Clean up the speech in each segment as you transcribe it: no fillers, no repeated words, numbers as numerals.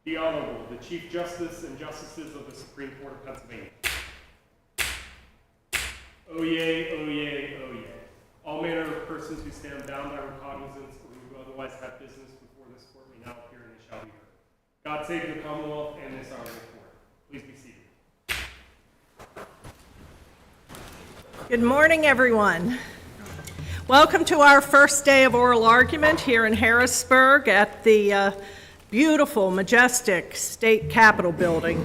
The Honorable, the Chief Justice and Justices of the Supreme Court of Pennsylvania. Oyez, oyez, oyez. All manner of persons who stand bound by recognizance or who otherwise have business before this court may now appear and they shall be heard. God save the Commonwealth and this honorable court. Please be seated. Good morning, everyone. Welcome to our first day of oral argument here in Harrisburg at the beautiful, majestic State Capitol building.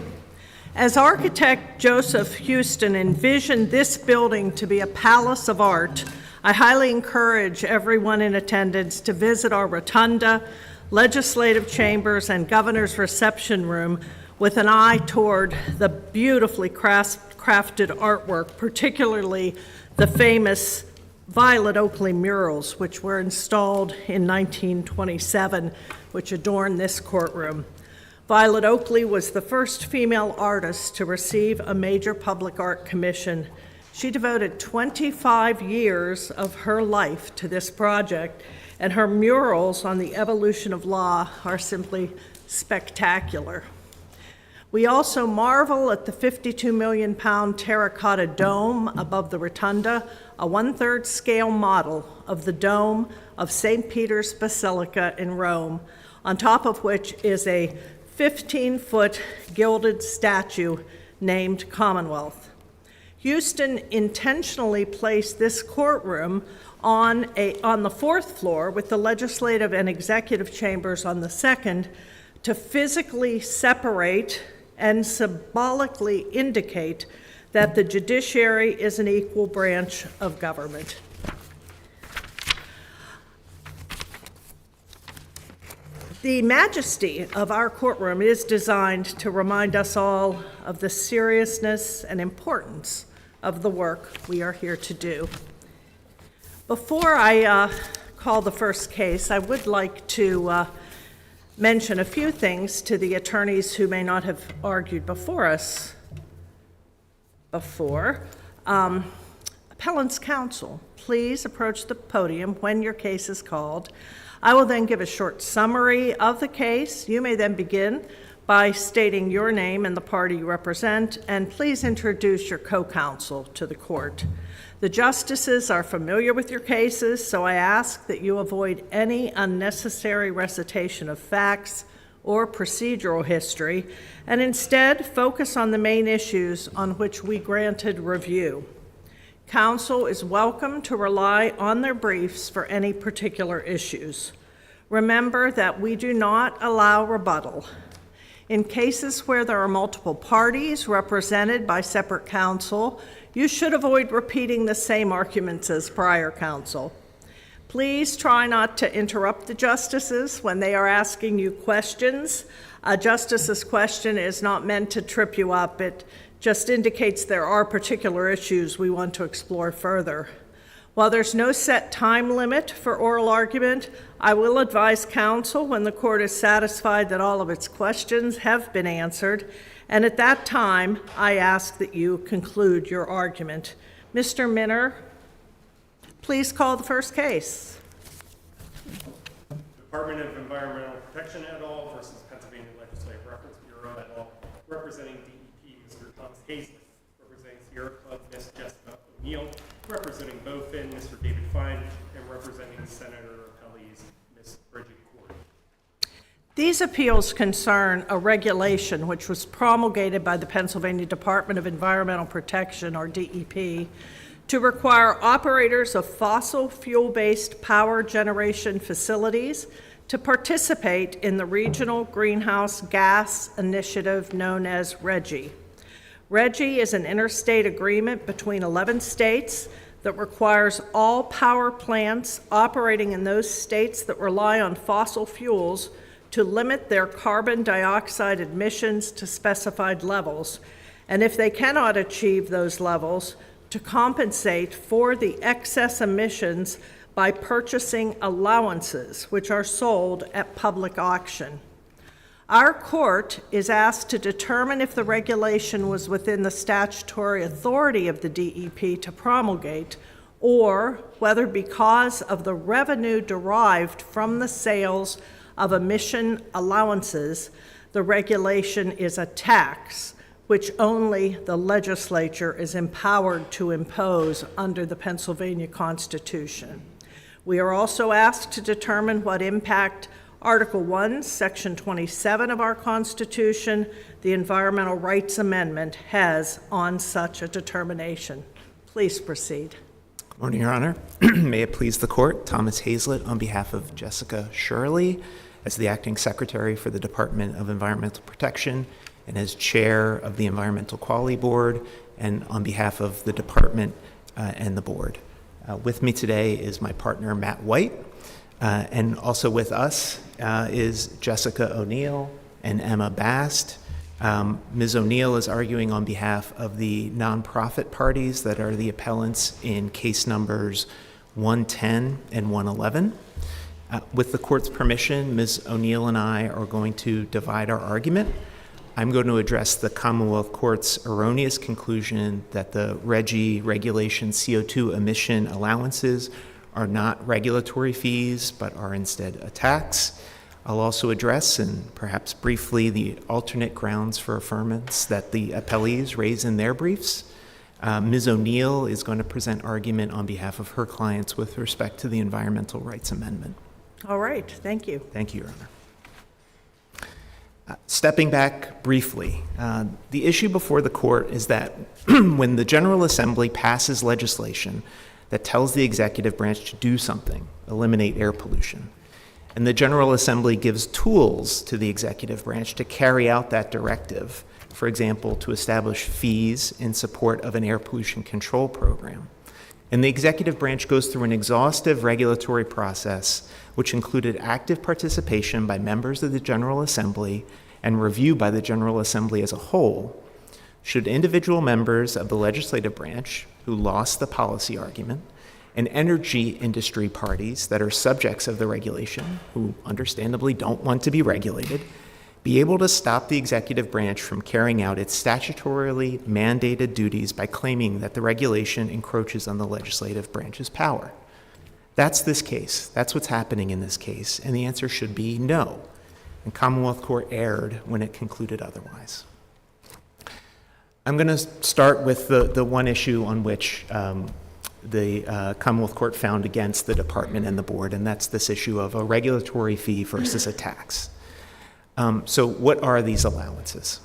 As architect Joseph Houston envisioned this building to be a palace of art, I highly encourage everyone in attendance to visit our rotunda, legislative chambers, and governor's reception room with an eye toward the beautifully crafted artwork, particularly the famous Violet Oakley murals, which were installed in 1927, which adorn this courtroom. Violet Oakley was the first female artist to receive a major public art commission. She devoted 25 years of her life to this project, and her murals on the evolution of law are simply spectacular. We also marvel at the 52 million pound terracotta dome above the rotunda, a 1/3 scale model of the dome of St. Peter's Basilica in Rome, on top of which is a 15-foot gilded statue named Commonwealth. Houston intentionally placed this courtroom on the fourth floor with the legislative and executive chambers on the second to physically separate and symbolically indicate that the judiciary is an equal branch of government. The majesty of our courtroom is designed to remind us all of the seriousness and importance of the work we are here to do. Before I call the first case, I would like to mention a few things to the attorneys who may not have argued before us before. Appellant's counsel, please approach the podium when your case is called. I will then give a short summary of the case. You may then begin by stating your name and the party you represent, and please introduce your co-counsel to the court. The justices are familiar with your cases, so I ask that you avoid any unnecessary recitation of facts or procedural history, and instead focus on the main issues on which we granted review. Counsel is welcome to rely on their briefs for any particular issues. Remember that we do not allow rebuttal. In cases where there are multiple parties represented by separate counsel, you should avoid repeating the same arguments as prior counsel. Please try not to interrupt the justices when they are asking you questions. A justice's question is not meant to trip you up. It just indicates there are particular issues we want to explore further. While there's no set time limit for oral argument, I will advise counsel when the court is satisfied that all of its questions have been answered, and at that time, I ask that you conclude your argument. Mr. Minner, please call the first case. Department of Environmental Protection et al. Versus Pennsylvania Legislative Reference Bureau et al. Representing DEP, Mr. Thomas Hazlett. Representing Sierra Club, Ms. Jessica O'Neill. Representing BowFin, Mr. David Fine. And representing Senator Appellees, Ms. Bridget Court. These appeals concern a regulation which was promulgated by the Pennsylvania Department of Environmental Protection, or DEP, to require operators of fossil fuel-based power generation facilities to participate in the Regional Greenhouse Gas Initiative known as RGGI. RGGI is an interstate agreement between 11 states that requires all power plants operating in those states that rely on fossil fuels to limit their carbon dioxide emissions to specified levels, and if they cannot achieve those levels, to compensate for the excess emissions by purchasing allowances, which are sold at public auction. Our court is asked to determine if the regulation was within the statutory authority of the DEP to promulgate, or whether because of the revenue derived from the sales of emission allowances, The regulation is a tax, which only the legislature is empowered to impose under the Pennsylvania Constitution. We are also asked to determine what impact Article 1, Section 27 of our Constitution, the Environmental Rights Amendment, has on such a determination. Please proceed. Good morning, Your Honor. May it please the Court, Thomas Hazlett on behalf of Jessica Shirley as the Acting Secretary for the Department of Environmental Protection and as Chair of the Environmental Quality Board, and on behalf of the Department and the Board. With me today is my partner, Matt White, and also with us is Jessica O'Neill and Emma Bast. Ms. O'Neill is arguing on behalf of the nonprofit parties that are the appellants in case numbers 110 and 111. With the Court's permission, Ms. O'Neill and I are going to divide our argument. I'm going to address the Commonwealth Court's erroneous conclusion that the RGGI regulation CO2 emission allowances are not regulatory fees, but are instead a tax. I'll also address, and perhaps briefly, the alternate grounds for affirmance that the appellees raise in their briefs. Ms. O'Neill is going to present argument on behalf of her clients with respect to the Environmental Rights Amendment. All right, thank you. Thank you, Your Honor. Stepping back briefly, the issue before the Court is that when the General Assembly passes legislation that tells the executive branch to do something, eliminate air pollution, and the General Assembly gives tools to the executive branch to carry out that directive, for example, to establish fees in support of an air pollution control program. And the executive branch goes through an exhaustive regulatory process, which included active participation by members of the General Assembly and review by the General Assembly as a whole. Should individual members of the legislative branch who lost the policy argument and energy industry parties that are subjects of the regulation, who understandably don't want to be regulated, be able to stop the executive branch from carrying out its statutorily mandated duties by claiming that the regulation encroaches on the legislative branch's power? That's this case. That's what's happening in this case. And the answer should be no. And Commonwealth Court erred when it concluded otherwise. I'm going to start with the one issue on which the Commonwealth Court found against the Department and the Board, and that's this issue of a regulatory fee versus a tax. So what are these allowances?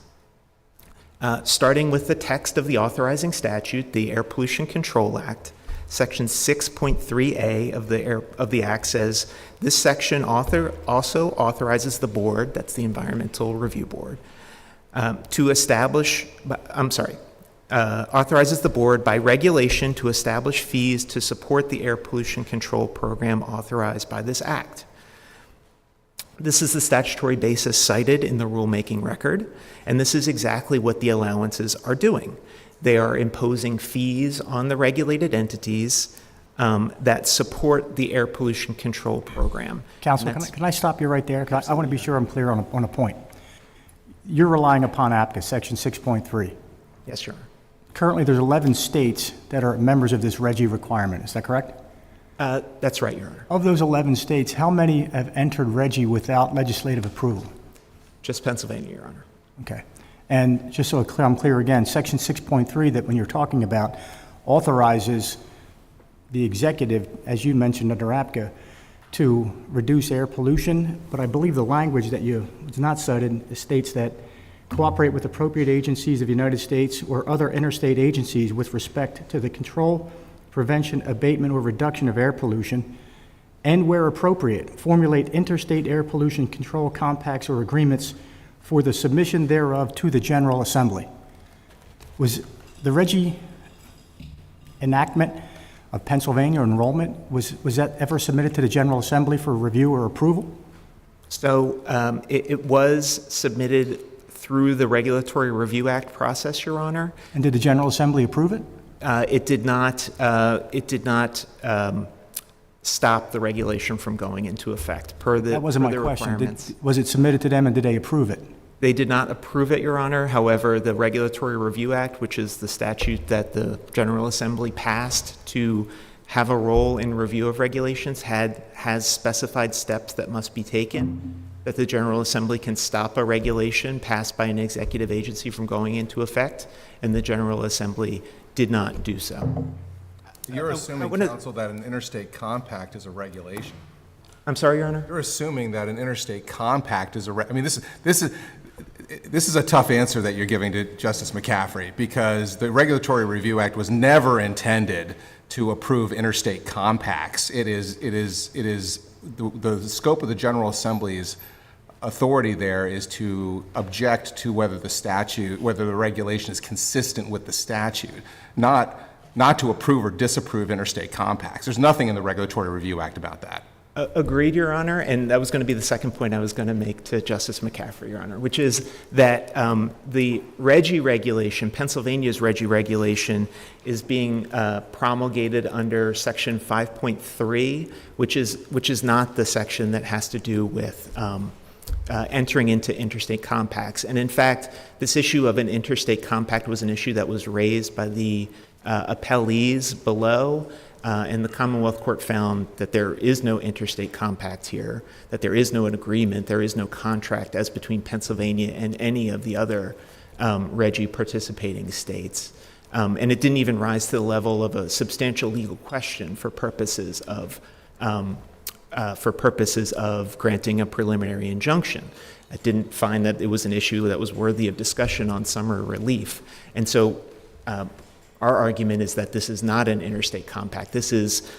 Starting with the text of the authorizing statute, the Air Pollution Control Act, Section 6.3a of the Act says, this section also authorizes the Board, that's the Environmental Review Board, authorizes the Board by regulation to establish fees to support the air pollution control program authorized by this Act. This is the statutory basis cited in the rulemaking record, and this is exactly what the allowances are doing. They are imposing fees on the regulated entities that support the air pollution control program. Counsel, can I stop you right there? I want to be sure I'm clear on a point. You're relying upon APCA, Section 6.3. Yes, Your Honor. Currently, there's 11 states that are members of this RGGI requirement. Is that correct? That's right, Your Honor. Of those 11 states, how many have entered RGGI without legislative approval? Just Pennsylvania, Your Honor. Okay. And just so I'm clear again, Section 6.3 that when you're talking about authorizes the executive, as you mentioned under APCA, to reduce air pollution, but I believe the language that it's not cited states that cooperate with appropriate agencies of the United States or other interstate agencies with respect to the control, prevention, abatement, or reduction of air pollution, and where appropriate, formulate interstate air pollution control compacts or agreements for the submission thereof to the General Assembly. Was the RGGI enactment of Pennsylvania or enrollment, was that ever submitted to the General Assembly for review or approval? So it was submitted through the Regulatory Review Act process, Your Honor. And did the General Assembly approve it? It did not. It did not stop the regulation from going into effect per the. That wasn't my question. Was it submitted to them and did they approve it? They did not approve it, Your Honor. However, the Regulatory Review Act, which is the statute that the General Assembly passed to have a role in review of regulations, has specified steps that must be taken that the General Assembly can stop a regulation passed by an executive agency from going into effect, and the General Assembly did not do so. You're assuming, wanna- counsel, that an interstate compact is a regulation. I'm sorry, Your Honor? You're assuming that an interstate compact is I mean, this is a tough answer that you're giving to Justice McCaffrey, because the Regulatory Review Act was never intended to approve interstate compacts. It is the scope of the General Assembly's authority there is to object to whether the regulation is consistent with the statute, not to approve or disapprove interstate compacts. There's nothing in the Regulatory Review Act about that. Agreed, Your Honor, and that was going to be the second point I was going to make to Justice McCaffrey, Your Honor, which is that the RGGI regulation, Pennsylvania's RGGI regulation, is being promulgated under Section 5.3, which is not the section that has to do with entering into interstate compacts. And in fact, this issue of an interstate compact was an issue that was raised by the appellees below. And the Commonwealth Court found that there is no interstate compact here, that there is no agreement, there is no contract as between Pennsylvania and any of the other RGGI participating states. And it didn't even rise to the level of a substantial legal question for purposes of granting a preliminary injunction. I didn't find that it was an issue that was worthy of discussion on summer relief. And so our argument is that this is not an interstate compact. This is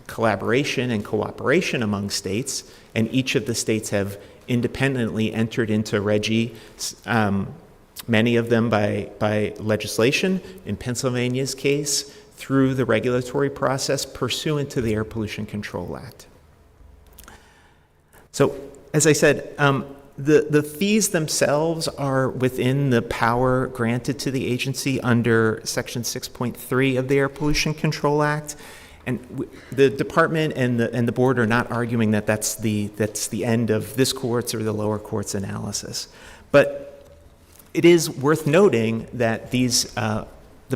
collaboration and cooperation among states, and each of the states have independently entered into RGGI, many of them by legislation, in Pennsylvania's case, through the regulatory process pursuant to the Air Pollution Control Act. So, as I said, the fees themselves are within the power granted to the agency under Section 6.3 of the Air Pollution Control Act, and the department and the board are not arguing that that's the end of this court's or the lower court's analysis. But it is worth noting that the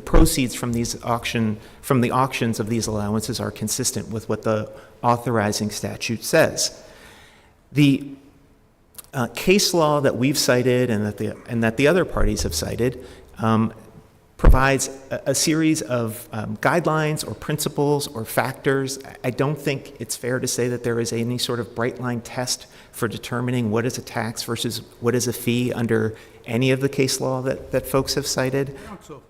proceeds from the auctions of these allowances are consistent with what the authorizing statute says. The case law that we've cited and that the other parties have cited provides a series of guidelines or principles or factors. I don't think it's fair to say that there is any sort of bright line test for determining what is a tax versus what is a fee under any of the case law that folks have cited. Counsel,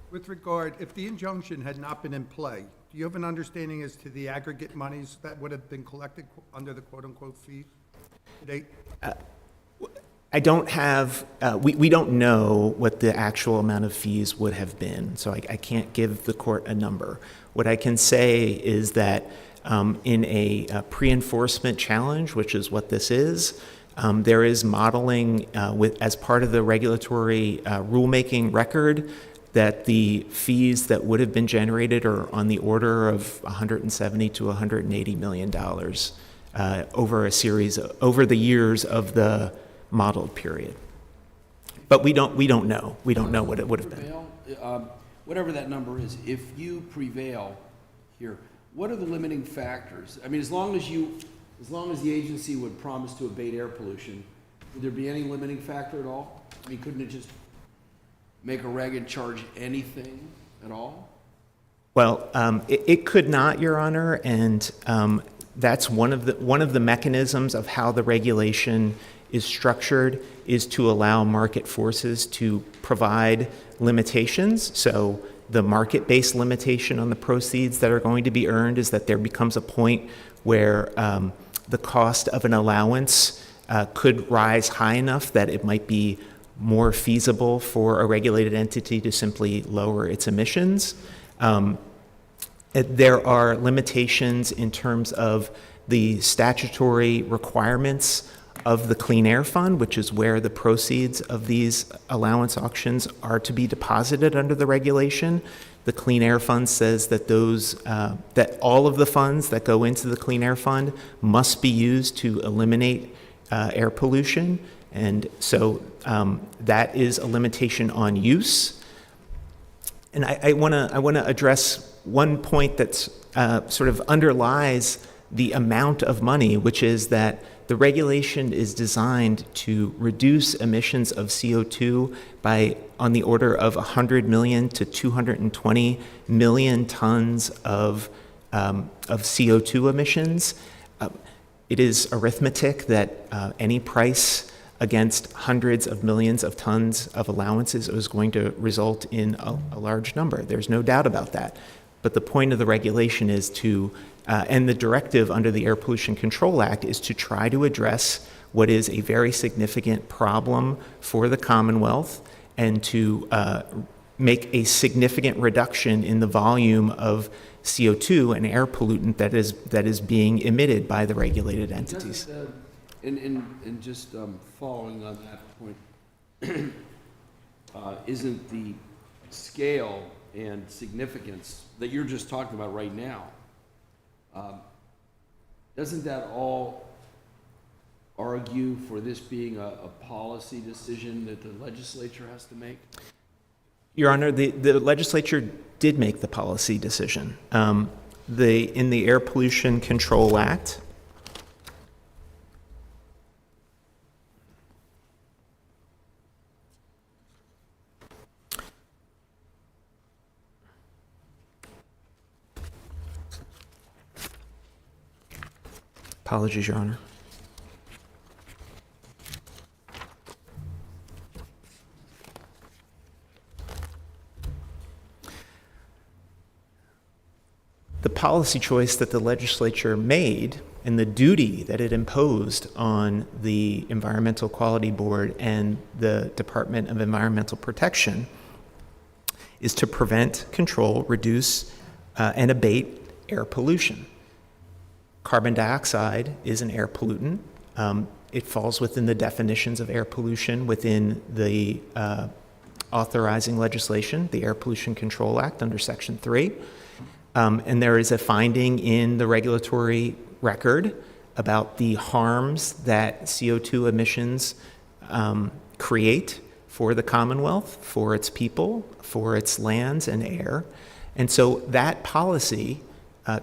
with regard, if the injunction had not been in play, do you have an understanding as to the aggregate monies that would have been collected under the quote-unquote fee to date? I don't have, we don't know what the actual amount of fees would have been, so I can't give the court a number. What I can say is that in a pre-enforcement challenge, which is what this is, there is modeling as part of the regulatory rulemaking record that the fees that would have been generated are on the order of $170 to $180 million over the years of the modeled period. But we don't know. We don't know what it would have been. Whatever that number is, if you prevail here, what are the limiting factors? I mean, as long as the agency would promise to abate air pollution, would there be any limiting factor at all? I mean, couldn't it just make a reg and charge anything at all? Well, it could not, Your Honor, and that's one of the mechanisms of how the regulation is structured, is to allow market forces to provide limitations. So the market-based limitation on the proceeds that are going to be earned is that there becomes a point where the cost of an allowance could rise high enough that it might be more feasible for a regulated entity to simply lower its emissions. There are limitations in terms of the statutory requirements of the Clean Air Fund, which is where the proceeds of these allowance auctions are to be deposited under the regulation. The Clean Air Fund says that that all of the funds that go into the Clean Air Fund must be used to eliminate air pollution, and so that is a limitation on use. And I want to address one point that's sort of underlies the amount of money, which is that the regulation is designed to reduce emissions of CO2 by on the order of 100 million to 220 million tons of CO2 emissions. It is arithmetic that any price against hundreds of millions of tons of allowances is going to result in a large number. There's no doubt about that. But the point of the regulation is to, and the directive under the Air Pollution Control Act is to try to address what is a very significant problem for the Commonwealth and to make a significant reduction in the volume of CO2, an air pollutant that is being emitted by the regulated entities. And just following on that point, isn't the scale and significance that you're just talking about right now, doesn't that all argue for this being a policy decision that the legislature has to make? Your Honor, the legislature did make the policy decision. In the Air Pollution Control Act, apologies, Your Honor. The policy choice that the legislature made and the duty that it imposed on the Environmental Quality Board and the Department of Environmental Protection is to prevent, control, reduce, and abate air pollution. Carbon dioxide is an air pollutant. It falls within the definitions of air pollution within the authorizing legislation, the Air Pollution Control Act under Section 3. And there is a finding in the regulatory record about the harms that CO2 emissions create for the Commonwealth, for its people, for its lands and air. And so that policy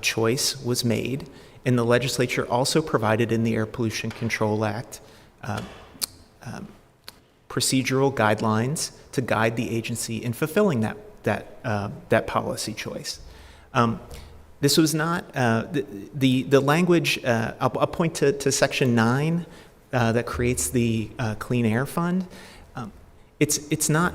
choice was made, and the legislature also provided in the Air Pollution Control Act procedural guidelines to guide the agency in fulfilling that policy choice. This was not, the language, I'll point to Section 9 that creates the Clean Air Fund. It's not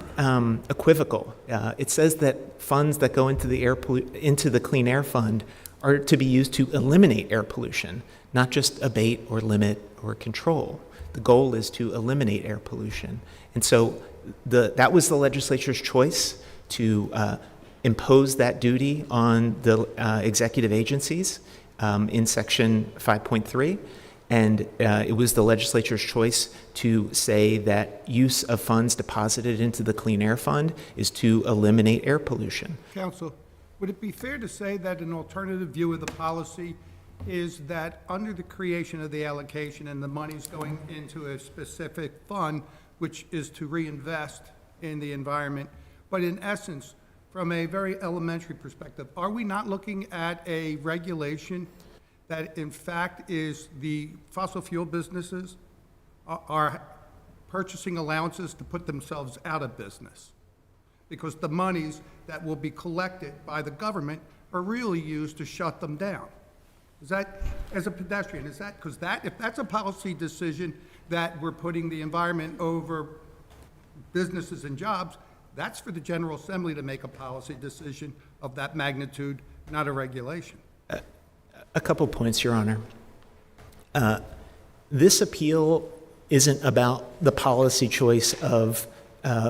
equivocal. It says that funds that go into the Clean Air Fund are to be used to eliminate air pollution, not just abate or limit or control. The goal is to eliminate air pollution. And so that was the legislature's choice to impose that duty on the executive agencies in Section 5.3. And it was the legislature's choice to say that use of funds deposited into the Clean Air Fund is to eliminate air pollution. Counsel, would it be fair to say that an alternative view of the policy is that under the creation of the allocation and the money's going into a specific fund, which is to reinvest in the environment, but in essence, from a very elementary perspective, are we not looking at a regulation that in fact is the fossil fuel businesses are purchasing allowances to put themselves out of business? Because the monies that will be collected by the government are really used to shut them down. Is that, as a pedestrian, is that, because that, if that's a policy decision that we're putting the environment over businesses and jobs, that's for the General Assembly to make a policy decision of that magnitude, not a regulation. A couple points, Your Honor. This appeal isn't about the policy choice of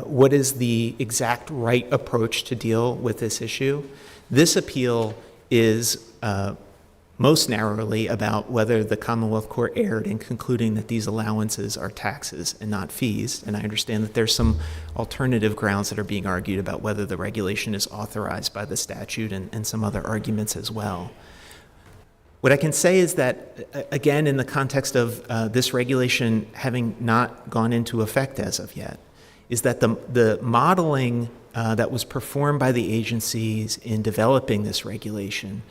what is the exact right approach to deal with this issue. This appeal is most narrowly about whether the Commonwealth Court erred in concluding that these allowances are taxes and not fees. And I understand that there's some alternative grounds that are being argued about whether the regulation is authorized by the statute and some other arguments as well. What I can say is that, again, in the context of this regulation having not gone into effect as of yet, is that the modeling that was performed by the agencies in developing this regulation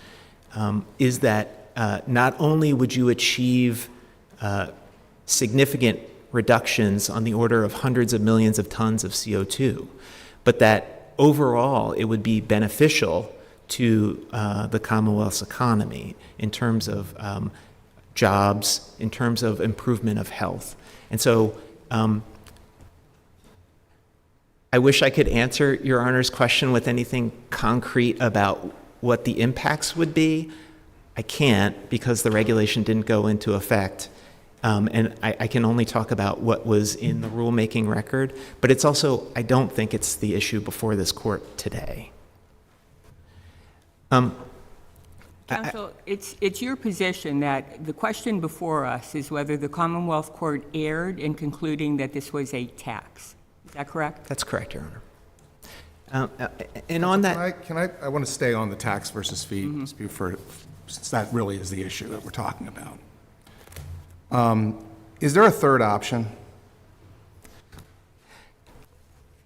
is that not only would you achieve significant reductions on the order of hundreds of millions of tons of CO2, but that overall it would be beneficial to the Commonwealth's economy in terms of jobs, in terms of improvement of health. And so I wish I could answer Your Honor's question with anything concrete about what the impacts would be. I can't because the regulation didn't go into effect. And I can only talk about what was in the rulemaking record, but it's also, I don't think it's the issue before this court today. Counsel, it's your position that the question before us is whether the Commonwealth Court erred in concluding that this was a tax. Is that correct? That's correct, Your Honor. And on that, I want to stay on the tax versus fee dispute since that really is the issue that we're talking about. Is there a third option?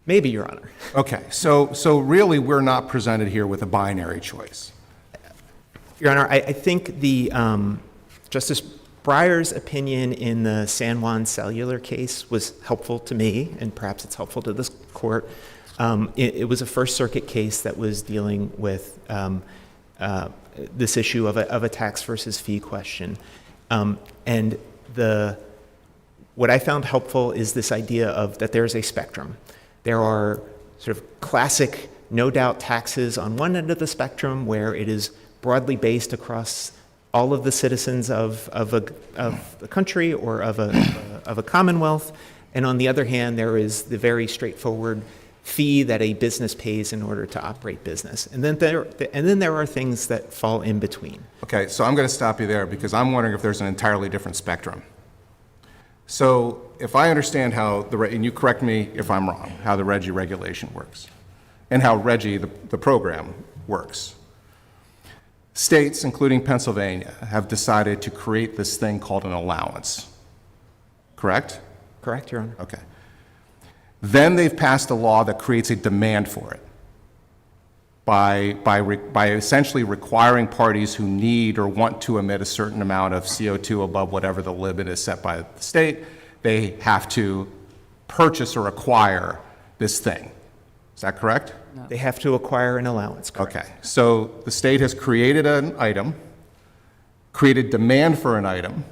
maybe, Your Honor. Okay, so really, we're not presented here with a binary choice. Your Honor, I think the Justice Breyer's opinion in the San Juan Cellular case was helpful to me, and perhaps it's helpful to this court. It was a First Circuit case that was dealing with this issue of a tax versus fee question. And what I found helpful is this idea of that there's a spectrum. There are sort of classic, no doubt taxes on one end of the spectrum where it is broadly based across all of the citizens of the country or of a commonwealth. And on the other hand, there is the very straightforward fee that a business pays in order to operate business. And then there are things that fall in between. Okay, so I'm going to stop you there because I'm wondering if there's an entirely different spectrum. So if I understand how and you correct me if I'm wrong, how the RGGI regulation works and how RGGI, the program, works. States, including Pennsylvania, have decided to create this thing called an allowance. Correct? Correct, Your Honor. Okay. Then they've passed a law that creates a demand for it by essentially requiring parties who need or want to emit a certain amount of CO2 above whatever the limit is set by the state, they have to purchase or acquire this thing. Is that correct? No. They have to acquire an allowance, correct? Okay, so the state has created an item, created demand for an item,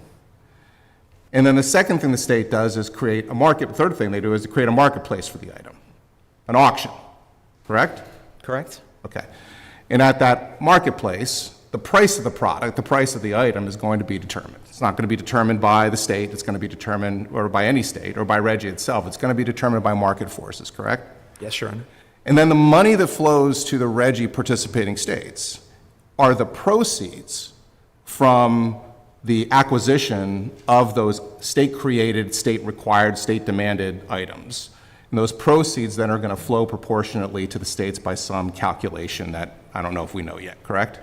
and then the second thing the state does is create a market. The third thing they do is to create a marketplace for the item, an auction, correct? Correct? Okay. And at that marketplace, the price of the product, the price of the item is going to be determined. It's not going to be determined by the state. It's going to be determined, or by any state, or by RGGI itself. It's going to be determined by market forces, correct? Yes, Your Honor. And then the money that flows to the RGGI participating states are the proceeds from the acquisition of those state-created, state-required, state-demanded items. And those proceeds then are going to flow proportionately to the states by some calculation that I don't know if we know yet, correct?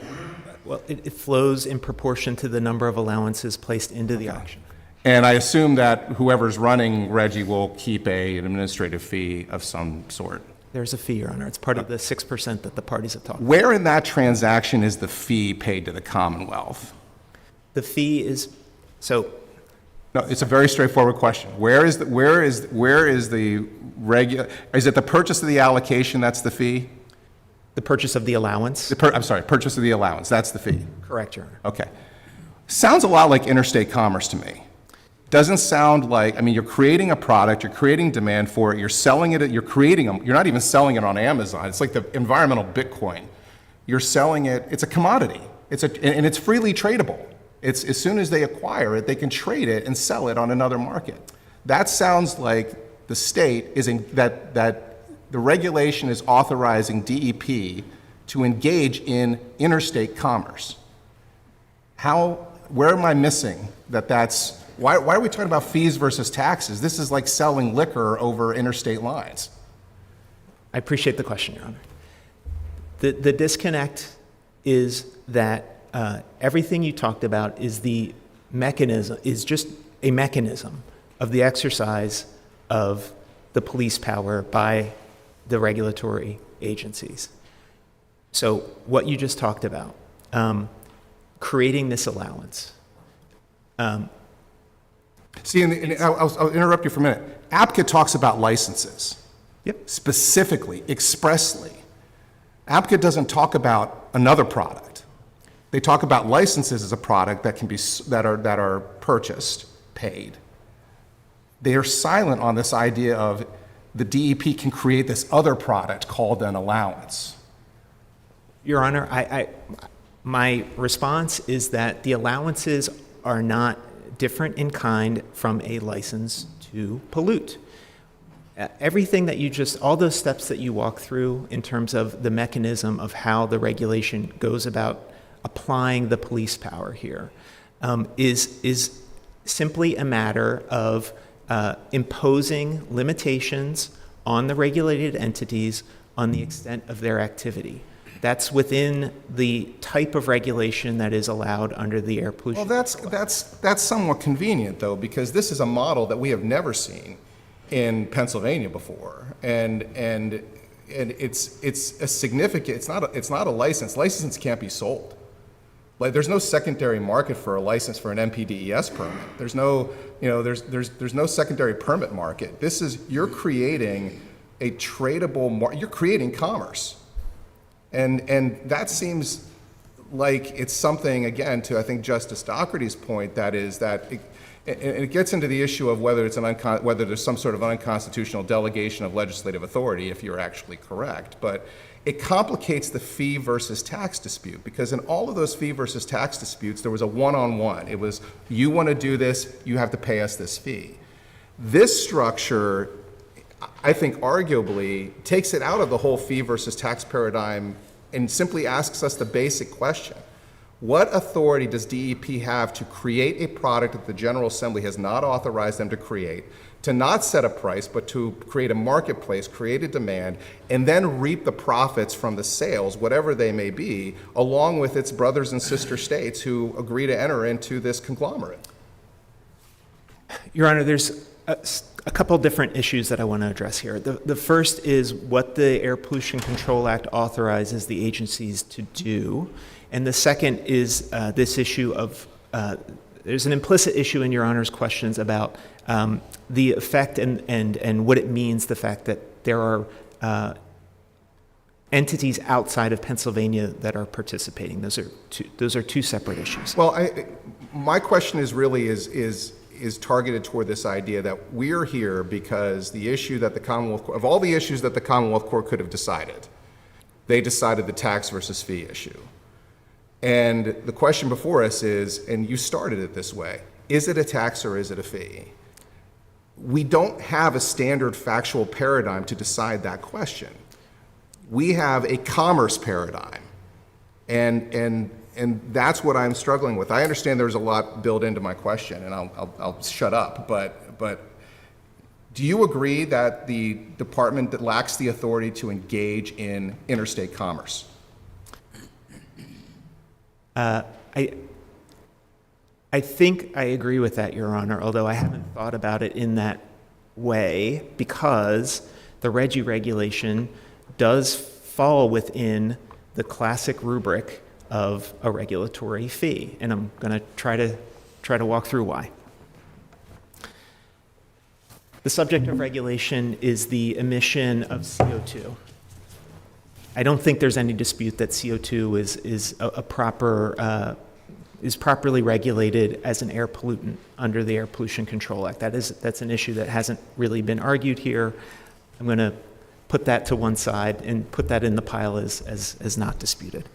Well, it flows in proportion to the number of allowances placed into the auction. And I assume that whoever's running RGGI will keep an administrative fee of some sort. There's a fee, Your Honor. It's part of the 6% that the parties have talked about. Where in that transaction is the fee paid to the Commonwealth? The fee is, so No, it's a very straightforward question. Is it the purchase of the allocation that's the fee? the purchase of the allowance. Purchase of the allowance, that's the fee. Correct, Your Honor. Okay. Sounds a lot like interstate commerce to me. Doesn't sound like, I mean, you're creating a product, you're creating demand for it, you're selling it, you're creating them, you're not even selling it on Amazon. It's like the environmental Bitcoin. You're selling it, it's a commodity. And it's freely tradable. It's as soon as they acquire it, they can trade it and sell it on another market. That sounds like the state that the regulation is authorizing DEP to engage in interstate commerce. Where am I missing that's, why are we talking about fees versus taxes? This is like selling liquor over interstate lines. I appreciate the question, Your Honor. The disconnect is that everything you talked about is just a mechanism of the exercise of the police power by the regulatory agencies. So what you just talked about, creating this allowance. See, I'll interrupt you for a minute. Aplt talks about licenses. Yep. Specifically, expressly. Aplt doesn't talk about another product. They talk about licenses as a product that can be that are purchased, paid. They are silent on this idea of the DEP can create this other product called an allowance. Your Honor, my response is that the allowances are not different in kind from a license to pollute. Everything that you just, all those steps that you walk through in terms of the mechanism of how the regulation goes about applying the police power here, is simply a matter of imposing limitations on the regulated entities on the extent of their activity. That's within the type of regulation that is allowed under the air pollution. Well, that's somewhat convenient, though, because this is a model that we have never seen in Pennsylvania before, and it's a significant. It's not a license. License can't be sold. Like, there's no secondary market for a license for an MPDES permit. There's no, there's no secondary permit market. This is, you're creating a tradable you're creating commerce. And that seems like it's something, again, to I think Justice Doherty's point, that is that it gets into the issue of whether it's whether there's some sort of unconstitutional delegation of legislative authority, if you're actually correct. But it complicates the fee versus tax dispute, because in all of those fee versus tax disputes, there was a one-on-one. It was, you want to do this, you have to pay us this fee. This structure, I think, arguably takes it out of the whole fee versus tax paradigm and simply asks us the basic question: what authority does DEP have to create a product that the General Assembly has not authorized them to create, to not set a price, but to create a marketplace, create a demand, and then reap the profits from the sales, whatever they may be, along with its brothers and sister states who agree to enter into this conglomerate? Your Honor, there's a couple different issues that I want to address here. The first is what the Air Pollution Control Act authorizes the agencies to do. And the second is this issue of, there's an implicit issue in Your Honor's questions about the effect and what it means, the fact that there are entities outside of Pennsylvania that are participating. Those are two separate issues. Well, my question is really is targeted toward this idea that we're here because the issue that the Commonwealth Court, of all the issues that the Commonwealth Court could have decided, they decided the tax versus fee issue. And the question before us is, and you started it this way, is it a tax or is it a fee? We don't have a standard factual paradigm to decide that question. We have a commerce paradigm, and that's what I'm struggling with. I understand there's a lot built into my question, and I'll shut up, but do you agree that the department that lacks the authority to engage in interstate commerce? I think I agree with that, Your Honor, although I haven't thought about it in that way, because the RGGI regulation does fall within the classic rubric of a regulatory fee, and I'm going to try to walk through why. The subject of regulation is the emission of CO2. I don't think there's any dispute that CO2 is properly regulated as an air pollutant under the Air Pollution Control Act. That's an issue that hasn't really been argued here. I'm going to put that to one side and put that in the pile as not disputed.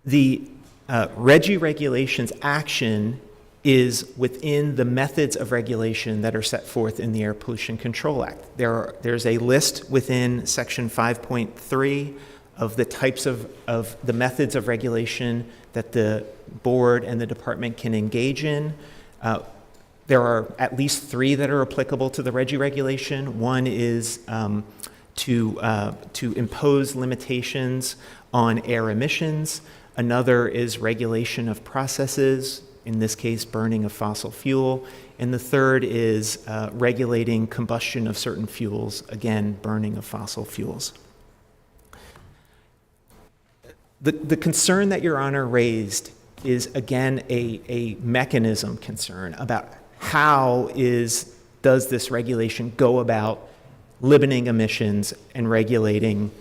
The RGGI regulations action is within the methods of regulation that are set forth in the Air Pollution Control Act. There's a list within Section 5.3 of the types of the methods of regulation that the board and the department can engage in. There are at least 3 that are applicable to the RGGI regulation. One is to impose limitations on air emissions. Another is regulation of processes, in this case, burning of fossil fuel. And the third is regulating combustion of certain fuels, again, burning of fossil fuels. The concern that Your Honor raised is, again, a mechanism concern about how does this regulation go about limiting emissions and regulating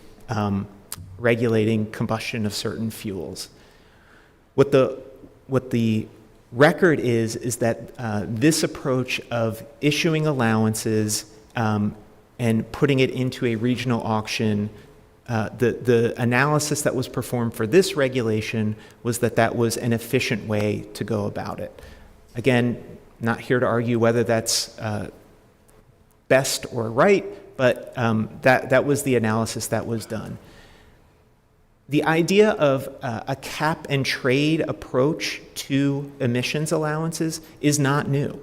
combustion of certain fuels. What the record is that this approach of issuing allowances and putting it into a regional auction, the analysis that was performed for this regulation was that was an efficient way to go about it. Again, not here to argue whether that's best or right, but that was the analysis that was done. The idea of a cap and trade approach to emissions allowances is not new.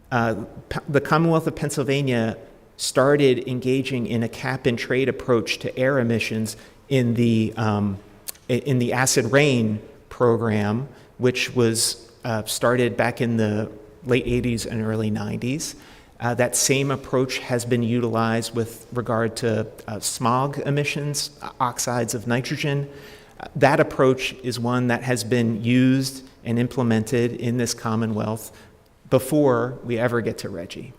The Commonwealth of Pennsylvania started engaging in a cap and trade approach to air emissions in the acid rain program, which was started back in the late 80s and early 90s. That same approach has been utilized with regard to smog emissions, oxides of nitrogen. That approach is one that has been used and implemented in this Commonwealth before we ever get to RGGI.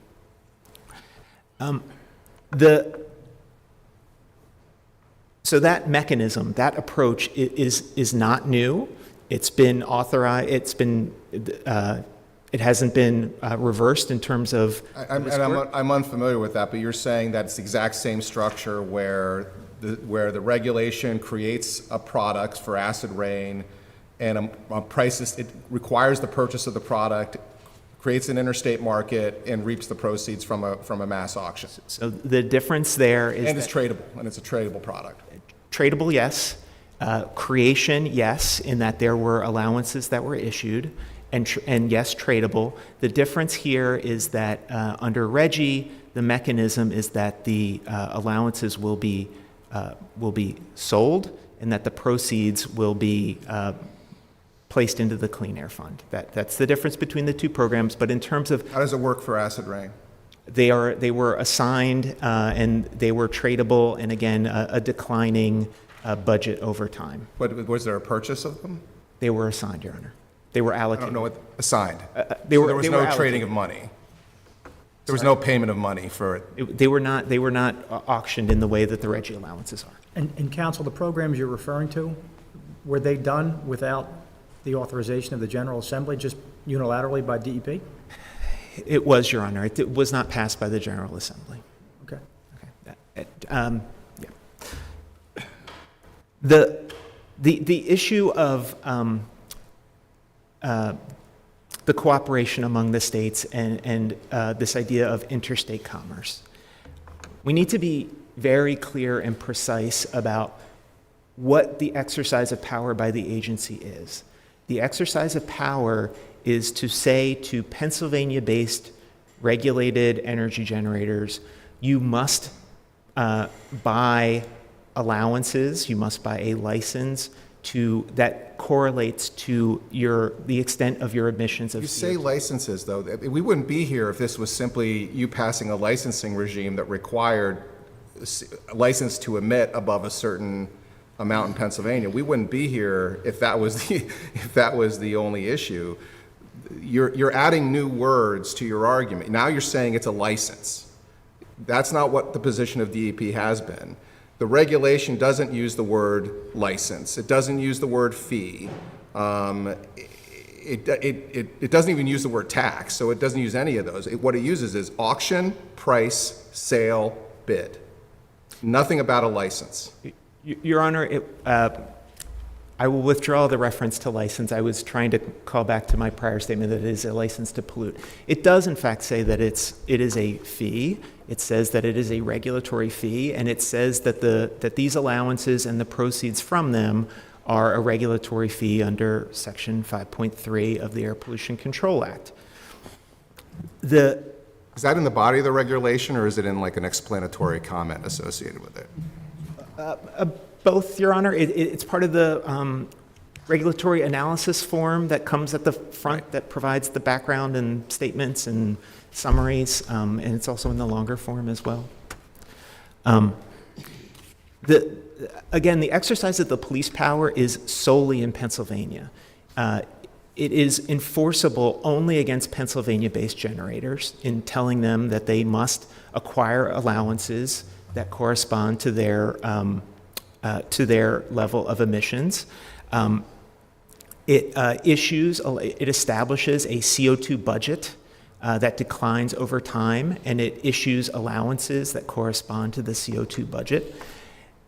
So that mechanism, that approach is not new. It's been authorized. It hasn't been reversed in terms of. I'm unfamiliar with that, but you're saying that it's the exact same structure where the regulation creates a product for acid rain, and it requires the purchase of the product, creates an interstate market, and reaps the proceeds from a mass auction. So the difference there is and it's tradable, and it's a tradable product. Tradable, yes. Creation, yes, in that there were allowances that were issued. And yes, tradable. The difference here is that under RGGI, the mechanism is that the allowances will be sold, and that the proceeds will be placed into the Clean Air Fund. That's the difference between the two programs. But in terms of how does it work for acid rain? They were assigned and they were tradable, and again a declining budget over time. But was there a purchase of them? They were assigned, Your Honor. They were allocated. I don't know what assigned. There was no trading of money. There was no payment of money for it. They were not auctioned in the way that the RGGI allowances are. And counsel, the programs you're referring to, were they done without the authorization of the General Assembly, just unilaterally by DEP? It was, Your Honor. It was not passed by the General Assembly. Okay. Yeah. The issue of the cooperation among the states and this idea of interstate commerce. We need to be very clear and precise about what the exercise of power by the agency is. The exercise of power is to say to Pennsylvania-based regulated energy generators, you must buy allowances, you must buy a license that correlates to the extent of your emissions of CO2. You say licenses, though. We wouldn't be here if this was simply you passing a licensing regime that required a license to emit above a certain amount in Pennsylvania. We wouldn't be here if that was the only issue. You're adding new words to your argument. Now you're saying it's a license. That's not what the position of DEP has been. The regulation doesn't use the word license. It doesn't use the word fee. It doesn't even use the word tax, so it doesn't use any of those. What it uses is auction, price, sale, bid. Nothing about a license. Your Honor, I will withdraw the reference to license. I was trying to call back to my prior statement that it is a license to pollute. It does, in fact, say that it is a fee. It says that it is a regulatory fee, and it says that these allowances and the proceeds from them are a regulatory fee under Section 5.3 of the Air Pollution Control Act. Is that in the body of the regulation, or is it in like an explanatory comment associated with it? Both, Your Honor. It's part of the regulatory analysis form that comes at the front that provides the background and statements and summaries, and it's also in the longer form as well. again, the exercise of the police power is solely in Pennsylvania. It is enforceable only against Pennsylvania-based generators in telling them that they must acquire allowances that correspond to their level of emissions. It establishes a CO2 budget that declines over time, and it issues allowances that correspond to the CO2 budget.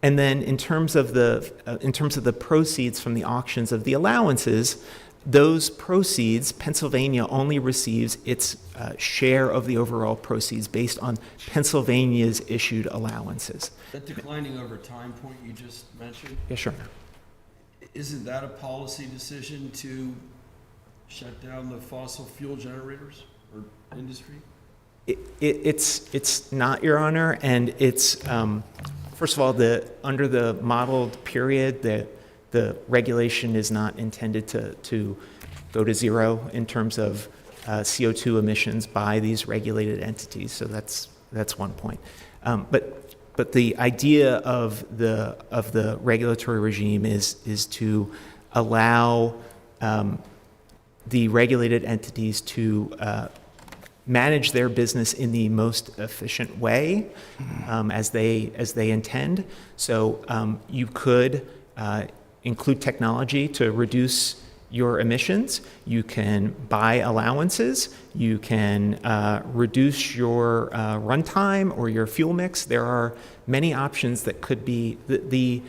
And then in terms of the proceeds from the auctions of the allowances, those proceeds, Pennsylvania only receives its share of the overall proceeds based on Pennsylvania's issued allowances. That declining over time point you just mentioned, Yeah, sure. isn't that a policy decision to shut down the fossil fuel generators or industry? It's not, Your Honor, and it's, first of all, under the modeled period, the regulation is not intended to go to zero in terms of CO2 emissions by these regulated entities, so that's one point. But the idea of the regulatory regime is to allow the regulated entities to manage their business in the most efficient way as they intend. So you could include technology to reduce your emissions. You can buy allowances. You can reduce your runtime or your fuel mix. There are many options that could be. The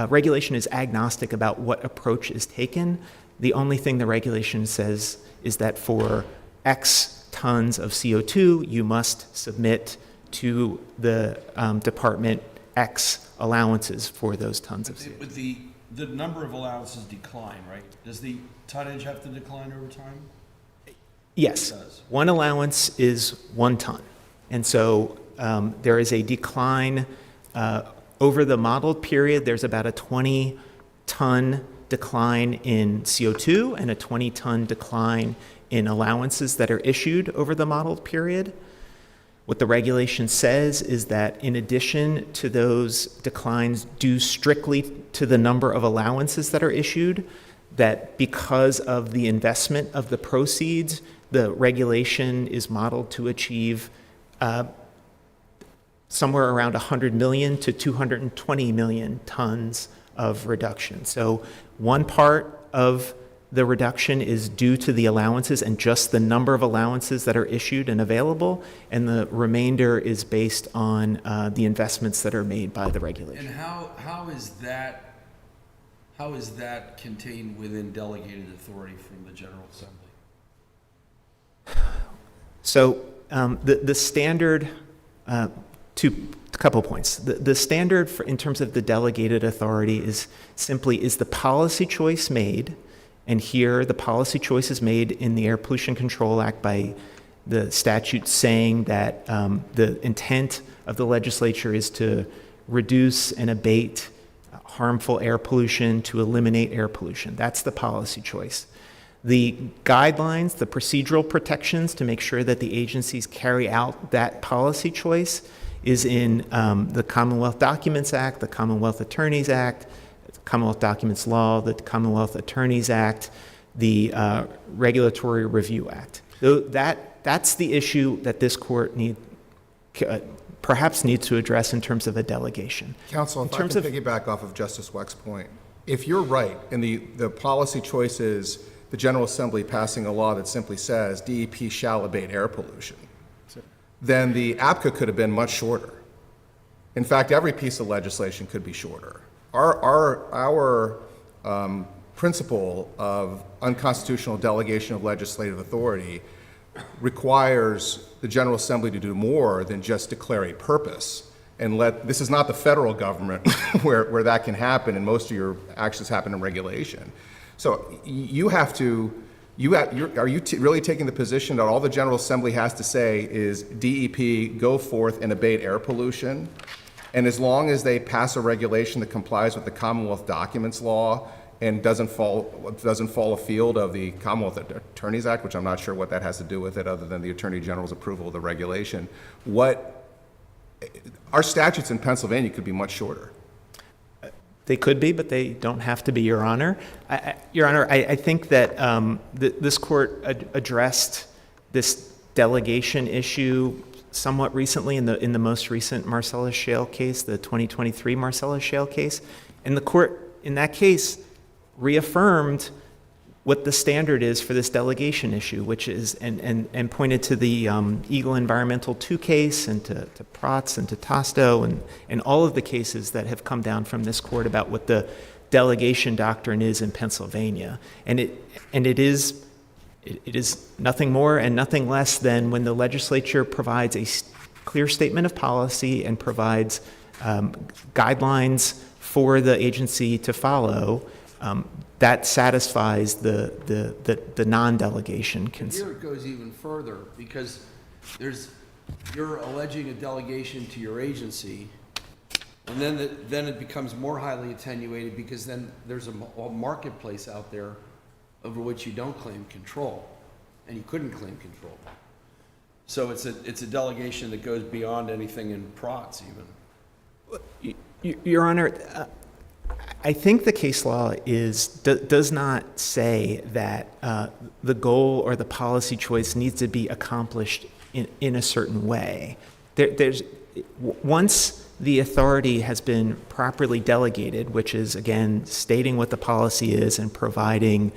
regulation is agnostic about what approach is taken. The only thing the regulation says is that for X tons of CO2, you must submit to the department X allowances for those tons of CO2. With the number of allowances decline, right? Does the tonnage have to decline over time? Yes. It does. One allowance is 1 ton. And so there is a decline over the modeled period. There's about a 20-ton decline in CO2 and a 20-ton decline in allowances that are issued over the modeled period. What the regulation says is that in addition to those declines due strictly to the number of allowances that are issued, that because of the investment of the proceeds, the regulation is modeled to achieve somewhere around 100 million to 220 million tons of reduction. So one part of the reduction is due to the allowances and just the number of allowances that are issued and available, and the remainder is based on the investments that are made by the regulation. And how is that contained within delegated authority from the General Assembly? So the standard, a couple points. The standard in terms of the delegated authority is simply, is the policy choice made? And here, the policy choice is made in the Air Pollution Control Act by the statute saying that the intent of the legislature is to reduce and abate harmful air pollution, to eliminate air pollution. That's the policy choice. The guidelines, the procedural protections to make sure that the agencies carry out that policy choice is in the Commonwealth Documents Act, the Commonwealth Attorneys Act, Commonwealth Documents Law, the Commonwealth Attorneys Act, the Regulatory Review Act. That's the issue that this court perhaps needs to address in terms of a delegation. Counsel, if I can piggyback off of Justice Weck's point, if you're right, and the policy choice is the General Assembly passing a law that simply says DEP shall abate air pollution, then the APCA could have been much shorter. In fact, every piece of legislation could be shorter. Our principle of unconstitutional delegation of legislative authority requires the General Assembly to do more than just declare a purpose. And this is not the federal government where that can happen, and most of your actions happen in regulation. So you have to, are you really taking the position that all the General Assembly has to say is DEP, go forth and abate air pollution? And as long as they pass a regulation that complies with the Commonwealth Documents Law and doesn't fall afield of the Commonwealth Attorneys Act, which I'm not sure what that has to do with it other than the Attorney General's approval of the regulation, our statutes in Pennsylvania could be much shorter. They could be, but they don't have to be, Your Honor. Your Honor, I think that this court addressed this delegation issue somewhat recently in the most recent Marcellus Shale case, the 2023 Marcellus Shale case. And the court, in that case, reaffirmed what the standard is for this delegation issue, which is, and pointed to the Eagle Environmental 2 case and to Protz and to Tosto and all of the cases that have come down from this court about what the delegation doctrine is in Pennsylvania. And it is nothing more and nothing less than when the legislature provides a clear statement of policy and provides guidelines for the agency to follow, that satisfies the non-delegation concern. Here it goes even further, because you're alleging a delegation to your agency, and then it becomes more highly attenuated, because then there's a marketplace out there over which you don't claim control, and you couldn't claim control. So it's a delegation that goes beyond anything in Protz even. Your Honor, I think the case law does not say that the goal or the policy choice needs to be accomplished in a certain way. Once the authority has been properly delegated, which is, again, stating what the policy is and providing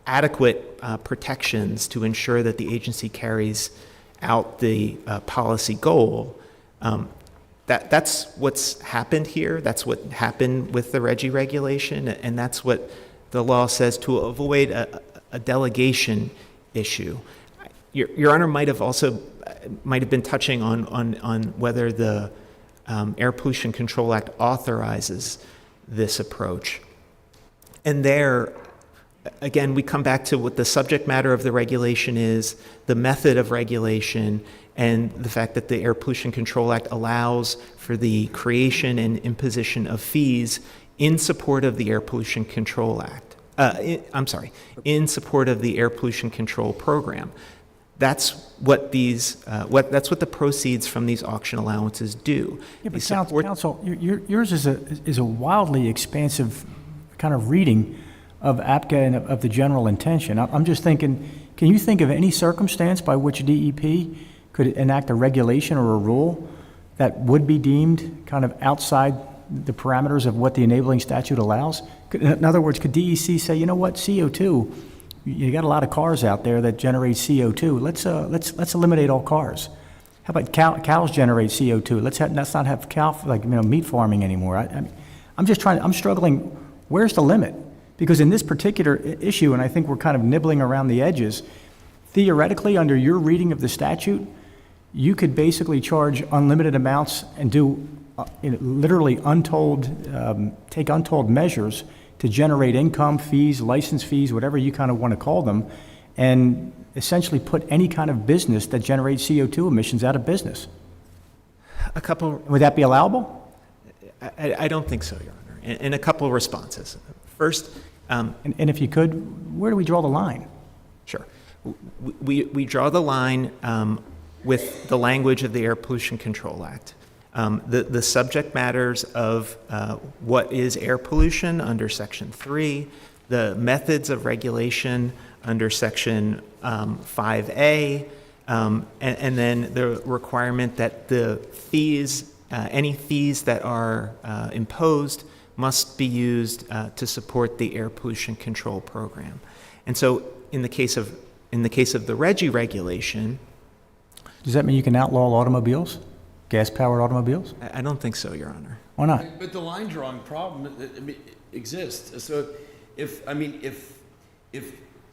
adequate protections to ensure that the agency carries out the policy goal, that's what's happened here. That's what happened with the RGGI regulation, and that's what the law says to avoid a delegation issue. Your Honor might have been touching on whether the Air Pollution Control Act authorizes this approach. And there, again, we come back to what the subject matter of the regulation is, the method of regulation, and the fact that the Air Pollution Control Act allows for the creation and imposition of fees in support of the Air Pollution Control Act. In support of the Air Pollution Control Program. That's what that's what the proceeds from these auction allowances do. Yeah, but counsel, yours is a wildly expansive kind of reading of APCA and of the general intention. I'm just thinking, can you think of any circumstance by which DEP could enact a regulation or a rule that would be deemed kind of outside the parameters of what the enabling statute allows? In other words, could DEC say, you know what, CO2, you got a lot of cars out there that generate CO2. Let's eliminate all cars. How about cows generate CO2? Let's not have meat farming anymore. I'm struggling. Where's the limit? Because in this particular issue, and I think we're kind of nibbling around the edges, theoretically, under your reading of the statute, you could basically charge unlimited amounts and do literally take untold measures to generate income, fees, license fees, whatever you kind of want to call them, and essentially put any kind of business that generates CO2 emissions out of business. Would that be allowable? I don't think so, Your Honor. And a couple of responses. First, and if you could, where do we draw the line? Sure. We draw the line with the language of the Air Pollution Control Act. The subject matters of what is air pollution under Section 3, the methods of regulation under Section 5A, and then the requirement that the fees, any fees that are imposed, must be used to support the air pollution control program. And so, in the case of the RGGI regulation, does that mean you can outlaw automobiles, gas-powered automobiles? I don't think so, Your Honor. Why not? But the line drawing problem exists. So, if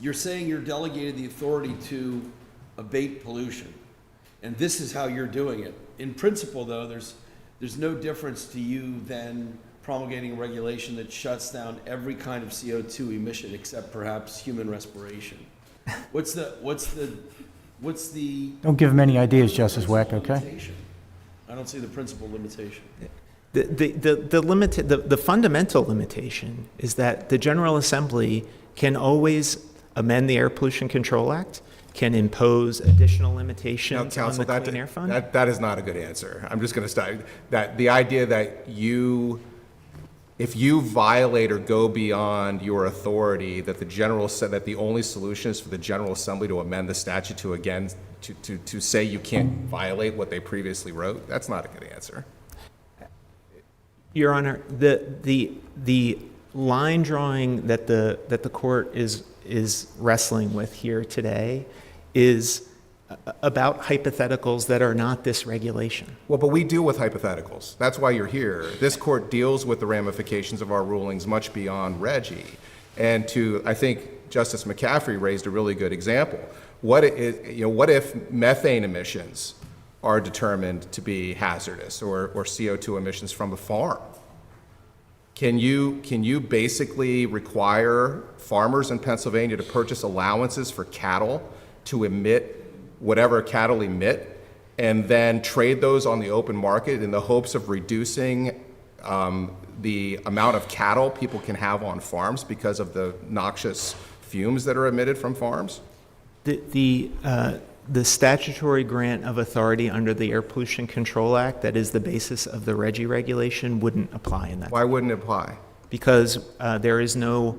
you're saying you're delegated the authority to abate pollution, and this is how you're doing it, in principle, though, there's no difference to you than promulgating a regulation that shuts down every kind of CO2 emission except perhaps human respiration. What's the Don't give him any ideas, Justice Weck, okay? limitation? I don't see the principal limitation. The fundamental limitation is that the General Assembly can always amend the Air Pollution Control Act, can impose additional limitations on the Clean Air Fund. That is not a good answer. I'm just going to start. That the idea that you if you violate or go beyond your authority, that that the only solution is for the General Assembly to amend the statute to say you can't violate what they previously wrote, that's not a good answer. Your Honor, the line drawing that the court is wrestling with here today is about hypotheticals that are not this regulation. Well, but we deal with hypotheticals. That's why you're here. This court deals with the ramifications of our rulings much beyond Reggie. And I think Justice McCaffrey raised a really good example. What if methane emissions are determined to be hazardous, or CO2 emissions from a farm? Can you basically require farmers in Pennsylvania to purchase allowances for cattle to emit whatever cattle emit, and then trade those on the open market in the hopes of reducing the amount of cattle people can have on farms because of the noxious fumes that are emitted from farms? The statutory grant of authority under the Air Pollution Control Act, that is the basis of the Reggie regulation, wouldn't apply in that. Why wouldn't it apply? Because there is no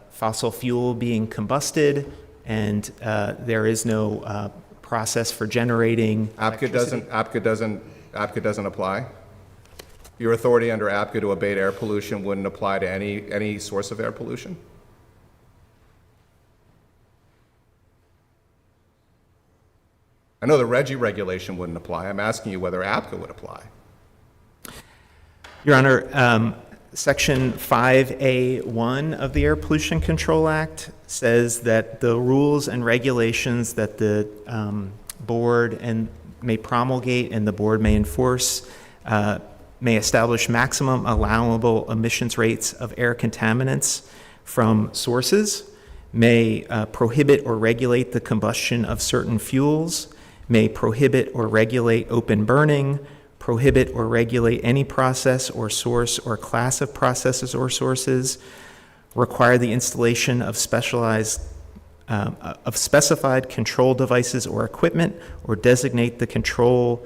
fossil fuel being combusted, and there is no process for generating electricity. APCA doesn't apply? Your authority under APCA to abate air pollution wouldn't apply to any source of air pollution? I know the Reggie regulation wouldn't apply. I'm asking you whether APCA would apply. Your Honor, Section 5A1 of the Air Pollution Control Act says that the rules and regulations that the board may promulgate and the board may enforce may establish maximum allowable emissions rates of air contaminants from sources, may prohibit or regulate the combustion of certain fuels, may prohibit or regulate open burning, prohibit or regulate any process or source or class of processes or sources, require the installation of specified control devices or equipment, or designate the control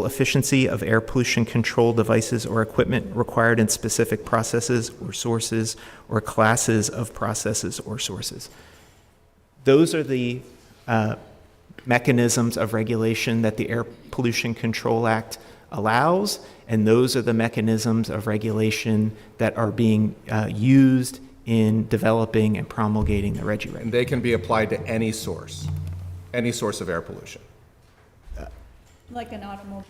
efficiency of air pollution control devices or equipment required in specific processes or sources or classes of processes or sources. Those are the mechanisms of regulation that the Air Pollution Control Act allows, and those are the mechanisms of regulation that are being used in developing and promulgating the Reggie regulation. And they can be applied to any source of air pollution. Like an automobile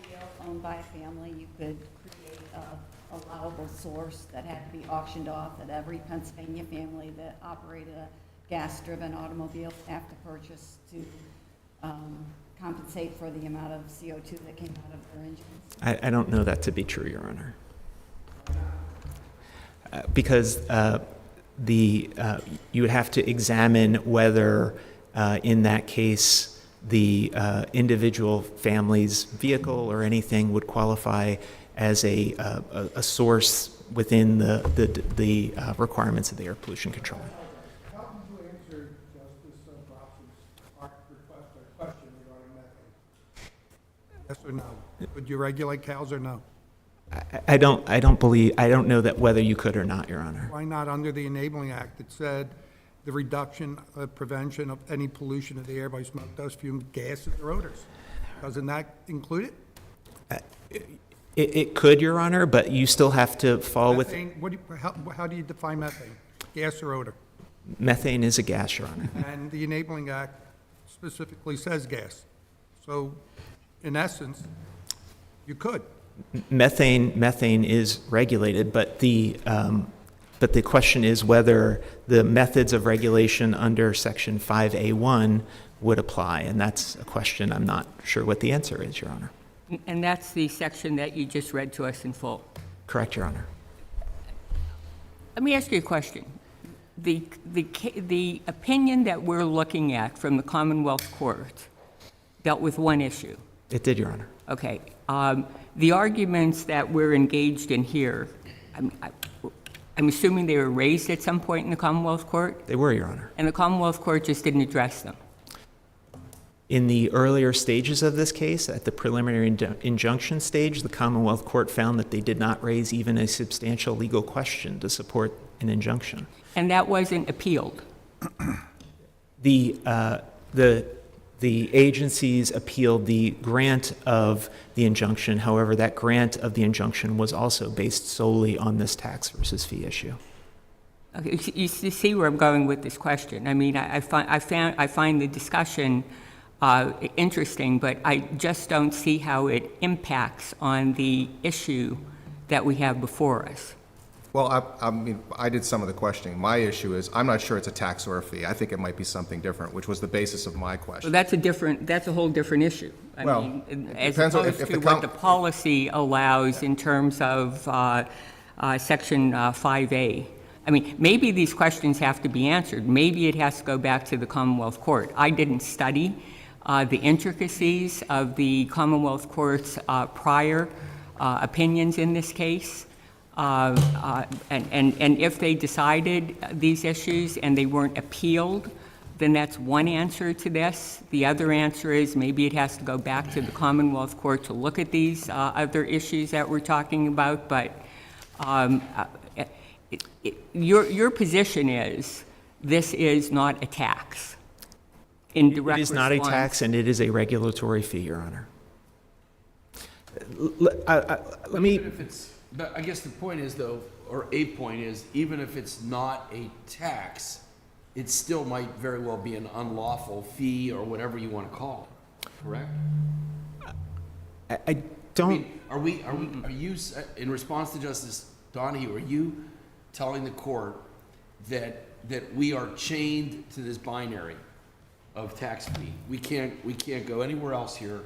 owned by a family, you could create a allowable source that had to be auctioned off, that every Pennsylvania family that operated a gas-driven automobile have to purchase to compensate for the amount of CO2 that came out of their engines. I don't know that to be true, Your Honor. Because you would have to examine whether, in that case, the individual family's vehicle or anything would qualify as a source within the requirements of the Air Pollution Control Act. How did you answer Justice Brox's request or question regarding methane? Yes or no? Would you regulate cows or no? I don't know that whether you could or not, Your Honor. Why not under the Enabling Act? It said the reduction, prevention of any pollution of the air by smoke, dust, fumes, gases, or odors. Doesn't that include it? It could, Your Honor, but you still have to fall with. Methane, how do you define methane? Gas or odor? Methane is a gas, Your Honor. And the Enabling Act specifically says gas. So, in essence, you could. Methane is regulated, but the question is whether the methods of regulation under Section 5A1 would apply, and that's a question I'm not sure what the answer is, Your Honor. And that's the section that you just read to us in full. Correct, Your Honor. Let me ask you a question. The opinion that we're looking at from the Commonwealth Court dealt with one issue. It did, Your Honor. Okay. The arguments that we're engaged in here, I'm assuming they were raised at some point in the Commonwealth Court? They were, Your Honor. And the Commonwealth Court just didn't address them? In the earlier stages of this case, at the preliminary injunction stage, the Commonwealth Court found that they did not raise even a substantial legal question to support an injunction. And that wasn't appealed? The agencies appealed the grant of the injunction. However, that grant of the injunction was also based solely on this tax versus fee issue. Okay, you see where I'm going with this question. I mean, I find the discussion interesting, but I just don't see how it impacts on the issue that we have before us. Well, I mean, I did some of the questioning. My issue is, I'm not sure it's a tax or a fee. I think it might be something different, which was the basis of my So question. that's a whole different issue. I Well, mean, it as depends on opposed if to the what the policy allows in terms of Section 5A. I mean, maybe these questions have to be answered. Maybe it has to go back to the Commonwealth Court. I didn't study the intricacies of the Commonwealth Court's prior opinions in this case. And if they decided these issues and they weren't appealed, then that's one answer to this. The other answer is maybe it has to go back to the Commonwealth Court to look at these other issues that we're talking about. But your position is this is not a tax. In direct It is not a response. tax, and it is a regulatory fee, Your Honor. Let me. Even if it's, but I guess the point is though, or a point is, even if it's not a tax, it still might very well be an unlawful fee or whatever you want to call it, correct? I don't. I mean, are you, in response to Justice Donahue, are you telling the court that we are chained to this binary of tax fee? We can't go anywhere else here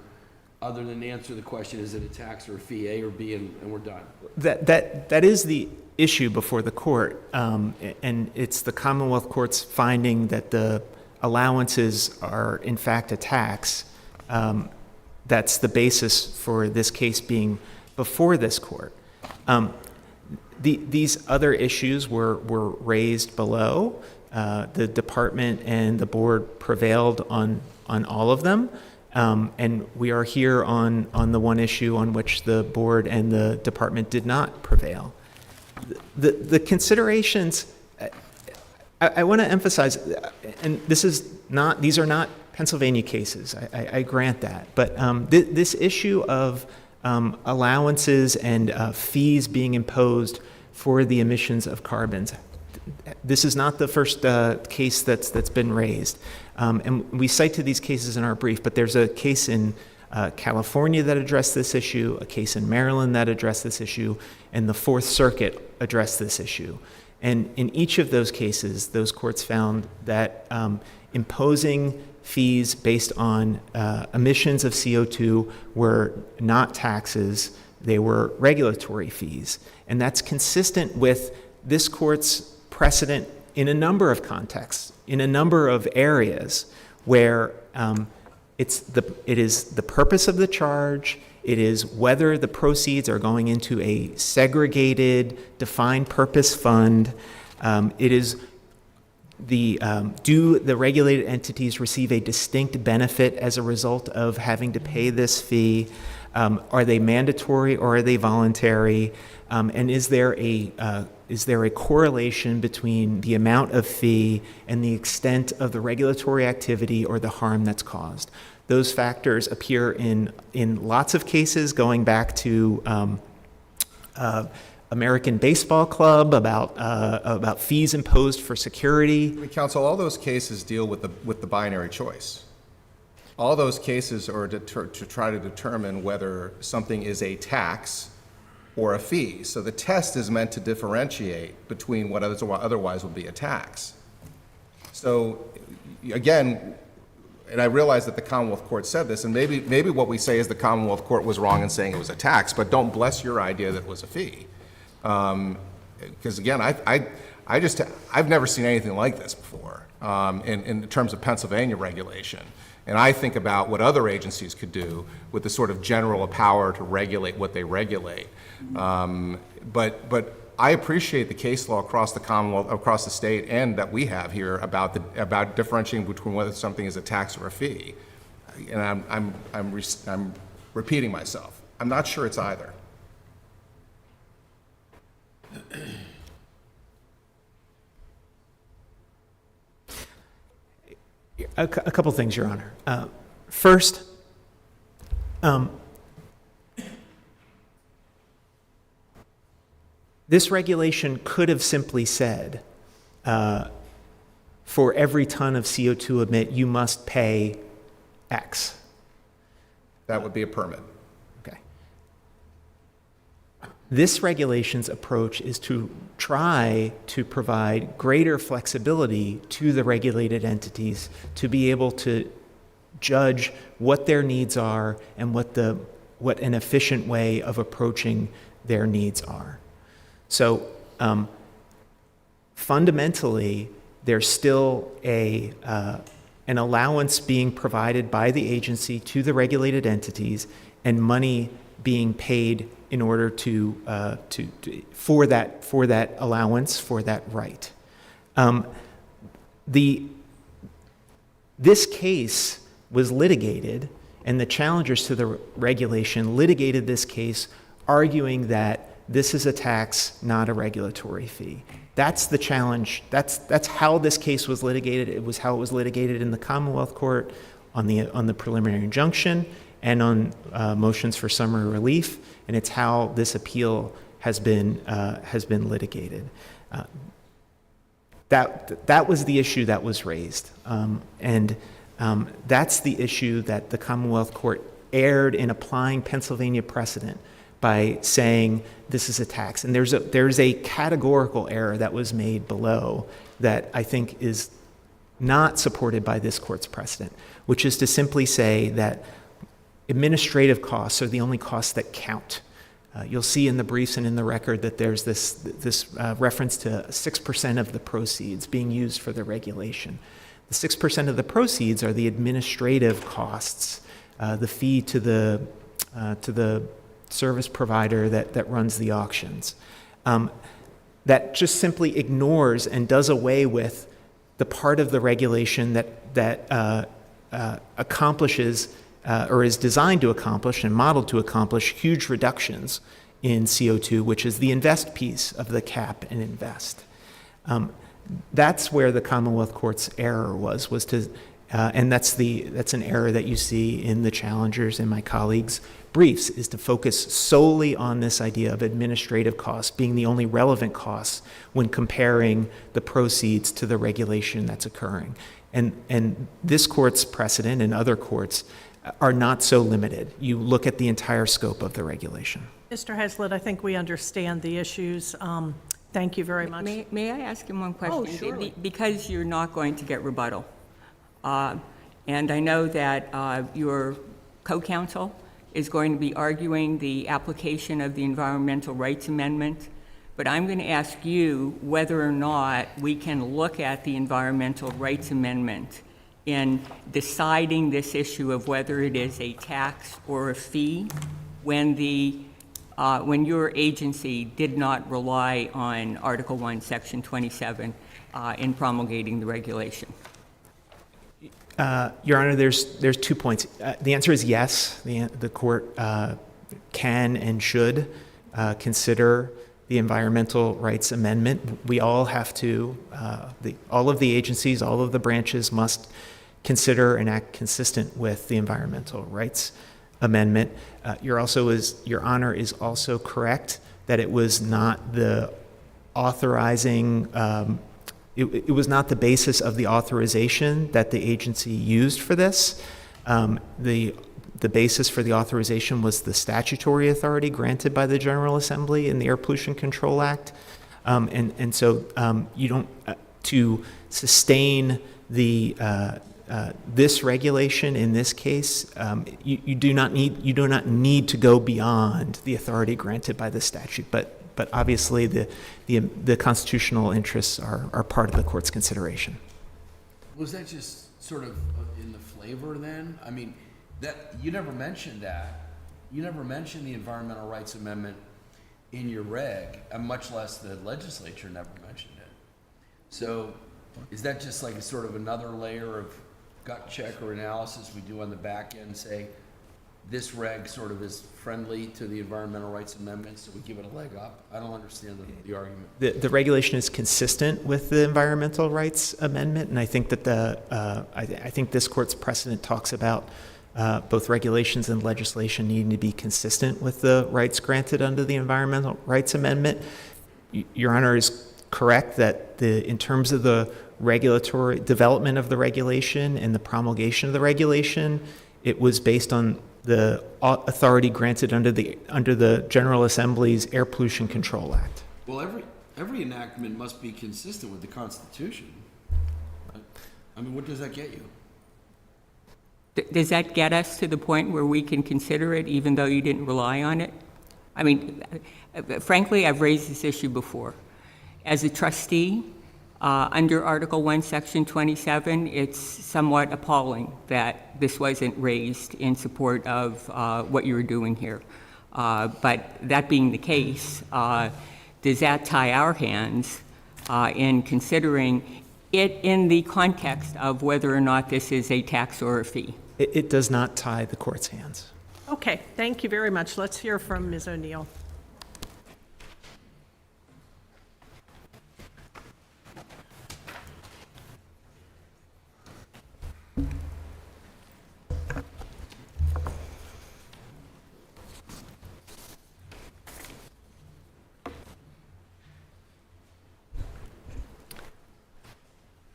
other than answer the question, is it a tax or a fee, A or B, and we're done? That is the issue before the court, and it's the Commonwealth Court's finding that the allowances are in fact a tax. That's the basis for this case being before this court. These other issues were raised below. The department and the board prevailed on all of them. And we are here on the one issue on which the board and the department did not prevail. The considerations, I want to emphasize, and these are not Pennsylvania cases, I grant that, but this issue of allowances and fees being imposed for the emissions of carbons, this is not the first case that's been raised. And we cite to these cases in our brief, but there's a case in California that addressed this issue, a case in Maryland that addressed this issue, and the Fourth Circuit addressed this issue. And in each of those cases, those courts found that imposing fees based on emissions of CO2 were not taxes, they were regulatory fees. And that's consistent with this court's precedent in a number of contexts, in a number of areas where it is the purpose of the charge, it is whether the proceeds are going into a segregated, defined purpose fund, it is do the regulated entities receive a distinct benefit as a result of having to pay this fee? Are they mandatory or are they voluntary? And is there a correlation between the amount of fee and the extent of the regulatory activity or the harm that's caused? Those factors appear in lots of cases, going back to American Baseball Club about fees imposed for security. I mean, counsel, all those cases deal with the binary choice. All those cases are to try to determine whether something is a tax or a fee. So the test is meant to differentiate between what otherwise would be a tax. So again, and I realize that the Commonwealth Court said this, and maybe what we say is the Commonwealth Court was wrong in saying it was a tax, but don't bless your idea that it was a fee. Because again, I've never seen anything like this before in terms of Pennsylvania regulation. And I think about what other agencies could do with the sort of general power to regulate what they regulate. But I appreciate the case law across the Commonwealth, across the state, and that we have here about differentiating between whether something is a tax or a fee. and I'm repeating myself. I'm not sure it's either. A couple things, Your Honor. First, this regulation could have simply said, for every ton of CO2 emit, you must pay X. That would be a permit. Okay. This regulation's approach is to try to provide greater flexibility to the regulated entities to be able to judge what their needs are and what an efficient way of approaching their needs are. So fundamentally, there's still an allowance being provided by the agency to the regulated entities and money being paid in order for that allowance, for that right. This case was litigated, and the challengers to the regulation litigated this case, arguing that this is a tax, not a regulatory fee. That's the challenge. That's how this case was litigated. It was how it was litigated in the Commonwealth Court on the preliminary injunction and on motions for summary relief, and it's how this appeal has been litigated. That was the issue that was raised, and that's the issue that the Commonwealth Court erred in applying Pennsylvania precedent by saying this is a tax. And there's a categorical error that was made below that I think is not supported by this court's precedent, which is to simply say that administrative costs are the only costs that count. You'll see in the briefs and in the record that there's this reference to 6% of the proceeds being used for the regulation. The 6% of the proceeds are the administrative costs, the fee to the service provider that runs the auctions. That just simply ignores and does away with the part of the regulation that accomplishes or is designed to accomplish and modeled to accomplish huge reductions in CO2, which is the invest piece of the cap and invest. That's where the Commonwealth Court's error was to, and that's an error that you see in the challengers and my colleagues' briefs, is to focus solely on this idea of administrative costs being the only relevant costs when comparing the proceeds to the regulation that's occurring. And this court's precedent and other courts are not so limited. You look at the entire scope of the regulation. Mr. Hazlitt, I think we understand the issues. Thank you very much. May I ask him one question? Oh, surely. Because you're not going to get rebuttal. And I know that your co-counsel is going to be arguing the application of the Environmental Rights Amendment, but I'm going to ask you whether or not we can look at the Environmental Rights Amendment in deciding this issue of whether it is a tax or a fee when your agency did not rely on Article 1, Section 27 in promulgating the regulation. Your Honor, there's 2 points. The answer is yes. The court can and should consider the Environmental Rights Amendment. We all have to, all of the agencies, all of the branches must consider and act consistent with the Environmental Rights Amendment. Your Honor is also correct that it was not the authorizing, it was not the basis of the authorization that the agency used for this. The basis for the authorization was the statutory authority granted by the General Assembly in the Air Pollution Control Act. And so you don't, to sustain this regulation in this case, you do not need to go beyond the authority granted by the statute. But obviously the constitutional interests are part of the court's consideration. Was that just sort of in the flavor then? I mean, that you never mentioned that. You never mentioned the Environmental Rights Amendment in your reg, and much less the legislature never mentioned it. So is that just like sort of another layer of gut check or analysis we do on the back end, say, this reg sort of is friendly to the environmental rights amendments, so we give it a leg up? I don't understand the argument. The regulation is consistent with the environmental rights amendment, and I think that I think this court's precedent talks about both regulations and legislation needing to be consistent with the rights granted under the environmental rights amendment. Your Honor is correct that in terms of the regulatory development of the regulation and the promulgation of the regulation, it was based on the authority granted under the General Assembly's Air Pollution Control Act. Well, every enactment must be consistent with the Constitution. I mean, what does that get you? Does that get us to the point where we can consider it even though you didn't rely on it? I mean, frankly, I've raised this issue before. As a trustee, under Article 1, Section 27, it's somewhat appalling that this wasn't raised in support of what you were doing here. But that being the case, does that tie our hands in considering it in the context of whether or not this is a tax or a fee? It does not tie the court's hands. Okay, thank you very much. Let's hear from Ms. O'Neill.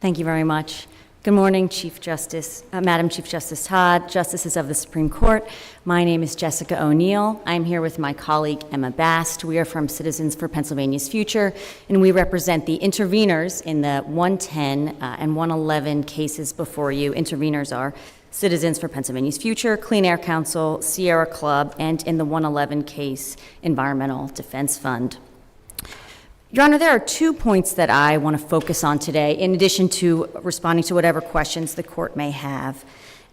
Thank you very much. Good morning, Madam Chief Justice Todd, Justices of the Supreme Court. My name is Jessica O'Neill. I'm here with my colleague Emma Bast. We are from Citizens for Pennsylvania's Future, and we represent the interveners in the 110 and 111 cases before you. Interveners are Citizens for Pennsylvania's Future, Clean Air Council, Sierra Club, and in the 111 case, Environmental Defense Fund. Your Honor, there are 2 points that I want to focus on today, in addition to responding to whatever questions the court may have.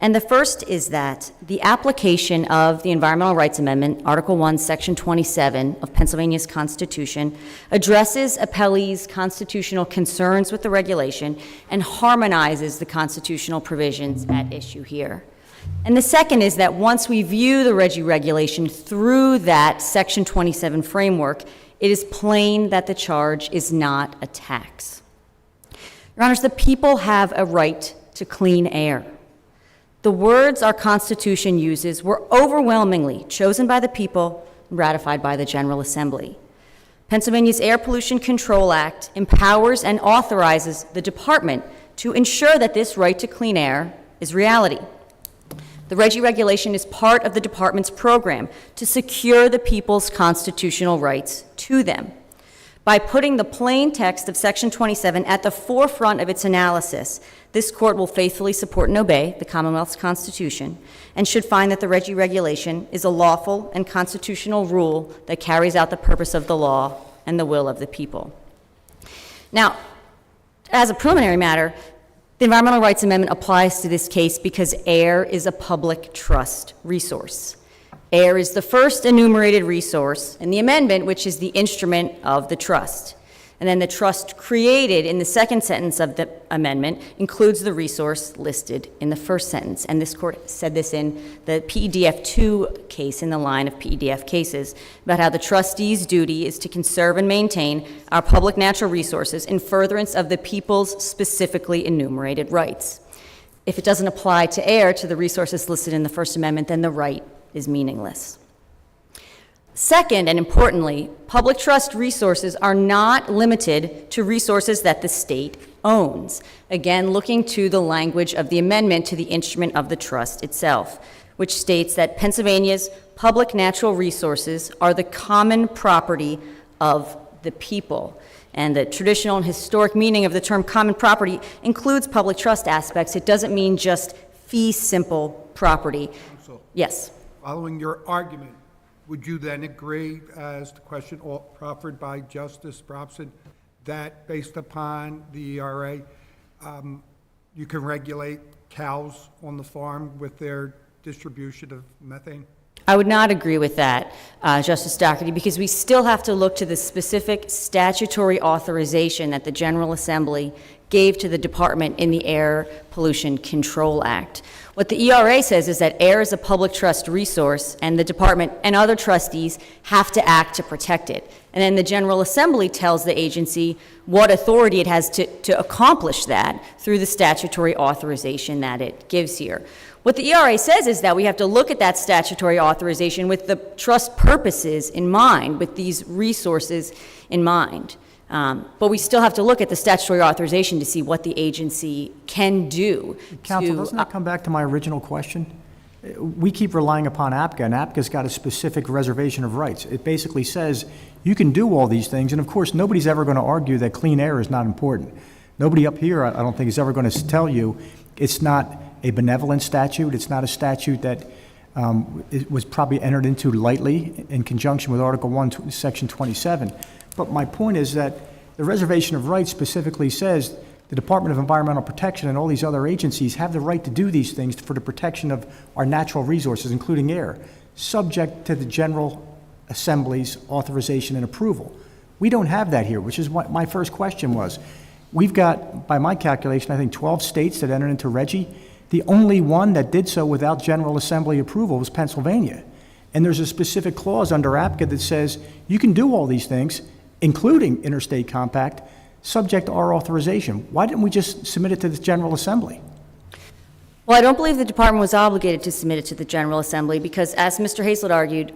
And the first is that the application of the Environmental Rights Amendment, Article 1, Section 27 of Pennsylvania's Constitution, addresses appellees' constitutional concerns with the regulation and harmonizes the constitutional provisions at issue here. And the second is that once we view the RGGI regulation through that Section 27 framework, it is plain that the charge is not a tax. Your Honors, the people have a right to clean air. The words our Constitution uses were overwhelmingly chosen by the people and ratified by the General Assembly. Pennsylvania's Air Pollution Control Act empowers and authorizes the department to ensure that this right to clean air is reality. The RGGI regulation is part of the department's program to secure the people's constitutional rights to them. By putting the plain text of Section 27 at the forefront of its analysis, this court will faithfully support and obey the Commonwealth's Constitution and should find that the RGGI regulation is a lawful and constitutional rule that carries out the purpose of the law and the will of the people. Now, as a preliminary matter, the Environmental Rights Amendment applies to this case because air is a public trust resource. Air is the first enumerated resource in the amendment, which is the instrument of the trust. And then the trust created in the second sentence of the amendment includes the resource listed in the first sentence. And this court said this in the PEDF 2 case, in the line of PEDF cases, about how the trustee's duty is to conserve and maintain our public natural resources in furtherance of the people's specifically enumerated rights. If it doesn't apply to air, to the resources listed in the First Amendment, then the right is meaningless. Second, and importantly, public trust resources are not limited to resources that the state owns. Again, looking to the language of the amendment to the instrument of the trust itself, which states that Pennsylvania's public natural resources are the common property of the people. And the traditional and historic meaning of the term common property includes public trust aspects. It doesn't mean just fee simple property. Counsel, Yes. following your argument, would you then agree, as the question proffered by Justice Robson, that based upon the ERA, you can regulate cows on the farm with their distribution of methane? I would not agree with that, Justice Doherty, because we still have to look to the specific statutory authorization that the General Assembly gave to the department in the Air Pollution Control Act. What the ERA says is that air is a public trust resource, and the department and other trustees have to act to protect it. And then the General Assembly tells the agency what authority it has to accomplish that through the statutory authorization that it gives here. What the ERA says is that we have to look at that statutory authorization with the trust purposes in mind, with these resources in mind. But we still have to look at the statutory authorization to see what the agency can do. Counsel, doesn't that come back to my original question? We keep relying upon APCA, and APCA's got a specific reservation of rights. It basically says you can do all these things, and of course, nobody's ever going to argue that clean air is not important. Nobody up here, I don't think, is ever going to tell you it's not a benevolent statute. It's not a statute that it was probably entered into lightly in conjunction with Article 1, Section 27. But my point is that the reservation of rights specifically says the Department of Environmental Protection and all these other agencies have the right to do these things for the protection of our natural resources, including air, subject to the General Assembly's authorization and approval. We don't have that here, which is what my first question was. We've got, by my calculation, I think 12 states that entered into RGGI. The only one that did so without General Assembly approval was Pennsylvania. And there's a specific clause under APCA that says you can do all these things, including interstate compact, subject to our authorization. Why didn't we just submit it to the General Assembly? Well, I don't believe the department was obligated to submit it to the General Assembly because, as Mr. Hazlett argued,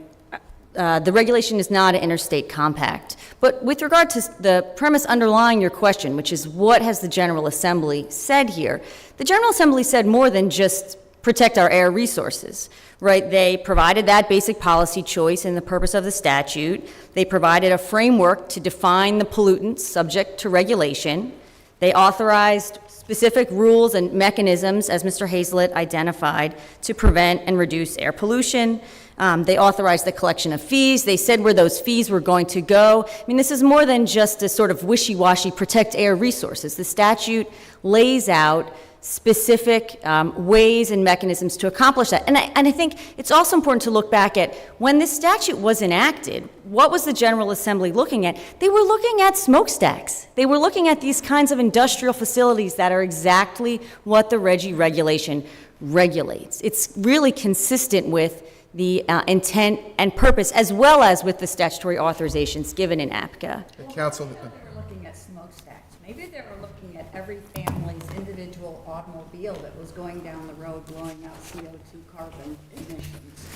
the regulation is not an interstate compact. But with regard to the premise underlying your question, which is what has the General Assembly said here, the General Assembly said more than just protect our air resources, right? They provided that basic policy choice in the purpose of the statute. They provided a framework to define the pollutants subject to regulation. They authorized specific rules and mechanisms, as Mr. Hazlett identified, to prevent and reduce air pollution. They authorized the collection of fees. They said where those fees were going to go. I mean, this is more than just a sort of wishy-washy protect air resources. The statute lays out specific ways and mechanisms to accomplish that. And I think it's also important to look back at when this statute was enacted, what was the General Assembly looking at? They were looking at smokestacks. They were looking at these kinds of industrial facilities that are exactly what the RGGI regulation regulates. It's really consistent with the intent and purpose, as well as with the statutory authorizations given in APCA. Counsel. They were looking at smokestacks. Maybe they were looking at every family's individual automobile that was going down the road blowing out CO2 carbon emissions.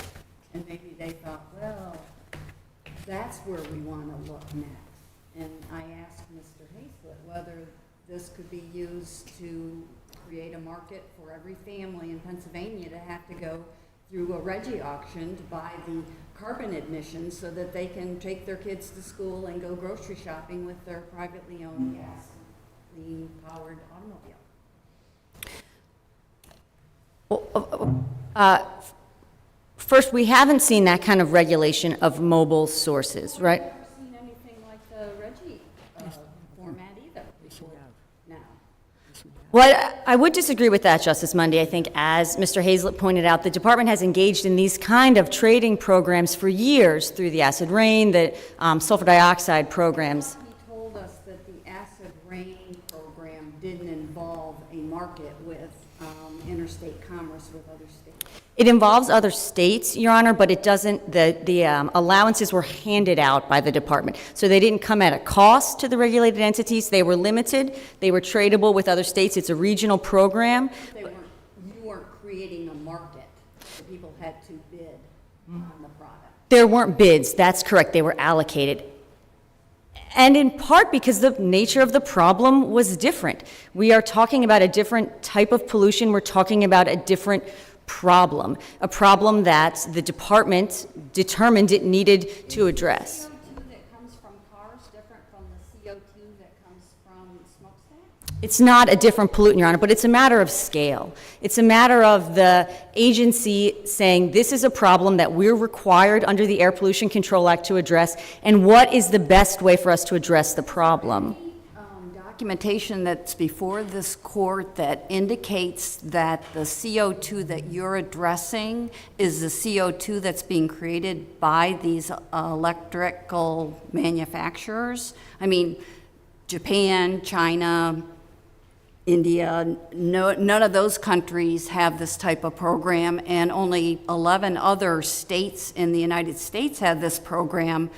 And maybe they thought, well, that's where we want to look next. And I asked Mr. Hazlett whether this could be used to create a market for every family in Pennsylvania to have to go through a RGGI auction to buy the carbon admissions so that they can take their kids to school and go grocery shopping with their privately owned gas-powered automobile. First, we haven't seen that kind of regulation of mobile sources, right? I've never seen anything like the RGGI format either before now. Well, I would disagree with that, Justice Mundy. I think, as Mr. Hazlett pointed out, the department has engaged in these kind of trading programs for years through the acid rain, the sulfur dioxide programs. He told us that the acid rain program didn't involve a market with interstate commerce with other states. It involves other states, Your Honor, but it doesn't, the allowances were handed out by the department. So they didn't come at a cost to the regulated entities. They were limited. They were tradable with other states. It's a regional program. You weren't creating a market. So people had to bid on the product. There weren't bids. That's correct. They were allocated. And in part because the nature of the problem was different. We are talking about a different type of pollution. We're talking about a different problem, a problem that the department determined it needed to address. The CO2 that comes from cars different from the CO2 that comes from smokestacks? It's not a different pollutant, Your Honor, but it's a matter of scale. It's a matter of the agency saying this is a problem that we're required under the Air Pollution Control Act to address, and what is the best way for us to address the problem? documentation that's before this court that indicates that the CO2 that you're addressing is the CO2 that's being created by these electrical manufacturers? I mean, Japan, China, India, none of those countries have this type of program, and only 11 other states in the United States have this program.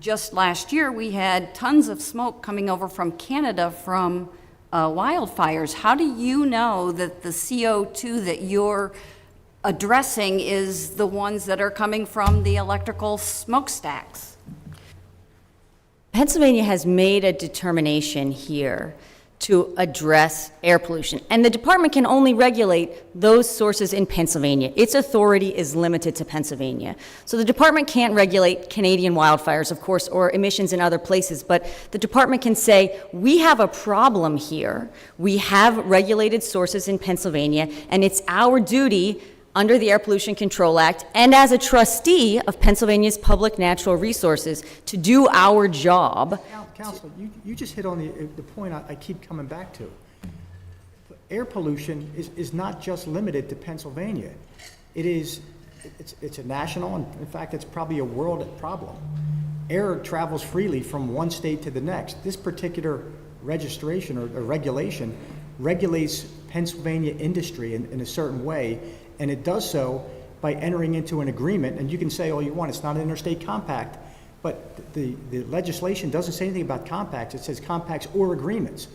Just last year, we had tons of smoke coming over from Canada from wildfires. How do you know that the CO2 that you're addressing is the ones that are coming from the electrical smokestacks? Pennsylvania has made a determination here to address air pollution, and the department can only regulate those sources in Pennsylvania. Its authority is limited to Pennsylvania. So the department can't regulate Canadian wildfires, of course, or emissions in other places, but the department can say, we have a problem here. We have regulated sources in Pennsylvania, and it's our duty under the Air Pollution Control Act, and as a trustee of Pennsylvania's public natural resources, to do our job. Counsel, you just hit on the point I keep coming back to. Air pollution is not just limited to Pennsylvania. It's a national, and in fact, it's probably a world problem. Air travels freely from one state to the next. This particular registration or regulation regulates Pennsylvania industry in a certain way, and it does so by entering into an agreement. And you can say all you want, it's not an interstate compact, but the legislation doesn't say anything about compacts. It says compacts or agreements.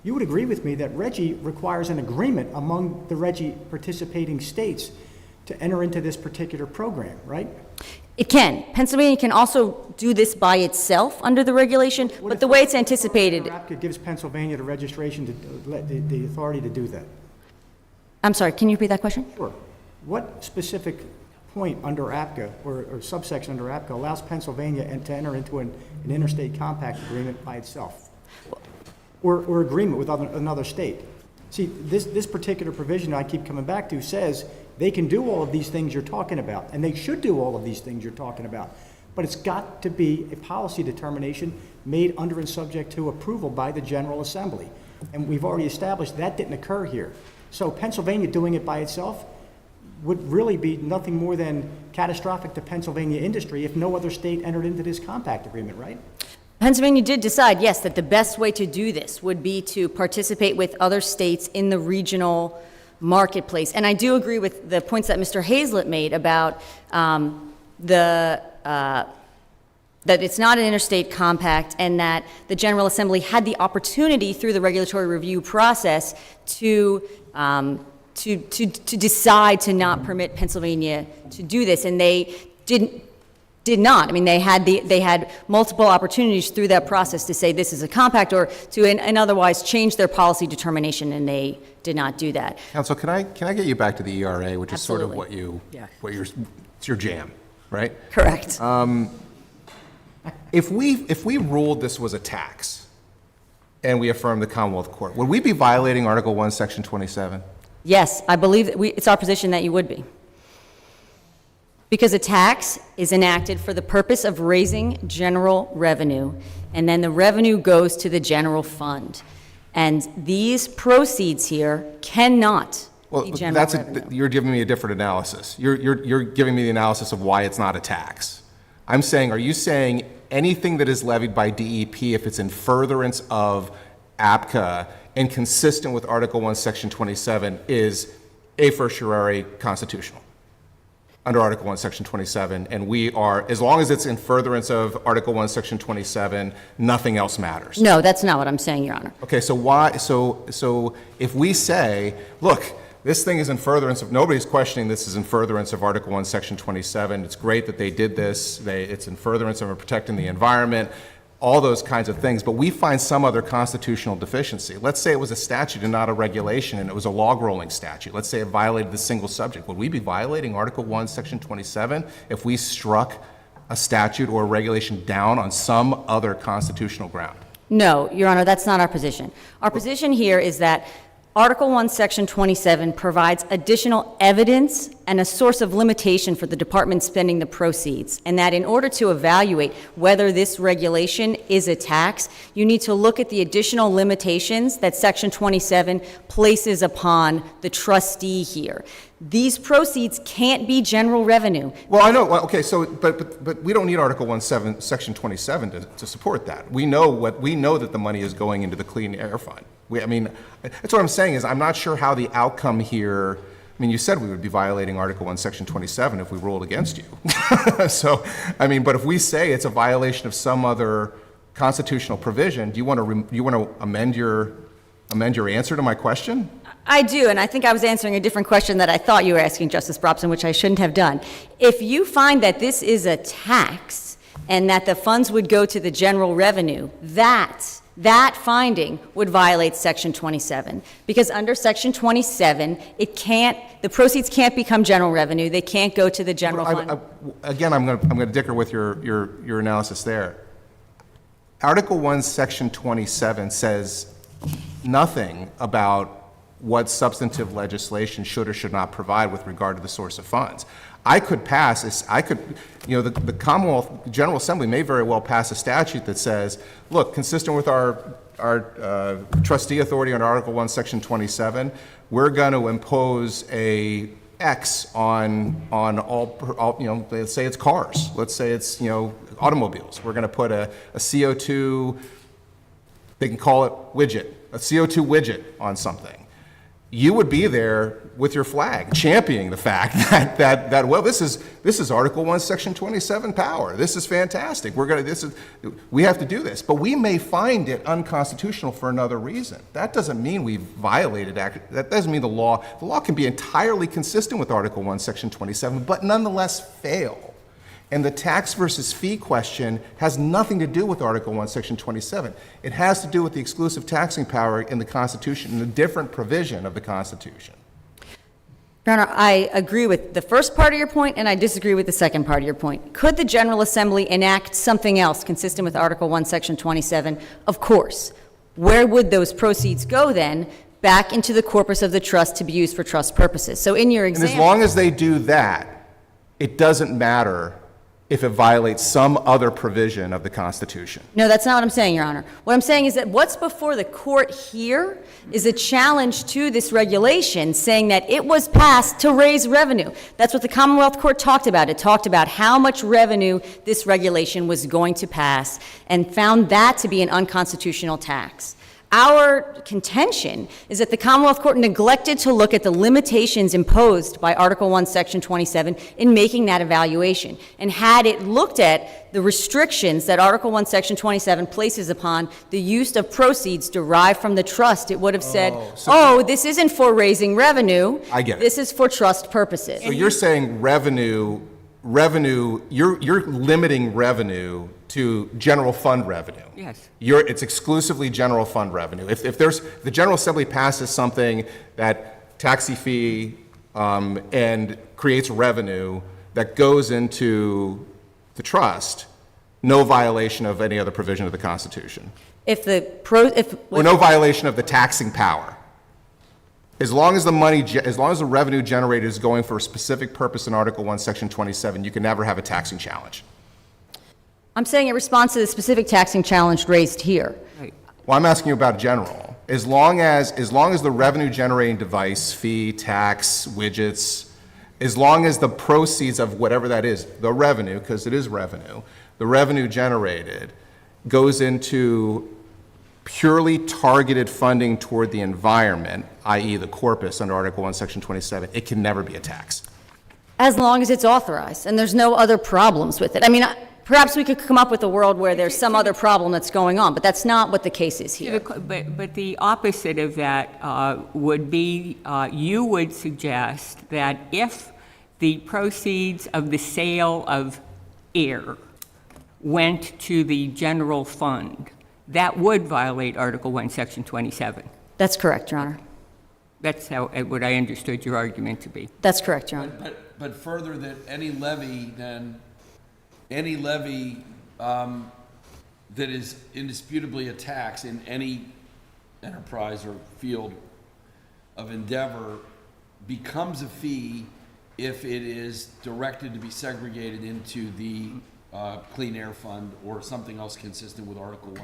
You would agree with me that RGGI requires an agreement among the RGGI participating states to enter into this particular program, right? It can. Pennsylvania can also do this by itself under the regulation, but the way it's anticipated. Aplt gives Pennsylvania the registration to the authority to do that. I'm sorry, can you repeat that question? Sure. What specific point under APCA or subsection under APCA allows Pennsylvania to enter into an interstate compact agreement by itself? Or agreement with another state? See, this particular provision I keep coming back to says they can do all of these things you're talking about, and they should do all of these things you're talking about. But it's got to be a policy determination made under and subject to approval by the General Assembly. And we've already established that didn't occur here. So Pennsylvania doing it by itself would really be nothing more than catastrophic to Pennsylvania industry if no other state entered into this compact agreement, right? Pennsylvania did decide, yes, that the best way to do this would be to participate with other states in the regional marketplace. And I do agree with the points that Mr. Hazlett made about that it's not an interstate compact, and that the General Assembly had the opportunity through the regulatory review process to decide to not permit Pennsylvania to do this, and they did not. I mean, they had multiple opportunities through that process to say this is a compact, or to and otherwise change their policy determination, and they did not do that. Counsel, can I get you back to the ERA, which Absolutely. is sort of it's your jam, right? Correct. If we ruled this was a tax and we affirmed the Commonwealth Court, would we be violating Article 1, Section 27? Yes, I believe that it's our position that you would be. Because a tax is enacted for the purpose of raising general revenue, and then the revenue goes to the general fund. And these proceeds here cannot be general revenue. You're giving me a different analysis. You're giving me the analysis of why it's not a tax. I'm saying, are you saying anything that is levied by DEP, if it's in furtherance of APCA and consistent with Article 1, Section 27, is a certiorari constitutional under Article 1, Section 27, and we are, as long as it's in furtherance of Article 1, Section 27, nothing else matters? No, that's not what I'm saying, Your Honor. Okay, so why, so if we say, look, this thing is in furtherance of, nobody's questioning this is in furtherance of Article 1, Section 27. It's great that they did this. It's in furtherance of protecting the environment, all those kinds of things. But we find some other constitutional deficiency. Let's say it was a statute and not a regulation, and it was a log rolling statute. Let's say it violated the single subject. Would we be violating Article 1, Section 27 if we struck a statute or a regulation down on some other constitutional ground? No, Your Honor, that's not our position. Our position here is that Article 1, Section 27 provides additional evidence and a source of limitation for the department spending the proceeds, and that in order to evaluate whether this regulation is a tax, you need to look at the additional limitations that Section 27 places upon the trustee here. These proceeds can't be general revenue. Well, I know, well, okay, so, but we don't need Article 17, Section 27 to support that. We know that the money is going into the Clean Air Fund. I mean, that's what I'm saying is I'm not sure how the outcome here, I mean, you said we would be violating Article 1, Section 27 if we ruled against you. So, I mean, but if we say it's a violation of some other constitutional provision, do you want to amend your answer to my question? I do, and I think I was answering a different question that I thought you were asking, Justice Brobson, which I shouldn't have done. If you find that this is a tax and that the funds would go to the general revenue, that finding would violate Section 27. Because under Section 27, the proceeds can't become general revenue. They can't go to the general fund. Again, I'm going to dicker with your analysis there. Article 1, Section 27 says nothing about what substantive legislation should or should not provide with regard to the source of funds. I could pass this, the Commonwealth General Assembly may very well pass a statute that says, look, consistent with our trustee authority under Article 1, Section 27, we're going to impose a X on all, let's say it's cars, let's say it's, automobiles. We're going to put a CO2, they can call it widget, a CO2 widget on something. You would be there with your flag, championing the fact that well, this is Article 1, Section 27 power. This is fantastic. We have to do this, but we may find it unconstitutional for another reason. That doesn't mean we violated. That doesn't mean the law can be entirely consistent with Article 1, Section 27, but nonetheless fail. And the tax versus fee question has nothing to do with Article 1, Section 27. It has to do with the exclusive taxing power in the Constitution, in a different provision of the Constitution. Your Honor, I agree with the first part of your point, and I disagree with the second part of your point. Could the General Assembly enact something else consistent with Article 1, Section 27? Of course. Where would those proceeds go then? Back into the corpus of the trust to be used for trust purposes. So in your example— And as long as they do that, it doesn't matter if it violates some other provision of the Constitution. No, that's not what I'm saying, Your Honor. What I'm saying is that what's before the court here is a challenge to this regulation saying that it was passed to raise revenue. That's what the Commonwealth Court talked about. It talked about how much revenue this regulation was going to pass and found that to be an unconstitutional tax. Our contention is that the Commonwealth Court neglected to look at the limitations imposed by Article 1, Section 27 in making that evaluation. And had it looked at the restrictions that Article 1, Section 27 places upon the use of proceeds derived from the trust, it would have said, this isn't for raising revenue. I get it. This is for trust purposes. So you're saying revenue, you're limiting revenue to general fund revenue. Yes. It's exclusively general fund revenue. If the General Assembly passes something that taxi fee and creates revenue that goes into the trust, no violation of any other provision of the Constitution. Or no violation of the taxing power. As long as the revenue generated is going for a specific purpose in Article 1, Section 27, you can never have a taxing challenge. I'm saying in response to the specific taxing challenge raised here. Right. Well, I'm asking you about general. As long as the revenue generating device, fee, tax, widgets, as long as the proceeds of whatever that is, the revenue, because it is revenue, the revenue generated goes into purely targeted funding toward the environment, i.e. the corpus under Article 1, Section 27, it can never be a tax. As long as it's authorized, and there's no other problems with it. I mean, perhaps we could come up with a world where there's some other problem that's going on, but that's not what the case is here. But the opposite of that would be, you would suggest that if the proceeds of the sale of air went to the general fund, that would violate Article 1, Section 27. That's correct, Your Honor. That's what I understood your argument to be. That's correct, Your Honor. But further, that any levy that is indisputably a tax in any enterprise or field of endeavor becomes a fee if it is directed to be segregated into the Clean Air Fund or something else consistent with Article 1,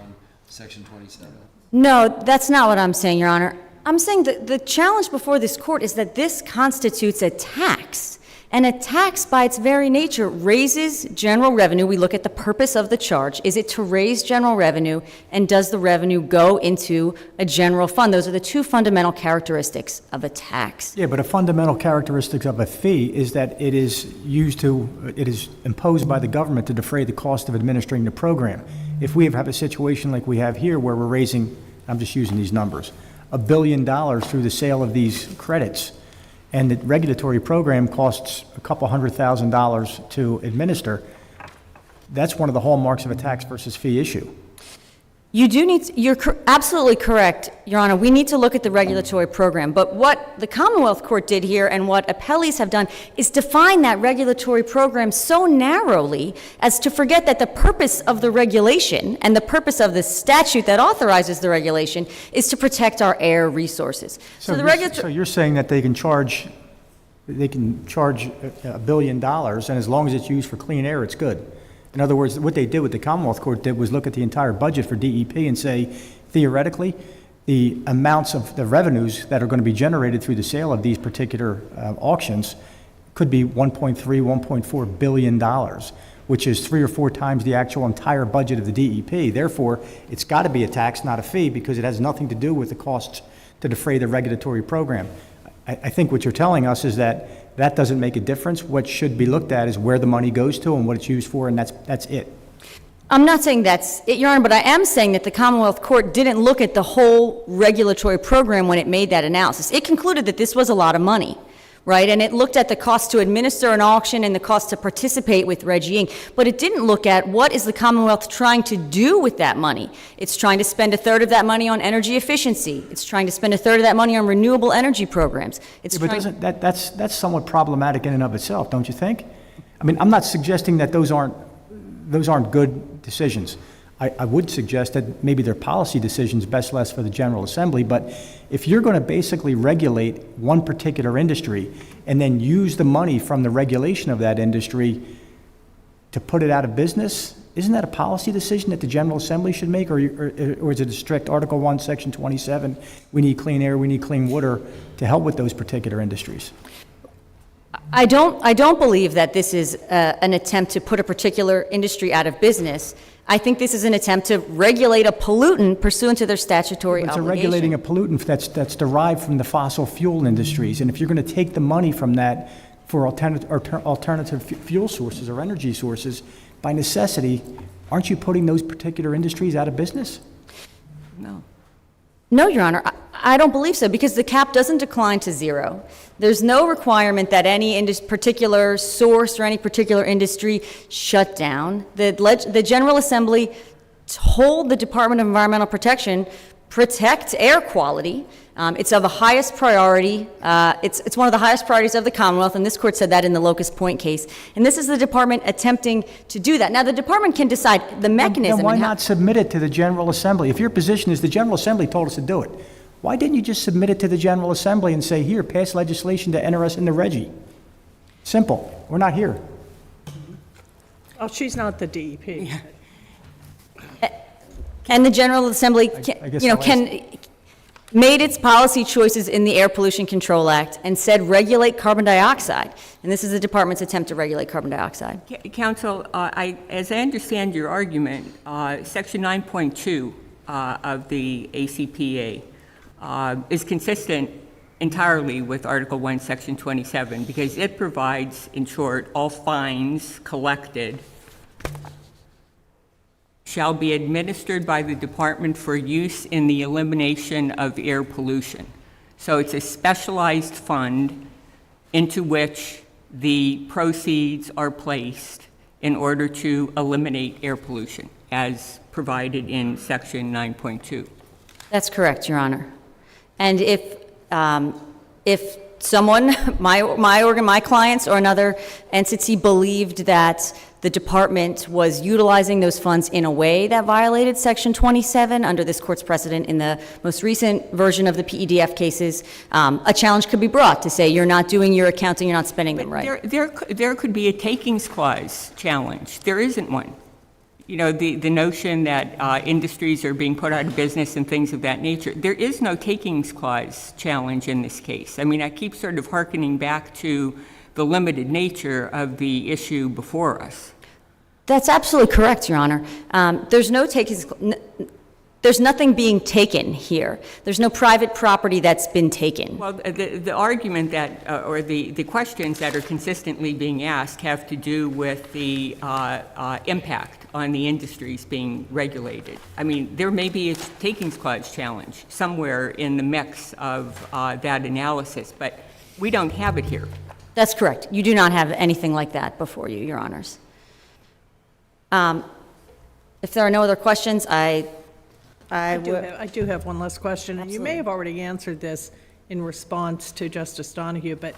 Section 27? No, that's not what I'm saying, Your Honor. I'm saying that the challenge before this court is that this constitutes a tax. And a tax, by its very nature, raises general revenue. We look at the purpose of the charge. Is it to raise general revenue, and does the revenue go into a general fund? Those are the two fundamental characteristics of a tax. Yeah, but a fundamental characteristic of a fee is that it is imposed by the government to defray the cost of administering the program. If we have a situation like we have here where we're raising, I'm just using these numbers, $1 billion through the sale of these credits, and the regulatory program costs a couple $100,000 to administer, that's one of the hallmarks of a tax versus fee issue. You do need, you're absolutely correct, Your Honor. We need to look at the regulatory program. But what the Commonwealth Court did here and what appellees have done is define that regulatory program so narrowly as to forget that the purpose of the regulation and the purpose of the statute that authorizes the regulation is to protect our air resources. So you're saying that they can charge $1 billion, and as long as it's used for clean air, it's good. In other words, what they did, what the Commonwealth Court did, was look at the entire budget for DEP and say, theoretically, the amounts of the revenues that are going to be generated through the sale of these particular auctions could be $1.3, $1.4 billion, which is 3 or 4 times the actual entire budget of the DEP. Therefore, it's got to be a tax, not a fee, because it has nothing to do with the costs to defray the regulatory program. I think what you're telling us is that that doesn't make a difference. What should be looked at is where the money goes to and what it's used for, and that's it. I'm not saying that's it, Your Honor, but I am saying that the Commonwealth Court didn't look at the whole regulatory program when it made that analysis. It concluded that this was a lot of money, right? And it looked at the cost to administer an auction and the cost to participate with Reggie Inc., but it didn't look at what is the Commonwealth trying to do with that money. It's trying to spend a third of that money on energy efficiency. It's trying to spend a third of that money on renewable energy programs. It's but that's somewhat problematic in and of itself, don't you think? I mean, I'm not suggesting that those aren't good decisions. I would suggest that maybe they're policy decisions best left for the General Assembly, but if you're going to basically regulate one particular industry and then use the money from the regulation of that industry to put it out of business, isn't that a policy decision that the General Assembly should make, or is it a strict Article 1, Section 27, we need clean air, we need clean water to help with those particular industries? I don't believe that this is an attempt to put a particular industry out of business. I think this is an attempt to regulate a pollutant pursuant to their statutory obligation. It's regulating a pollutant that's derived from the fossil fuel industries, and if you're going to take the money from that for alternative fuel sources or energy sources, by necessity, aren't you putting those particular industries out of business? No. No, Your Honor, I don't believe so, because the cap doesn't decline to zero. There's no requirement that any particular source or any particular industry shut down. The General Assembly told the Department of Environmental Protection, protect air quality. It's of the highest priority. It's one of the highest priorities of the Commonwealth, and this court said that in the Locust Point case. And this is the department attempting to do that. Now, the department can decide the mechanism. Then why not submit it to the General Assembly? If your position is the General Assembly told us to do it, why didn't you just submit it to the General Assembly and say, here, pass legislation to enter us into Reggie? Simple. We're not here. Oh, she's not the DEP. And the General Assembly made its policy choices in the Air Pollution Control Act and said regulate carbon dioxide. And this is the department's attempt to regulate carbon dioxide. Counsel, as I understand your argument, Section 9.2 of the ACPA is consistent entirely with Article 1, Section 27, because it provides, in short, all fines collected shall be administered by the department for use in the elimination of air pollution. So it's a specialized fund into which the proceeds are placed in order to eliminate air pollution, as provided in Section 9.2. That's correct, Your Honor. And if someone, my clients or another entity believed that the department was utilizing those funds in a way that violated Section 27 under this court's precedent in the most recent version of the PEDF cases, a challenge could be brought to say you're not doing your accounting, you're not spending them right. There could be a takings clause challenge. There isn't one. You know, the notion that industries are being put out of business and things of that nature, there is no takings clause challenge in this case. I mean, I keep sort of hearkening back to the limited nature of the issue before us. That's absolutely correct, Your Honor. There's no takings. There's nothing being taken here. There's no private property that's been taken. Well, the argument that, or the questions that are consistently being asked have to do with the impact on the industries being regulated. I mean, there may be a takings clause challenge somewhere in the mix of that analysis, but we don't have it here. That's correct. You do not have anything like that before you, Your Honors. If there are no other questions, I do have one last question, and you may have already answered this in response to Justice Donahue, but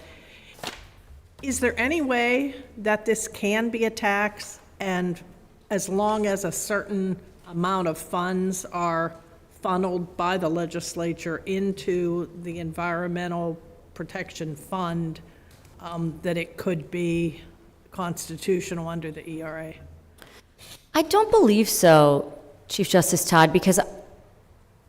is there any way that this can be a tax, and as long as a certain amount of funds are funneled by the legislature into the Environmental Protection Fund, that it could be constitutional under the ERA? I don't believe so, Chief Justice Todd, because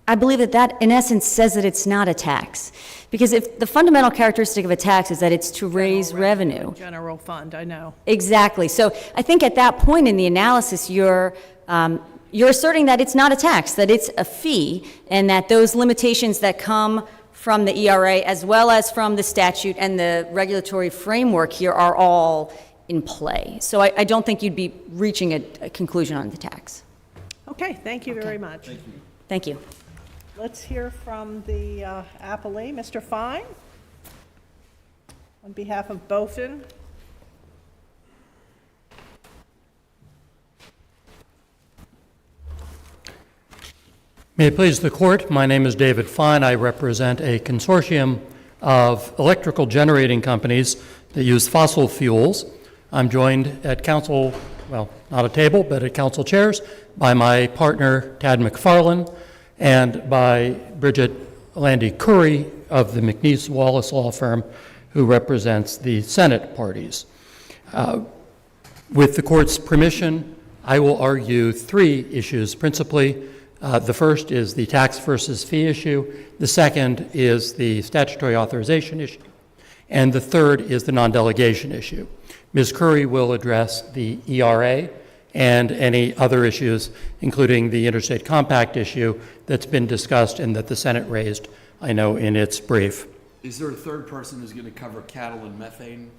I believe that in essence says that it's not a tax. Because if the fundamental characteristic of a tax is that it's to raise revenue. General fund, I know. Exactly. So I think at that point in the analysis, you're asserting that it's not a tax, that it's a fee, and that those limitations that come from the ERA as well as from the statute and the regulatory framework here are all in play. So I don't think you'd be reaching a conclusion on the tax. Okay, thank you very much. Thank you. Thank you. Let's hear from the appellee, Mr. Fine, on behalf of BOFIN. May it please the court, my name is David Fine. I represent a consortium of electrical generating companies that use fossil fuels. I'm joined at council, well, not a table, but at council chairs, by my partner, Tad McFarlane, and by Bridget Landy Curry of the McNeese Wallace Law Firm, who represents the Senate parties. With the court's permission, I will argue three issues principally. The first is the tax versus fee issue. The second is the statutory authorization issue. And the third is the non-delegation issue. Ms. Curry will address the ERA and any other issues, including the interstate compact issue that's been discussed and that the Senate raised, I know, in its brief. Is there a third person who's going to cover cattle and methane?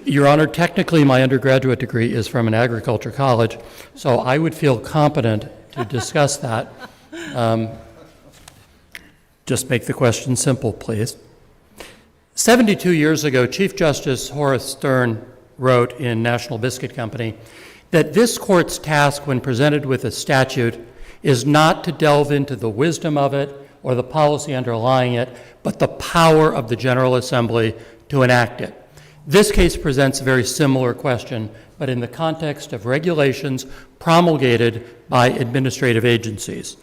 Your Honor, technically my undergraduate degree is from an agriculture college, so I would feel competent to discuss that. Just make the question simple, please. 72 years ago, Chief Justice Horace Stern wrote in National Biscuit Company that this court's task when presented with a statute is not to delve into the wisdom of it or the policy underlying it, but the power of the General Assembly to enact it. This case presents a very similar question, but in the context of regulations promulgated by administrative agencies.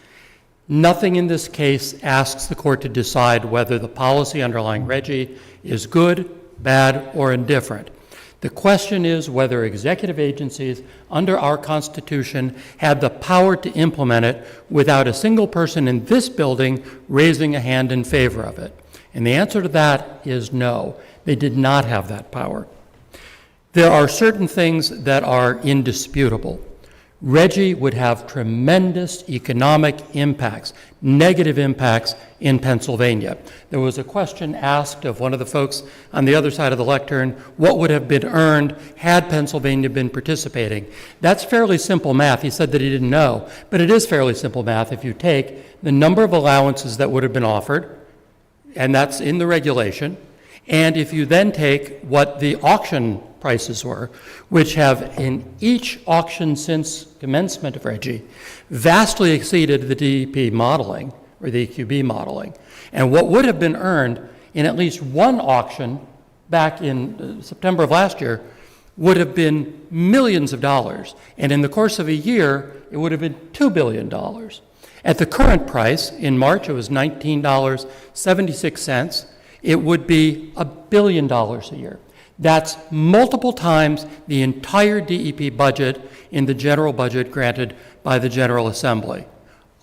Nothing in this case asks the court to decide whether the policy underlying RGGI is good, bad, or indifferent. The question is whether executive agencies under our Constitution had the power to implement it without a single person in this building raising a hand in favor of it. And the answer to that is no. They did not have that power. There are certain things that are indisputable. RGGI would have tremendous economic impacts, negative impacts in Pennsylvania. There was a question asked of one of the folks on the other side of the lectern, what would have been earned had Pennsylvania been participating? That's fairly simple math. He said that he didn't know, but it is fairly simple math if you take the number of allowances that would have been offered, and that's in the regulation, and if you then take what the auction prices were, which have in each auction since commencement of RGGI vastly exceeded the DEP modeling, or the EQB modeling. And what would have been earned in at least one auction back in September of last year would have been millions of dollars, and in the course of a year, it would have been $2 billion. At the current price, in March, it was $19.76. It would be $1 billion a year. That's multiple times the entire DEP budget in the general budget granted by the General Assembly.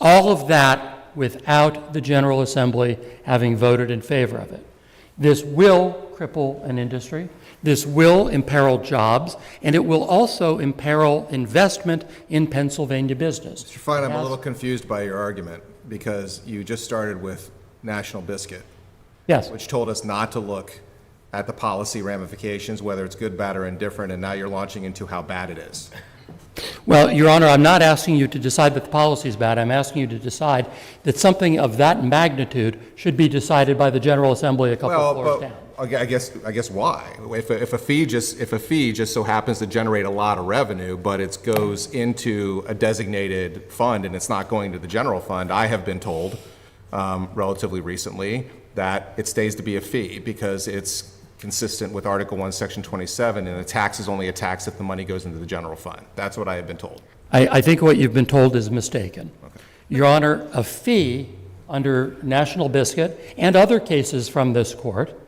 All of that without the General Assembly having voted in favor of it. This will cripple an industry. This will imperil jobs, and it will also imperil investment in Pennsylvania business. Mr. Fine, I'm a little confused by your argument because you just started with National Biscuit. Yes. Which told us not to look at the policy ramifications, whether it's good, bad, or indifferent, and now you're launching into how bad it is. Well, Your Honor, I'm not asking you to decide that the policy is bad. I'm asking you to decide that something of that magnitude should be decided by the General Assembly a couple of floors down. I guess why? If a fee just so happens to generate a lot of revenue, but it goes into a designated fund and it's not going to the general fund, I have been told relatively recently that it stays to be a fee because it's consistent with Article 1, Section 27, and a tax is only a tax if the money goes into the general fund. That's what I have been told. I think what you've been told is mistaken. Okay. Your Honor, a fee under National Biscuit and other cases from this court,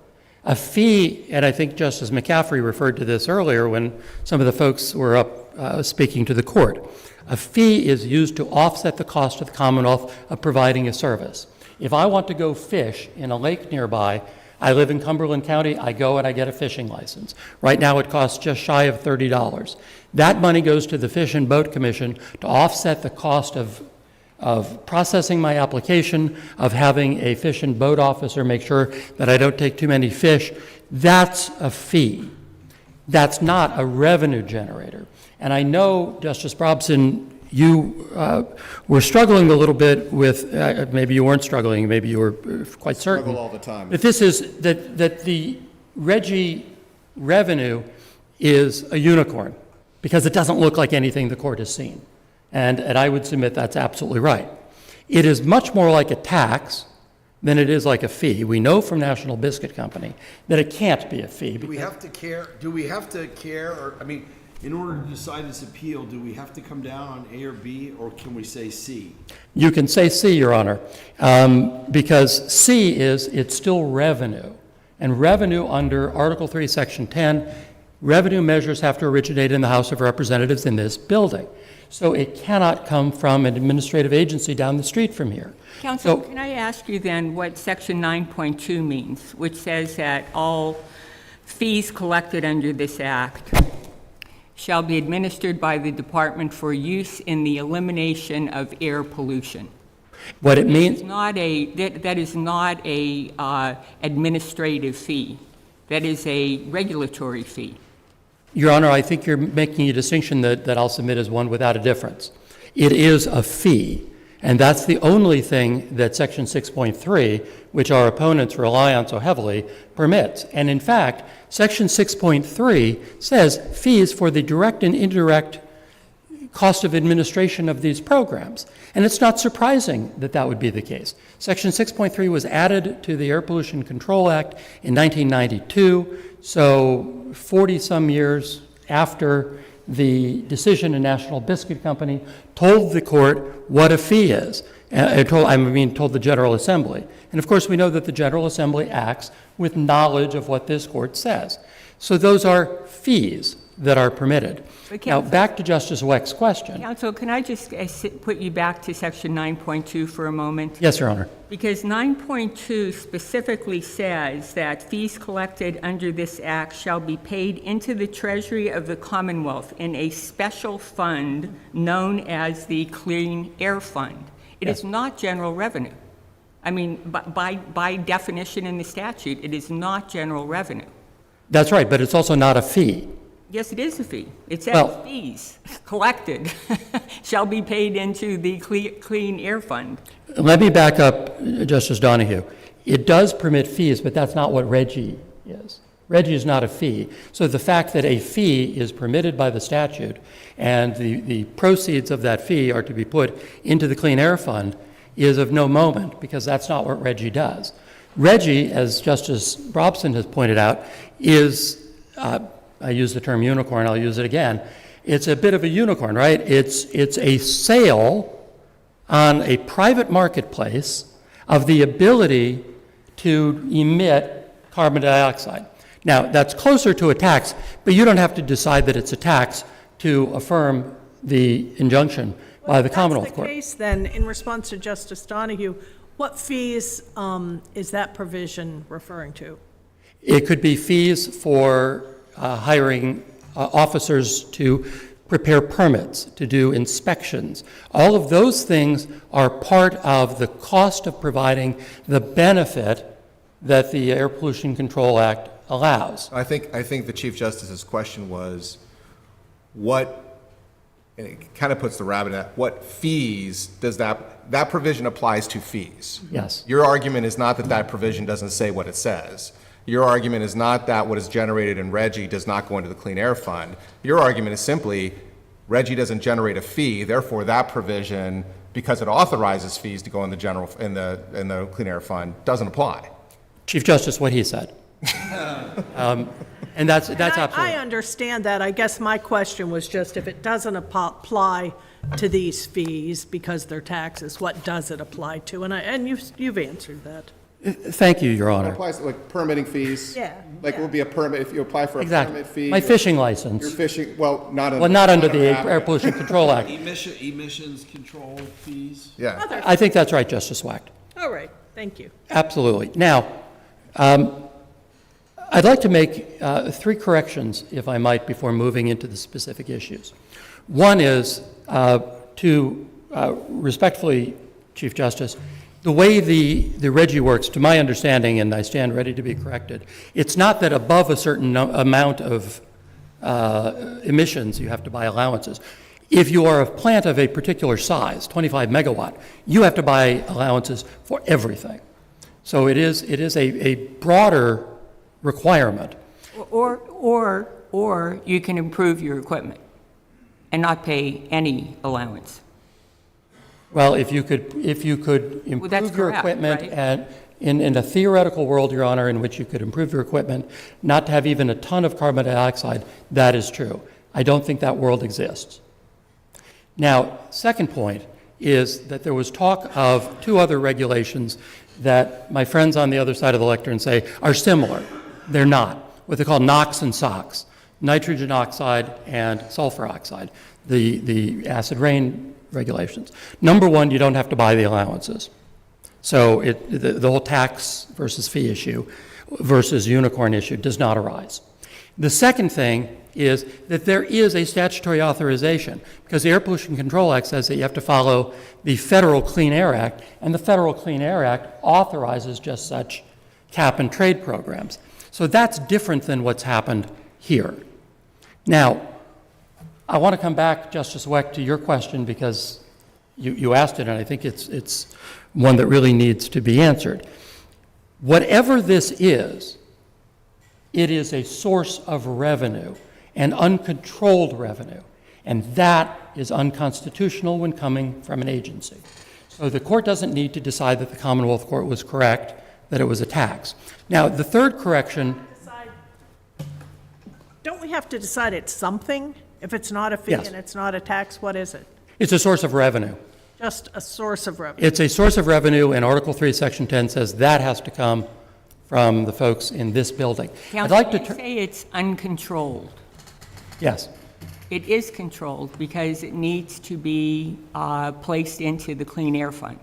a fee, and I think Justice McCaffrey referred to this earlier when some of the folks were up speaking to the court, a fee is used to offset the cost of the Commonwealth of providing a service. If I want to go fish in a lake nearby, I live in Cumberland County, I go and I get a fishing license. Right now it costs just shy of $30. That money goes to the Fish and Boat Commission to offset the cost of processing my application, of having a fish and boat officer make sure that I don't take too many fish. That's a fee. That's not a revenue generator. And I know, Justice Brobson, you were struggling a little bit with, maybe you weren't struggling, maybe you were quite certain. Struggle all the time. But this is, that the Reggie revenue is a unicorn because it doesn't look like anything the court has seen. And I would submit that's absolutely right. It is much more like a tax than it is like a fee. We know from National Biscuit Company that it can't be a fee. Do we have to care, or, I mean, in order to decide this appeal, do we have to come down on A or B, or can we say C? You can say C, Your Honor, because C is, it's still revenue. And revenue under Article 3, Section 10, revenue measures have to originate in the House of Representatives in this building. So it cannot come from an administrative agency down the street from here. Counsel, can I ask you then what Section 9.2 means, which says that all fees collected under this Act shall be administered by the Department for use in the elimination of air pollution? What it means, that is not a administrative fee. That is a regulatory fee. Your Honor, I think you're making a distinction that I'll submit as one without a difference. It is a fee, and that's the only thing that Section 6.3, which our opponents rely on so heavily, permits. And in fact, Section 6.3 says fees for the direct and indirect cost of administration of these programs. And it's not surprising that that would be the case. Section 6.3 was added to the Air Pollution Control Act in 1992, so 40-some years after the decision in National Biscuit Company told the court what a fee is, told the General Assembly. And of course, we know that the General Assembly acts with knowledge of what this court says. So those are fees that are permitted. Now, back to Justice Weck's question. Counsel, can I just put you back to Section 9.2 for a moment? Yes, Your Honor. Because 9.2 specifically says that fees collected under this Act shall be paid into the Treasury of the Commonwealth in a special fund known as the Clean Air Fund. It is not general revenue. I mean, by definition in the statute, it is not general revenue. That's right, but it's also not a fee. Yes, it is a fee. It says fees collected shall be paid into the Clean Air Fund. Let me back up, Justice Donahue. It does permit fees, but that's not what Reggie is. Reggie is not a fee. So the fact that a fee is permitted by the statute and the proceeds of that fee are to be put into the Clean Air Fund is of no moment, because that's not what RGGI does. RGGI, as Justice Robson has pointed out, is, I use the term unicorn, I'll use it again, it's a bit of a unicorn, right? It's a sale on a private marketplace of the ability to emit carbon dioxide. Now, that's closer to a tax, but you don't have to decide that it's a tax to affirm the injunction by the Commonwealth Court. If that's the case, then, in response to Justice Donahue, what fees is that provision referring to? It could be fees for hiring officers to prepare permits, to do inspections. All of those things are part of the cost of providing the benefit that the Air Pollution Control Act allows. I think the Chief Justice's question was, what, and it kind of puts the rabbit in that, what fees does that provision applies to fees? Yes. Your argument is not that that provision doesn't say what it says. Your argument is not that what is generated in RGGI does not go into the Clean Air Fund. Your argument is simply RGGI doesn't generate a fee, therefore that provision, because it authorizes fees to go in the Clean Air Fund, doesn't apply. Chief Justice, what he said. And that's absolutely. I understand that. I guess my question was just if it doesn't apply to these fees because they're taxes, what does it apply to? And you've answered that. Thank you, Your Honor. It applies to like permitting fees. Yeah. Like it would be a permit, if you apply for a Exactly. permit fee. My fishing license. You're fishing, well, not under. Well, not under the Apple. Air Pollution Control Act. Emissions control fees? Yeah. I think that's right, Justice Wacht. All right, thank you. Absolutely. Now, I'd like to make 3 corrections, if I might, before moving into the specific issues. One is to respectfully, Chief Justice, the way the RGGI works, to my understanding, and I stand ready to be corrected, it's not that above a certain amount of emissions you have to buy allowances. If you are a plant of a particular size, 25 megawatt, you have to buy allowances for everything. So it is a broader requirement. Or you can improve your equipment and not pay any allowance. Well, if you could improve that's your correct, equipment, right? and in a theoretical world, Your Honor, in which you could improve your equipment, not to have even a ton of carbon dioxide, that is true. I don't think that world exists. Now, second point is that there was talk of 2 other regulations that my friends on the other side of the lectern say are similar. They're not. What they call NOx and SOx, nitrogen oxide and sulfur oxide, the acid rain regulations. Number 1, you don't have to buy the allowances. So the whole tax versus fee issue versus unicorn issue does not arise. The second thing is that there is a statutory authorization, because the Air Pollution Control Act says that you have to follow the Federal Clean Air Act, and the Federal Clean Air Act authorizes just such cap and trade programs. So that's different than what's happened here. Now, I want to come back, Justice Wecht, to your question, because you asked it, and I think it's one that really needs to be answered. Whatever this is, it is a source of revenue, and uncontrolled revenue, and that is unconstitutional when coming from an agency. So the court doesn't need to decide that the Commonwealth Court was correct, that it was a tax. Now, the third correction... Don't we have to decide it's something? If it's not a fee Yes. and it's not a tax, what is it? It's a source of revenue. Just a source of revenue. It's a source of revenue, and Article 3, Section 10 says that has to come from the folks in this building. Counsel, you say it's uncontrolled. Yes. It is controlled because it needs to be placed into the Clean Air Fund.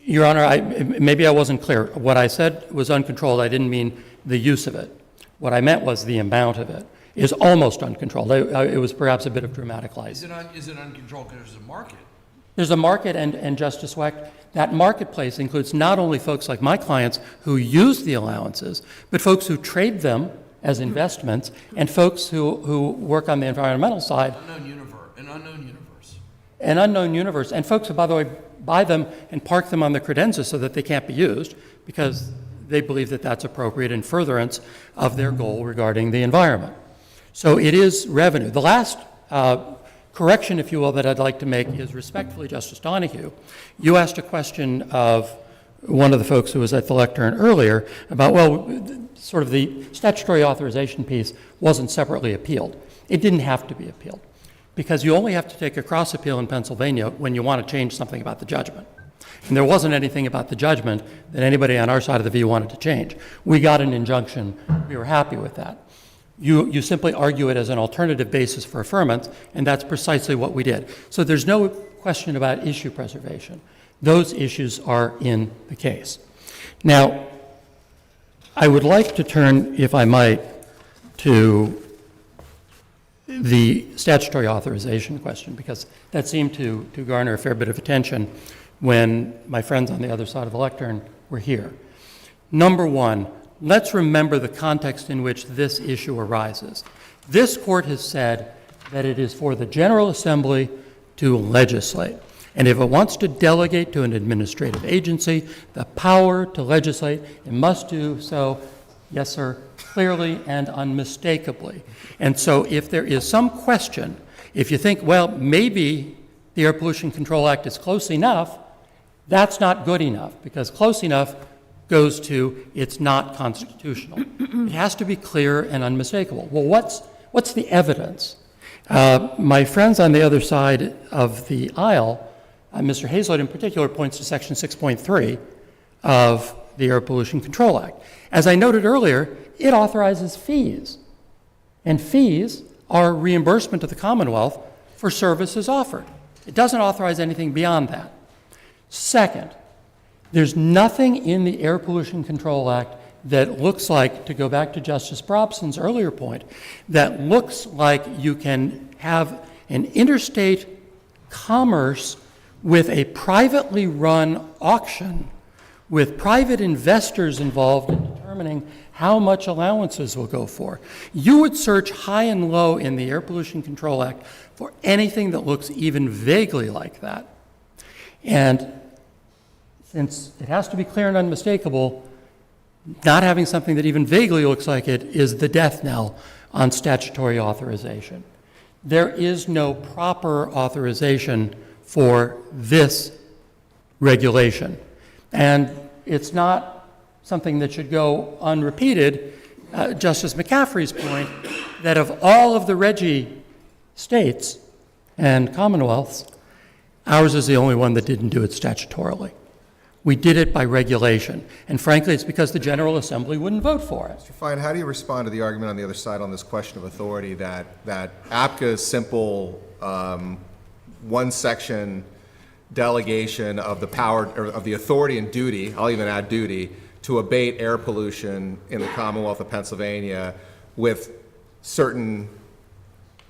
Your Honor, maybe I wasn't clear. What I said was uncontrolled. I didn't mean the use of it. What I meant was the amount of it is almost uncontrolled. It was perhaps a bit of dramatic light. Is it uncontrolled because there's a market? There's a market, and Justice Wecht, that marketplace includes not only folks like my clients who use the allowances, but folks who trade them as investments, and folks who work on the environmental side. An unknown universe. An unknown universe, and folks who, by the way, buy them and park them on the credenza so that they can't be used because they believe that that's appropriate in furtherance of their goal regarding the environment. So it is revenue. The last correction, if you will, that I'd like to make is respectfully, Justice Donahue, you asked a question of one of the folks who was at the lectern earlier about, well, sort of the statutory authorization piece wasn't separately appealed. It didn't have to be appealed because you only have to take a cross appeal in Pennsylvania when you want to change something about the judgment. And there wasn't anything about the judgment that anybody on our side of the V wanted to change. We got an injunction. We were happy with that. You simply argue it as an alternative basis for affirmance, and that's precisely what we did. So there's no question about issue preservation. Those issues are in the case. Now, I would like to turn, if I might, to the statutory authorization question, because that seemed to garner a fair bit of attention when my friends on the other side of the lectern were here. Number one, let's remember the context in which this issue arises. This court has said that it is for the General Assembly to legislate. And if it wants to delegate to an administrative agency the power to legislate, it must do so, yes, sir, clearly and unmistakably. And so if there is some question, if you think, well, maybe the Air Pollution Control Act is close enough, that's not good enough, because close enough goes to it's not constitutional. It has to be clear and unmistakable. Well, what's the evidence? My friends on the other side of the aisle, Mr. Hazlett in particular, points to Section 6.3 of the Air Pollution Control Act. As I noted earlier, it authorizes fees, and fees are reimbursement to the Commonwealth for services offered. It doesn't authorize anything beyond that. Second, there's nothing in the Air Pollution Control Act that looks like, to go back to Justice Brobson's earlier point, that looks like you can have an interstate commerce with a privately run auction with private investors involved in determining how much allowances will go for. You would search high and low in the Air Pollution Control Act for anything that looks even vaguely like that. And since it has to be clear and unmistakable, not having something that even vaguely looks like it is the death knell on statutory authorization. There is no proper authorization for this regulation. And it's not something that should go unrepeated. Justice McCaffrey's point that of all of the RGGI states and commonwealths, ours is the only one that didn't do it statutorily. We did it by regulation. And frankly, it's because the General Assembly wouldn't vote for it. Mr. Fine, how do you respond to the argument on the other side on this question of authority that APCA's simple one-section delegation of the power, or of the authority and duty, I'll even add duty, to abate air pollution in the Commonwealth of Pennsylvania with certain,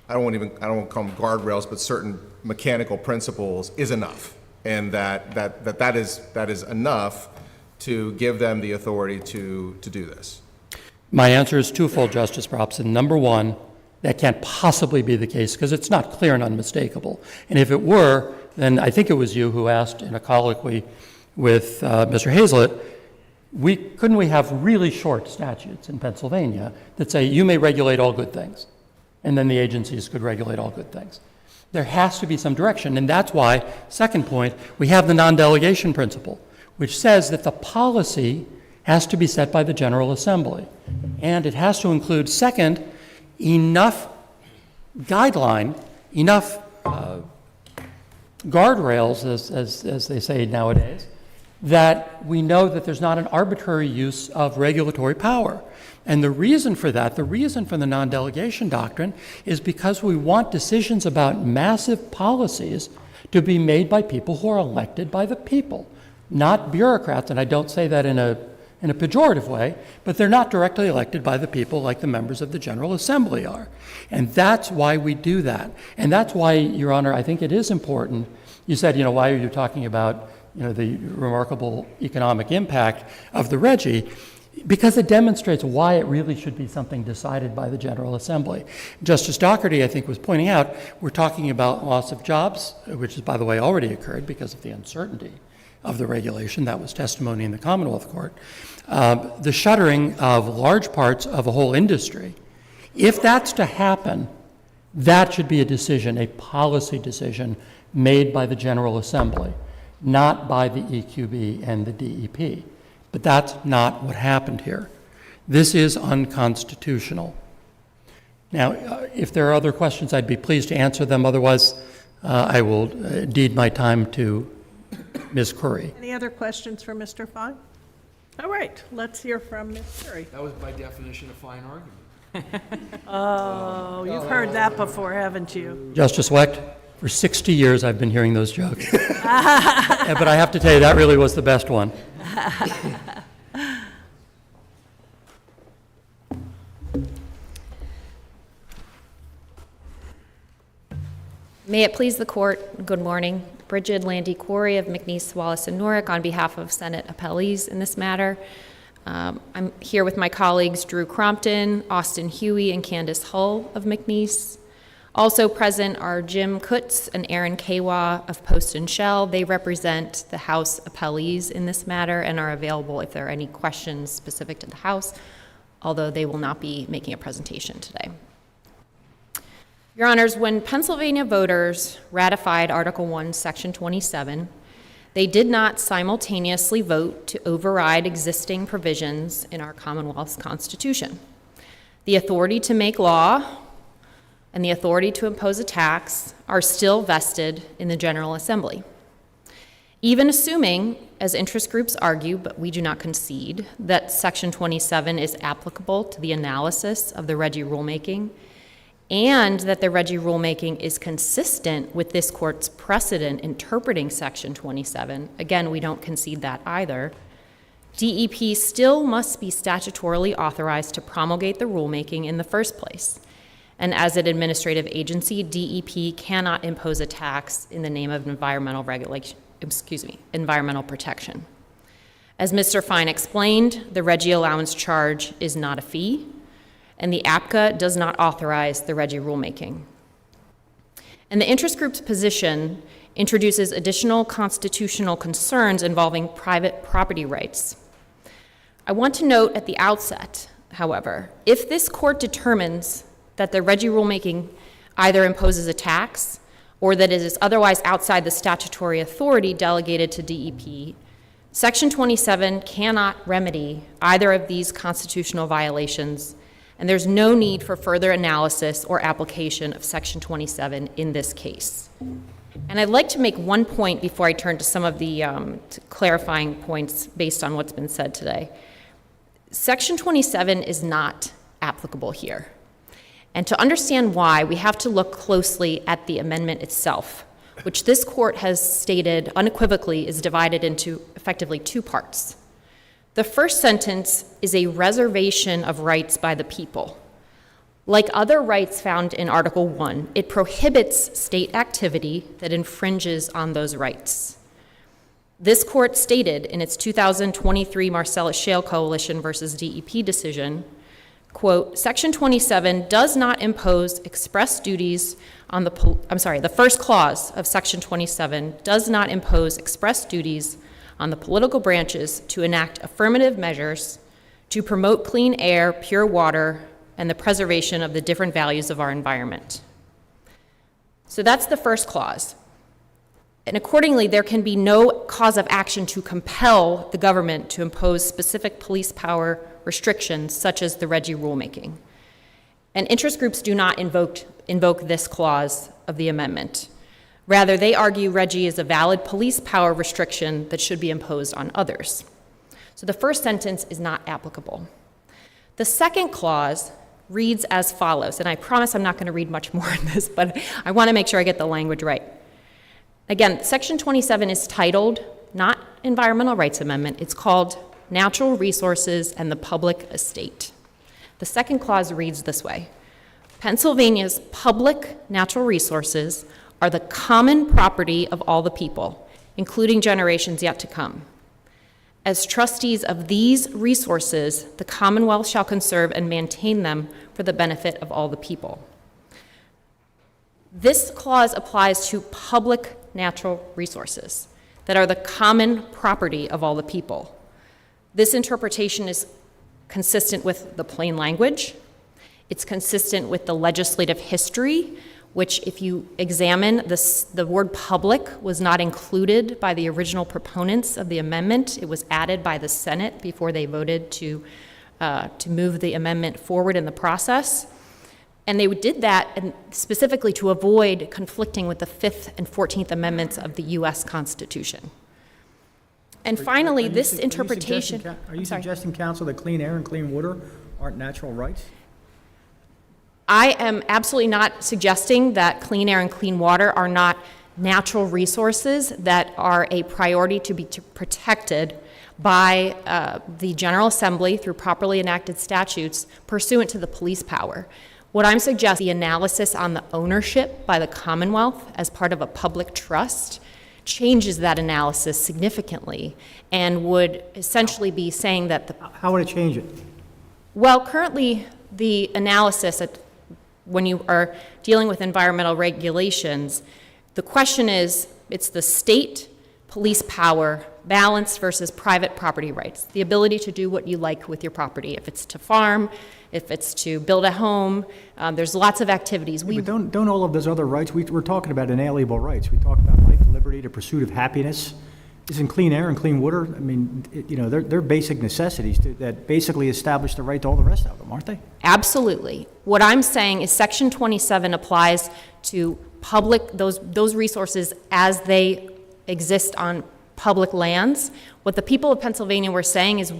I don't want to call them guardrails, but certain mechanical principles is enough, and that is enough to give them the authority to do this? My answer is twofold, Justice Brobson. Number one, that can't possibly be the case because it's not clear and unmistakable. And if it were, then I think it was you who asked in a colloquy with Mr. Hazlett, couldn't we have really short statutes in Pennsylvania that say you may regulate all good things, and then the agencies could regulate all good things? There has to be some direction, and that's why, second point, we have the non-delegation principle, which says that the policy has to be set by the General Assembly. And it has to include, second, enough guideline, enough guardrails, as they say nowadays, that we know that there's not an arbitrary use of regulatory power. And the reason for that, the reason for the non-delegation doctrine, is because we want decisions about massive policies to be made by people who are elected by the people, not bureaucrats. And I don't say that in a pejorative way, but they're not directly elected by the people like the members of the General Assembly are. And that's why we do that. And that's why, Your Honor, I think it is important. You said, why are you talking about, the remarkable economic impact of the RGGI? Because it demonstrates why it really should be something decided by the General Assembly. Justice Dougherty, I think, was pointing out, we're talking about loss of jobs, which has, by the way, already occurred because of the uncertainty of the regulation. That was testimony in the Commonwealth Court. The shuttering of large parts of a whole industry. If that's to happen, That should be a decision, a policy decision made by the General Assembly, not by the EQB and the DEP. But that's not what happened here. This is unconstitutional. Now, if there are other questions, I'd be pleased to answer them. Otherwise, I will deed my time to Ms. Curry. Any other questions for Mr. Fine? All right, let's hear from Ms. Curry. That was my definition of fine argument. Oh, you've heard that before, haven't you? Justice Wecht, for 60 years I've been hearing those jokes. But I have to tell you, that really was the best one. May it please the court, good morning. Bridget Landy Quarry of McNeese, Wallace, and Norrick on behalf of Senate Appellees in this matter. I'm here with my colleagues Drew Crompton, Austin Huey, and Candace Hull of McNeese. Also present are Jim Kutz and Aaron Kawa of Post and Shell. They represent the House Appellees in this matter and are available if there are any questions specific to the House, although they will not be making a presentation today. Your Honors, when Pennsylvania voters ratified Article 1, Section 27, they did not simultaneously vote to override existing provisions in our Commonwealth's Constitution. The authority to make law and the authority to impose a tax are still vested in the General Assembly. Even assuming, as interest groups argue, but we do not concede, that Section 27 is applicable to the analysis of the Reggie rulemaking, and that the Reggie rulemaking is consistent with this court's precedent interpreting Section 27, again, we don't concede that either, DEP still must be statutorily authorized to promulgate the rulemaking in the first place. And as an administrative agency, DEP cannot impose a tax in the name of environmental protection. As Mr. Fine explained, the Reggie allowance charge is not a fee, and the APCA does not authorize the Reggie rulemaking. And the interest group's position introduces additional constitutional concerns involving private property rights. I want to note at the outset, however, if this court determines that the Reggie rulemaking either imposes a tax or that it is otherwise outside the statutory authority delegated to DEP, Section 27 cannot remedy either of these constitutional violations, and there's no need for further analysis or application of Section 27 in this case. And I'd like to make one point before I turn to some of the clarifying points based on what's been said today. Section 27 is not applicable here. And to understand why, we have to look closely at the amendment itself, which this court has stated unequivocally is divided into effectively two parts. The first sentence is a reservation of rights by the people. Like other rights found in Article 1, it prohibits state activity that infringes on those rights. This court stated in its 2023 Marcellus Shale Coalition versus DEP decision, quote, Section 27 does not impose express duties on the first clause of Section 27 does not impose express duties on the political branches to enact affirmative measures to promote clean air, pure water, and the preservation of the different values of our environment. So that's the first clause. And accordingly, there can be no cause of action to compel the government to impose specific police power restrictions such as the Reggie rulemaking. And interest groups do not invoke this clause of the amendment. Rather, they argue Reggie is a valid police power restriction that should be imposed on others. So the first sentence is not applicable. The second clause reads as follows, and I promise I'm not going to read much more in this, but I want to make sure I get the language right. Again, Section 27 is titled not Environmental Rights Amendment, it's called Natural Resources and the Public Estate. The second clause reads this way: Pennsylvania's public natural resources are the common property of all the people, including generations yet to come. As trustees of these resources, the Commonwealth shall conserve and maintain them for the benefit of all the people. This clause applies to public natural resources that are the common property of all the people. This interpretation is consistent with the plain language. It's consistent with the legislative history, which if you examine this, the word public was not included by the original proponents of the amendment. It was added by the Senate before they voted to move the amendment forward in the process. And they did that specifically to avoid conflicting with the 5th and 14th Amendments of the U.S. Constitution. And finally, this interpretation... Are you suggesting, counsel, that clean air and clean water aren't natural rights? I am absolutely not suggesting that clean air and clean water are not natural resources that are a priority to be protected by the General Assembly through properly enacted statutes pursuant to the police power. What I'm suggesting, the analysis on the ownership by the Commonwealth as part of a public trust changes that analysis significantly and would essentially be saying that the... How would it change it? Well, currently, the analysis when you are dealing with environmental regulations, the question is, it's the state police power balance versus private property rights, the ability to do what you like with your property. If it's to farm, if it's to build a home, there's lots of activities. But don't all of those other rights, we're talking about inalienable rights. We talk about life, liberty, the pursuit of happiness. Isn't clean air and clean water, I mean, they're basic necessities that basically establish the right to all the rest of them, aren't they? Absolutely. What I'm saying is Section 27 applies to public, those resources as they exist on public lands. What the people of Pennsylvania were saying is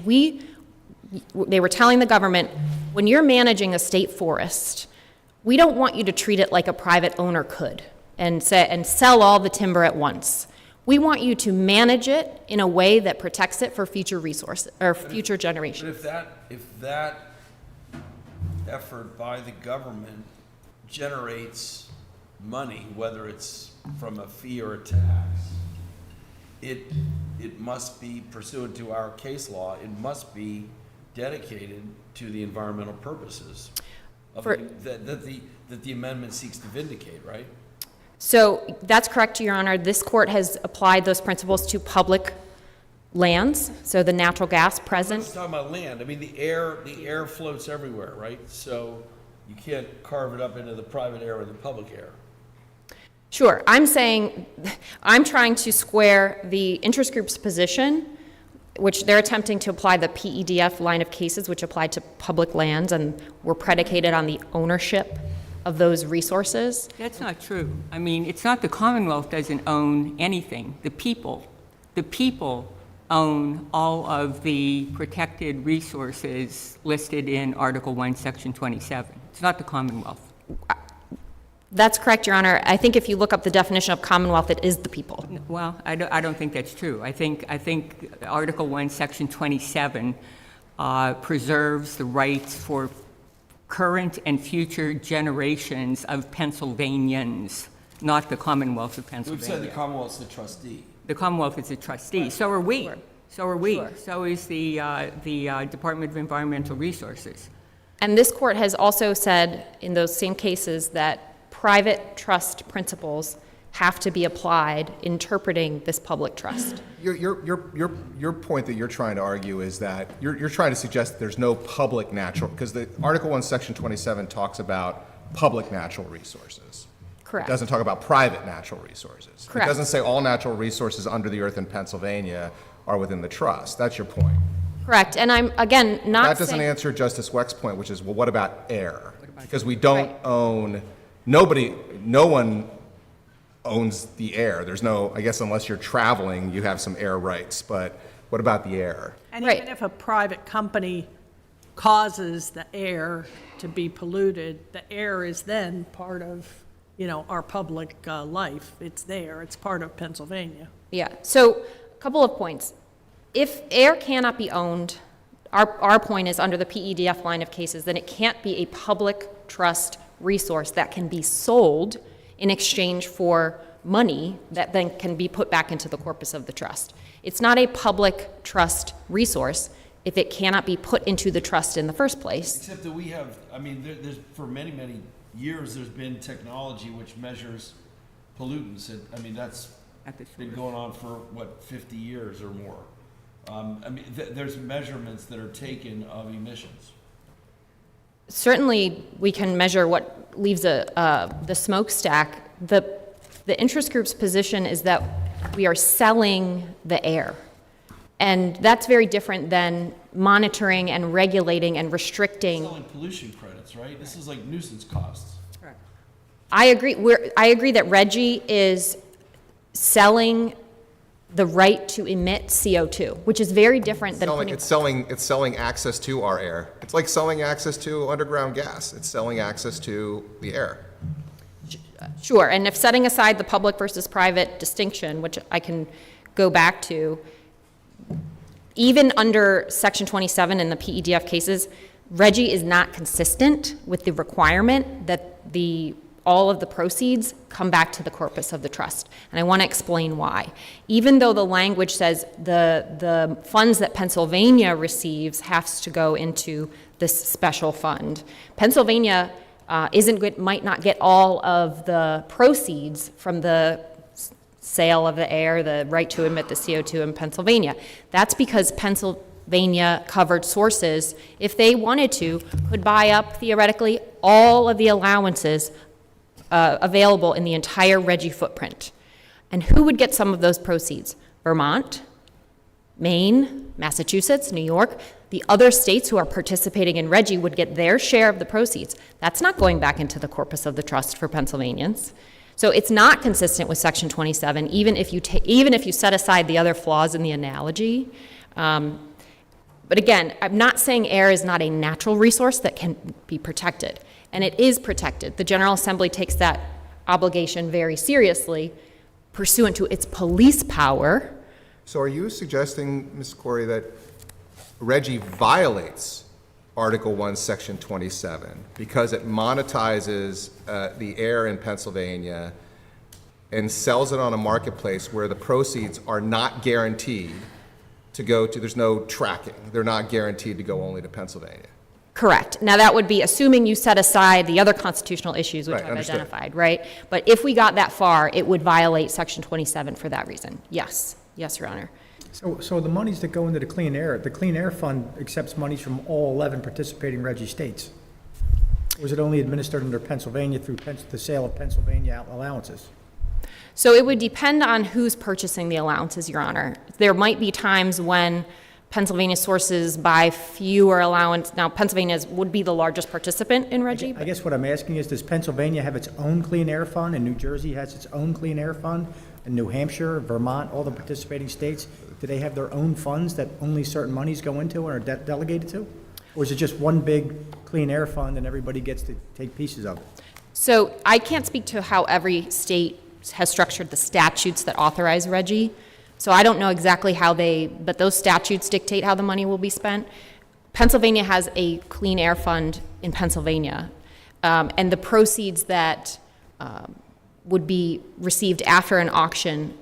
they were telling the government, when you're managing a state forest, we don't want you to treat it like a private owner could and sell all the timber at once. We want you to manage it in a way that protects it for future resources or future generations. But if that effort by the government generates money, whether it's from a fee or a tax, it must be pursuant to our case law. It must be dedicated to the environmental purposes that the amendment seeks to vindicate, right? So that's correct, Your Honor. This court has applied those principles to public lands, so the natural gas present. I'm just talking about land. I mean, the air floats everywhere, right? So you can't carve it up into the private air or the public air. Sure. I'm trying to square the interest group's position, which they're attempting to apply the PEDF line of cases, which applied to public lands and were predicated on the ownership of those resources. That's not true. I mean, it's not the Commonwealth doesn't own anything. The people own all of the protected resources listed in Article 1, Section 27. It's not the Commonwealth. That's correct, Your Honor. I think if you look up the definition of Commonwealth, it is the people. Well, I don't think that's true. I think Article 1, Section 27 preserves the rights for current and future generations of Pennsylvanians, not the Commonwealth of Pennsylvania. We've said the Commonwealth's the trustee. The Commonwealth is a trustee. So are we. Sure. So are we. Sure. So is the Department of Environmental Resources. And this court has also said in those same cases that private trust principles have to be applied interpreting this public trust. Your point that you're trying to argue is that you're trying to suggest that there's no public natural, because the Article 1, Section 27 talks about public natural resources. Correct. It doesn't talk about private natural resources. Correct. It doesn't say all natural resources under the earth in Pennsylvania are within the trust. That's your point. Correct. And I'm, again, not That doesn't saying... answer Justice Weck's point, which is, well, what about air? Because we don't own, no one owns the air. There's no, I guess unless you're traveling, you have some air rights, but what about the air? And Right. even if a private company causes the air to be polluted, the air is then part of, our public life. It's there. It's part of Pennsylvania. Yeah. So a couple of points. If air cannot be owned, our point is under the PEDF line of cases, then it can't be a public trust resource that can be sold in exchange for money that then can be put back into the corpus of the trust. It's not a public trust resource if it cannot be put into the trust in the first place. Except that we have, there's for many, many years, there's been technology which measures pollutants. That's been going on for, 50 years or more. There's measurements that are taken of emissions. certainly we can measure what leaves the smokestack. The interest group's position is that we are selling the air. And that's very different than monitoring and regulating and restricting. Selling pollution credits, right? This is like nuisance costs. I agree. I agree that RGGI is selling the right to emit CO2, which is very different than It's selling access to our air. It's like selling access to underground gas. It's selling access to the air. Sure, and if setting aside the public versus private distinction, which I can go back to, even under Section 27 in the PEDF cases, RGGI is not consistent with the requirement that all of the proceeds come back to the corpus of the trust. And I want to explain why. Even though the language says the funds that Pennsylvania receives has to go into this special fund, Pennsylvania might not get all of the proceeds from the sale of the air, the right to emit the CO2 in Pennsylvania. That's because Pennsylvania covered sources, if they wanted to, could buy up theoretically all of the allowances available in the entire RGGI footprint. And who would get some of those proceeds? Vermont, Maine, Massachusetts, New York. The other states who are participating in RGGI would get their share of the proceeds. That's not going back into the corpus of the trust for Pennsylvanians. So it's not consistent with Section 27, even if you set aside the other flaws in the analogy. But again, I'm not saying air is not a natural resource that can be protected, and it is protected. The General Assembly takes that obligation very seriously, pursuant to its police power. So are you suggesting, Ms. Corey, that RGGI violates Article 1, Section 27 because it monetizes the air in Pennsylvania and sells it on a marketplace where the proceeds are not guaranteed to go to, there's no tracking, they're not guaranteed to go only to Pennsylvania? Correct. Now that would be assuming you set aside the other constitutional issues which Right, I've understood. identified, right? But if we got that far, it would violate Section 27 for that reason. Yes. Yes, Your Honor. So the monies that go into the Clean Air Fund accepts monies from all 11 participating RGGI states? Or is it only administered under Pennsylvania through the sale of Pennsylvania allowances? So it would depend on who's purchasing the allowances, Your Honor. There might be times when Pennsylvania sources buy fewer allowance. Now, Pennsylvania would be the largest participant in RGGI. I guess what I'm asking is, does Pennsylvania have its own Clean Air Fund, and New Jersey has its own Clean Air Fund, and New Hampshire, Vermont, all the participating states, do they have their own funds that only certain monies go into or are delegated to? Or is it just one big Clean Air Fund and everybody gets to take pieces of it? So I can't speak to how every state has structured the statutes that authorize RGGI. So I don't know exactly how but those statutes dictate how the money will be spent. Pennsylvania has a Clean Air Fund in Pennsylvania, and the proceeds that would be received after an auction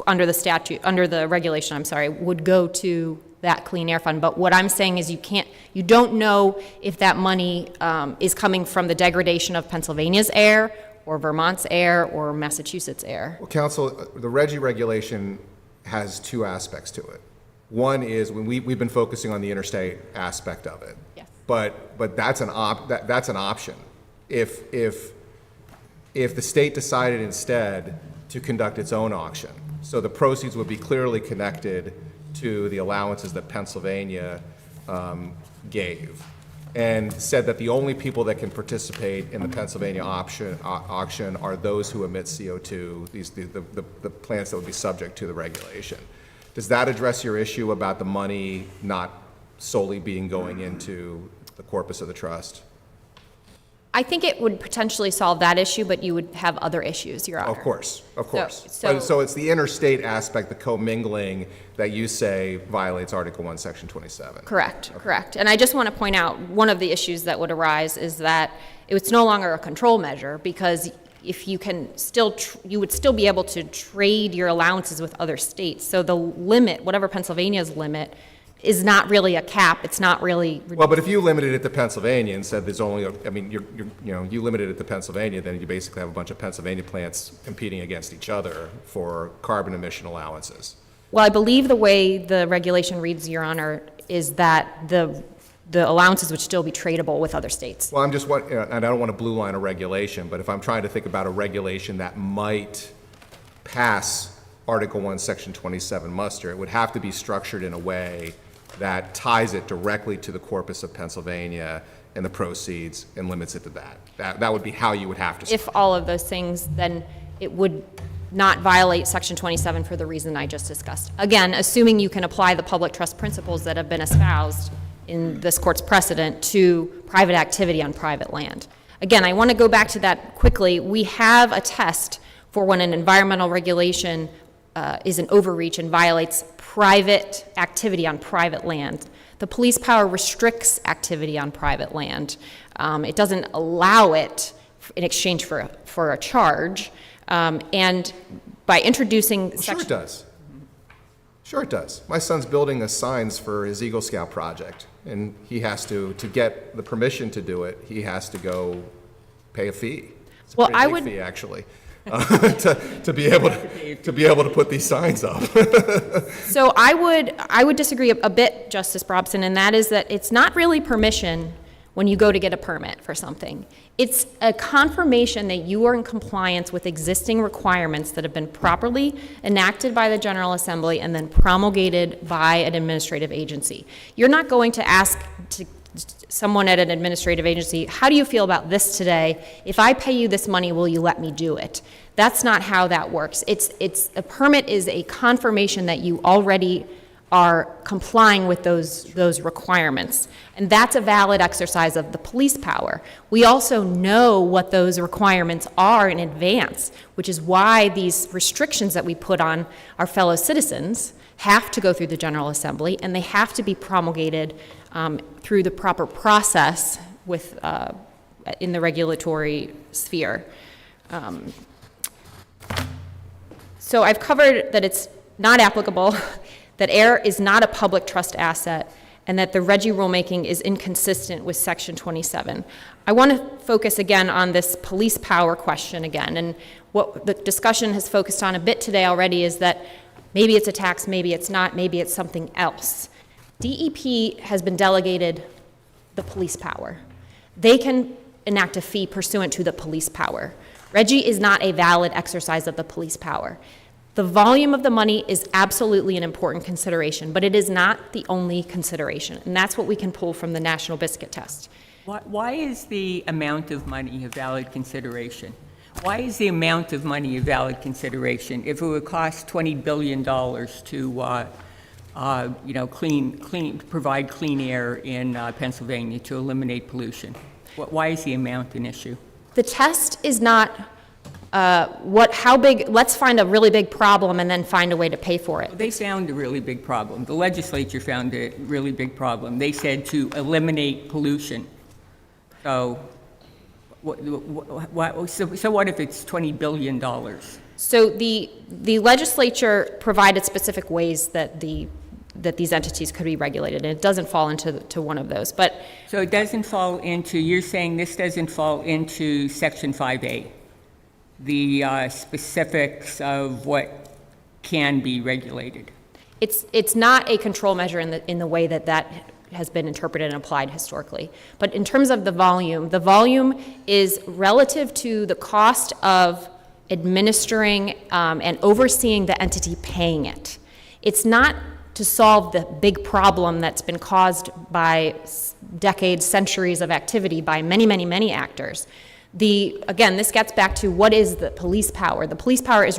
under the regulation, would go to that Clean Air Fund. But what I'm saying is you don't know if that money is coming from the degradation of Pennsylvania's air or Vermont's air or Massachusetts air. Well, counsel, the RGGI regulation has two aspects to it. One is when we've been focusing on the interstate aspect of it. Yes. But that's an option. If the state decided instead to conduct its own auction, so the proceeds would be clearly connected to the allowances that Pennsylvania gave, and said that the only people that can participate in the Pennsylvania auction are those who emit CO2, the plants that would be subject to the regulation. Does that address your issue about the money not solely going into the corpus of the trust? I think it would potentially solve that issue, but you would have other issues, Your Honor. Of course. So So it's the interstate aspect, the commingling, that you say violates Article 1, Section 27. Correct. And I just want to point out, one of the issues that would arise is that it's no longer a control measure, because if you can still, you would still be able to trade your allowances with other states. So the limit, whatever Pennsylvania's limit, is not really a cap. It's not really. Well, but if you limited it to Pennsylvania and said there's only, you limited it to Pennsylvania, then you basically have a bunch of Pennsylvania plants competing against each other for carbon emission allowances. Well, I believe the way the regulation reads, Your Honor, is that the allowances would still be tradable with other states. Well, and I don't want to blue line a regulation, but if I'm trying to think about a regulation that might pass Article 1, Section 27 muster, it would have to be structured in a way that ties it directly to the corpus of Pennsylvania and the proceeds and limits it to that. That would be how you would have to. If all of those things, then it would not violate Section 27 for the reason I just discussed. Again, assuming you can apply the public trust principles that have been espoused in this court's precedent to private activity on private land. Again, I want to go back to that quickly. We have a test for when an environmental regulation is an overreach and violates private activity on private land. The police power restricts activity on private land. It doesn't allow it in exchange for a charge. And by introducing Sure it does. Sure it does. My son's building signs for his Eagle Scout project, and he has to get the permission to do it, he has to go pay a fee. It's a pretty big fee, actually, to be able to put these signs up. So I would disagree a bit, Justice Brobson, and that is that it's not really permission when you go to get a permit for something. It's a confirmation that you are in compliance with existing requirements that have been properly enacted by the General Assembly and then promulgated by an administrative agency. You're not going to ask someone at an administrative agency, how do you feel about this today? If I pay you this money, will you let me do it? That's not how that works. A permit is a confirmation that you already are complying with those requirements. And that's a valid exercise of the police power. We also know what those requirements are in advance, which is why these restrictions that we put on our fellow citizens have to go through the General Assembly, and they have to be promulgated through the proper process in the regulatory sphere. So I've covered that it's not applicable, that air is not a public trust asset, and that the RGGI rulemaking is inconsistent with Section 27. I want to focus again on this police power question again, and what the discussion has focused on a bit today already is that maybe it's a tax, maybe it's not, maybe it's something else. DEP has been delegated the police power. They can enact a fee pursuant to the police power. RGGI is not a valid exercise of the police power. The volume of the money is absolutely an important consideration, but it is not the only consideration, and that's what we can pull from the National Biscuit Test. Why is the amount of money a valid consideration? Why is the amount of money a valid consideration? If it would cost $20 billion to provide clean air in Pennsylvania to eliminate pollution, why is the amount an issue? The test is not how big, let's find a really big problem and then find a way to pay for it. They found a really big problem. The legislature found a really big problem. They said to eliminate pollution. So what if it's $20 billion? So the legislature provided specific ways that these entities could be regulated, and it doesn't fall into one of those. But so it doesn't fall into, you're saying this doesn't fall into Section 5A, the specifics of what can be regulated? It's not a control measure in the way that has been interpreted and applied historically. But in terms of the volume is relative to the cost of administering and overseeing the entity paying it. It's not to solve the big problem that's been caused by decades, centuries of activity by many, many, many actors. Again, this gets back to what is the police power. The police power is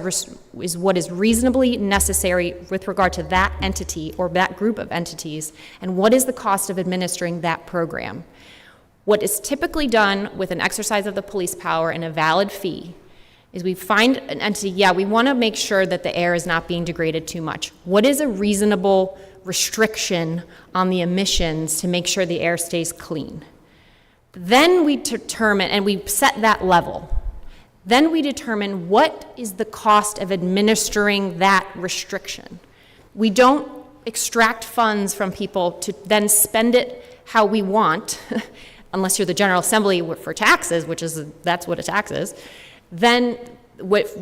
what is reasonably necessary with regard to that entity or that group of entities, and what is the cost of administering that program. What is typically done with an exercise of the police power and a valid fee is we find an entity, we want to make sure that the air is not being degraded too much. What is a reasonable restriction on the emissions to make sure the air stays clean? Then we determine, and we set that level. Then we determine what is the cost of administering that restriction. We don't extract funds from people to then spend it how we want, unless you're the General Assembly for taxes, that's what a tax is, then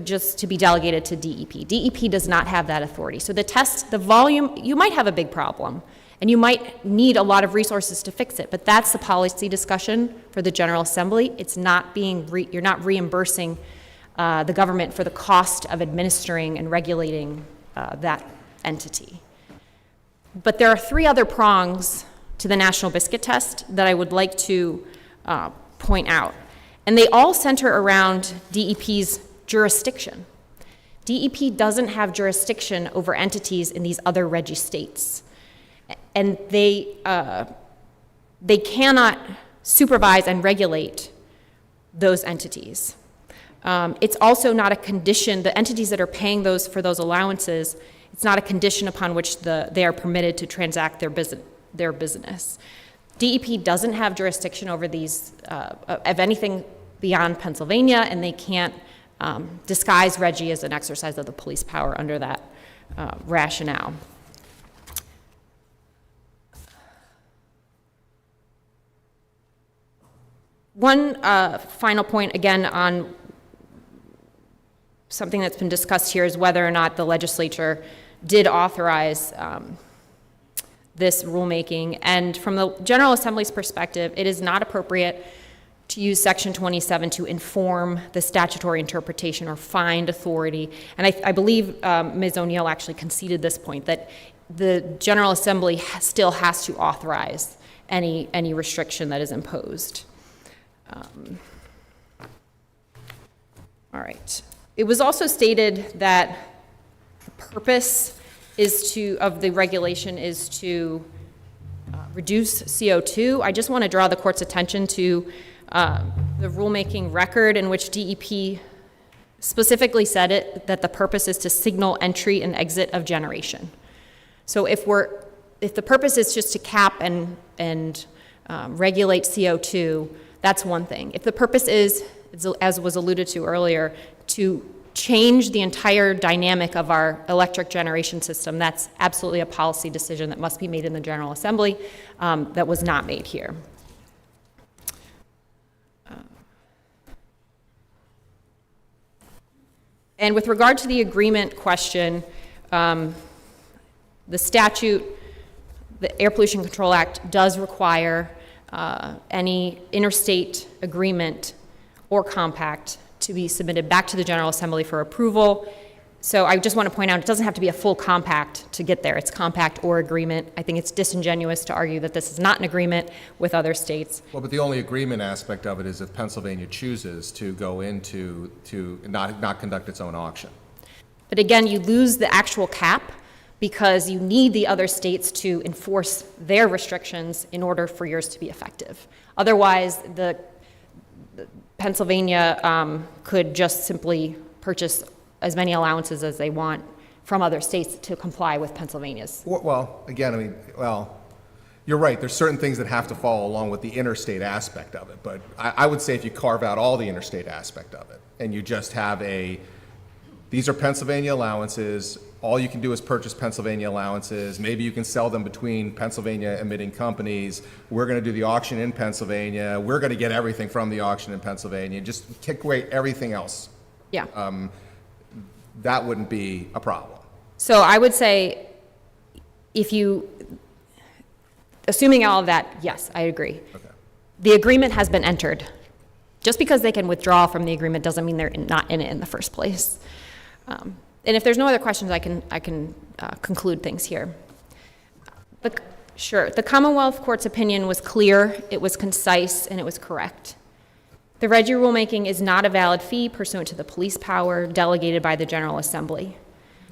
just to be delegated to DEP. DEP does not have that authority. So the volume, you might have a big problem, And you might need a lot of resources to fix it, but that's the policy discussion for the General Assembly. It's not you're not reimbursing the government for the cost of administering and regulating that entity. But there are 3 other prongs to the National Biscuit Test that I would like to point out. And they all center around DEP's jurisdiction. DEP doesn't have jurisdiction over entities in these other RGGI states. And they cannot supervise and regulate those entities. It's also not a condition, the entities that are paying for those allowances, it's not a condition upon which they are permitted to transact their business. DEP doesn't have jurisdiction over these, of anything beyond Pennsylvania, and they can't disguise RGGI as an exercise of the police power under that rationale. One final point, again, on something that's been discussed here is whether or not the legislature did authorize this rulemaking. And from the General Assembly's perspective, it is not appropriate to use Section 27 to inform the statutory interpretation or find authority. And I believe Ms. O'Neill actually conceded this point, that the General Assembly still has to authorize any restriction that is imposed. All right. It was also stated that the purpose of the regulation is to reduce CO2. I just want to draw the court's attention to the rulemaking record in which DEP specifically said that the purpose is to signal entry and exit of generation. So if the purpose is just to cap and regulate CO2, that's one thing. If the purpose is, as was alluded to earlier, to change the entire dynamic of our electric generation system, that's absolutely a policy decision that must be made in the General Assembly that was not made here. And with regard to the agreement question, the statute, the Air Pollution Control Act, does require any interstate agreement or compact to be submitted back to the General Assembly for approval. So I just want to point out, it doesn't have to be a full compact to get there. It's compact or agreement. I think it's disingenuous to argue that this is not an agreement with other states. Well, but the only agreement aspect of it is if Pennsylvania chooses to go into, to not conduct its own auction. But again, you lose the actual cap because you need the other states to enforce their restrictions in order for yours to be effective. Otherwise, the Pennsylvania could just simply purchase as many allowances as they want from other states to comply with Pennsylvania's. Well, again, I mean, you're right. There's certain things that have to follow along with the interstate aspect of it. But I would say if you carve out all the interstate aspect of it and you just have these are Pennsylvania allowances, all you can do is purchase Pennsylvania allowances. Maybe you can sell them between Pennsylvania emitting companies. We're going to do the auction in Pennsylvania. We're going to get everything from the auction in Pennsylvania. Just kick away everything else. Yeah. That wouldn't be a problem. So I would say assuming all of that, yes, I agree. Okay. The agreement has been entered. Just because they can withdraw from the agreement doesn't mean they're not in it in the first place. And if there's no other questions, I can conclude things here. Sure. The Commonwealth Court's opinion was clear, it was concise, and it was correct. The RGGI rulemaking is not a valid fee pursuant to the police power delegated by the General Assembly.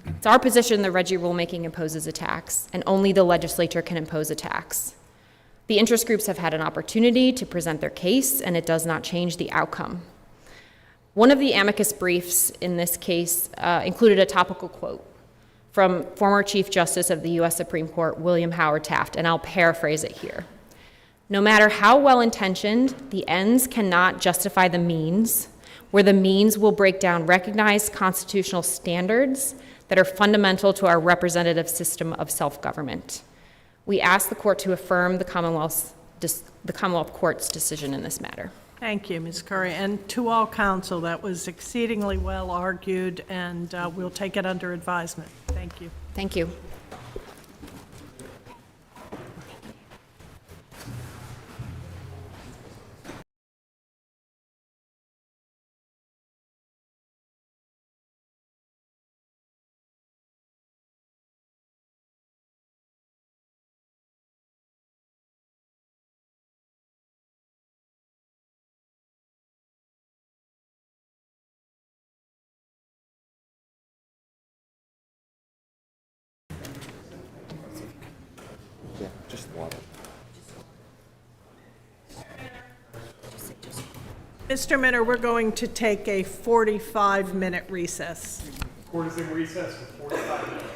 It's our position the RGGI rulemaking imposes a tax, and only the legislature can impose a tax. The interest groups have had an opportunity to present their case, and it does not change the outcome. One of the amicus briefs in this case included a topical quote from former Chief Justice of the U.S. Supreme Court, William Howard Taft, and I'll paraphrase it here. No matter how well-intentioned, the ends cannot justify the means, where the means will break down recognized constitutional standards that are fundamental to our representative system of self-government. We ask the court to affirm the Commonwealth Court's decision in this matter. Thank you, Ms. Curry. And to all counsel, that was exceedingly well argued, and we'll take it under advisement. Thank you. Thank you. Mr. Minner, we're going to take a 45-minute recess. Court is in recess for 45 minutes.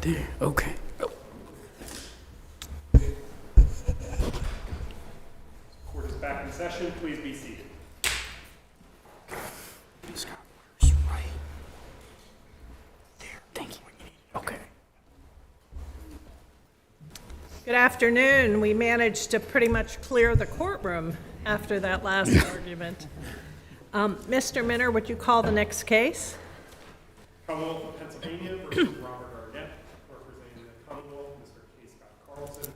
right there. Okay. Court is back in session. Please be seated. Right there. Thank you. Okay. Good afternoon. We managed to pretty much clear the courtroom after that last argument. Mr. Minner, would you call the next case? Commonwealth of Pennsylvania versus Robert Arnett, representing the Commonwealth, Mr. K. Scott Carlson,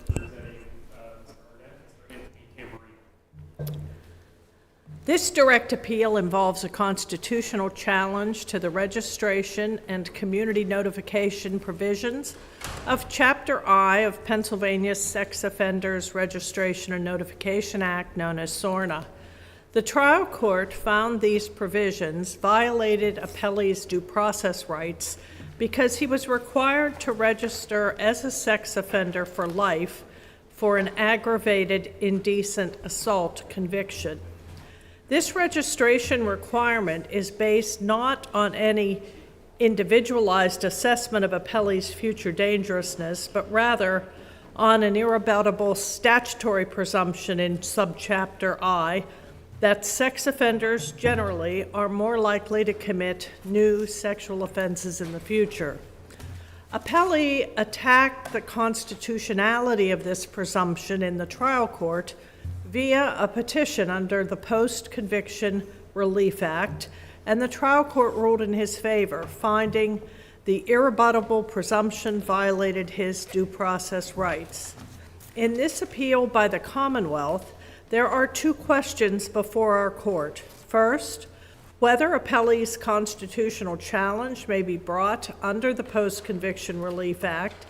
representing Mr. Arnett, Mr. Anthony Tamborino. This direct appeal involves a constitutional challenge to the registration and community notification provisions of Chapter I of Pennsylvania's Sex Offenders Registration and Notification Act, known as SORNA. The trial court found these provisions violated Apelli's due process rights because he was required to register as a sex offender for life for an aggravated indecent assault conviction. This registration requirement is based not on any individualized assessment of Apelli's future dangerousness, but rather on an irrebuttable statutory presumption in subchapter I that sex offenders generally are more likely to commit new sexual offenses in the future. Apelli attacked the constitutionality of this presumption in the trial court via a petition under the Post-Conviction Relief Act, and the trial court ruled in his favor, finding the irrebuttable presumption violated his due process rights. In this appeal by the Commonwealth, there are two questions before our court. First, whether Apelli's constitutional challenge may be brought under the Post-Conviction Relief Act,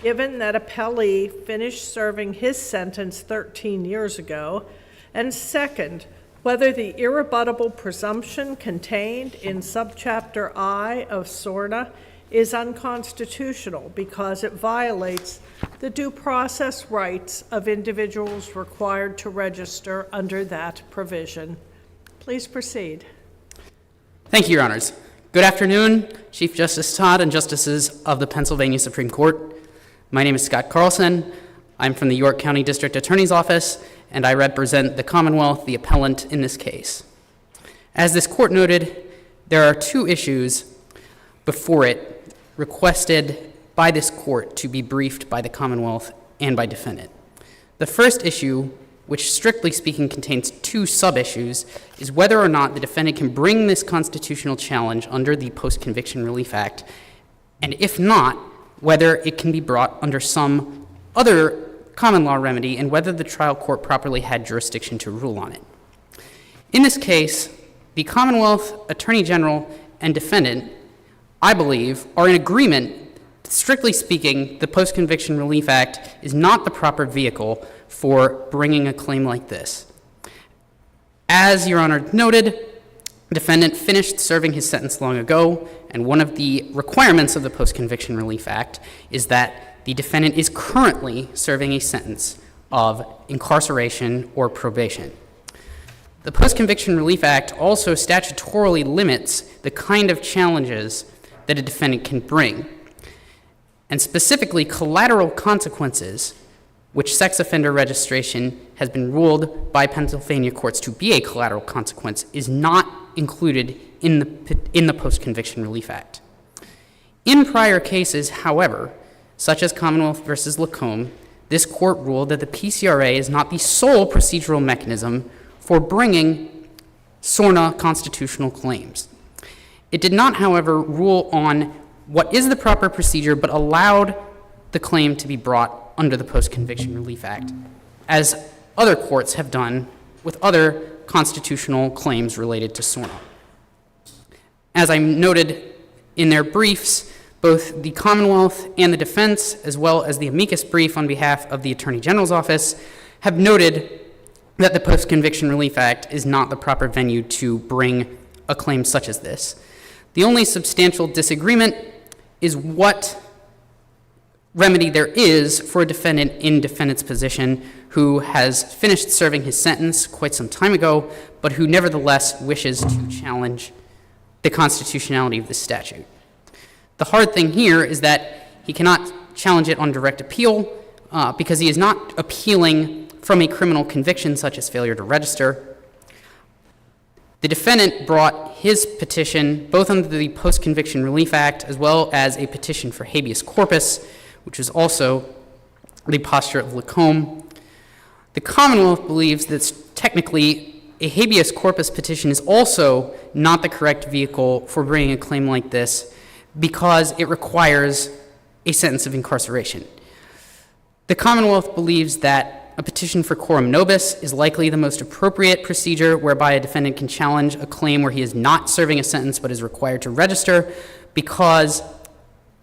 given that Apelli finished serving his sentence 13 years ago, and second, whether the irrebuttable presumption contained in subchapter I of SORNA is unconstitutional because it violates the due process rights of individuals required to register under that provision. Please proceed. Thank you, Your Honors. Good afternoon, Chief Justice Todd and Justices of the Pennsylvania Supreme Court. My name is Scott Carlson. I'm from the York County District Attorney's Office, and I represent the Commonwealth, the appellant in this case. As this court noted, there are two issues before it requested by this court to be briefed by the Commonwealth and by defendant. The first issue, which strictly speaking contains two sub-issues, is whether or not the defendant can bring this constitutional challenge under the Post-Conviction Relief Act, and if not, whether it can be brought under some other common law remedy and whether the trial court properly had jurisdiction to rule on it. In this case, the Commonwealth, Attorney General, and defendant, I believe, are in agreement. Strictly speaking, the Post-Conviction Relief Act is not the proper vehicle for bringing a claim like this. As Your Honor noted, the defendant finished serving his sentence long ago, and one of the requirements of the Post-Conviction Relief Act is that the defendant is currently serving a sentence of incarceration or probation. The Post-Conviction Relief Act also statutorily limits the kind of challenges that a defendant can bring, and specifically collateral consequences, which sex offender registration has been ruled by Pennsylvania courts to be a collateral consequence, is not included in the Post-Conviction Relief Act. In prior cases, however, such as Commonwealth versus Lacombe, this court ruled that the PCRA is not the sole procedural mechanism for bringing SORNA constitutional claims. It did not, however, rule on what is the proper procedure, but allowed the claim to be brought under the Post-Conviction Relief Act, as other courts have done with other constitutional claims related to SORNA. As I noted in their briefs, both the Commonwealth and the defense, as well as the amicus brief on behalf of the Attorney General's office, have noted that the Post-Conviction Relief Act is not the proper venue to bring a claim such as this. The only substantial disagreement is what remedy there is for a defendant in defendant's position who has finished serving his sentence quite some time ago, but who nevertheless wishes to challenge the constitutionality of the statute. The hard thing here is that he cannot challenge it on direct appeal because he is not appealing from a criminal conviction such as failure to register. The defendant brought his petition both under the Post-Conviction Relief Act as well as a petition for habeas corpus, which is also the posture of Lacombe. The Commonwealth believes that technically a habeas corpus petition is also not the correct vehicle for bringing a claim like this because it requires a sentence of incarceration. The Commonwealth believes that a petition for coram nobis is likely the most appropriate procedure whereby a defendant can challenge a claim where he is not serving a sentence but is required to register because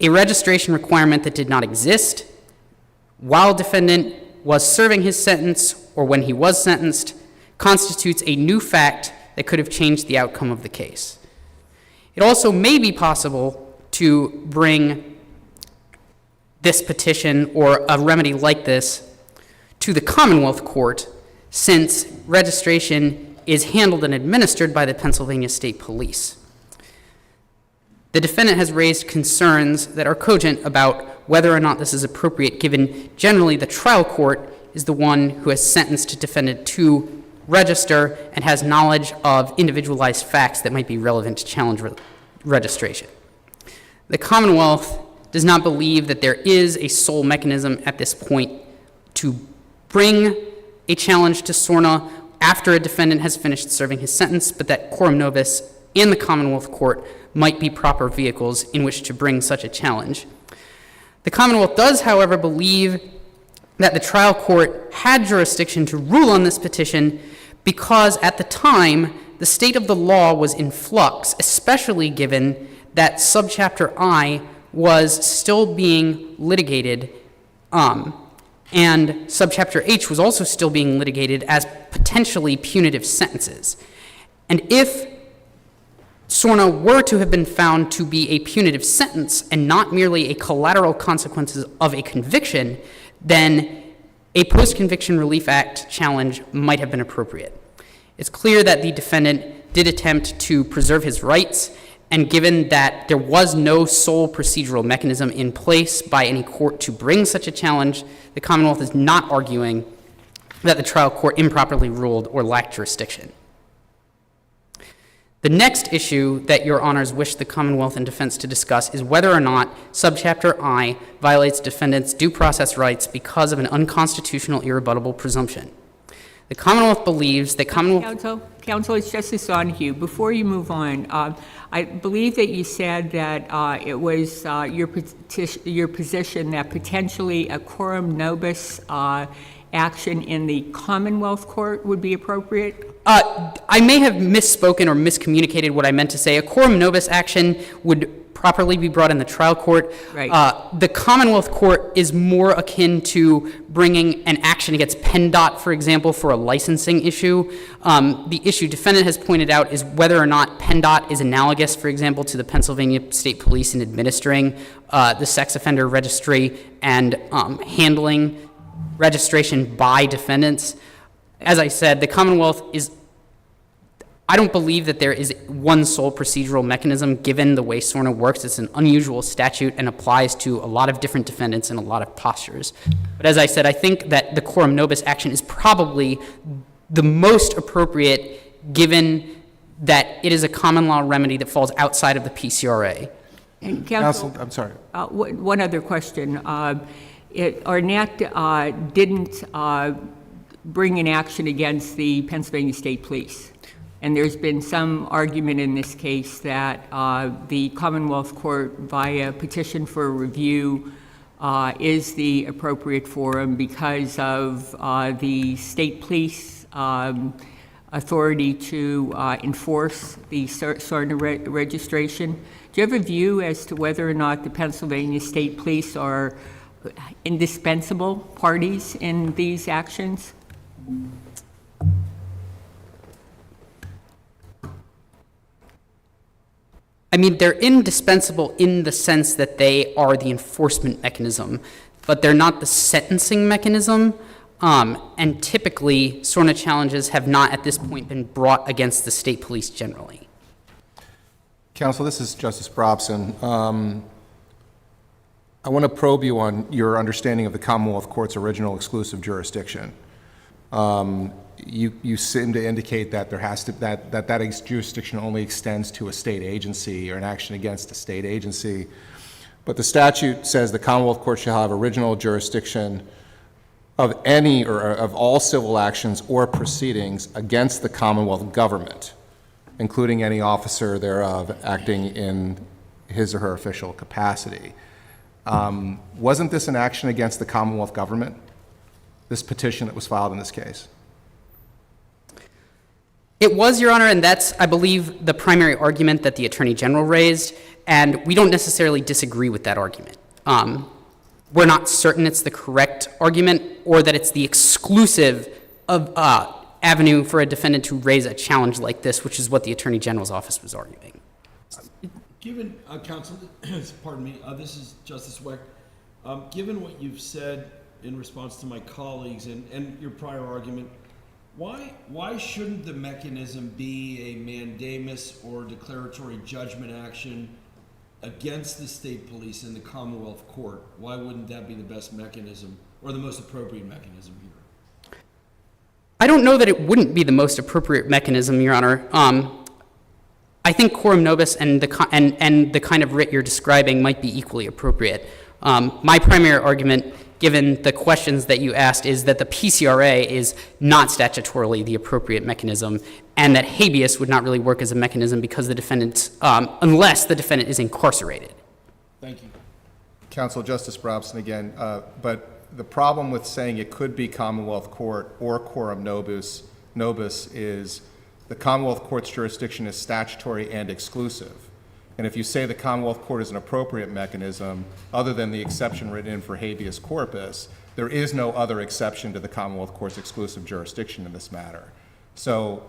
a registration requirement that did not exist while defendant was serving his sentence or when he was sentenced constitutes a new fact that could have changed the outcome of the case. It also may be possible to bring this petition or a remedy like this to the Commonwealth Court since registration is handled and administered by the Pennsylvania State Police. The defendant has raised concerns that are cogent about whether or not this is appropriate given generally the trial court is the one who has sentenced a defendant to register and has knowledge of individualized facts that might be relevant to challenge registration. The Commonwealth does not believe that there is a sole mechanism at this point to bring a challenge to SORNA after a defendant has finished serving his sentence, but that coram nobis and the Commonwealth Court might be proper vehicles in which to bring such a challenge. The Commonwealth does, however, believe that the trial court had jurisdiction to rule on this petition because at the time, the state of the law was in flux, especially given that subchapter I was still being litigated, and subchapter H was also still being litigated as potentially punitive sentences. And if SORNA were to have been found to be a punitive sentence and not merely a collateral consequence of a conviction, then a Post-Conviction Relief Act challenge might have been appropriate. It's clear that the defendant did attempt to preserve his rights, and given that there was no sole procedural mechanism in place by any court to bring such a challenge, the Commonwealth is not arguing that the trial court improperly ruled or lacked jurisdiction. The next issue that your honors wish the Commonwealth and defense to discuss is whether or not subchapter I violates defendants' due process rights because of an unconstitutional irrebuttable presumption. The Commonwealth believes that Counsel, it's Justice Donahue. Before you move on, I believe that you said that it was your position that potentially a coram nobis action in the Commonwealth Court would be appropriate? I may have misspoken or miscommunicated what I meant to say. A coram nobis action would properly be brought in the trial court. Right. The Commonwealth Court is more akin to bringing an action against PennDOT, for example, for a licensing issue. The issue defendant has pointed out is whether or not PennDOT is analogous, for example, to the Pennsylvania State Police in administering the sex offender registry and handling registration by defendants. As I said, the Commonwealth is, I don't believe that there is one sole procedural mechanism given the way SORNA works. It's an unusual statute and applies to a lot of different defendants in a lot of postures. But as I said, I think that the coram nobis action is probably the most appropriate given that it is a common law remedy that falls outside of the PCRA. And Counsel, I'm sorry. One other question. Arnett didn't bring an action against the Pennsylvania State Police. And there's been some argument in this case that the Commonwealth Court, via petition for review, is the appropriate forum because of the state police authority to enforce the SORNA registration. Do you have a view as to whether or not the Pennsylvania State Police are indispensable parties in these actions? I mean, they're indispensable in the sense that they are the enforcement mechanism, but they're not the sentencing mechanism. And typically, SORNA challenges have not at this point been brought against the state police generally. Counsel, this is Justice Brobson. I want to probe you on your understanding of the Commonwealth Court's original exclusive jurisdiction. You seem to indicate that that jurisdiction only extends to a state agency or an action against a state agency. But the statute says the Commonwealth Court shall have original jurisdiction of any or of all civil actions or proceedings against the Commonwealth government, including any officer thereof acting in his or her official capacity. Wasn't this an action against the Commonwealth government, this petition that was filed in this case? It was, Your Honor, and that's, I believe, the primary argument that the Attorney General raised, and we don't necessarily disagree with that argument. We're not certain it's the correct argument or that it's the exclusive avenue for a defendant to raise a challenge like this, which is what the Attorney General's office was arguing. Given, counsel, pardon me, this is Justice Weck. Given what you've said in response to my colleagues and your prior argument, why shouldn't the mechanism be a mandamus or declaratory judgment action against the state police in the Commonwealth Court? Why wouldn't that be the best mechanism or the most appropriate mechanism here? I don't know that it wouldn't be the most appropriate mechanism, Your Honor. I think quorum nobis and the kind of writ you're describing might be equally appropriate. My primary argument, given the questions that you asked, is that the PCRA is not statutorily the appropriate mechanism, and that habeas would not really work as a mechanism because the defendant, unless the defendant is incarcerated. Thank you. Counsel, Justice Brobson again, but the problem with saying it could be Commonwealth Court or quorum nobis is the Commonwealth Court's jurisdiction is statutory and exclusive. And if you say the Commonwealth Court is an appropriate mechanism, other than the exception written in for habeas corpus, there is no other exception to the Commonwealth Court's exclusive jurisdiction in this matter. So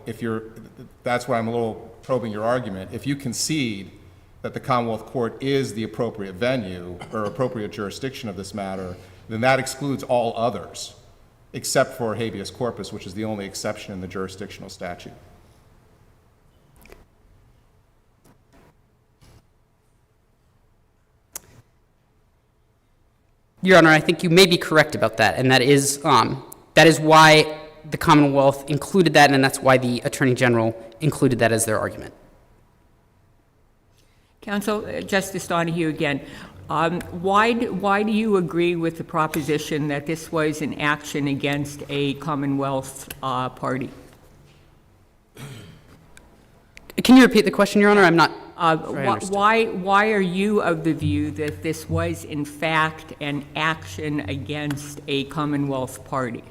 that's why I'm a little probing your argument. If you concede that the Commonwealth Court is the appropriate venue or appropriate jurisdiction of this matter, then that excludes all others, except for habeas corpus, which is the only exception in the jurisdictional statute. Your Honor, I think you may be correct about that, and that is why the Commonwealth included that, and that's why the Attorney General included that as their argument. Counsel, Justice Donahue again. Why do you agree with the proposition that this was an action against a Commonwealth party? Can you repeat the question, Your Honor? I'm not sure I understood. Why are you of the view that this was, in fact, an action against a Commonwealth party?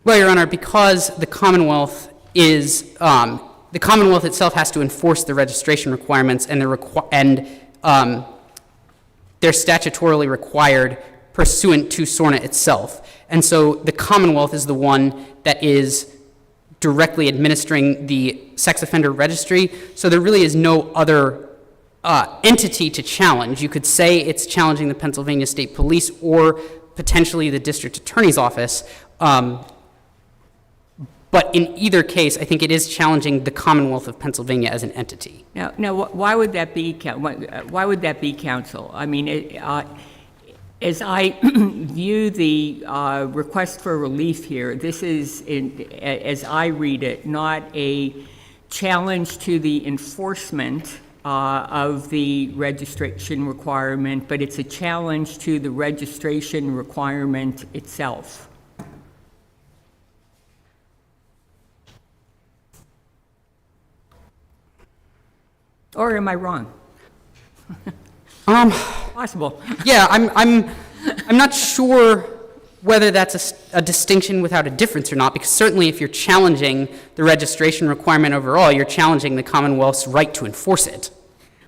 Well, Your Honor, because the Commonwealth is the Commonwealth itself has to enforce the registration requirements, and they're statutorily required pursuant to SORNA itself. And so the Commonwealth is the one that is directly administering the sex offender registry, so there really is no other entity to challenge. You could say it's challenging the Pennsylvania State Police or potentially the District Attorney's Office, but in either case, I think it is challenging the Commonwealth of Pennsylvania as an entity. Now, why would that be, counsel? I mean, as I view the request for relief here, this is, as I read it, not a challenge to the enforcement of the registration requirement, but it's a challenge to the registration requirement itself. Or am I wrong? Possible. Yeah, I'm not sure whether that's a distinction without a difference or not, because certainly if you're challenging the registration requirement overall, you're challenging the Commonwealth's right to enforce it.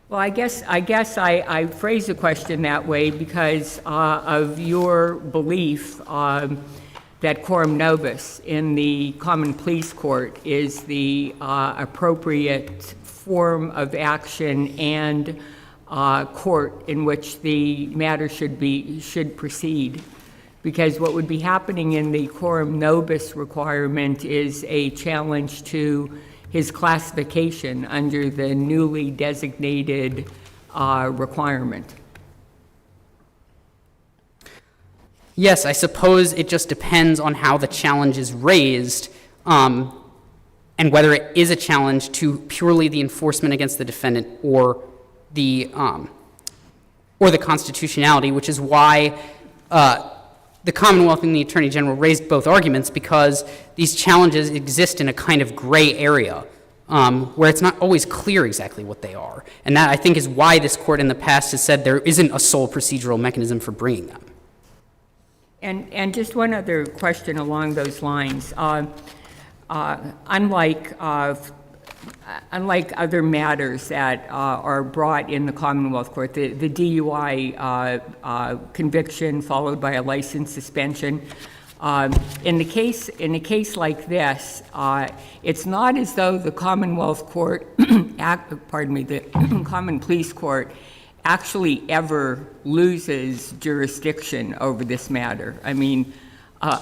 Well, I guess I phrase the question that way because of your belief that quorum nobis in the common pleas court is the appropriate form of action and court in which the matter should proceed. Because what would be happening in the quorum nobis requirement is a challenge to his classification under the newly designated requirement? Yes, I suppose it just depends on how the challenge is raised, and whether it is a challenge to purely the enforcement against the defendant or the constitutionality, which is why the Commonwealth and the Attorney General raised both arguments, because these challenges exist in a kind of gray area where it's not always clear exactly what they are. And that, I think, is why this court in the past has said there isn't a sole procedural mechanism for bringing them. And just one other question along those lines. Unlike other matters that are brought in the Commonwealth Court, the DUI conviction followed by a license suspension, in a case like this, it's not as though the Commonwealth Court, the Common Pleas Court, actually ever loses jurisdiction over this matter. I mean,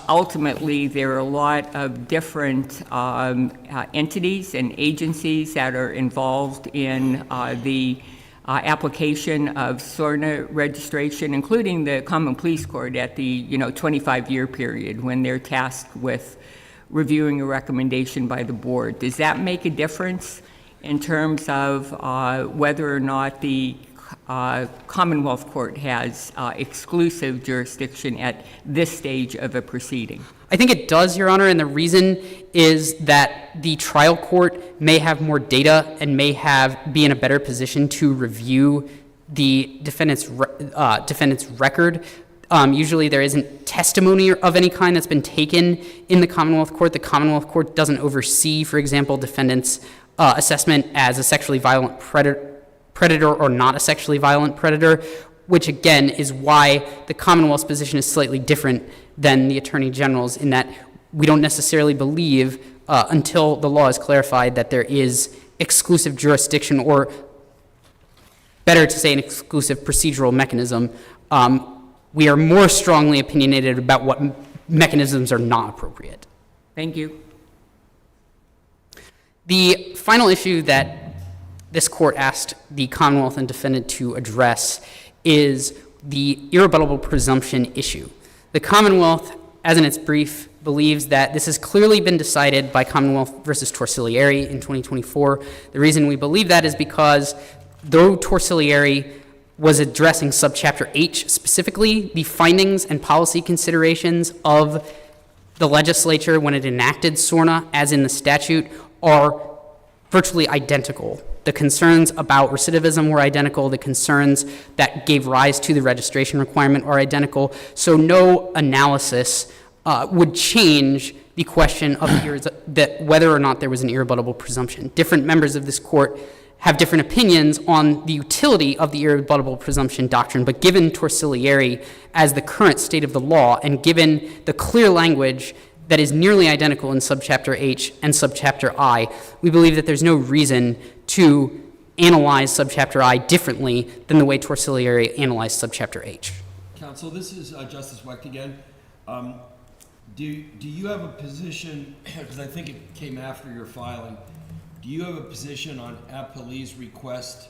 ultimately, there are a lot of different entities and agencies that are involved in the application of SORNA registration, including the Common Pleas Court at the 25-year period when they're tasked with reviewing a recommendation by the board. Does that make a difference in terms of whether or not the Commonwealth Court has exclusive jurisdiction at this stage of a proceeding? I think it does, Your Honor, and the reason is that the trial court may have more data and may be in a better position to review the defendant's record. Usually there isn't testimony of any kind that's been taken in the Commonwealth Court. The Commonwealth Court doesn't oversee, for example, defendant's assessment as a sexually violent predator or not a sexually violent predator, which again is why the Commonwealth's position is slightly different than the Attorney General's, in that we don't necessarily believe until the law is clarified that there is exclusive jurisdiction, or better to say an exclusive procedural mechanism. We are more strongly opinionated about what mechanisms are not appropriate. Thank you. The final issue that this court asked the Commonwealth and defendant to address is the irrebuttable presumption issue. The Commonwealth, as in its brief, believes that this has clearly been decided by Commonwealth versus Torsiglieri in 2024. The reason we believe that is because though Torsiglieri was addressing subchapter H specifically, the findings and policy considerations of the legislature when it enacted SORNA, as in the statute, are virtually identical. The concerns about recidivism were identical. The concerns that gave rise to the registration requirement are identical. So no analysis would change the question of that whether or not there was an irrebuttable presumption. Different members of this court have different opinions on the utility of the irrebuttable presumption doctrine, but given Torsiglieri as the current state of the law, and given the clear language that is nearly identical in subchapter H and subchapter I, we believe that there's no reason to analyze subchapter I differently than the way Torsiglieri analyzed subchapter H. Counsel, this is Justice Wecht again. Do you have a position, because I think it came after your filing, do you have a position on Aplt's request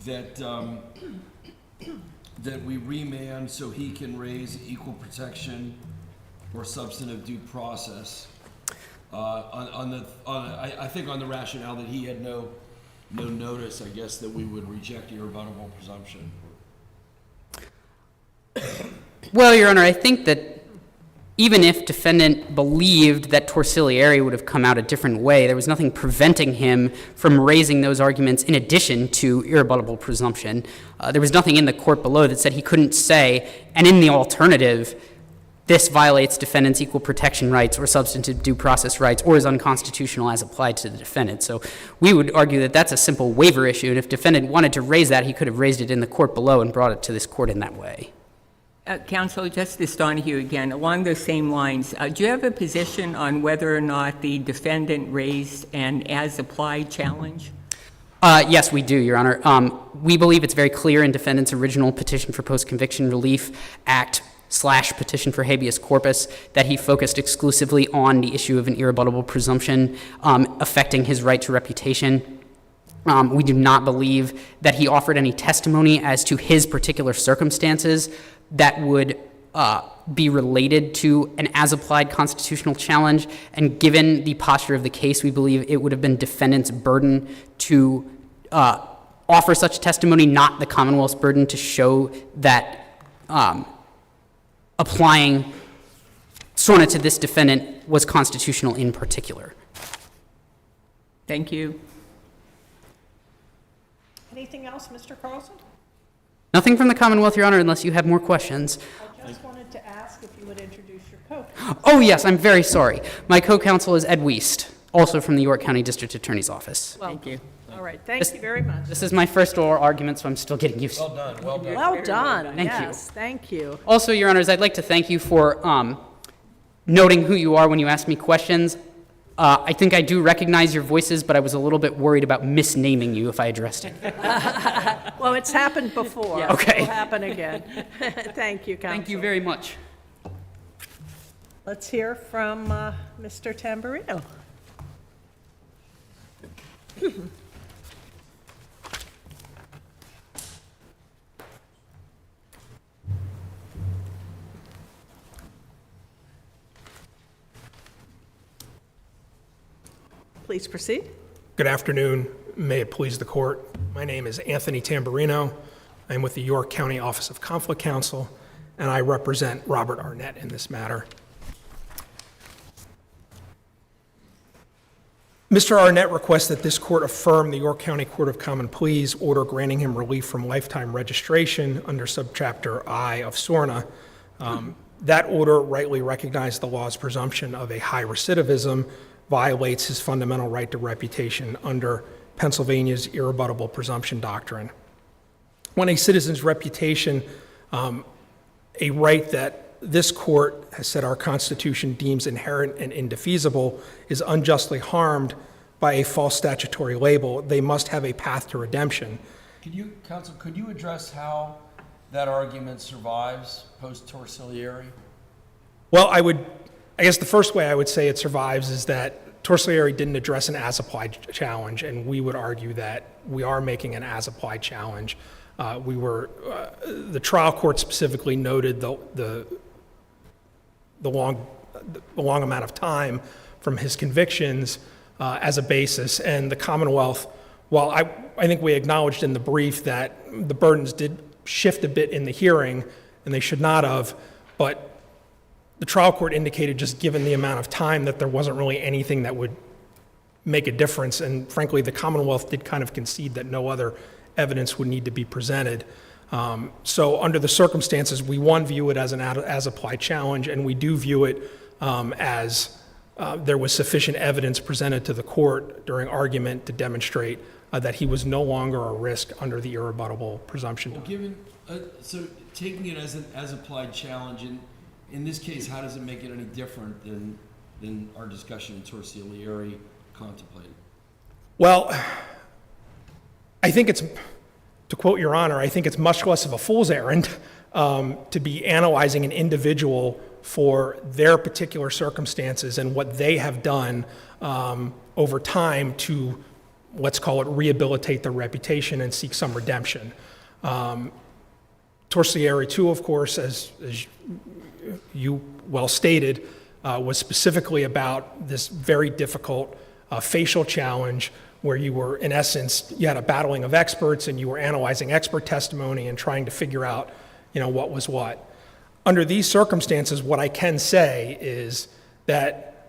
that we remand so he can raise equal protection or substantive due process I think on the rationale that he had no notice, I guess, that we would reject irrebuttable presumption? Well, Your Honor, I think that even if defendant believed that Torsiglieri would have come out a different way, there was nothing preventing him from raising those arguments in addition to irrebuttable presumption. There was nothing in the court below that said he couldn't say, and in the alternative, this violates defendant's equal protection rights or substantive due process rights or is unconstitutional as applied to the defendant. So we would argue that that's a simple waiver issue, and if defendant wanted to raise that, he could have raised it in the court below and brought it to this court in that way. Counsel, Justice Donahue again, along those same lines, do you have a position on whether or not the defendant raised an as-applied challenge? Yes, we do, Your Honor. We believe it's very clear in defendant's original petition for post-conviction relief act / petition for habeas corpus that he focused exclusively on the issue of an irrebuttable presumption affecting his right to reputation. We do not believe that he offered any testimony as to his particular circumstances that would be related to an as-applied constitutional challenge. And given the posture of the case, we believe it would have been defendant's burden to offer such testimony, not the Commonwealth's burden to show that applying SORNA to this defendant was constitutional in particular. Thank you. Anything else, Mr. Carlson? Nothing from the Commonwealth, Your Honor, unless you have more questions. I just wanted to ask if you would introduce your co-counsel. Oh, yes, I'm very sorry. My co-counsel is Ed Wiest, also from the York County District Attorney's Office. Thank you. All right, thank you very much. This is my first oral argument, so I'm still getting used to it. Well done, well done. Well done, Thank you. yes, thank you. Also, Your Honors, I'd like to thank you for noting who you are when you ask me questions. I think I do recognize your voices, but I was a little bit worried about misnaming you if I addressed it. Well, it's happened before. Yeah. Okay. It will happen again. Thank you, Counsel. Thank you very much. Let's hear from Mr. Tamburino. Please proceed. Good afternoon. May it please the court. My name is Anthony Tamburino. I'm with the York County Office of Conflict Counsel, and I represent Robert Arnett in this matter. Mr. Arnett requests that this court affirm the York County Court of Common Pleas order granting him relief from lifetime registration under subchapter I of SORNA. That order rightly recognized the law's presumption of a high recidivism, violates his fundamental right to reputation under Pennsylvania's irrebuttable presumption doctrine. When a citizen's reputation, a right that this court has said our Constitution deems inherent and indefeasible, is unjustly harmed by a false statutory label, they must have a path to redemption. Counsel, could you address how that argument survives post-torsilliary? Well, I guess the first way I would say it survives is that torsilliary didn't address an as-applied challenge, and we would argue that we are making an as-applied challenge. The trial court specifically noted the long amount of time from his convictions as a basis, and the Commonwealth, while I think we acknowledged in the brief that the burdens did shift a bit in the hearing, and they should not have, but the trial court indicated, just given the amount of time, that there wasn't really anything that would make a difference. And frankly, the Commonwealth did kind of concede that no other evidence would need to be presented. So under the circumstances, we, one, view it as an as-applied challenge, and we do view it as there was sufficient evidence presented to the court during argument to demonstrate that he was no longer a risk under the irrebuttable presumption. Well, so taking it as an as-applied challenge, in this case, how does it make it any different than our discussion in torsilliary contemplated? Well, I think it's, to quote Your Honor, I think it's much less of a fool's errand to be analyzing an individual for their particular circumstances and what they have done over time to, let's call it, rehabilitate their reputation and seek some redemption. Torsilliary 2, of course, as you well stated, was specifically about this very difficult facial challenge where you were, in essence, you had a battling of experts and you were analyzing expert testimony and trying to figure out, what was what. Under these circumstances, what I can say is that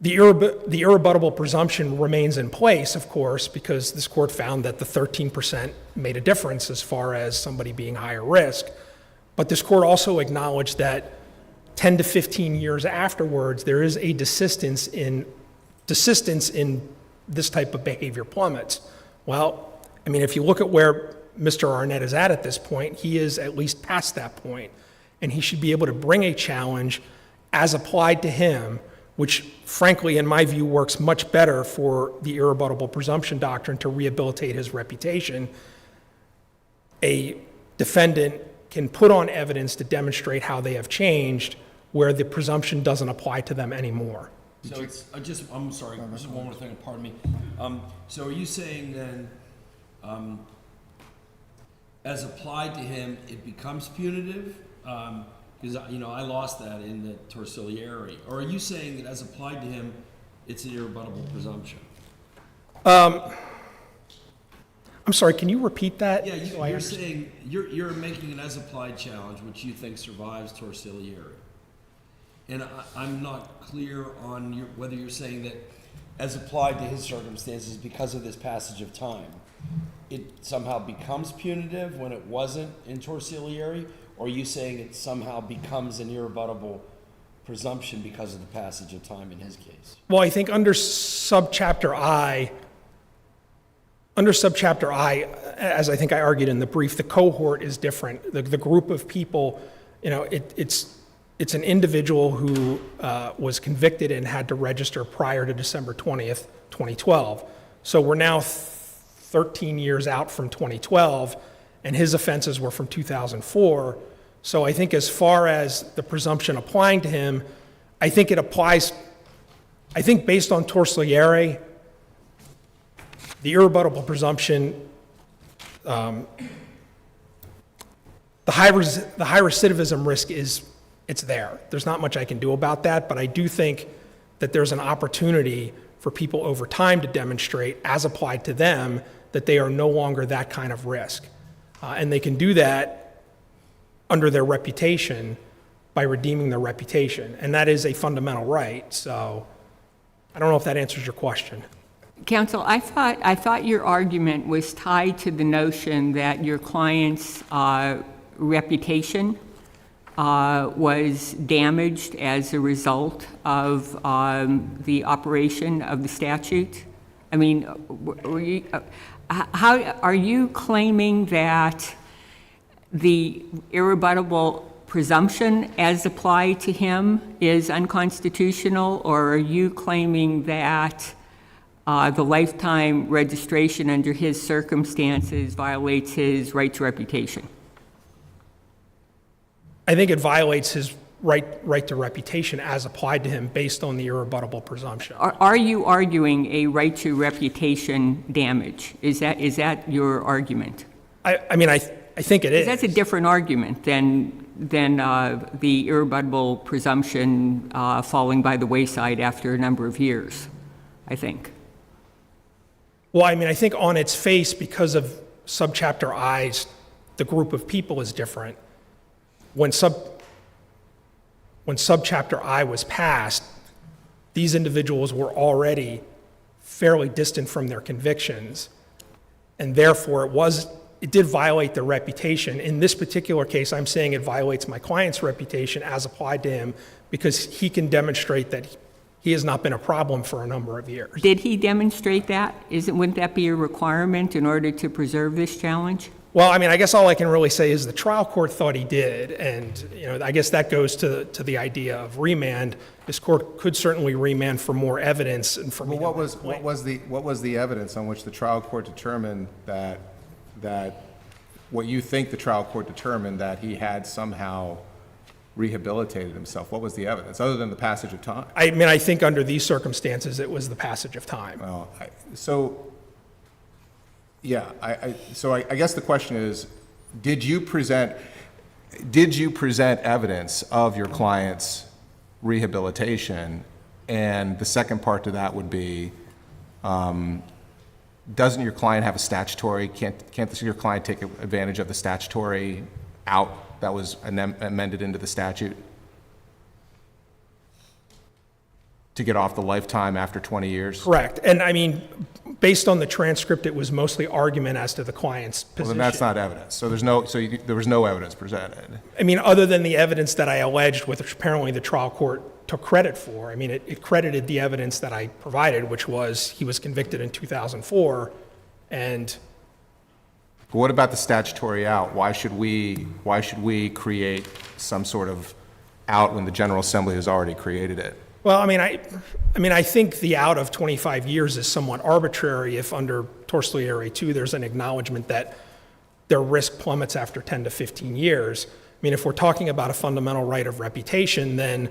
the irrebuttable presumption remains in place, of course, because this court found that the 13% made a difference as far as somebody being higher risk. But this court also acknowledged that 10 to 15 years afterwards, there is a desistance in this type of behavior plummets. Well, I mean, if you look at where Mr. Arnett is at this point, he is at least past that point, and he should be able to bring a challenge as applied to him, which frankly, in my view, works much better for the irrebuttable presumption doctrine to rehabilitate his reputation. A defendant can put on evidence to demonstrate how they have changed where the presumption doesn't apply to them anymore. So it's, I'm sorry, just one more thing, pardon me. So are you saying then, as applied to him, it becomes punitive? Because, I lost that in the torsilliary. Or are you saying that as applied to him, it's an irrebuttable presumption? I'm sorry, can you repeat that? Yeah, so I you're understand? saying, you're making an as-applied challenge, which you think survives torsilliary. And I'm not clear on whether you're saying that as applied to his circumstances because of this passage of time, it somehow becomes punitive when it wasn't in torsilliary, or are you saying it somehow becomes an irrebuttable presumption because of the passage of time in his case? Well, I think under subchapter I, as I think I argued in the brief, the cohort is different. The group of people, it's an individual who was convicted and had to register prior to December 20th, 2012. So we're now 13 years out from 2012, and his offenses were from 2004. So I think as far as the presumption applying to him, I think it applies, I think based on torsilliary, the irrebuttable presumption, the high recidivism risk it's there. There's not much I can do about that, but I do think that there's an opportunity for people over time to demonstrate, as applied to them, that they are no longer that kind of risk. And they can do that under their reputation by redeeming their reputation. And that is a fundamental right. So I don't know if that answers your question. Counsel, I thought your argument was tied to the notion that your client's reputation was damaged as a result of the operation of the statute. I mean, how are you claiming that the irrebuttable presumption as applied to him is unconstitutional, or are you claiming that the lifetime registration under his circumstances violates his right to reputation? I think it violates his right to reputation as applied to him based on the irrebuttable presumption. Are you arguing a right to reputation damage? Is that your argument? I think it is. That's a different argument than the irrebuttable presumption falling by the wayside after a number of years, I think. Well, I think on its face, because of subchapter I's, the group of people is different. When subchapter I was passed, these individuals were already fairly distant from their convictions, and therefore it did violate their reputation. In this particular case, I'm saying it violates my client's reputation as applied to him because he can demonstrate that he has not been a problem for a number of years. Did he demonstrate that? Wouldn't that be a requirement in order to preserve this challenge? Well, I guess all I can really say is the trial court thought he did, and I guess that goes to the idea of remand. This court could certainly remand for more evidence and for. Well, what was the evidence on which the trial court determined that what you think the trial court determined that he had somehow rehabilitated himself? What was the evidence other than the passage of time? I think under these circumstances it was the passage of time. Well, I guess the question is, did you present evidence of your client's rehabilitation? And the second part to that would be, doesn't your client have a statutory, can't your client take advantage of the statutory out that was amended into the statute to get off the lifetime after 20 years? Correct. And based on the transcript, it was mostly argument as to the client's position. Well, then that's not evidence. So there was no evidence presented. Other than the evidence that I alleged, which apparently the trial court took credit for. It credited the evidence that I provided, which was he was convicted in 2004, and. But what about the statutory out? Why should we create some sort of out when the General Assembly has already created it? Well, I think the out of 25 years is somewhat arbitrary if under torsilliary 2 there's an acknowledgement that their risk plummets after 10 to 15 years. If we're talking about a fundamental right of reputation, then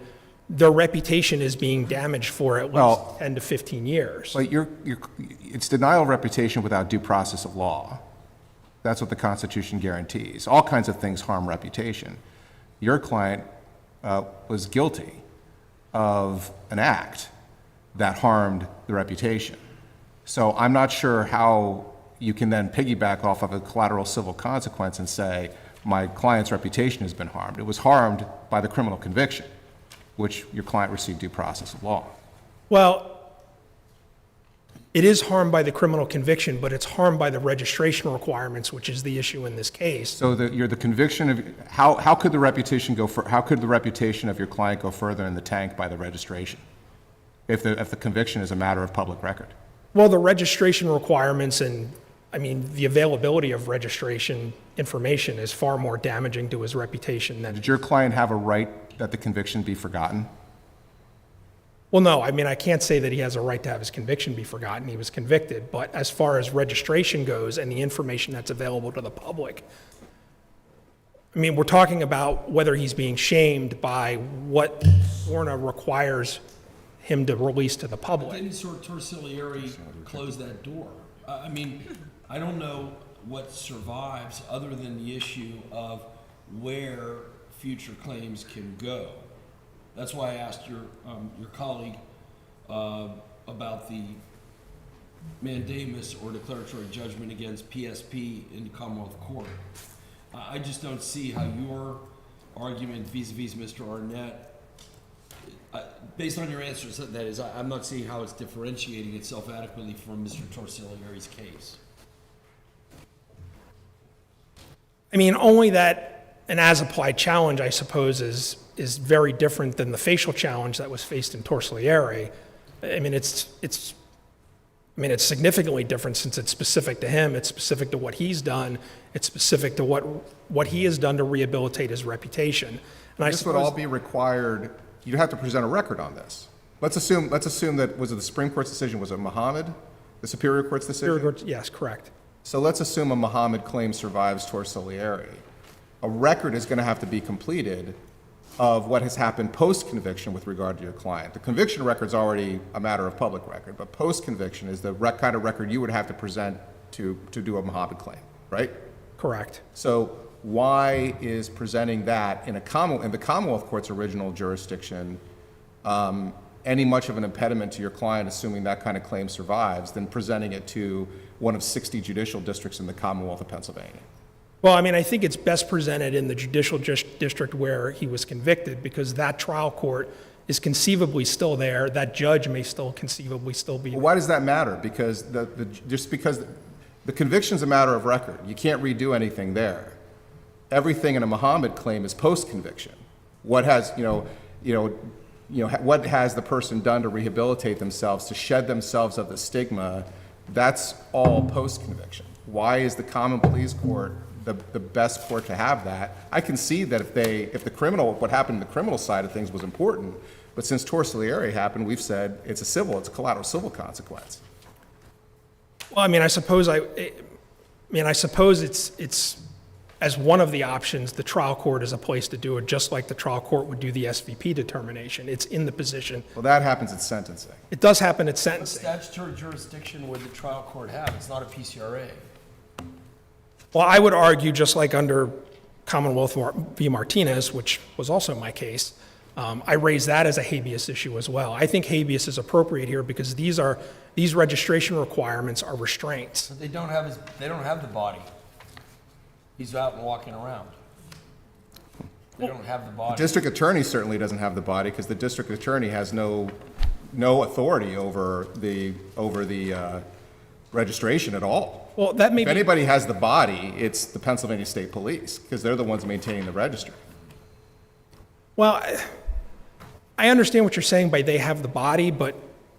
their reputation is being damaged for at least Well, 10 to 15 years. But it's denial of reputation without due process of law. That's what the Constitution guarantees. All kinds of things harm reputation. Your client was guilty of an act that harmed the reputation. So I'm not sure how you can then piggyback off of a collateral civil consequence and say, my client's reputation has been harmed. It was harmed by the criminal conviction, which your client received due process of law. Well, it is harmed by the criminal conviction, but it's harmed by the registration requirements, which is the issue in this case. So the conviction of, how could the reputation how could the reputation of your client go further in the tank by the registration? If the conviction is a matter of public record? Well, the registration requirements and, I mean, the availability of registration information is far more damaging to his reputation than... Did your client have a right that the conviction be forgotten? Well, no, I mean, I can't say that he has a right to have his conviction be forgotten. He was convicted. But as far as registration goes and the information that's available to the public, I mean, we're talking about whether he's being shamed by what SORNA requires him to release to the public. Didn't Torsiglieri close that door? I mean, I don't know what survives other than the issue of where future claims can go. That's why I asked your colleague about the mandamus or declaratory judgment against PSP in the Commonwealth Court. I just don't see how your argument vis-a-vis Mr. Arnett, based on your answers, that is, I'm not seeing how it's differentiating itself adequately from Mr. Torsiglieri's case. I mean, only that an as-applied challenge, I suppose, is very different than the facial challenge that was faced in Torsiglieri. I mean, it's significantly different since it's specific to him. It's specific to what he's done. It's specific to what he has done to rehabilitate his reputation. And This would all be required. You'd have to present a record on this. Let's assume that, was it the Supreme Court's decision? Was it Muhammad, the Superior Court's decision? Superior Court, yes, correct. So let's assume a Muhammad claim survives Torsiglieri. A record is going to have to be completed of what has happened post-conviction with regard to your client. The conviction record is already a matter of public record, but post-conviction is the kind of record you would have to present to do a Muhammad claim, right? Correct. So why is presenting that in the Commonwealth Court's original jurisdiction any much of an impediment to your client assuming that kind of claim survives than presenting it to one of 60 judicial districts in the Commonwealth of Pennsylvania? Well, I mean, I think it's best presented in the judicial district where he was convicted because that trial court is conceivably still there. That judge may still conceivably still be. Well, why does that matter? Because just because the conviction's a matter of record. You can't redo anything there. Everything in a Muhammad claim is post-conviction. What has, what has the person done to rehabilitate themselves, to shed themselves of the stigma? That's all post-conviction. Why is the common pleas court the best court to have that? I can see that if what happened in the criminal side of things was important, but since Torsiglieri happened, we've said it's a collateral civil consequence. Well, I mean, I suppose it's as one of the options, the trial court is a place to do it, just like the trial court would do the SVP determination. It's in the position. Well, that happens at sentencing. It does happen at What sentencing. statutory jurisdiction would the trial court have? It's not a PCRA. Well, I would argue, just like under Commonwealth v. Martinez, which was also my case, I raise that as a habeas issue as well. I think habeas is appropriate here because these registration requirements are restraints. But they don't have the body. He's out and walking around. They don't have the body. The district attorney certainly doesn't have the body because the district attorney has no authority over the registration at all. Well, that may If be. anybody has the body, it's the Pennsylvania State Police because they're the ones maintaining the registry. Well, I understand what you're saying by they have the body, but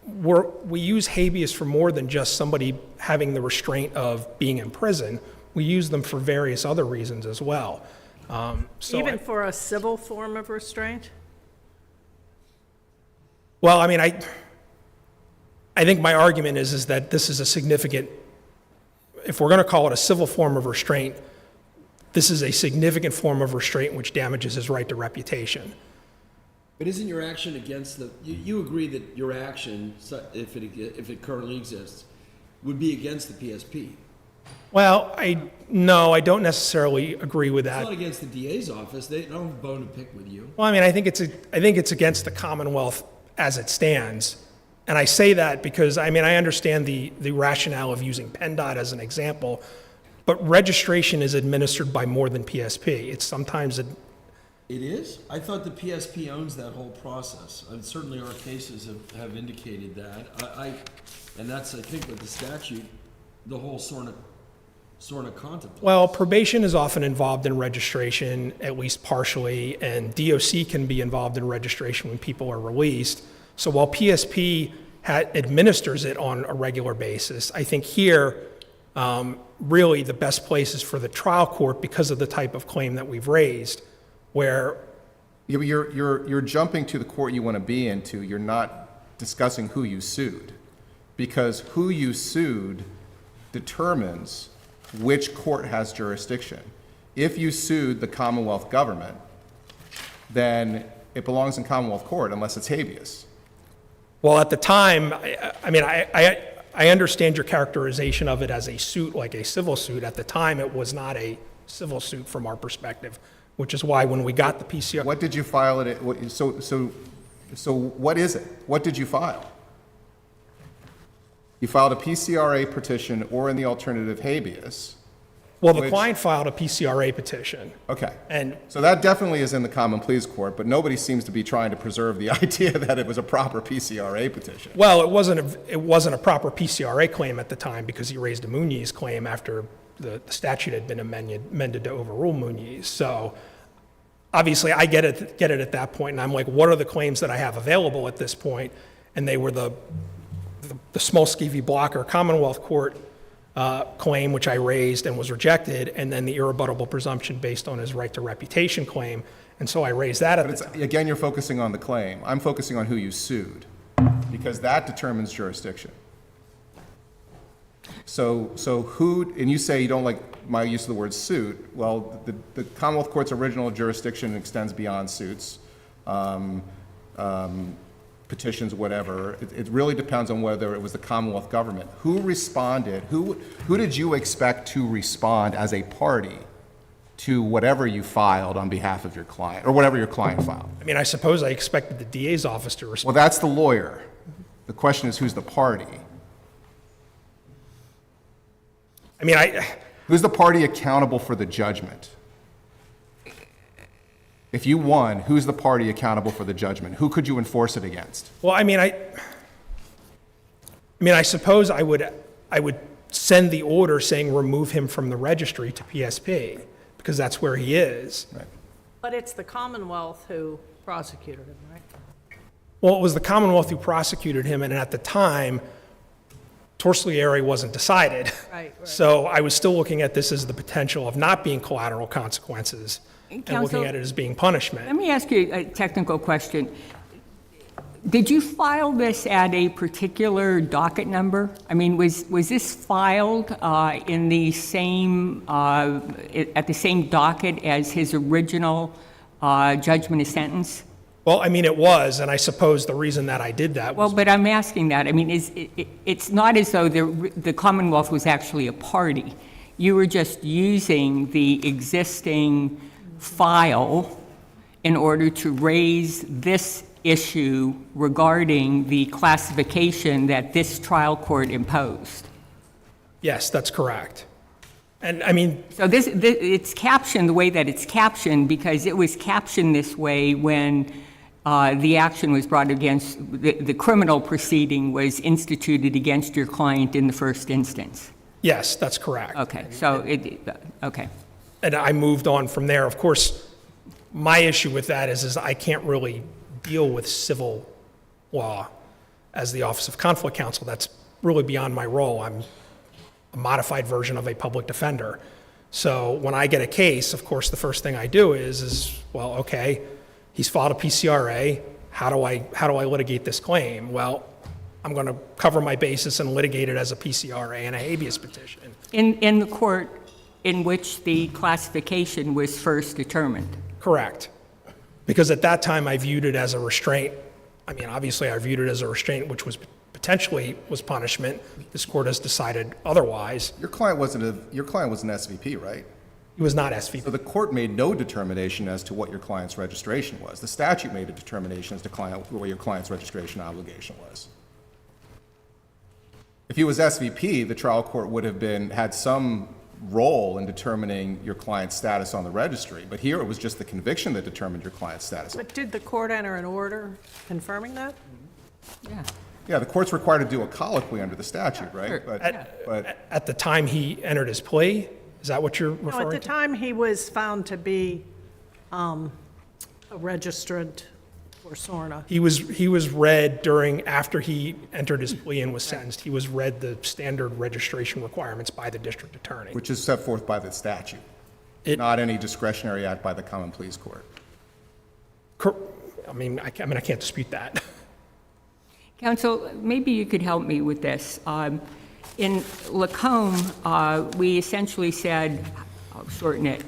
we use habeas for more than just somebody having the restraint of being in prison. We use them for various other reasons as well. Even for a civil form of restraint? Well, I mean, I think my argument is that this is a significant, if we're going to call it a civil form of restraint, this is a significant form of restraint which damages his right to reputation. But isn't your action against you agree that your action, if it currently exists, would be against the PSP? Well, no, I don't necessarily agree with that. It's not against the DA's office. They don't have a bone to pick with you. Well, I mean, I think it's against the Commonwealth as it stands. And I say that because, I mean, I understand the rationale of using PennDOT as an example, but registration is administered by more than PSP. It's sometimes It is? I thought the PSP owns that whole process. And certainly our cases have indicated that. And that's, I think, what the statute, the whole sort of contemplates. Well, probation is often involved in registration, at least partially, and DOC can be involved in registration when people are released. So while PSP administers it on a regular basis, I think here, really the best place is for the trial court because of the type of claim that we've raised, where... You're jumping to the court you want to be into. You're not discussing who you sued, because who you sued determines which court has jurisdiction. If you sued the Commonwealth government, then it belongs in Commonwealth court unless it's habeas. Well, at the time, I understand your characterization of it as a suit, like a civil suit. At the time, it was not a civil suit from our perspective, which is why when we got the PCR... What did you file it at? So what is it? What did you file? You filed a PCRA petition or in the alternative habeas. Well, the client filed a PCRA petition. Okay. And so that definitely is in the Common Pleas Court, but nobody seems to be trying to preserve the idea that it was a proper PCRA petition. Well, it wasn't a proper PCRA claim at the time because he raised a Muniz claim after the statute had been amended to overrule Muniz. So obviously I get it at that point, and I'm like, what are the claims that I have available at this point? And they were the Smolsky v. Blocker Commonwealth Court claim, which I raised and was rejected, and then the irrebuttable presumption based on his right to reputation claim. And so I raised that at the time. Again, you're focusing on the claim. I'm focusing on who you sued, because that determines jurisdiction. So who, and you say you don't like my use of the word suit. Well, the Commonwealth Court's original jurisdiction extends beyond suits. Petitions, whatever. It really depends on whether it was the Commonwealth government. Who responded? Who did you expect to respond as a party to whatever you filed on behalf of your client, or whatever your client filed? I mean, I suppose I expected the DA's office to respond. Well, that's the lawyer. The question is, who's the party? I mean, who's the party accountable for the judgment? If you won, who's the party accountable for the judgment? Who could you enforce it against? Well, I mean, I suppose I would send the order saying remove him from the registry to PSP, because that's where he is. Right. But it's the Commonwealth who prosecuted him, right? Well, it was the Commonwealth who prosecuted him, and at the time, tortiary wasn't decided. Right. So I was still looking at this as the potential of not being collateral consequences, and looking at it as being punishment. Let me ask you a technical question. Did you file this at a particular docket number? I mean, was this filed in the same at the same docket as his original judgment of sentence? Well, I mean, it was, and I suppose the reason that I did that was... Well, but I'm asking that. I mean, it's not as though the Commonwealth was actually a party. You were just using the existing file in order to raise this issue regarding the classification that this trial court imposed. Yes, that's correct. And I mean... So it's captioned the way that it's captioned because it was captioned this way when the action was brought against, the criminal proceeding was instituted against your client in the first instance. Yes, that's correct. Okay, so okay. And I moved on from there. Of course, my issue with that is I can't really deal with civil law as the Office of Conflict Counsel. That's really beyond my role. I'm a modified version of a public defender. So when I get a case, of course, the first thing I do is well, okay, he's filed a PCRA. How do I litigate this claim? Well, I'm going to cover my basis and litigate it as a PCRA and a habeas petition. In the court in which the classification was first determined? Correct. Because at that time, I viewed it as a restraint. I mean, obviously, I viewed it as a restraint, which was potentially was punishment. This court has decided otherwise. Your client wasn't an SVP, right? He was not SVP. So the court made no determination as to what your client's registration was. The statute made a determination as to what your client's registration obligation was. If he was SVP, the trial court would have had some role in determining your client's status on the registry. But here it was just the conviction that determined your client's status. But did the court enter an order confirming that? Yeah. Yeah, the court's required to do a colloquy under the statute, right? But At the time he entered his plea, is that what you're No, referring at to? the time he was found to be a registrant for SORNA. He was read after he entered his plea and was sentenced, he was read the standard registration requirements by the district attorney. which is set forth by the statute, not any discretionary act by the common pleas court. I mean, I can't dispute that. Counsel, maybe you could help me with this. In Lacombe, we essentially said, I'll shorten it,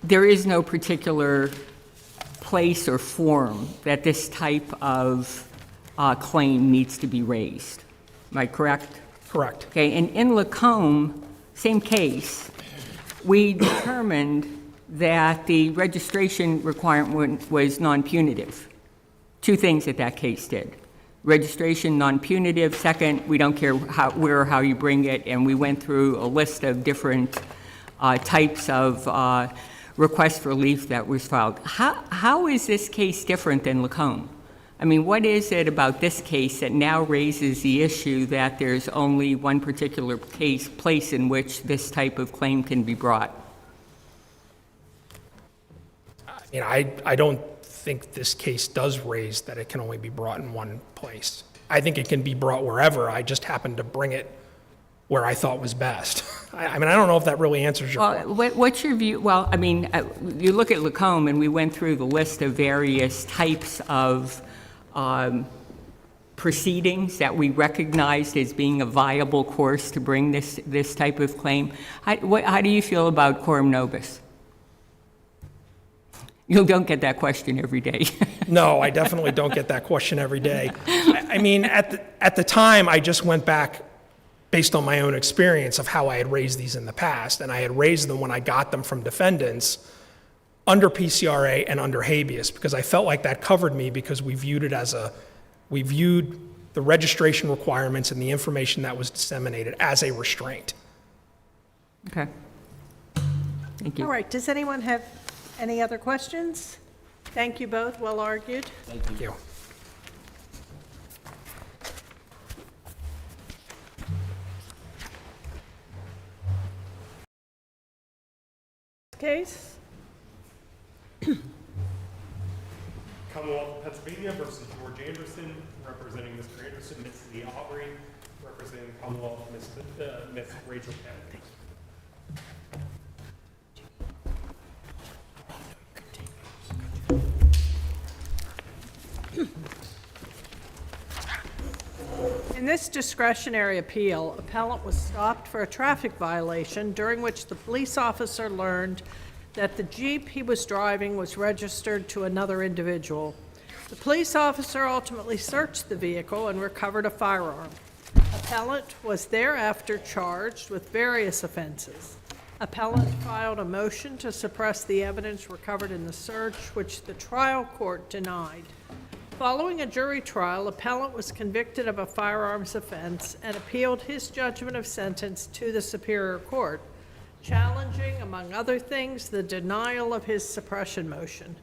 there is no particular place or form that this type of claim needs to be raised. Am I correct? Correct. Okay, and in Lacombe, same case, we determined that the registration requirement was non-punitive. Two things that case did. Registration, non-punitive. Second, we don't care where or how you bring it, and we went through a list of different types of requests for relief that was filed. How is this case different than Lacombe? I mean, what is it about this case that now raises the issue that there's only one particular place in which this type of claim can be brought? I mean, I don't think this case does raise that it can only be brought in one place. I think it can be brought wherever. I just happened to bring it where I thought was best. I mean, I don't know if that really answers your question. What's your view? Well, I mean, you look at Lacombe, and we went through the list of various types of proceedings that we recognized as being a viable course to bring this type of claim. How do you feel about quorum nobis? You don't get that question every day. No, I definitely don't get that question every day. I mean, at the time, I just went back based on my own experience of how I had raised these in the past, and I had raised them when I got them from defendants under PCRA and under habeas, because I felt like that covered me because we viewed the registration requirements and the information that was disseminated as a restraint. Okay. Thank you. All right, does anyone have any other questions? Thank you both, well argued. Thank you. Case? Commonwealth of Pennsylvania versus George Anderson, representing Mr. Anderson, Ms. Lee Aubrey, representing Commonwealth, Ms. Rachel Kennedy. In this discretionary appeal, appellant was stopped for a traffic violation during which the police officer learned that the Jeep he was driving was registered to another individual. The police officer ultimately searched the vehicle and recovered a firearm. Appellant was thereafter charged with various offenses. Appellant filed a motion to suppress the evidence recovered in the search, which the trial court denied. Following a jury trial, appellant was convicted of a firearms offense and appealed his judgment of sentence to the Superior Court, challenging, among other things, the denial of his suppression motion.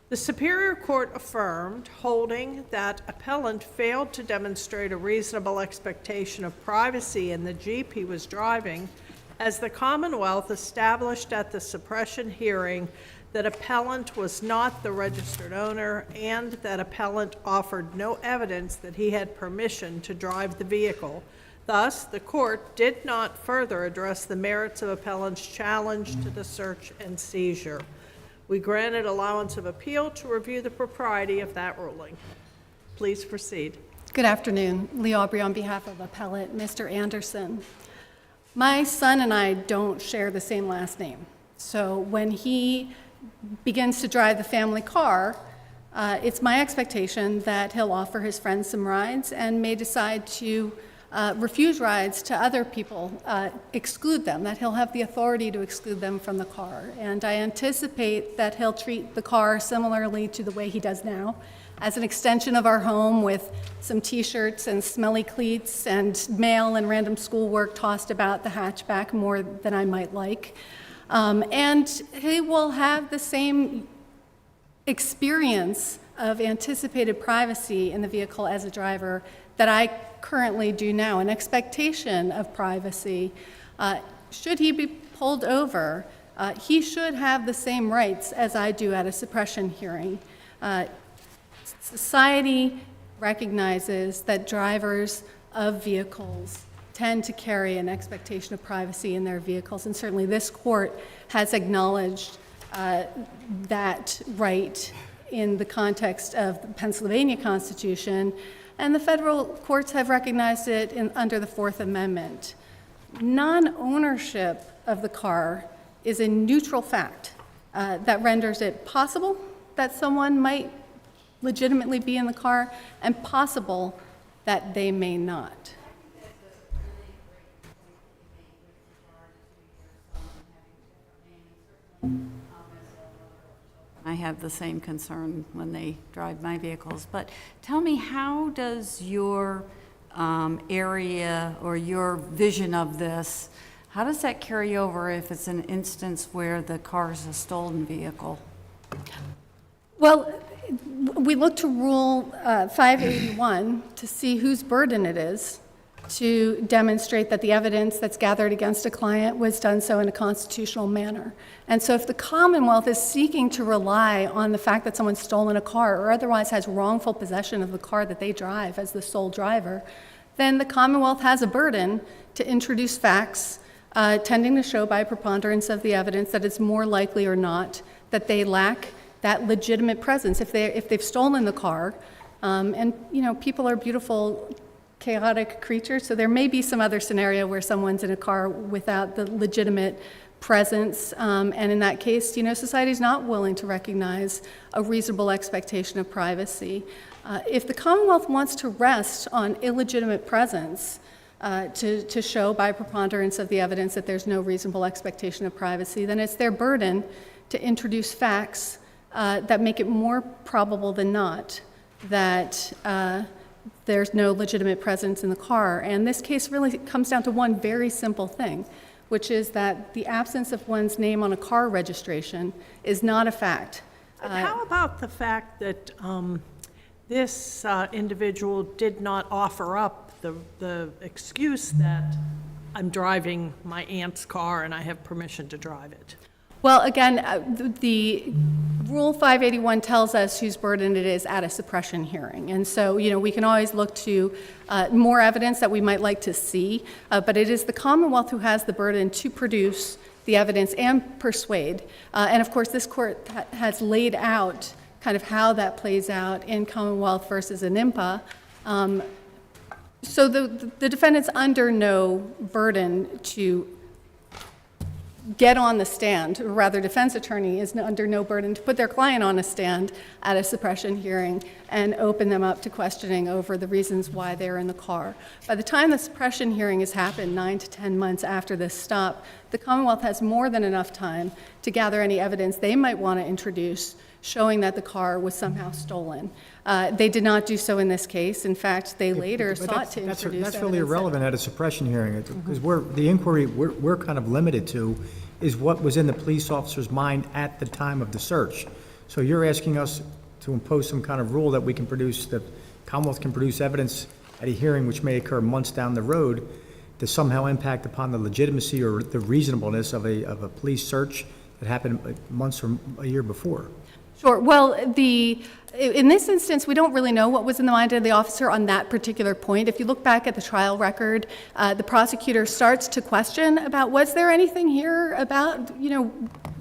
The Superior Court affirmed, holding that appellant failed to demonstrate a reasonable expectation of privacy in the Jeep he was driving, as the Commonwealth established at the suppression hearing that appellant was not the registered owner and that appellant offered no evidence that he had permission to drive the vehicle. Thus, the court did not further address the merits of appellant's challenge to the search and seizure. We granted allowance of appeal to review the propriety of that ruling. Please proceed. Good afternoon. Lee Aubrey on behalf of appellant Mr. Anderson. My son and I don't share the same last name. So when he begins to drive the family car, it's my expectation that he'll offer his friends some rides and may decide to refuse rides to other people, exclude them, that he'll have the authority to exclude them from the car. And I anticipate that he'll treat the car similarly to the way he does now, as an extension of our home with some T-shirts and smelly cleats and mail and random schoolwork tossed about the hatchback more than I might like. And he will have the same experience of anticipated privacy in the vehicle as a driver that I currently do now, an expectation of privacy. Should he be pulled over, he should have the same rights as I do at a suppression hearing. Society recognizes that drivers of vehicles tend to carry an expectation of privacy in their vehicles, and certainly this court has acknowledged that right in the context of the Pennsylvania Constitution, and the federal courts have recognized it under the Fourth Amendment. Non-ownership of the car is a neutral fact that renders it possible that someone might legitimately be in the car and possible that they may not. I have the same concern when they drive my vehicles. But tell me, how does your area or your vision of this, how does that carry over if it's an instance where the car is a stolen vehicle? Well, we look to Rule 581 to see whose burden it is to demonstrate that the evidence that's gathered against a client was done so in a constitutional manner. And so if the Commonwealth is seeking to rely on the fact that someone's stolen a car or otherwise has wrongful possession of the car that they drive as the sole driver, then the Commonwealth has a burden to introduce facts tending to show by preponderance of the evidence that it's more likely or not that they lack that legitimate presence. If they've stolen the car, and people are beautiful, chaotic creatures, so there may be some other scenario where someone's in a car without the legitimate presence, and in that case, society's not willing to recognize a reasonable expectation of privacy. If the Commonwealth wants to rest on illegitimate presence to show by preponderance of the evidence that there's no reasonable expectation of privacy, then it's their burden to introduce facts that make it more probable than not that there's no legitimate presence in the car. And this case really comes down to one very simple thing, which is that the absence of one's name on a car registration is not a fact. But how about the fact that this individual did not offer up the excuse that I'm driving my aunt's car and I have permission to drive it? Well, again, the Rule 581 tells us whose burden it is at a suppression hearing. And so, we can always look to more evidence that we might like to see, but it is the Commonwealth who has the burden to produce the evidence and persuade. And of course, this court has laid out kind of how that plays out in Commonwealth versus an IMPA. So the defendant's under no burden to get on the stand, or rather defense attorney is under no burden to put their client on a stand at a suppression hearing and open them up to questioning over the reasons why they're in the car. By the time the suppression hearing has happened 9 to 10 months after this stop, the Commonwealth has more than enough time to gather any evidence they might want to introduce showing that the car was somehow stolen. They did not do so in this case. In fact, they later sought to introduce That's really irrelevant at a suppression hearing, because the inquiry we're kind of limited to is what was in the police officer's mind at the time of the search. So you're asking us to impose some kind of rule that we can produce, that Commonwealth can produce evidence at a hearing which may occur months down the road to somehow impact upon the legitimacy or the reasonableness of a police search that happened months or a year before. Sure. Well, in this instance, we don't really know what was in the mind of the officer on that particular point. If you look back at the trial record, the prosecutor starts to question about, was there anything here about,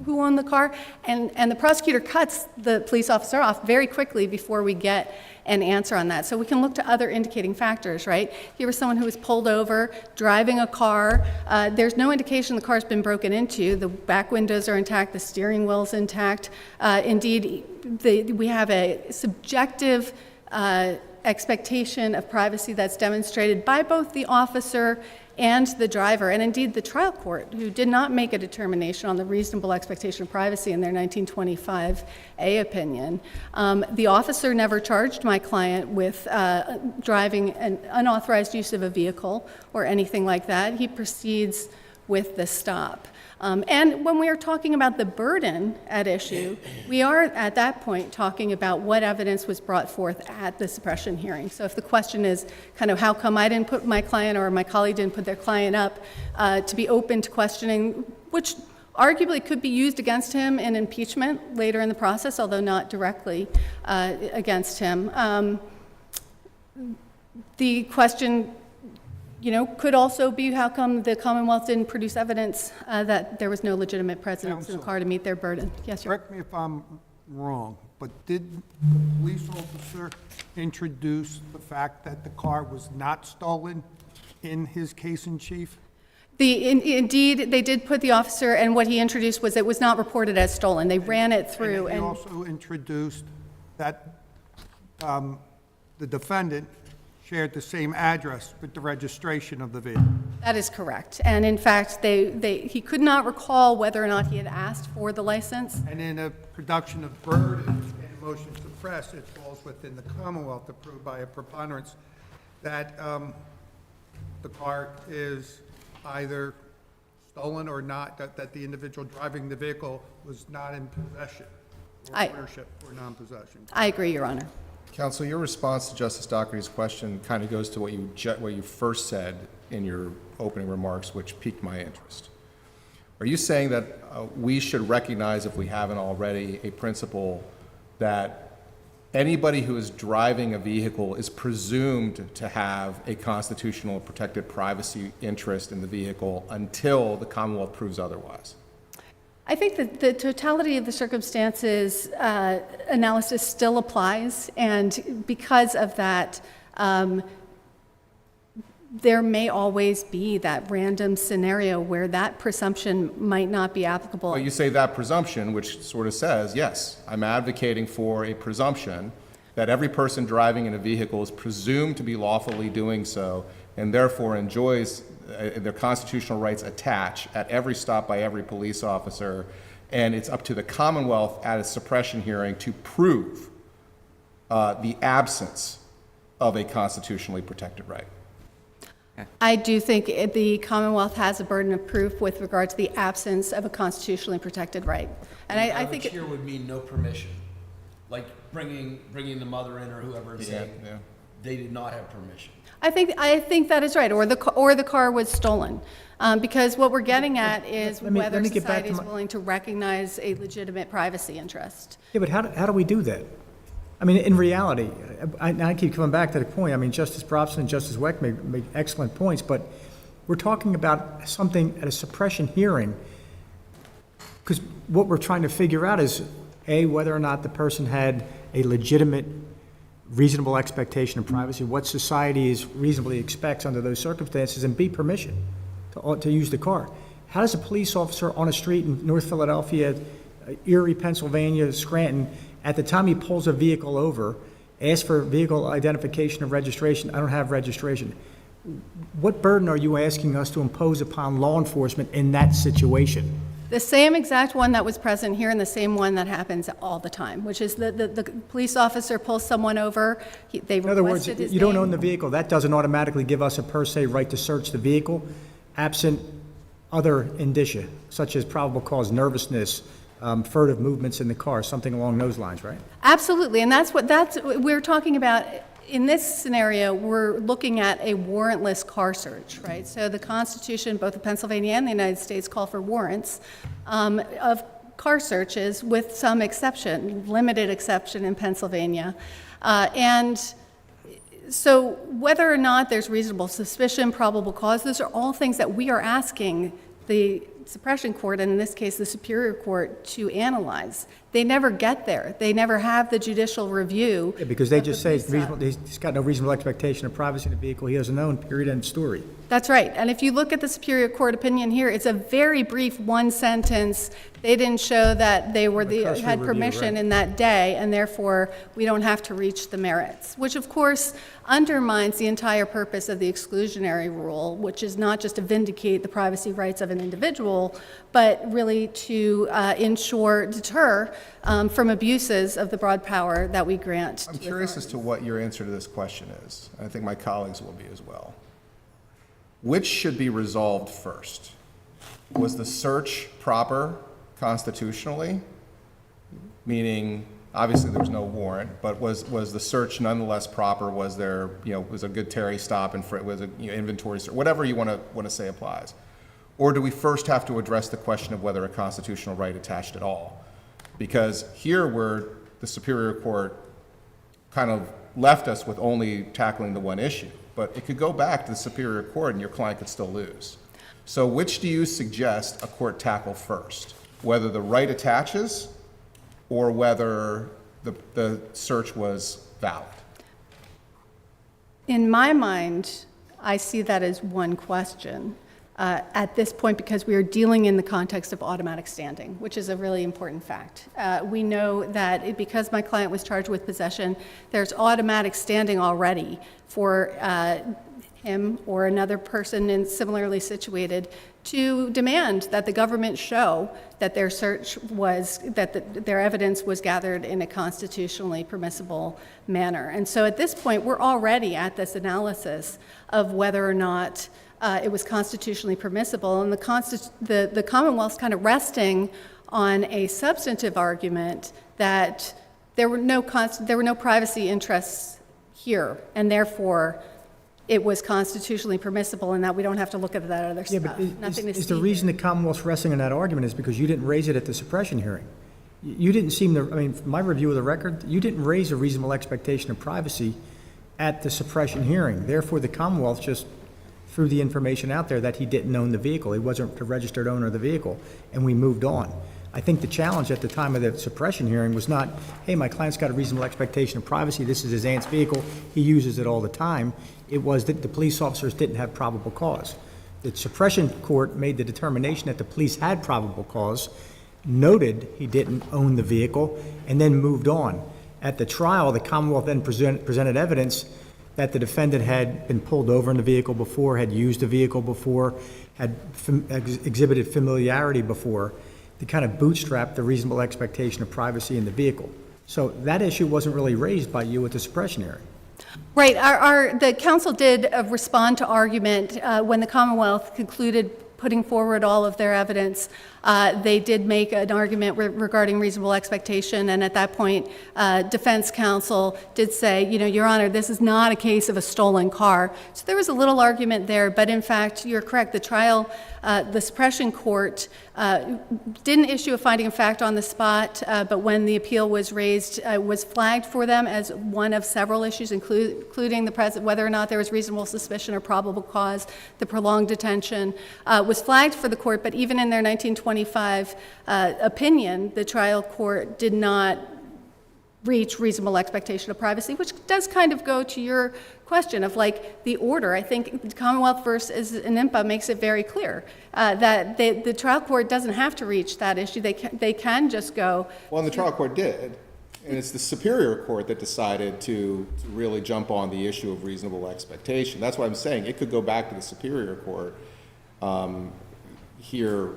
who owned the car, and the prosecutor cuts the police officer off very quickly before we get an answer on that. So we can look to other indicating factors, right? Here was someone who was pulled over, driving a car. There's no indication the car's been broken into. The back windows are intact, the steering wheel's intact. Indeed, we have a subjective expectation of privacy that's demonstrated by both the officer and the driver, and indeed the trial court, who did not make a determination on the reasonable expectation of privacy in their 1925A opinion. The officer never charged my client with driving an unauthorized use of a vehicle or anything like that. He proceeds with the stop. And when we are talking about the burden at issue, we are at that point talking about what evidence was brought forth at the suppression hearing. So if the question is kind of how come I didn't put my client or my colleague didn't put their client up, to be open to questioning, which arguably could be used against him in impeachment later in the process, although not directly against him. The question, could also be how come the Commonwealth didn't produce evidence that there was no legitimate presence in the car to meet their burden. Yes, sir. Correct me if I'm wrong, but did the police officer introduce the fact that the car was not stolen in his case in chief? Indeed, they did put the officer, and what he introduced was it was not reported as stolen. They ran it through. And he also introduced that the defendant shared the same address with the registration of the vehicle. That is correct. And in fact, he could not recall whether or not he had asked for the license. And in a production of burden and a motion to suppress, it falls within the Commonwealth to prove by a preponderance that the car is either stolen or not, that the individual driving the vehicle was not in possession, or ownership, or non-possession. I agree, Your Honor. Counsel, your response to Justice Dougherty's question kind of goes to what you first said in your opening remarks, which piqued my interest. Are you saying that we should recognize, if we haven't already, a principle that anybody who is driving a vehicle is presumed to have a constitutional protected privacy interest in the vehicle until the Commonwealth proves otherwise? I think that the totality of the circumstances analysis still applies, and because of that, there may always be that random scenario where that presumption might not be applicable. Well, you say that presumption, which sort of says, yes, I'm advocating for a presumption that every person driving in a vehicle is presumed to be lawfully doing so, and therefore enjoys their constitutional rights attach at every stop by every police officer, and it's up to the Commonwealth at a suppression hearing to prove the absence of a constitutionally protected right. I do think the Commonwealth has a burden of proof with regard to the absence of a constitutionally protected right. And I think here would mean no permission, like bringing the mother in or whoever and saying they did not have permission. I think that is right, or the car was stolen, because what we're getting at is whether society is willing to recognize a legitimate privacy interest. Yeah, but how do we do that? I mean, in reality, I keep coming back to the point. I mean, Justice Probson and Justice Weck make excellent points, but we're talking about something at a suppression hearing, because what we're trying to figure out is, A, whether or not the person had a legitimate reasonable expectation of privacy, what society reasonably expects under those circumstances, and B, permission to use the car. How does a police officer on a street in North Philadelphia, Erie, Pennsylvania, Scranton, at the time he pulls a vehicle over, ask for vehicle identification or registration? I don't have registration. What burden are you asking us to impose upon law enforcement in that situation? The same exact one that was present here and the same one that happens all the time, which is the police officer pulls someone over, they requested his name. In other words, you don't own the vehicle. That doesn't automatically give us a per se right to search the vehicle, absent other indicia, such as probable cause, nervousness, furtive movements in the car, something along those lines, right? Absolutely, and that's we're talking about. In this scenario, we're looking at a warrantless car search, right? So the Constitution, both of Pennsylvania and the United States, call for warrants of car searches with some exception, limited exception in Pennsylvania. And so whether or not there's reasonable suspicion, probable cause, those are all things that we are asking the suppression court, and in this case, the Superior Court, to analyze. They never get there. They never have the judicial review. Yeah, because they just say it's reasonable, he's got no reasonable expectation of privacy in the vehicle, he doesn't own, period, end story. That's right. And if you look at the Superior Court opinion here, it's a very brief one sentence. They didn't show that they were had permission in that day, and therefore we don't have to reach the merits, which of course undermines the entire purpose of the exclusionary rule, which is not just to vindicate the privacy rights of an individual, but really to deter from abuses of the broad power that we grant. I'm curious as to what your answer to this question is. I think my colleagues will be as well. Which should be resolved first? Was the search proper constitutionally? Meaning, obviously there was no warrant, but was the search nonetheless proper? Was there, was a good Terry stop and was a inventory search? Whatever you want to say applies. Or do we first have to address the question of whether a constitutional right attached at all? Because here where the Superior Court kind of left us with only tackling the one issue, but it could go back to the Superior Court and your client could still lose. So which do you suggest a court tackle first? Whether the right attaches or whether the search was valid? In my mind, I see that as one question at this point, because we are dealing in the context of automatic standing, which is a really important fact. We know that because my client was charged with possession, there's automatic standing already for him or another person similarly situated to demand that the government show that their search was, that their evidence was gathered in a constitutionally permissible manner. And so at this point, we're already at this analysis of whether or not it was constitutionally permissible, and the Commonwealth's kind of resting on a substantive argument that there were no privacy interests here, and therefore it was constitutionally permissible, and that we don't have to look at that other stuff. Is the reason the Commonwealth's resting on that argument is because you didn't raise it at the suppression hearing? You didn't seem to, from my review of the record, you didn't raise a reasonable expectation of privacy at the suppression hearing. Therefore, the Commonwealth just threw the information out there that he didn't own the vehicle. He wasn't the registered owner of the vehicle, and we moved on. I think the challenge at the time of the suppression hearing was not, hey, my client's got a reasonable expectation of privacy, this is his aunt's vehicle, he uses it all the time. It was that the police officers didn't have probable cause. The suppression court made the determination that the police had probable cause, noted he didn't own the vehicle, and then moved on. At the trial, the Commonwealth then presented evidence that the defendant had been pulled over in the vehicle before, had used the vehicle before, had exhibited familiarity before, to kind of bootstrap the reasonable expectation of privacy in the vehicle. So that issue wasn't really raised by you at the suppression hearing. Right. The council did respond to argument when the Commonwealth concluded putting forward all of their evidence. They did make an argument regarding reasonable expectation, and at that point, defense counsel did say, Your Honor, this is not a case of a stolen car. So there was a little argument there, but in fact, you're correct. The trial, the suppression court didn't issue a finding of fact on the spot, but when the appeal was raised, was flagged for them as one of several issues, including whether or not there was reasonable suspicion or probable cause. The prolonged detention was flagged for the court, but even in their 1925 opinion, the trial court did not reach reasonable expectation of privacy, which does kind of go to your question of the order. I think the Commonwealth versus INIMPA makes it very clear that the trial court doesn't have to reach that issue. They can just go. Well, and the trial court did. And it's the Superior Court that decided to really jump on the issue of reasonable expectation. That's why I'm saying it could go back to the Superior Court. Here,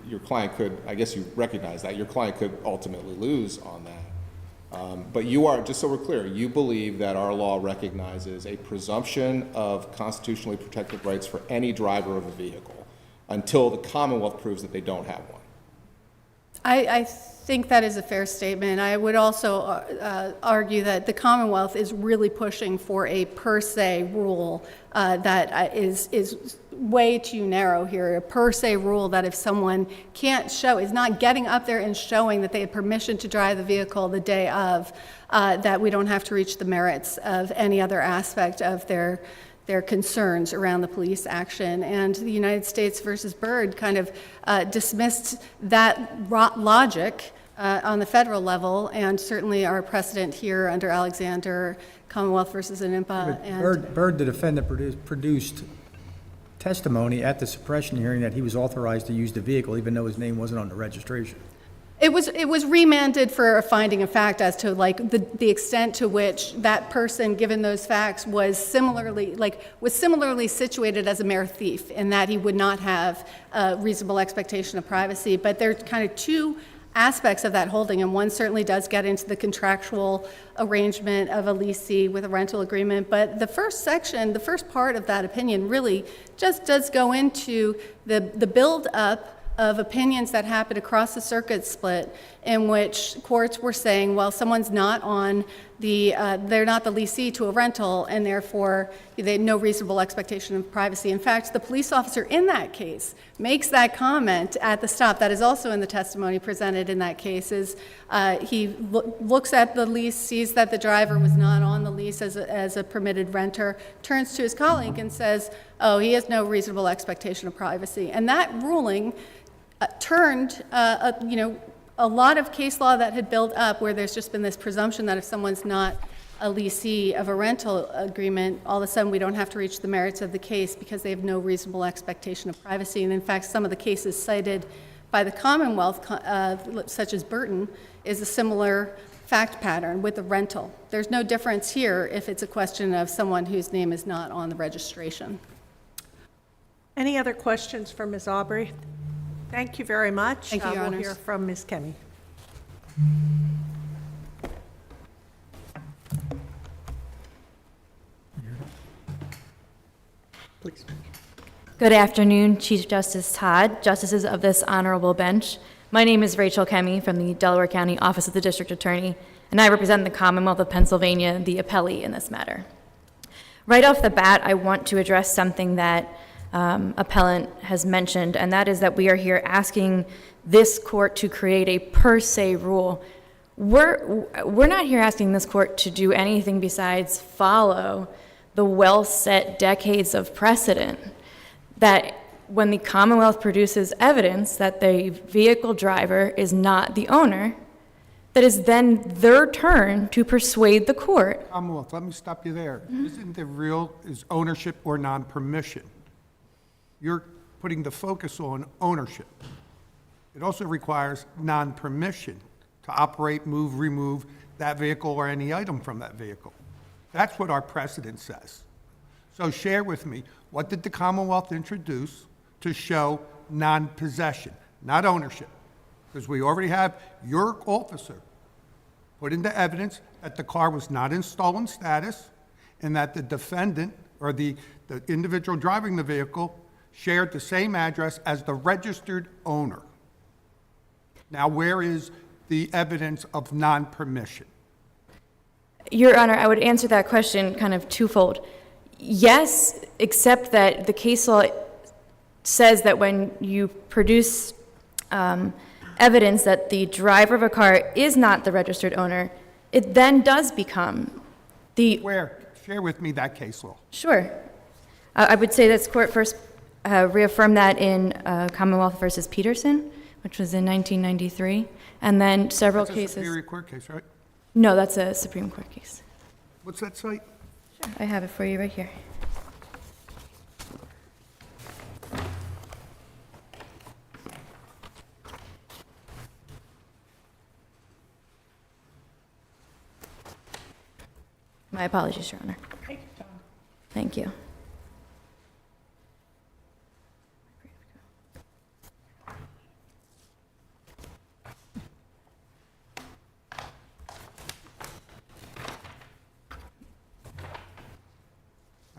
your client could, I guess you recognize that, your client could ultimately lose on that. But you are, just so we're clear, you believe that our law recognizes a presumption of constitutionally protected rights for any driver of a vehicle until the Commonwealth proves that they don't have one. I think that is a fair statement. I would also argue that the Commonwealth is really pushing for a per se rule that is way too narrow here. A per se rule that if someone can't show, is not getting up there and showing that they had permission to drive the vehicle the day of, that we don't have to reach the merits of any other aspect of their their concerns around the police action. And the United States versus Byrd kind of dismissed that logic on the federal level, and certainly our precedent here under Alexander, Commonwealth versus Impa. And Byrd, the defendant, produced testimony at the suppression hearing that he was authorized to use the vehicle even though his name wasn't on the registration. It was remanded for a finding of fact as to like the extent to which that person, given those facts, was similarly situated as a mere thief, in that he would not have a reasonable expectation of privacy. But there's kind of two aspects of that holding, and one certainly does get into the contractual arrangement of a leasee with a rental agreement. But the first section, the first part of that opinion, really just does go into the build-up of opinions that happened across the circuit split, in which courts were saying, well, someone's not on the, they're not the leasee to a rental, and therefore they have no reasonable expectation of privacy. In fact, the police officer in that case makes that comment at the stop. That is also in the testimony presented in that case. Is he looks at the lease, sees that the driver was not on the lease as a permitted renter, turns to his colleague and says, oh, he has no reasonable expectation of privacy. And that ruling turned, a lot of case law that had built up where there's just been this presumption that if someone's not a leasee of a rental agreement, all of a sudden we don't have to reach the merits of the case because they have no reasonable expectation of privacy. And in fact, some of the cases cited by the Commonwealth, such as Burton, is a similar fact pattern with the rental. There's no difference here if it's a question of someone whose name is not on the registration. Any other questions for Ms. Aubrey? Thank you very much. Thank you, Your We'll Honors. hear from Ms. Kemi. Please. Good afternoon, Chief Justice Todd, justices of this honorable bench. My name is Rachel Kemi from the Delaware County Office of the District Attorney, and I represent the Commonwealth of Pennsylvania, the appellee in this matter. Right off the bat, I want to address something that appellant has mentioned, and that is that we are here asking this court to create a per se rule. We're not here asking this court to do anything besides follow the well-set decades of precedent that when the Commonwealth produces evidence that the vehicle driver is not the owner, that is then their turn to persuade the court. Commonwealth, let me stop you there. Isn't the real, is ownership or non-permission? You're putting the focus on ownership. It also requires non-permission to operate, move, remove that vehicle or any item from that vehicle. That's what our precedent says. So share with me, what did the Commonwealth introduce to show non-possession, not ownership? Because we already have your officer put into evidence that the car was not in stolen status and that the defendant or the individual driving the vehicle shared the same address as the registered owner. Now, where is the evidence of non-permission? Your Honor, I would answer that question kind of twofold. Yes, except that the case law says that when you produce evidence that the driver of a car is not the registered owner, it then does become the... Where? Share with me that case law. Sure. I would say this court first reaffirmed that in Commonwealth versus Peterson, which was in 1993, and then several That's cases... a Superior Court case, right? No, that's a Supreme Court case. What's that site? Sure. I have it for you right here. My apologies, Your Honor. Take your time. Thank you.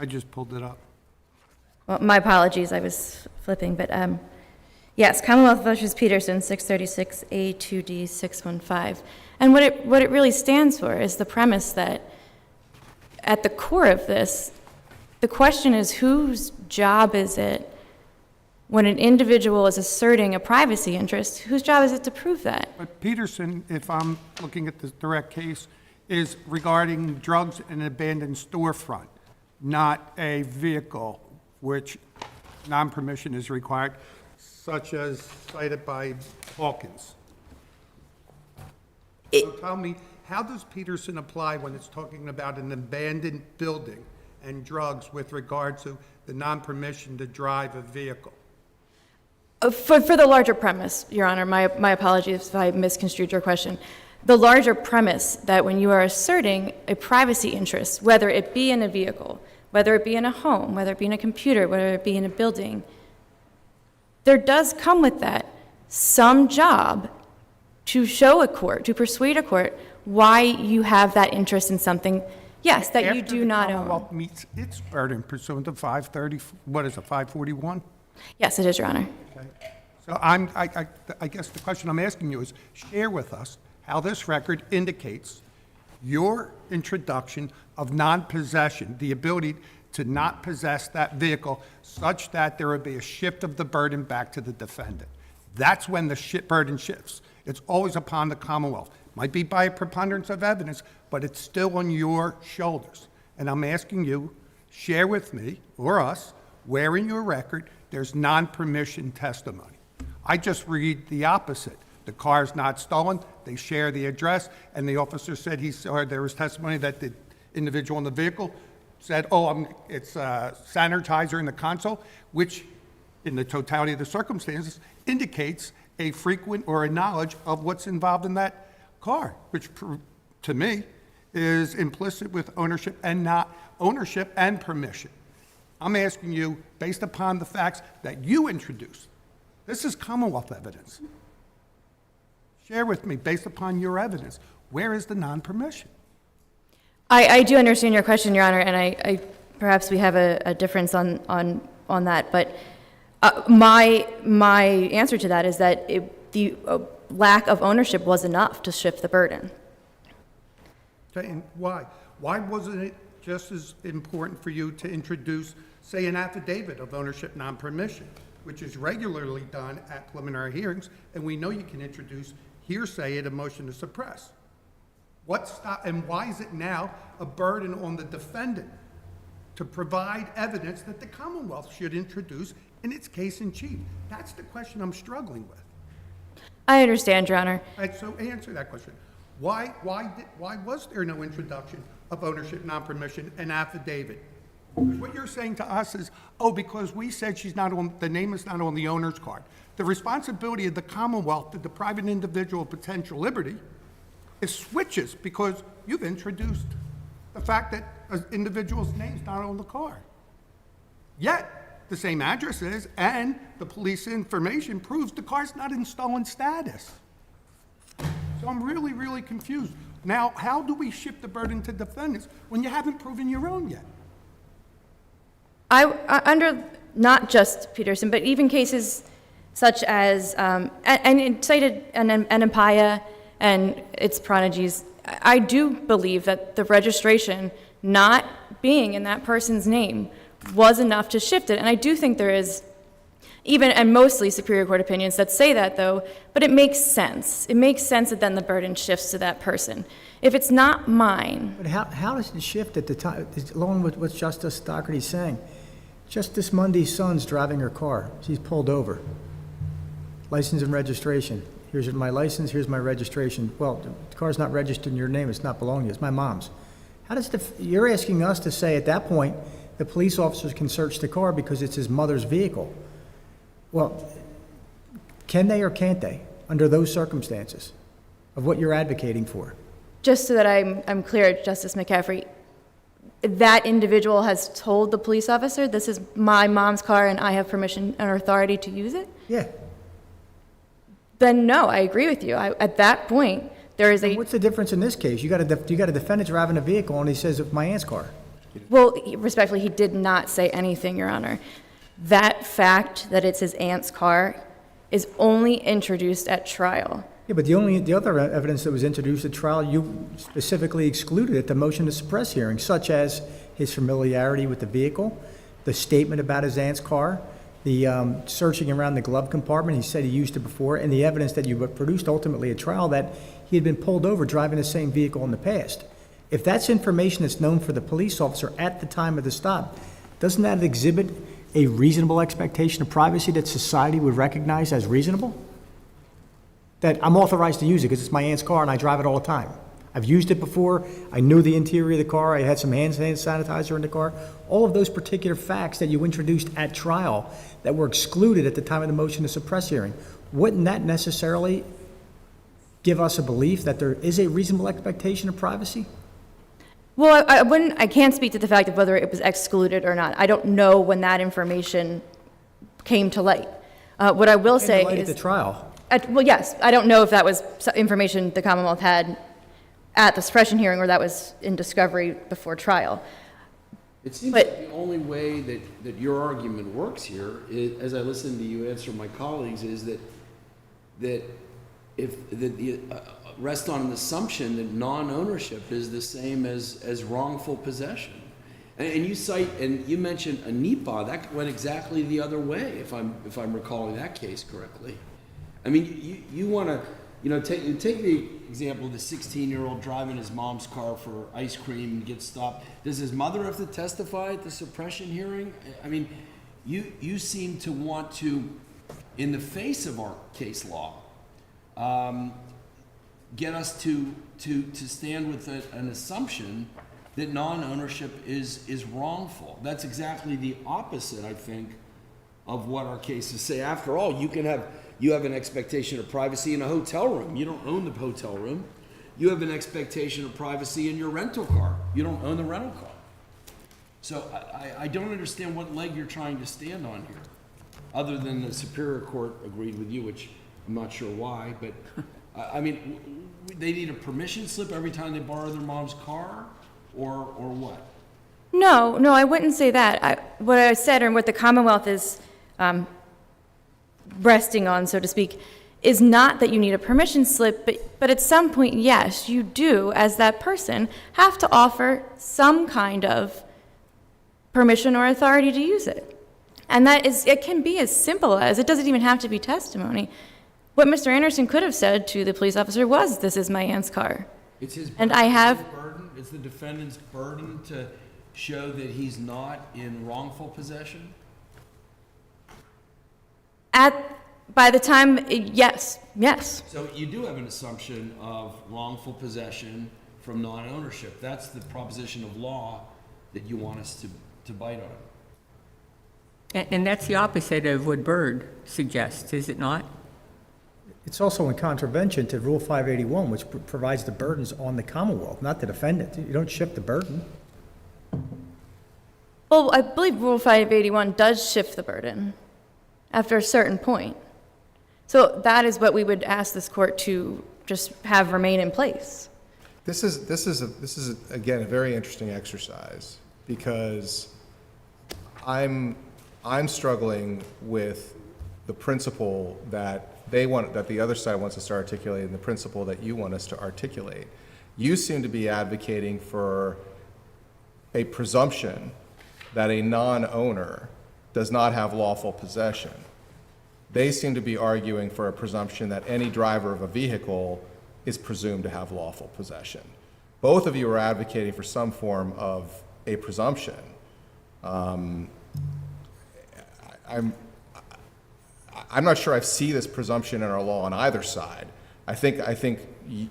I just pulled it up. Well, my apologies, I was flipping, but yes, Commonwealth versus Peterson, 636 A2D 615. And what it really stands for is the premise that at the core of this, the question is whose job is it when an individual is asserting a privacy interest, whose job is it to prove that? But Peterson, if I'm looking at the direct case, is regarding drugs in an abandoned storefront. not a vehicle which non-permission is required, such as cited by Hawkins. So tell me, how does Peterson apply when it's talking about an abandoned building and drugs with regard to the non-permission to drive a vehicle? For the larger premise, Your Honor, my apologies if I misconstrued your question. The larger premise that when you are asserting a privacy interest, whether it be in a vehicle, whether it be in a home, whether it be in a computer, whether it be in a building, there does come with that some job to show a court, to persuade a court why you have that interest in something, yes, that you do not own. After the Commonwealth meets its burden pursuant to 530, what is it, 541? Yes, it is, Your Honor. Okay. So I guess the question I'm asking you is, share with us how this record indicates your introduction of non-possession, the ability to not possess that vehicle such that there would be a shift of the burden back to the defendant. That's when the burden shifts. It's always upon the Commonwealth. Might be by a preponderance of evidence, but it's still on your shoulders. And I'm asking you, share with me, or us, where in your record there's non-permission testimony. I just read the opposite. The car's not stolen, they share the address, and the officer said he saw there was testimony that the individual in the vehicle said, it's sanitizer in the console, which in the totality of the circumstances indicates a frequent or a knowledge of what's involved in that car, which to me is implicit with ownership and not ownership and permission. I'm asking you, based upon the facts that you introduced, this is Commonwealth evidence. Share with me, based upon your evidence, where is the non-permission? I do understand your question, Your Honor, and I perhaps we have a difference on that, but my answer to that is that the lack of ownership was enough to shift the burden. Okay, and why? Why wasn't it just as important for you to introduce, say, an affidavit of ownership non-permission, which is regularly done at preliminary hearings, and we know you can introduce hearsay at a motion to suppress? And why is it now a burden on the defendant to provide evidence that the Commonwealth should introduce in its case in chief? That's the question I'm struggling with. I understand, Your Honor. Right, so answer that question. Why was there no introduction of ownership non-permission and affidavit? What you're saying to us is, because we said the name is not on the owner's card. The responsibility of the Commonwealth to deprive an individual of potential liberty is switches because you've introduced the fact that an individual's name's not on the card. Yet, the same address is, and the police information proves the car's not in stolen status. So I'm really, really confused. Now, how do we shift the burden to defendants when you haven't proven your own yet? Under not just Peterson, but even cases such as, and it cited Empire and its prodigies, I do believe that the registration not being in that person's name was enough to shift it. And I do think there is even, and mostly Superior Court opinions that say that though, but it makes sense. It makes sense that then the burden shifts to that person. If it's not mine. But how does it shift at the time, along with what Justice Doherty's saying? Just this Monday's son's driving her car. She's pulled over. License and registration. Here's my license, here's my registration. Well, the car's not registered in your name, it's not belonging to you, it's my mom's. How does you're asking us to say at that point, the police officers can search the car because it's his mother's vehicle. Well, can they or can't they, under those circumstances of what you're advocating for? Just so that I'm clear, Justice McCaffrey, that individual has told the police officer, this is my mom's car and I have permission and authority to use it? Yeah. Then no, I agree with you. At that point, there is a... What's the difference in this case? You got a defendant driving a vehicle and he says, it's my aunt's car. Well, respectfully, he did not say anything, Your Honor. That fact that it's his aunt's car is only introduced at trial. Yeah, but the other evidence that was introduced at trial, you specifically excluded at the motion to suppress hearing, such as his familiarity with the vehicle, the statement about his aunt's car, the searching around the glove compartment, he said he used it before, and the evidence that you produced ultimately at trial that he had been pulled over driving the same vehicle in the past. If that's information that's known for the police officer at the time of the stop, doesn't that exhibit a reasonable expectation of privacy that society would recognize as reasonable? That I'm authorized to use it because it's my aunt's car and I drive it all the time. I've used it before. I knew the interior of the car. I had some hand sanitizer in the car. All of those particular facts that you introduced at trial that were excluded at the time of the motion to suppress hearing, wouldn't that necessarily give us a belief that there is a reasonable expectation of privacy? Well, I can't speak to the fact of whether it was excluded or not. I don't know when that information came to light. What I will say At is... the trial. Well, yes, I don't know if that was information the Commonwealth had at the suppression hearing or that was in discovery before trial. It seems like the only way that your argument works here, is, as I listen to you answer my colleagues, is that rest on an assumption that non-ownership is the same as wrongful possession. And you cite, and you mentioned a NEPA, that went exactly the other way, if I'm recalling that case correctly. I mean, you want to, take the example of the 16-year-old driving his mom's car for ice cream and gets stopped. Does his mother have to testify at the suppression hearing? I mean, you seem to want to, in the face of our case law, get us to stand with an assumption that non-ownership is wrongful. That's exactly the opposite, I think, of what our cases say. After all, you have an expectation of privacy in a hotel room. You don't own the hotel room. You have an expectation of privacy in your rental car. You don't own the rental car. So I don't understand what leg you're trying to stand on here, other than the Superior Court agreed with you, which I'm not sure why, but I mean, they need a permission slip every time they borrow their mom's car, or what? No, I wouldn't say that. What I said, or what the Commonwealth is resting on, so to speak, is not that you need a permission slip, but at some point, yes, you do, as that person, have to offer some kind of permission or authority to use it. And it can be as simple as, it doesn't even have to be testimony. What Mr. Anderson could have said to the police officer was, "This is my aunt's car." It's his burden. And I have... It's the defendant's burden to show that he's not in wrongful possession? By the time, yes. So you do have an assumption of wrongful possession from non-ownership. That's the proposition of law that you want us to bite on. And that's the opposite of what Byrd suggests, is it not? It's also in contravention to Rule 581, which provides the burdens on the Commonwealth, not the defendant. You don't shift the burden. Well, I believe Rule 581 does shift the burden after a certain point. So that is what we would ask this court to just have remain in place. This is again a very interesting exercise, because I'm struggling with the principle that that the other side wants us to articulate, and the principle that you want us to articulate. You seem to be advocating for a presumption that a non-owner does not have lawful possession. They seem to be arguing for a presumption that any driver of a vehicle is presumed to have lawful possession. Both of you are advocating for some form of a presumption. I'm not sure I see this presumption in our law on either side. I think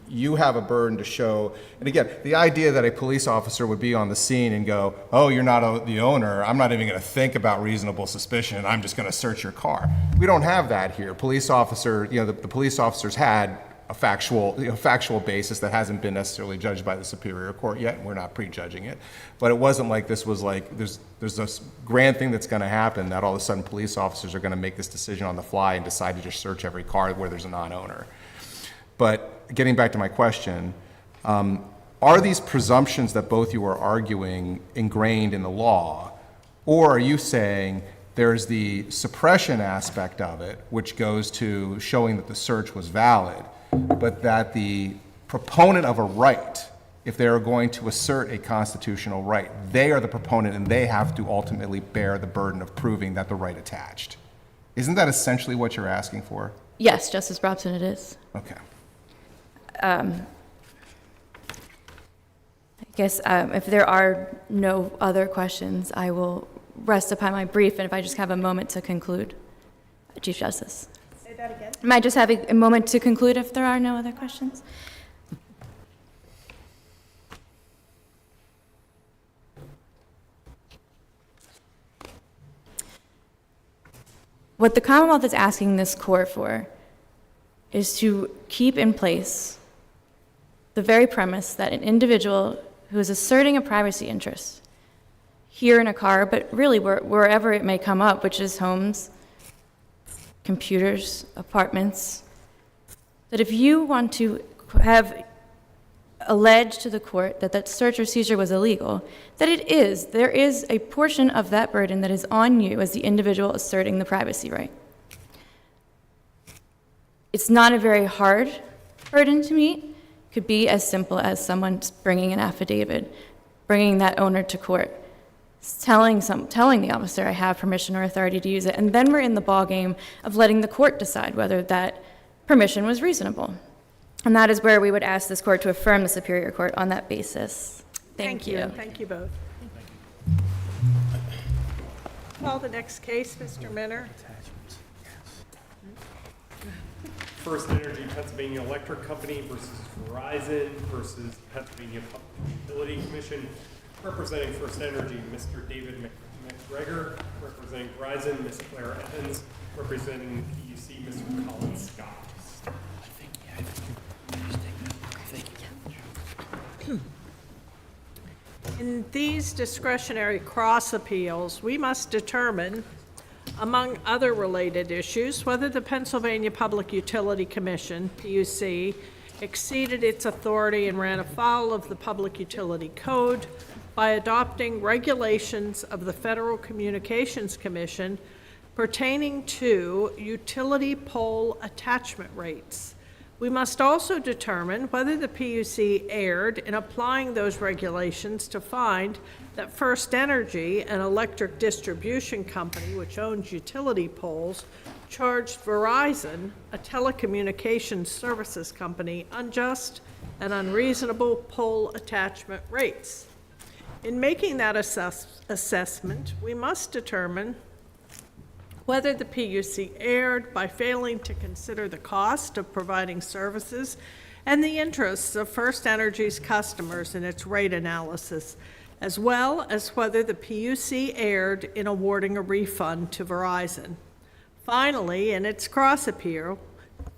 you have a burden to show, and again, the idea that a police officer would be on the scene and go, "Oh, you're not the owner, I'm not even going to think about reasonable suspicion, I'm just going to search your car." We don't have that here. Police officer, the police officers had a factual basis that hasn't been necessarily judged by the Superior Court yet, and we're not prejudging it. But it wasn't like this was like, there's this grand thing that's going to happen, that all of a sudden police officers are going to make this decision on the fly and decide to just search every car where there's a non-owner. But getting back to my question, are these presumptions that both you are arguing ingrained in the law, or are you saying there's the suppression aspect of it, which goes to showing that the search was valid, but that the proponent of a right, if they are going to assert a constitutional right, they are the proponent and they have to ultimately bear the burden of proving that the right attached? Isn't that essentially what you're asking for? Yes, Justice Brobson, it is. Okay. guess if there are no other questions, I will rest upon my brief, and if I just have a moment to conclude, Chief Justice. Say that again. Might just have a moment to conclude if there are no other questions. What the Commonwealth is asking this court for is to keep in place the very premise that an individual who is asserting a privacy interest here in a car, but really wherever it may come up, which is homes, computers, apartments, that if you want to have alleged to the court that that search or seizure was illegal, that there is a portion of that burden that is on you as the individual asserting the privacy right. It's not a very hard burden to meet. It could be as simple as someone bringing an affidavit, bringing that owner to court, telling the officer I have permission or authority to use it, and then we're in the ballgame of letting the court decide whether that permission was reasonable. And that is where we would ask this court to affirm the Superior Court on that basis. Thank you. Thank you both. Call the next case, Mr. Minner. FirstEnergy Pennsylvania Electric Company versus Verizon versus Pennsylvania Public Utility Commission. Representing FirstEnergy, Mr. David McGregor. Representing Verizon, Ms. Claire Evans. Representing PUC, Mr. Colin Scott. In these discretionary cross appeals, we must determine, among other related issues, whether the Pennsylvania Public Utility Commission, PUC, exceeded its authority and ran afoul of the Public Utility Code by adopting regulations of the Federal Communications Commission pertaining to utility pole attachment rates. We must also determine whether the PUC erred in applying those regulations to find that FirstEnergy, an electric distribution company which owns utility poles, charged Verizon, a telecommunications services company, unjust and unreasonable pole attachment rates. In making that assessment, we must determine whether the PUC erred by failing to consider the cost of providing services and the interests of FirstEnergy's customers in its rate analysis, as well as whether the PUC erred in awarding a refund to Verizon. Finally, in its cross appeal,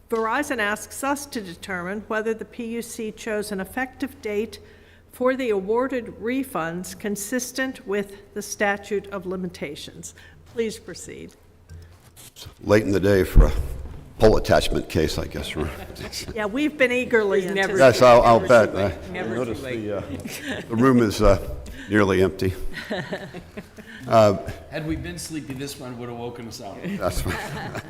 Verizon asks us to determine whether the PUC chose an effective date for the awarded refunds consistent with the statute of limitations. Please proceed. Late in the day for a pole attachment case, I guess. Right? Yeah, we've been eagerly anticipating. Yes, I'll bet. I noticed the room is nearly empty. Had we been sleepy, this one would have woken us up. That's right.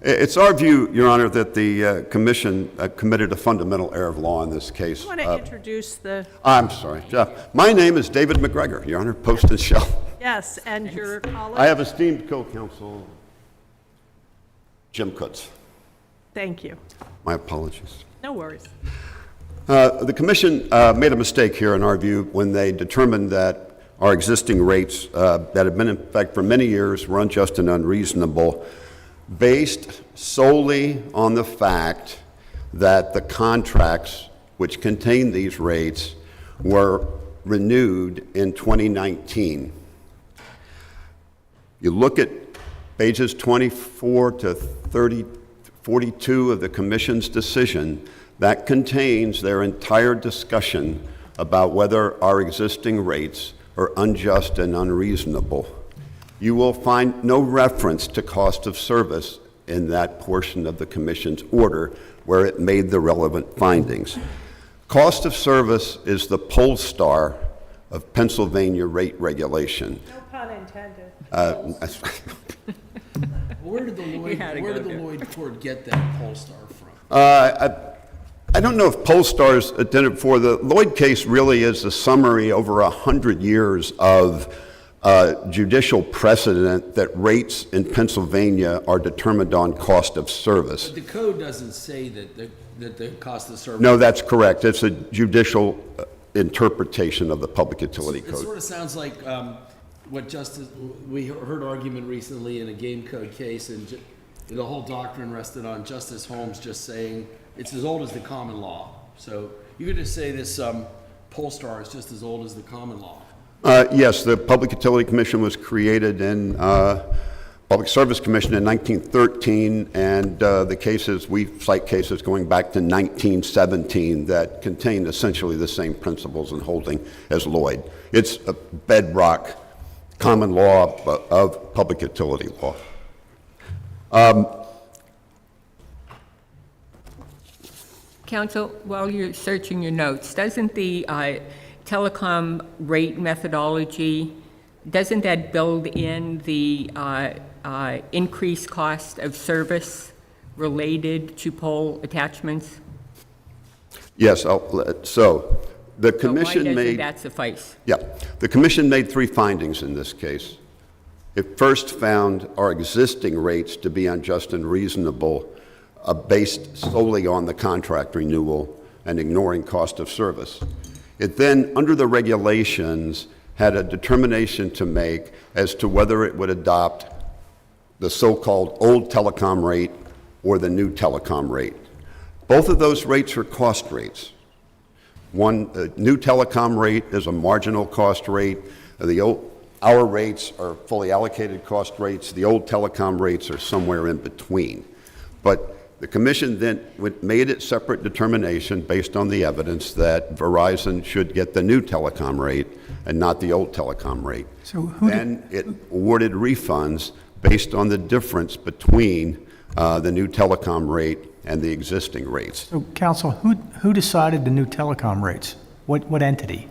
It's our view, Your Honor, that the Commission committed a fundamental error of law in this case. I want to introduce the... I'm sorry. My name is David McGregor, Your Honor, Post and Shell. Yes, and your colleague? I have esteemed co-counsel Jim Kutz. Thank you. My apologies. No worries. The Commission made a mistake here, in our view, when they determined that our existing rates that have been in effect for many years were unjust and unreasonable, based solely on the fact that the contracts which contain these rates were renewed in 2019. You look at pages 24 to 42 of the Commission's decision, that contains their entire discussion about whether our existing rates are unjust and unreasonable. You will find no reference to cost of service in that portion of the Commission's order where it made the relevant findings. Cost of service is the pole star of Pennsylvania rate regulation. No pun intended. Where did the Lloyd Court get that poll star from? I don't know if poll stars did it for. The Lloyd case really is a summary over 100 years of judicial precedent that rates in Pennsylvania are determined on cost of service. But the code doesn't say that the cost of service. No, that's correct. It's a judicial interpretation of the Public Utility It Code. sort of sounds like what we heard argument recently in a game code case, and the whole doctrine rested on Justice Holmes just saying it's as old as the common law. So you could just say this Polestar is just as old as the common law. Yes, the Public Utility Commission was created in Public Service Commission in 1913, and the cases, we cite cases going back to 1917 that contain essentially the same principles and holding as Lloyd. It's a bedrock common law of public utility law. Counsel, while you're searching your notes, doesn't the telecom rate methodology, doesn't that build in the increased cost of service related to pole attachments? Yes, so the commission why doesn't made... that suffice? Yeah, the commission made 3 findings in this case. It first found our existing rates to be unjust and reasonable, based solely on the contract renewal and ignoring cost of service. It then, under the regulations, had a determination to make as to whether it would adopt the so-called old telecom rate or the new telecom rate. Both of those rates are cost rates. One, new telecom rate is a marginal cost rate. Our rates are fully allocated cost rates. The old telecom rates are somewhere in between. But the commission then made its separate determination based on the evidence that Verizon should get the new telecom rate and not the old telecom rate. So then it awarded refunds based on the difference between the new telecom rate and the existing rates. So, counsel, who decided the new telecom rates? What entity?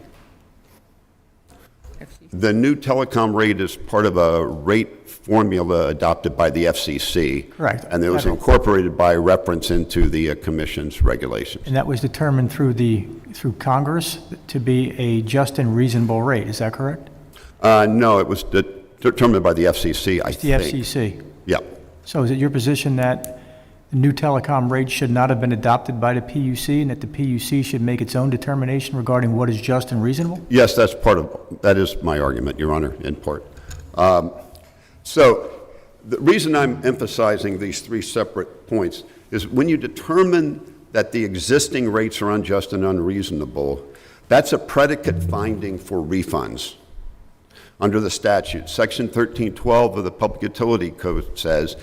The new telecom rate is part of a rate formula adopted by the FCC. Correct. And it was incorporated by reference into the commission's regulations. And that was determined through Congress to be a just and reasonable rate, is that correct? No, it was determined by the FCC, I think. The FCC? Yeah. So is it your position that the new telecom rate should not have been adopted by the PUC and that the PUC should make its own determination regarding what is just and reasonable? Yes, that is my argument, Your Honor, in part. So the reason I'm emphasizing these 3 separate points is when you determine that the existing rates are unjust and unreasonable, that's a predicate finding for refunds. Under the statute, Section 1312 of the Public Utility Code says,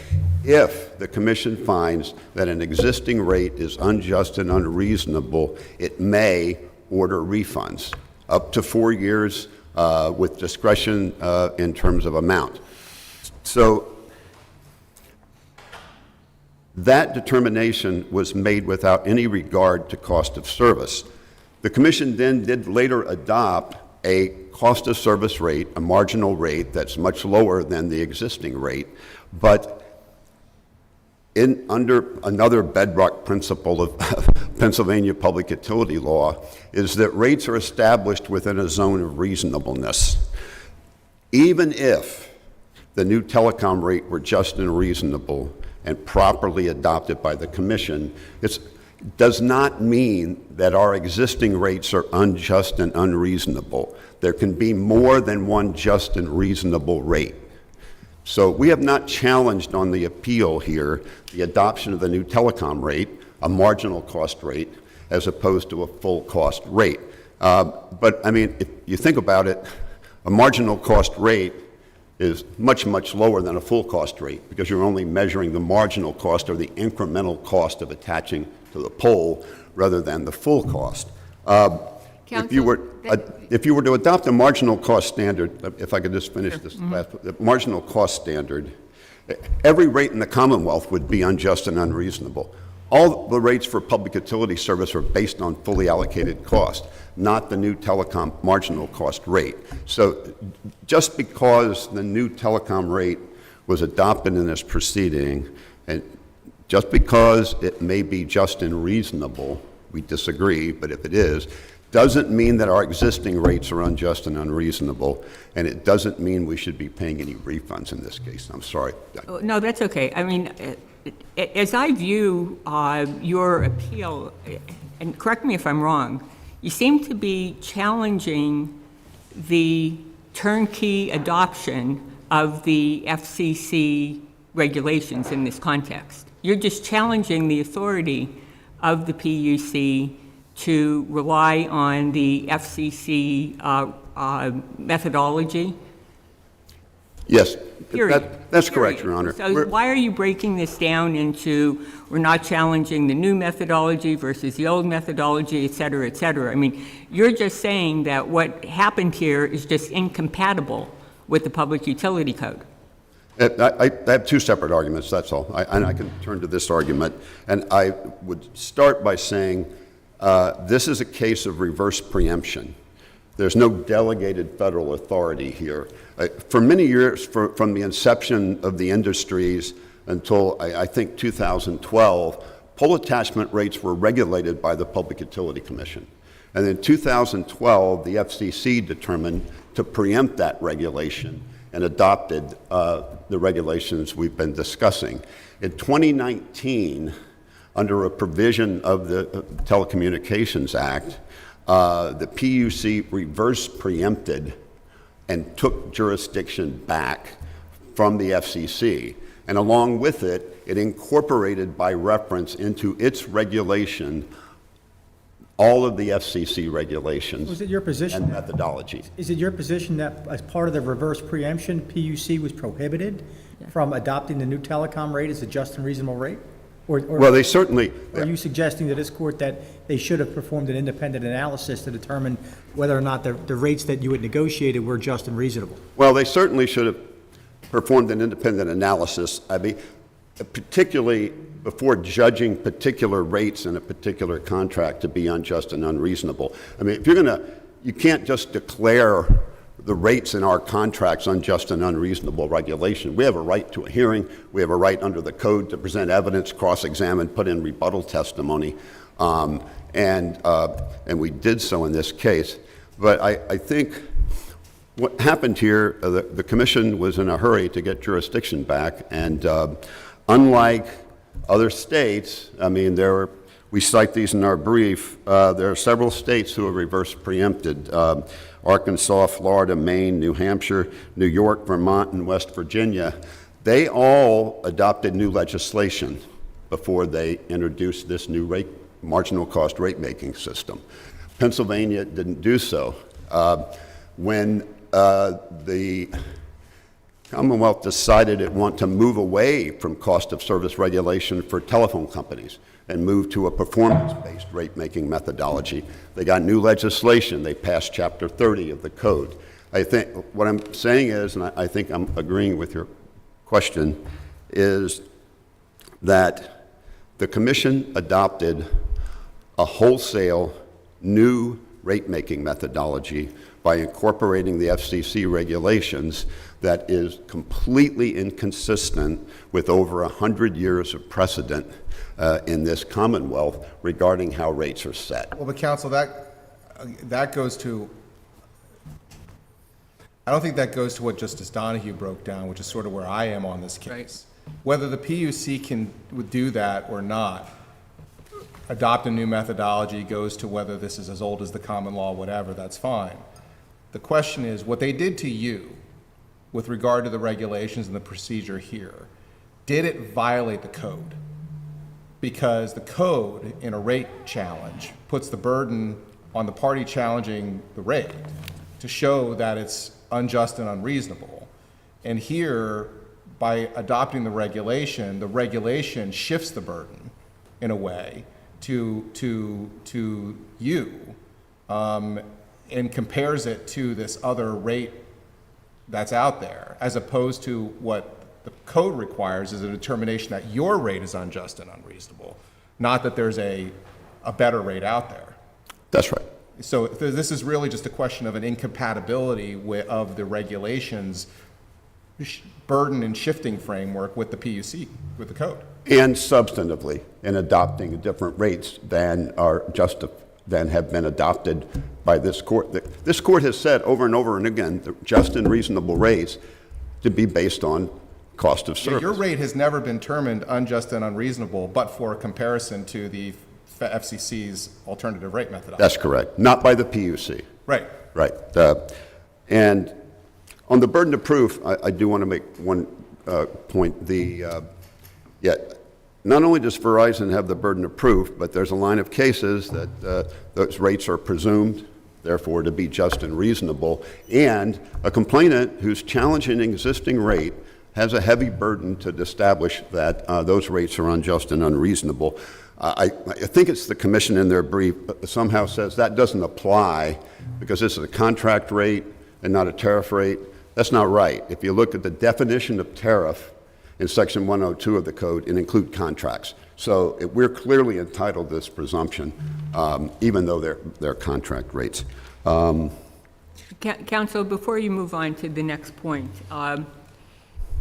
if the commission finds that an existing rate is unjust and unreasonable, it may order refunds up to 4 years with discretion in terms of amount. So that determination was made without any regard to cost of service. The commission then did later adopt a cost of service rate, a marginal rate that's much lower than the existing rate, but under another bedrock principle of Pennsylvania public utility law is that rates are established within a zone of reasonableness. Even if the new telecom rate were just and reasonable and properly adopted by the commission, it does not mean that our existing rates are unjust and unreasonable. There can be more than one just and reasonable rate. So we have not challenged on the appeal here the adoption of the new telecom rate, a marginal cost rate, as opposed to a full cost rate. But I mean, if you think about it, a marginal cost rate is much, much lower than a full cost rate because you're only measuring the marginal cost or the incremental cost of attaching to the pole rather than the full cost. If you were to adopt a marginal cost standard, if I could just finish this last, the marginal cost standard, every rate in the Commonwealth would be unjust and unreasonable. All the rates for public utility service are based on fully allocated cost, not the new telecom marginal cost rate. So just because the new telecom rate was adopted in this proceeding, and just because it may be just and reasonable, we disagree, but if it is, doesn't mean that our existing rates are unjust and unreasonable, and it doesn't mean we should be paying any refunds in this case. I'm sorry. No, that's okay. I mean, as I view your appeal, and correct me if I'm wrong, you seem to be challenging the turnkey adoption of the FCC regulations in this context. You're just challenging the authority of the PUC to rely on the FCC methodology? Yes, Period. that's correct, Your Honor. So why are you breaking this down into we're not challenging the new methodology versus the old methodology, et cetera, et cetera? I mean, you're just saying that what happened here is just incompatible with the Public Utility Code. I have two separate arguments, that's all. And I can turn to this argument. And I would start by saying this is a case of reverse preemption. There's no delegated federal authority here. For many years, from the inception of the industries until I think 2012, pole attachment rates were regulated by the Public Utility Commission. And in 2012, the FCC determined to preempt that regulation and adopted the regulations we've been discussing. In 2019, under a provision of the Telecommunications Act, the PUC reverse preempted and took jurisdiction back from the FCC. And along with it, it incorporated by reference into its regulation all of the FCC regulations. Was it your position and methodology. Is it your position that as part of the reverse preemption, PUC was prohibited from adopting the new telecom rate as a just and reasonable rate? Well, they certainly... Are you suggesting to this court that they should have performed an independent analysis to determine whether or not the rates that you had negotiated were just and reasonable? Well, they certainly should have performed an independent analysis. I mean, particularly before judging particular rates in a particular contract to be unjust and unreasonable. I mean, if you're going to, you can't just declare the rates in our contracts unjust and unreasonable regulation. We have a right to a hearing. We have a right under the code to present evidence, cross-examine, put in rebuttal testimony, and we did so in this case. But I think what happened here, the commission was in a hurry to get jurisdiction back, and unlike other states, I mean, we cite these in our brief, there are several states who have reverse preempted. Arkansas, Florida, Maine, New Hampshire, New York, Vermont, and West Virginia. They all adopted new legislation before they introduced this new marginal cost rate-making system. Pennsylvania didn't do so. When the Commonwealth decided it wanted to move away from cost of service regulation for telephone companies and move to a performance-based rate-making methodology, they got new legislation. They passed Chapter 30 of the code. I think what I'm saying is, and I think I'm agreeing with your question, is that the commission adopted a wholesale new rate-making methodology by incorporating the FCC regulations that is completely inconsistent with over 100 years of precedent in this Commonwealth regarding how rates are set. Well, but counsel, that goes to, I don't think that goes to what Justice Donahue broke down, which is sort of where I am on this case. Right. Whether the PUC would do that or not, adopt a new methodology goes to whether this is as old as the common law, whatever, that's fine. The question is, what they did to you with regard to the regulations and the procedure here, did it violate the code? Because the code in a rate challenge puts the burden on the party challenging the rate to show that it's unjust and unreasonable. And here, by adopting the regulation shifts the burden in a way to you and compares it to this other rate that's out there, as opposed to what the code requires is a determination that your rate is unjust and unreasonable, not that there's a better rate out there. That's right. So this is really just a question of an incompatibility of the regulations burden and shifting framework with the PUC, with the code. And substantively in adopting different rates than are than have been adopted by this court. This court has said over and over and again, the just and reasonable rates to be based on cost of service. Your rate has never been determined unjust and unreasonable, but for a comparison to the FCC's alternative rate methodology. That's correct. Not by the PUC. Right. Right. And on the burden of proof, I do want to make one point. Not only does Verizon have the burden of proof, but there's a line of cases that those rates are presumed, therefore, to be just and reasonable. And a complainant who's challenging an existing rate has a heavy burden to establish that those rates are unjust and unreasonable. I think it's the commission in their brief somehow says that doesn't apply because this is a contract rate and not a tariff rate. That's not right. If you look at the definition of tariff in Section 102 of the code, it includes contracts. So we're clearly entitled to this presumption, even though they're contract rates. Counsel, before you move on to the next point,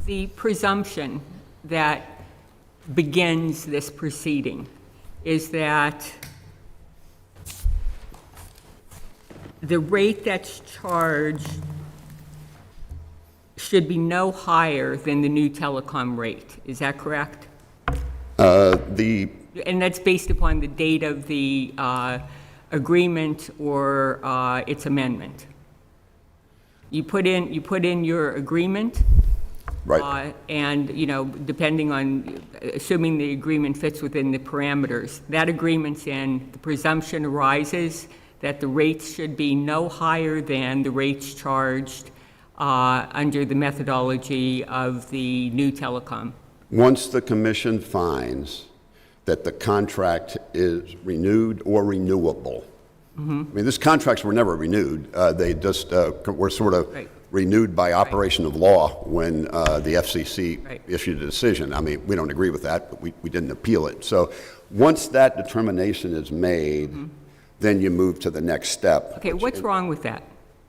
the presumption that begins this proceeding is that the rate that's charged should be no higher than the new telecom rate. Is that correct? And that's based upon the date of the agreement or its amendment. You put in your agreement. Right. And, depending on, assuming the agreement fits within the parameters, that agreement's in, the presumption arises that the rates should be no higher than the rates charged under the methodology of the new telecom. Once the commission finds that the contract is renewed or renewable. Mm-hmm. I mean, these contracts were never renewed. They just were sort of renewed by operation of law when the FCC issued a decision. I mean, we don't agree with that, but we didn't appeal it. So once that determination is made, then you move to the next step. Okay, what's wrong with that?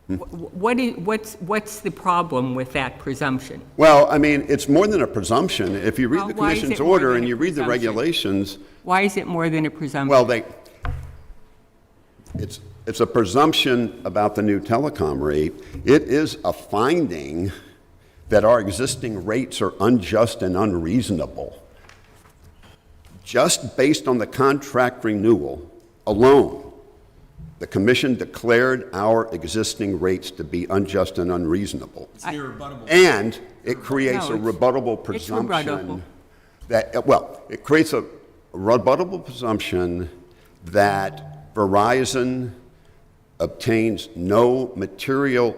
What's the problem with that presumption? Well, I mean, it's more than a presumption. If you read the commission's order and you read the regulations. Why is it more than a presumption? Well, it's a presumption about the new telecom rate. It is a finding that our existing rates are unjust and unreasonable. Just based on the contract renewal alone, the commission declared our existing rates to be unjust and unreasonable. It's irrebuttable. And it creates a rebuttable presumption it creates a rebuttable presumption that Verizon obtains no material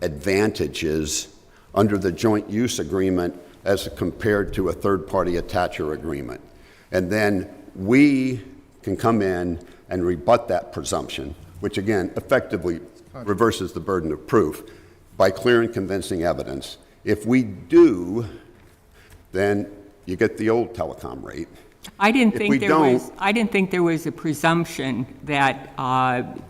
advantages under the joint use agreement as compared to a third-party attacher agreement. And then we can come in and rebut that presumption, which again effectively reverses the burden of proof by clear and convincing evidence. If we do, then you get the old telecom rate. I didn't think there was a presumption that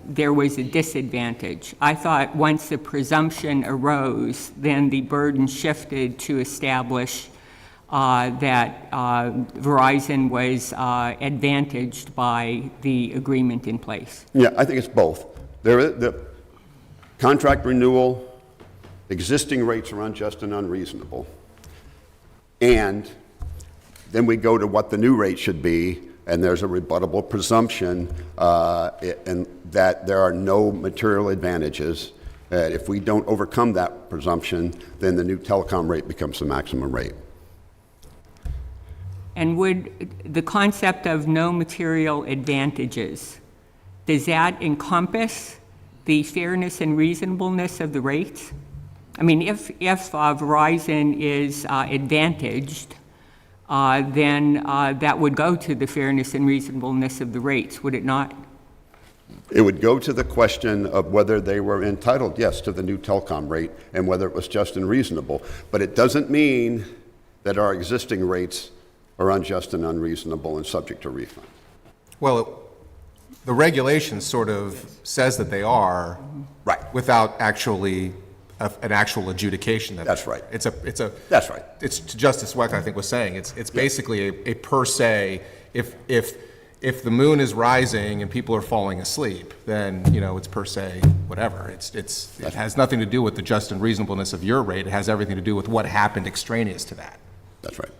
there was a disadvantage. I thought once the presumption arose, then the burden shifted to establish that Verizon was advantaged by the agreement in place. Yeah, I think it's both. The contract renewal, existing rates are unjust and unreasonable. And then we go to what the new rate should be, and there's a rebuttable presumption and that there are no material advantages. If we don't overcome that presumption, then the new telecom rate becomes the maximum rate. And would the concept of no material advantages, does that encompass the fairness and reasonableness of the rates? I mean, if Verizon is advantaged, then that would go to the fairness and reasonableness of the rates, would it not? It would go to the question of whether they were entitled, yes, to the new telecom rate and whether it was just and reasonable. But it doesn't mean that our existing rates are unjust and unreasonable and subject to refund. Well, the regulation sort of says that they are, right, without actually an actual adjudication. That's right. That's right. It's Justice Weck, I think, was saying. It's basically a per se. If if the moon is rising and people are falling asleep, then, it's per se whatever. It has nothing to do with the just and reasonableness of your rate. It has everything to do with what happened extraneous to that. That's right.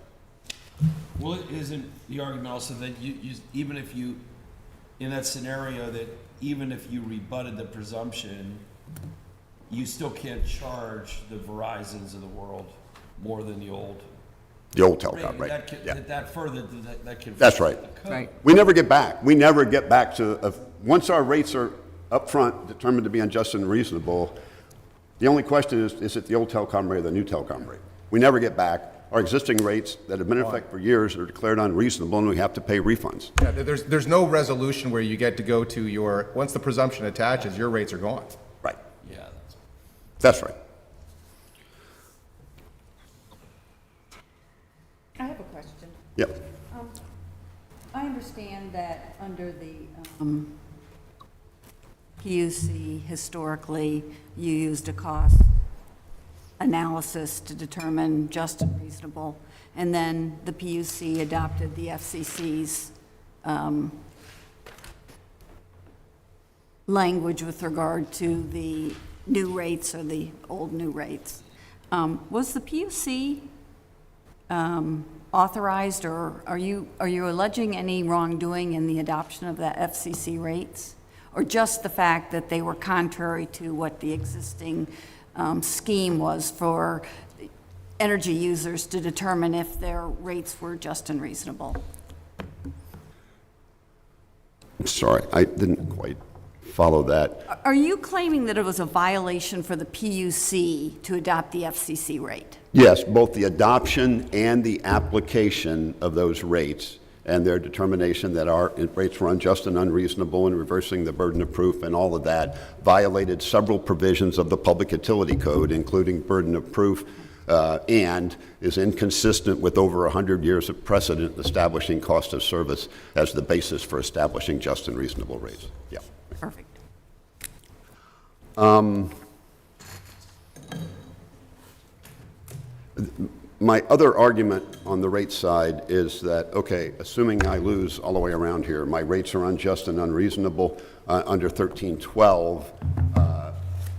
Well, isn't the argument also that even if you, in that scenario, that even if you rebutted the presumption, you still can't charge the Verizons of the world more than the old telecom rate. That can. That's right. Right. We never get back. We never get back to, once our rates are up front determined to be unjust and reasonable, the only question is it the old telecom rate or the new telecom rate? We never get back. Our existing rates that have been in effect for years are declared unreasonable, and we have to pay refunds. Yeah, there's no resolution where you get to go to once the presumption attaches, your rates are gone. Right. Yeah. That's right. I have a question. Yep. I understand that under the PUC, historically, you used a cost analysis to determine just and reasonable, and then the PUC adopted the FCC's language with regard to the new rates or the old new rates. Was the PUC authorized, or are you alleging any wrongdoing in the adoption of the FCC rates, or just the fact that they were contrary to what the existing scheme was for energy users to determine if their rates were just and reasonable? I'm sorry, I didn't quite follow that. Are you claiming that it was a violation for the PUC to adopt the FCC rate? Yes, both the adoption and the application of those rates and their determination that our rates were unjust and unreasonable and reversing the burden of proof and all of that violated several provisions of the Public Utility Code, including burden of proof, and is inconsistent with over 100 years of precedent establishing cost of service as the basis for establishing just and reasonable rates. Yeah. Perfect. My other argument on the rate side is that, okay, assuming I lose all the way around here, my rates are unjust and unreasonable under 1312,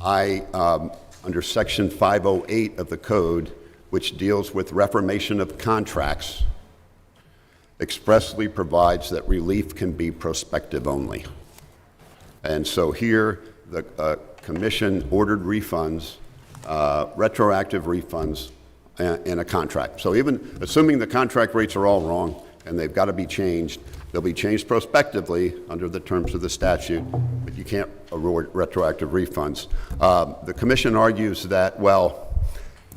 under Section 508 of the Code, which deals with reformation of contracts, expressly provides that relief can be prospective only. And so here, the Commission ordered refunds, retroactive refunds, in a contract. So even assuming the contract rates are all wrong and they've got to be changed, they'll be changed prospectively under the terms of the statute, but you can't award retroactive refunds. The Commission argues that, well,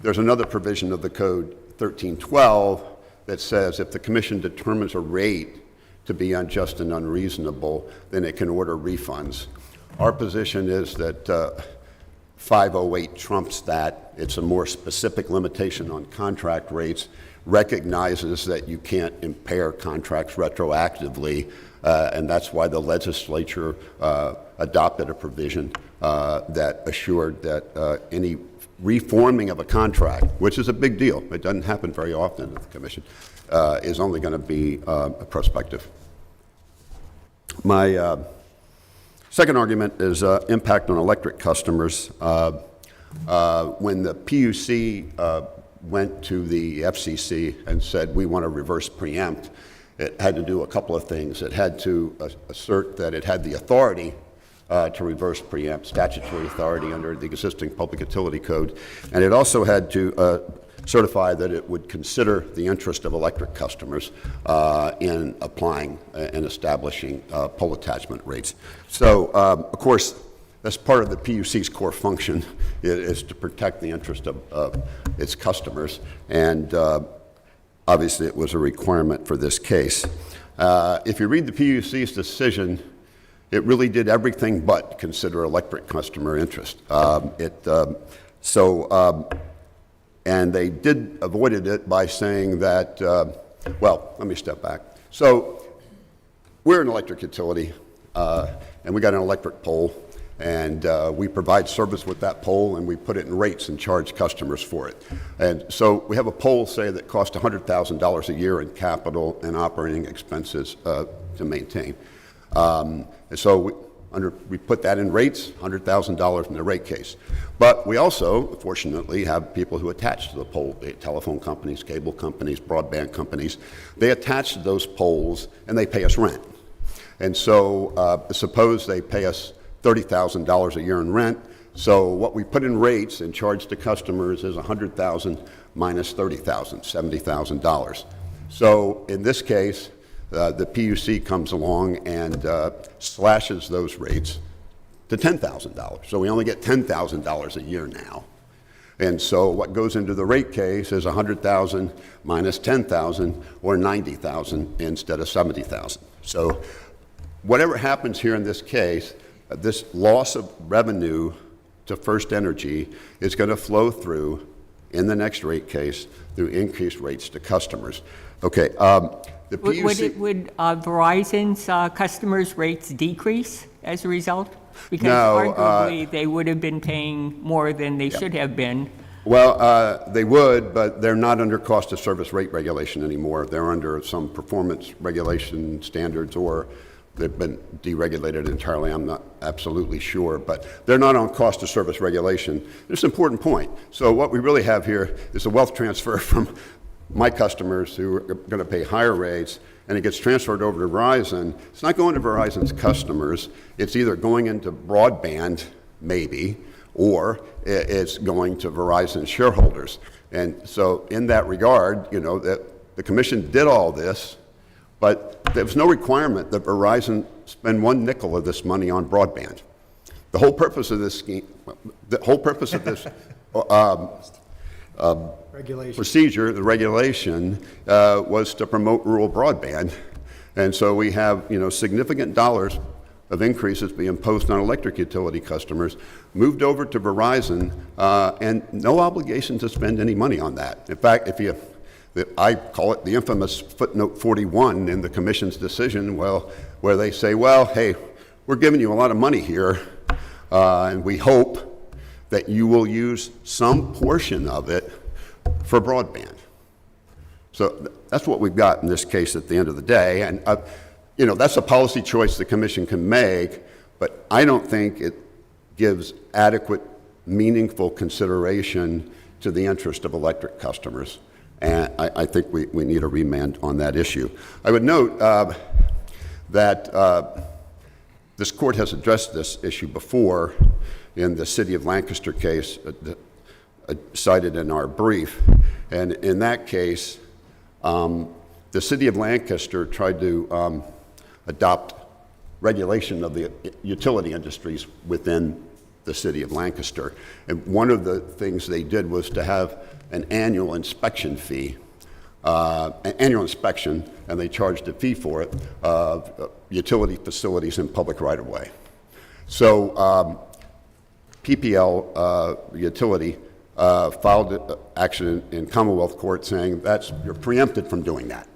there's another provision of the Code, 1312, that says if the Commission determines a rate to be unjust and unreasonable, then it can order refunds. Our position is that 508 trumps that. It's a more specific limitation on contract rates, recognizes that you can't impair contracts retroactively, and that's why the legislature adopted a provision that assured that any reforming of a contract, which is a big deal, it doesn't happen very often at the Commission, is only going to be prospective. My second argument is impact on electric customers. When the PUC went to the FCC and said, we want to reverse preempt, it had to do a couple of things. It had to assert that it had the authority to reverse preempt, statutory authority under the existing Public Utility Code, and it also had to certify that it would consider the interest of electric customers in applying and establishing pole attachment rates. So, of course, that's part of the PUC's core function, is to protect the interest of its customers, and obviously it was a requirement for this case. If you read the PUC's decision, it really did everything but consider electric customer interest. And they avoided it by saying that, well, let me step back. So we're an electric utility, and we got an electric pole, and we provide service with that pole, and we put it in rates and charge customers for it. And so we have a pole, say, that costs $100,000 a year in capital and operating expenses to maintain. And so we put that in rates, $100,000 in the rate case. But we also, fortunately, have people who attach to the pole, telephone companies, cable companies, broadband companies. They attach to those poles and they pay us rent. And so suppose they pay us $30,000 a year in rent. So what we put in rates and charge to customers is $100,000 minus $30,000, $70,000. So in this case, the PUC comes along and slashes those rates to $10,000. So we only get $10,000 a year now. And so what goes into the rate case is $100,000 minus $10,000, or $90,000 instead of $70,000. So whatever happens here in this case, this loss of revenue to FirstEnergy is going to flow through in the next rate case through increased rates to customers. Okay. The PUC, Would Verizon's customers' rates decrease as a result? Because No, arguably they would have been paying more than they should have been. well, they would, but they're not under cost of service rate regulation anymore. They're under some performance regulation standards, or they've been deregulated entirely. I'm not absolutely sure, but they're not on cost of service regulation. It's an important point. So what we really have here is a wealth transfer from my customers who are going to pay higher rates, and it gets transferred over to Verizon. It's not going to Verizon's customers. It's either going into broadband, maybe, or it's going to Verizon shareholders. And so in that regard, you know, that the commission did all this, but there was no requirement that Verizon spend one nickel of this money on broadband. The whole purpose of this scheme, the whole purpose of this procedure, the regulation, was to promote rural broadband. And so we have, you know, significant dollars of increases being imposed on electric utility customers, moved over to Verizon, and no obligation to spend any money on that. In fact, I call it the infamous footnote 41 in the commission's decision, well, where they say, well, hey, we're giving you a lot of money here, and we hope that you will use some portion of it for broadband. So that's what we've got in this case at the end of the day. And, you know, that's a policy choice the commission can make, but I don't think it gives adequate, meaningful consideration to the interest of electric customers. And I think we need a remand on that issue. I would note that this court has addressed this issue before in the City of Lancaster case cited in our brief. And in that case, the City of Lancaster tried to adopt regulation of the utility industries within the City of Lancaster. And one of the things they did was to have an annual inspection fee, an annual inspection, and they charged a fee for it, of utility facilities in public right-of-way. So PPL utility filed action in Commonwealth court saying you're preempted from doing that.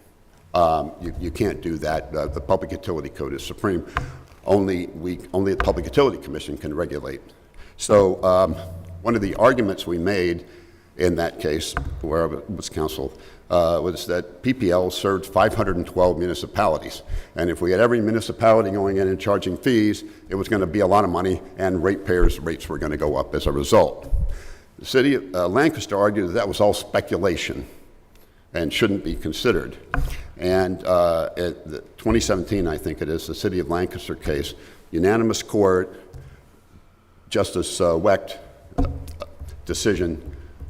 You can't do that. The Public Utility Code is supreme. Only the Public Utility Commission can regulate. So one of the arguments we made in that case, where I was counsel, was that PPL served 512 municipalities. And if we had every municipality going in and charging fees, it was going to be a lot of money, and ratepayers' rates were going to go up as a result. The City of Lancaster argued that was all speculation and shouldn't be considered. And in 2017, I think it is, the City of Lancaster case, unanimous court, Justice Wecht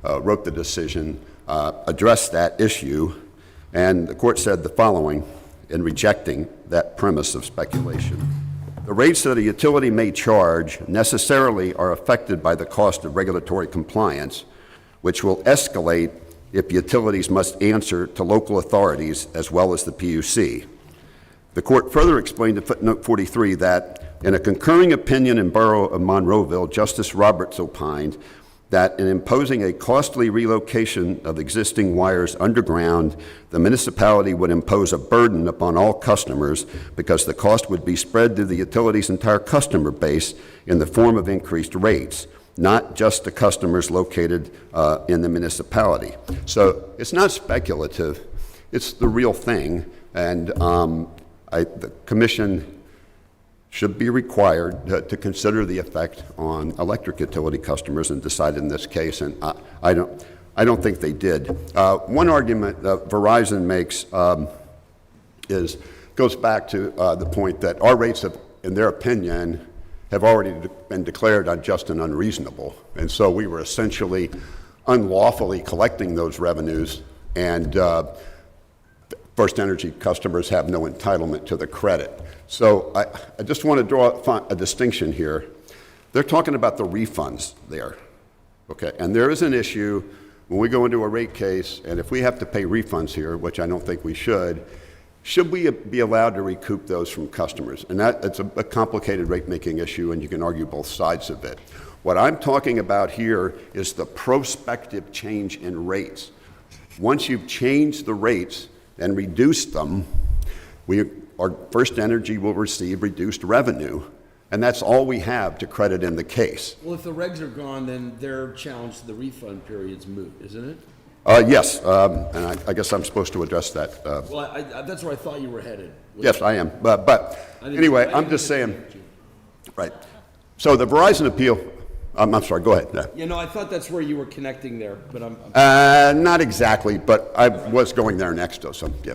wrote the decision, addressed that issue, and the court said the following in rejecting that premise of speculation. The rates that a utility may charge necessarily are affected by the cost of regulatory compliance, which will escalate if utilities must answer to local authorities as well as the PUC. The court further explained in footnote 43 that in a concurring opinion in Borough of Monroeville, Justice Roberts opined that in imposing a costly relocation of existing wires underground, the municipality would impose a burden upon all customers because the cost would be spread to the utility's entire customer base in the form of increased rates, not just the customers located in the municipality. So it's not speculative, it's the real thing. And The commission should be required to consider the effect on electric utility customers and decide in this case, and I don't think they did. One argument that Verizon makes goes back to the point that our rates have, in their opinion, have already been declared unjust and unreasonable, and so we were essentially unlawfully collecting those revenues, and FirstEnergy customers have no entitlement to the credit. So I just want to draw a distinction here. They're talking about the refunds there, okay? And there is an issue when we go into a rate case, and if we have to pay refunds here, which I don't think we should we be allowed to recoup those from customers? And it's a complicated rate-making issue, and you can argue both sides of it. What I'm talking about here is the prospective change in rates. Once you've changed the rates and reduced them, our FirstEnergy will receive reduced revenue, and that's all we have to credit in the case. Well, if the regs are gone, then their challenge to the refund period's moot, isn't it? Yes, and I guess I'm supposed to address that. Well, that's where I thought you were headed. Yes, I am. But anyway, I'm just saying, right. So the Verizon appeal, I'm sorry, go ahead. Yeah, no, I thought that's where you were connecting there, but I'm not exactly, but I was going there next, though, so, yeah.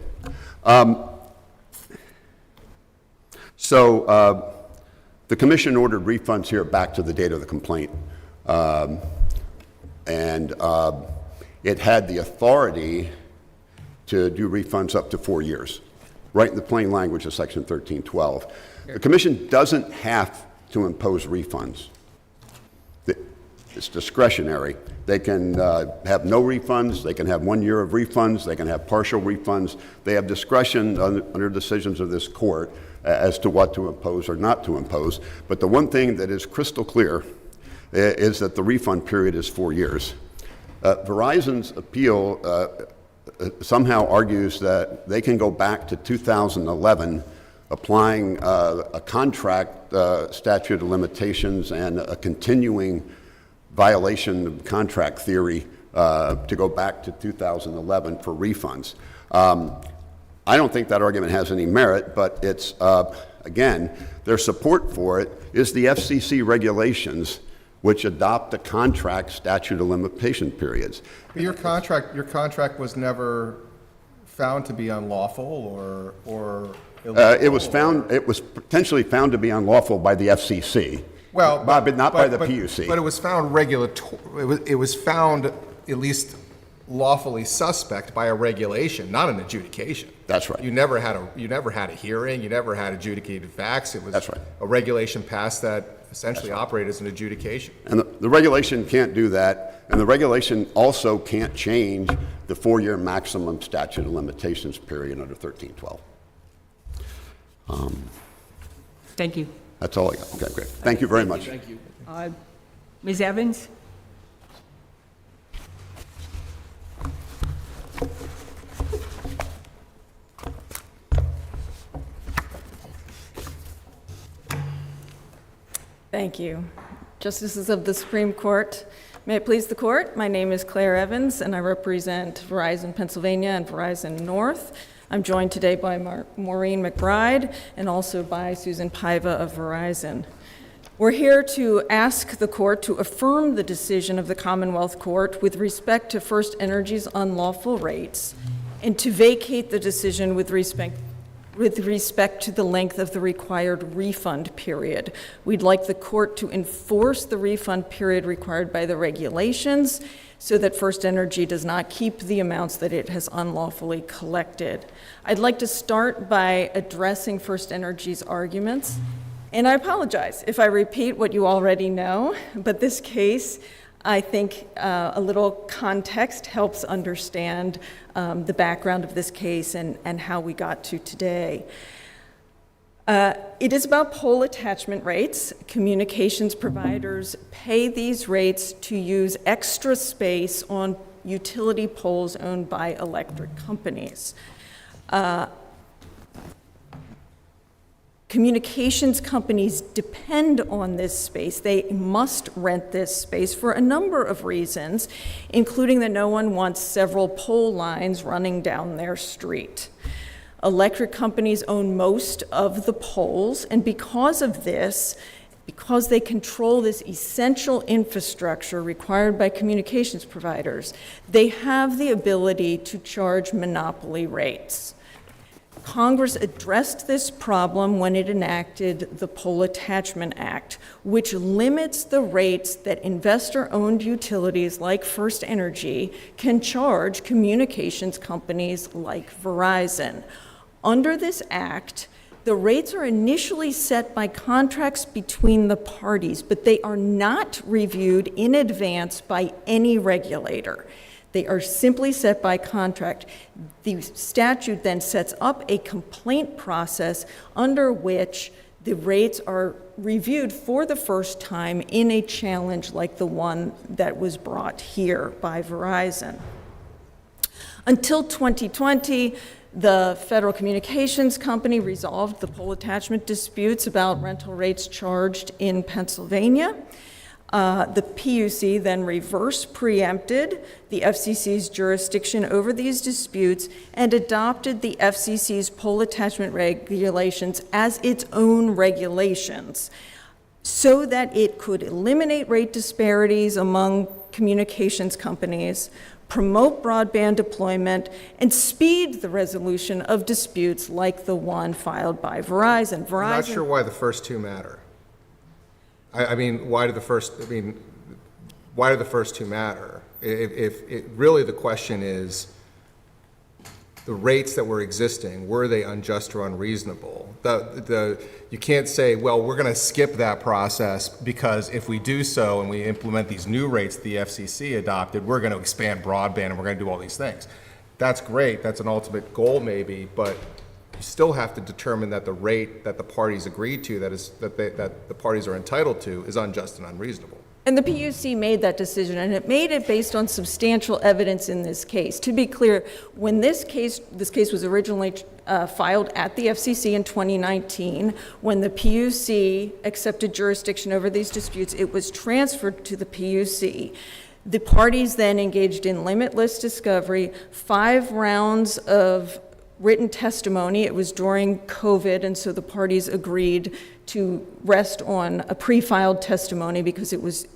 So the commission ordered refunds here back to the date of the complaint, and it had the authority to do refunds up to 4 years, right in the plain language of Section 1312. The commission doesn't have to impose refunds. It's discretionary. They can have no refunds, they can have 1 year of refunds, they can have partial refunds. They have discretion under decisions of this court as to what to impose or not to impose. But the one thing that is crystal clear is that the refund period is 4 years. Verizon's appeal somehow argues that they can go back to 2011 applying a contract statute of limitations and a continuing violation of contract theory to go back to 2011 for refunds. I don't think that argument has any merit, but it's, again, their support for it is the FCC regulations which adopt the contract statute of limitation periods. But your contract was never found to be unlawful or illegal? It was potentially found to be unlawful by the FCC. Well, but not by the PUC. But it was found it was found at least lawfully suspect by a regulation, not an adjudication. That's right. You never had a hearing. You never had adjudicated facts. It was That's right. A regulation passed that essentially operated as an adjudication. And the regulation can't do that, and the regulation also can't change the 4-year maximum statute of limitations period under 1312. Thank you. That's all I got. Okay, great. Thank you very much. Thank you. Ms. Evans? Thank you. Justices of the Supreme Court, may it please the court, my name is Claire Evans and I represent Verizon Pennsylvania and Verizon North. I'm joined today by Maureen McBride and also by Susan Paiva of Verizon. We're here to ask the court to affirm the decision of the Commonwealth Court with respect to FirstEnergy's unlawful rates and to vacate the decision with respect to the length of the required refund period. We'd like the court to enforce the refund period required by the regulations so that FirstEnergy does not keep the amounts that it has unlawfully collected. I'd like to start by addressing FirstEnergy's arguments. And I apologize if I repeat what you already know, but this case, I think a little context helps understand the background of this case and how we got to today. It is about pole attachment rates. Communications providers pay these rates to use extra space on utility poles owned by electric companies. Communications companies depend on this space. They must rent this space for a number of reasons, including that no one wants several pole lines running down their street. Electric companies own most of the poles, and because of this, because they control this essential infrastructure required by communications providers, they have the ability to charge monopoly rates. Congress addressed this problem when it enacted the Pole Attachment Act, which limits the rates that investor-owned utilities like FirstEnergy can charge communications companies like Verizon. Under this act, the rates are initially set by contracts between the parties, but they are not reviewed in advance by any regulator. They are simply set by contract. The statute then sets up a complaint process under which the rates are reviewed for the first time in a challenge like the one that was brought here by Verizon. Until 2020, the Federal Communications Company resolved the pole attachment disputes about rental rates charged in Pennsylvania. The PUC then reverse preempted the FCC's jurisdiction over these disputes and adopted the FCC's pole attachment regulations as its own regulations so that it could eliminate rate disparities among communications companies, promote broadband deployment, and speed the resolution of disputes like the one filed by Verizon. I'm not sure why the first two matter. I mean, why do the first two matter? If really the question is, the rates that were existing, were they unjust or unreasonable? You can't say, well, we're going to skip that process because if we do so and we implement these new rates the FCC adopted, we're going to expand broadband and we're going to do all these things. That's great. That's an ultimate goal maybe, but you still have to determine that the rate that the parties agreed to, that the parties are entitled to, is unjust and unreasonable. And the PUC made that decision, and it made it based on substantial evidence in this case. To be clear, when this case was originally filed at the FCC in 2019, when the PUC accepted jurisdiction over these disputes, it was transferred to the PUC. The parties then engaged in limitless discovery, 5 rounds of written testimony. It was during COVID, and so the parties agreed to rest on a pre-filed testimony because it was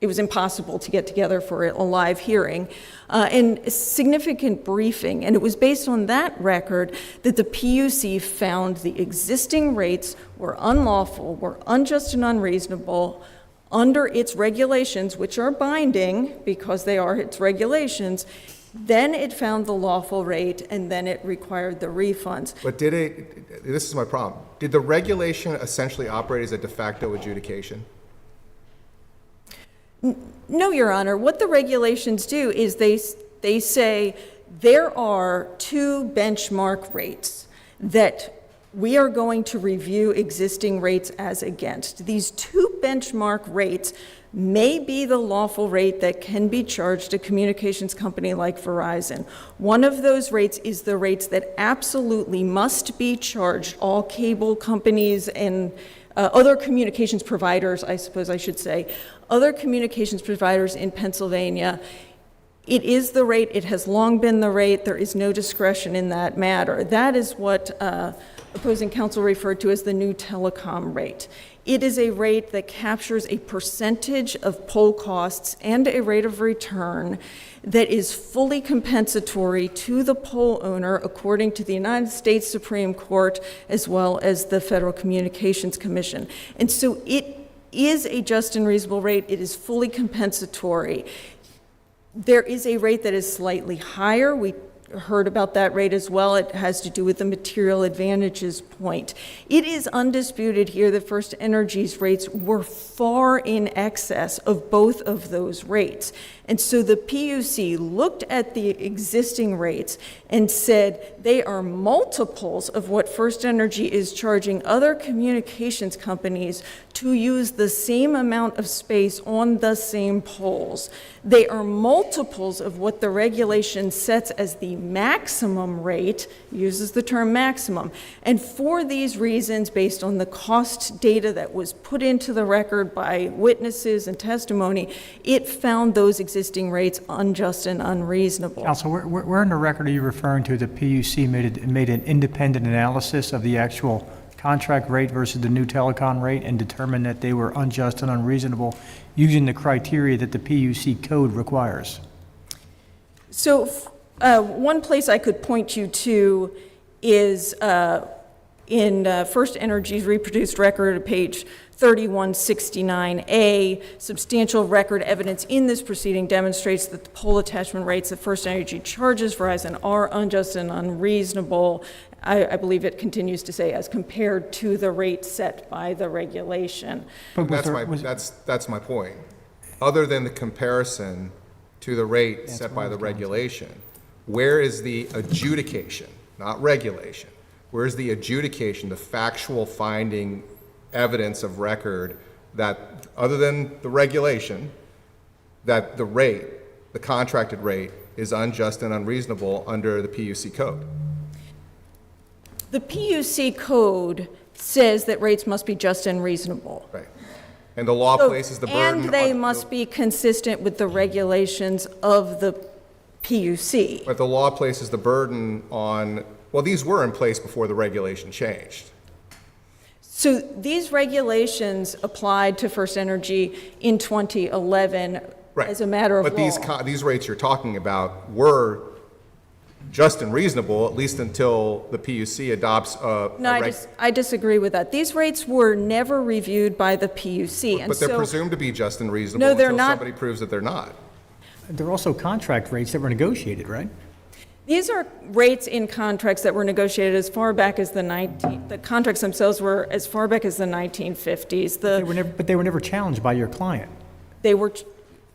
impossible to get together for a live hearing, and a significant briefing. And it was based on that record that the PUC found the existing rates were unlawful, were unjust and unreasonable under its regulations, which are binding because they are its regulations. Then it found the lawful rate, and then it required the refunds. But this is my problem. Did the regulation essentially operate as a de facto adjudication? No, Your Honor. What the regulations do is they say there are 2 benchmark rates that we are going to review existing rates as against. These 2 benchmark rates may be the lawful rate that can be charged a communications company like Verizon. One of those rates is the rates that absolutely must be charged all cable companies and other communications providers, I suppose I should say, other communications providers in Pennsylvania. It is the rate, it has long been the rate, there is no discretion in that matter. That is what opposing counsel referred to as the new telecom rate. It is a rate that captures a percentage of pole costs and a rate of return that is fully compensatory to the pole owner according to the United States Supreme Court as well as the Federal Communications Commission. And so it is a just and reasonable rate. It is fully compensatory. There is a rate that is slightly higher. We heard about that rate as well. It has to do with the material advantages point. It is undisputed here that FirstEnergy's rates were far in excess of both of those rates. And so the PUC looked at the existing rates and said they are multiples of what FirstEnergy is charging other communications companies to use the same amount of space on the same poles. They are multiples of what the regulation sets as the maximum rate, uses the term maximum. And for these reasons, based on the cost data that was put into the record by witnesses and testimony, it found those existing existing rates unjust and unreasonable. Counsel, where in the record are you referring to the PUC made an independent analysis of the actual contract rate versus the new telecom rate and determined that they were unjust and unreasonable using the criteria that the PUC code requires? So one place I could point you to is in FirstEnergy's reproduced record at page 3169A. Substantial record evidence in this proceeding demonstrates that the poll attachment rates that FirstEnergy charges Verizon are unjust and unreasonable. I believe it continues to say as compared to the rate set by the regulation. That's my point. Other than the comparison to the rate set by the regulation, where is the adjudication, not regulation? Where is the adjudication, the factual finding evidence of record that, other than the regulation, that the rate, the contracted rate, is unjust and unreasonable under the PUC code? The PUC code says that rates must be just and reasonable. Right. And the law places the burden and they must be consistent with the regulations of the PUC. But the law places the burden on, well, these were in place before the regulation changed. So these regulations applied to FirstEnergy in 2011 as a matter of law. But these rates you're talking about were just and reasonable, at least until the PUC adopts I disagree with that. These rates were never reviewed by the PUC. But they're presumed to be just and reasonable until somebody proves that they're not. There are also contract rates that were negotiated, right? These are rates in contracts that were negotiated as far back as the contracts themselves were as far back as the 1950s. But they were never challenged by your client. They were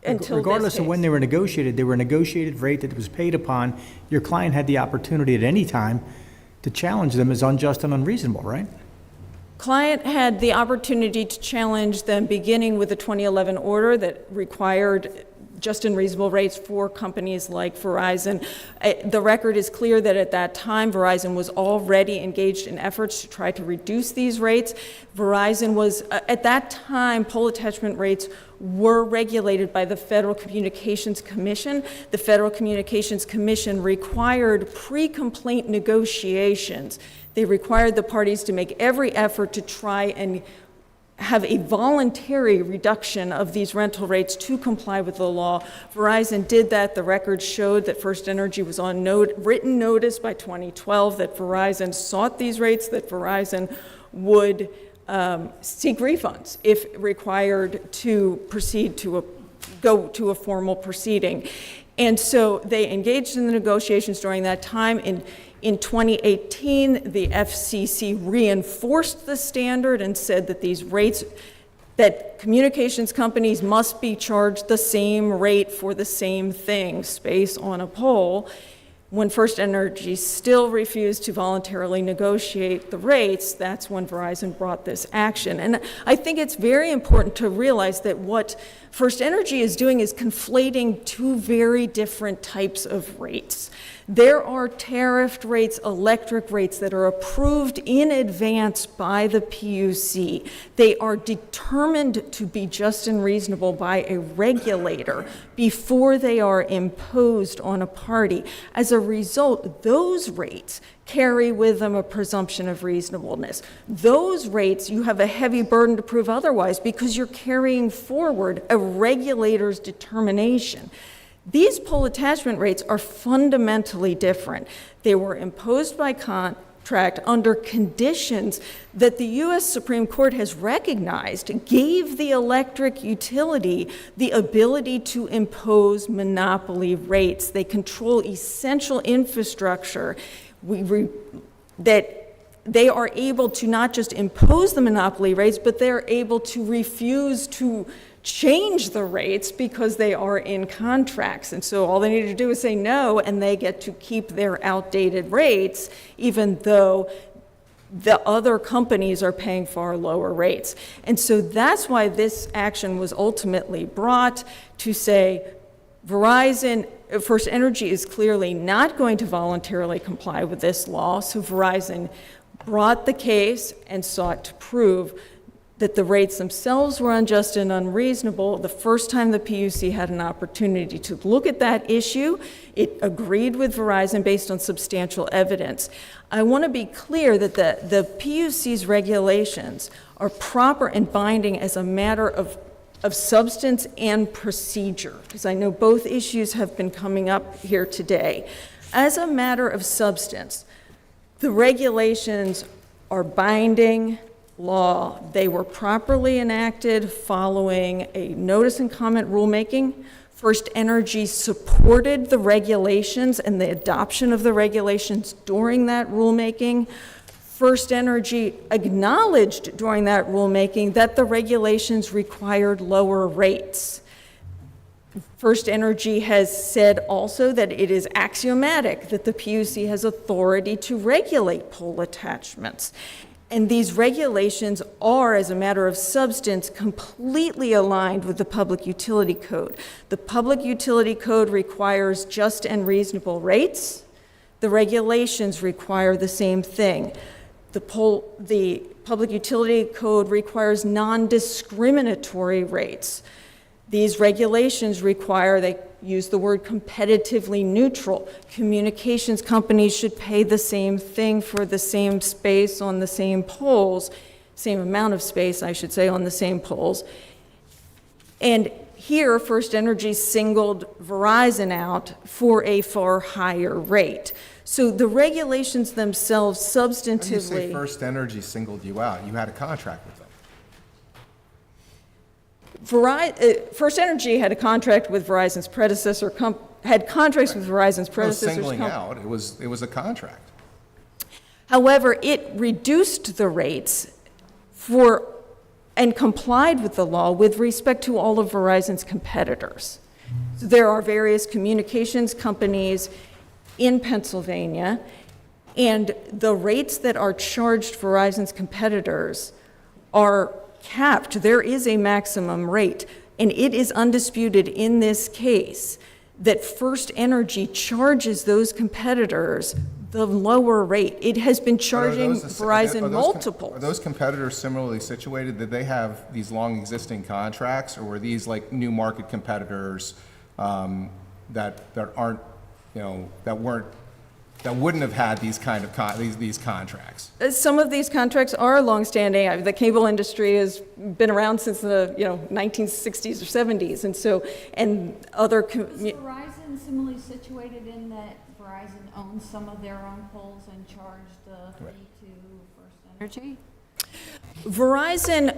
until regardless of when they were negotiated, they were a negotiated rate that was paid upon. Your client had the opportunity at any time to challenge them as unjust and unreasonable, right? Client had the opportunity to challenge them beginning with the 2011 order that required just and reasonable rates for companies like Verizon. The record is clear that at that time, Verizon was already engaged in efforts to try to reduce these rates. Verizon was, at that time, poll attachment rates were regulated by the Federal Communications Commission. The Federal Communications Commission required pre-complaint negotiations. They required the parties to make every effort to try and have a voluntary reduction of these rental rates to comply with the law. Verizon did that. The record showed that FirstEnergy was on written notice by 2012 that Verizon sought these rates, that Verizon would seek refunds if required to proceed to go to a formal proceeding. And so they engaged in the negotiations during that time. In 2018, the FCC reinforced the standard and said that these rates, that communications companies must be charged the same rate for the same thing, space on a pole. When FirstEnergy still refused to voluntarily negotiate the rates, that's when Verizon brought this action. And I think it's very important to realize that what FirstEnergy is doing is conflating two very different types of rates. There are tariffed rates, electric rates that are approved in advance by the PUC. They are determined to be just and reasonable by a regulator before they are imposed on a party. As a result, those rates carry with them a presumption of reasonableness. Those rates, you have a heavy burden to prove otherwise because you're carrying forward a regulator's determination. These poll attachment rates are fundamentally different. They were imposed by contract under conditions that the U.S. Supreme Court has recognized gave the electric utility the ability to impose monopoly rates. They control essential infrastructure that they are able to not just impose the monopoly rates, but they're able to refuse to change the rates because they are in contracts. And so all they need to do is say no, and they get to keep their outdated rates, even though the other companies are paying far lower rates. And so that's why this action was ultimately brought to say Verizon, FirstEnergy is clearly not going to voluntarily comply with this law, so Verizon brought the case and sought to prove that the rates themselves were unjust and unreasonable. The first time the PUC had an opportunity to look at that issue, it agreed with Verizon based on substantial evidence. I want to be clear that the PUC's regulations are proper and binding as a matter of substance and procedure, because I know both issues have been coming up here today. As a matter of substance, the regulations are binding law. They were properly enacted following a notice and comment rulemaking. FirstEnergy supported the regulations and the adoption of the regulations during that rulemaking. FirstEnergy acknowledged during that rulemaking that the regulations required lower rates. FirstEnergy has said also that it is axiomatic that the PUC has authority to regulate pole attachments. And these regulations are, as a matter of substance, completely aligned with the Public Utility Code. The Public Utility Code requires just and reasonable rates. The regulations require the same thing. The Public Utility Code requires non-discriminatory rates. These regulations require, they use the word competitively neutral. Communications companies should pay the same thing for the same space on the same poles, same amount of space, I should say, on the same poles. And here, FirstEnergy singled Verizon out for a far higher rate. So the regulations themselves substantively... When you say FirstEnergy singled you out, you had a contract with them. FirstEnergy had a contract with Verizon's predecessor, had contracts with Verizon's predecessors. No singling out, it was a contract. However, it reduced the rates and complied with the law with respect to all of Verizon's competitors. So there are various communications companies in Pennsylvania, and the rates that are charged Verizon's competitors are capped. There is a maximum rate, and it is undisputed in this case that FirstEnergy charges those competitors the lower rate. It has been charging Verizon multiples. Are those competitors similarly situated? Did they have these long existing contracts, or were these like new market competitors that aren't, that wouldn't have had these kind of these contracts? Some of these contracts are longstanding. The cable industry has been around since the 1960s or 70s, and other. Is Verizon similarly situated in that Verizon owns some of their own poles and charged the fee to FirstEnergy? Verizon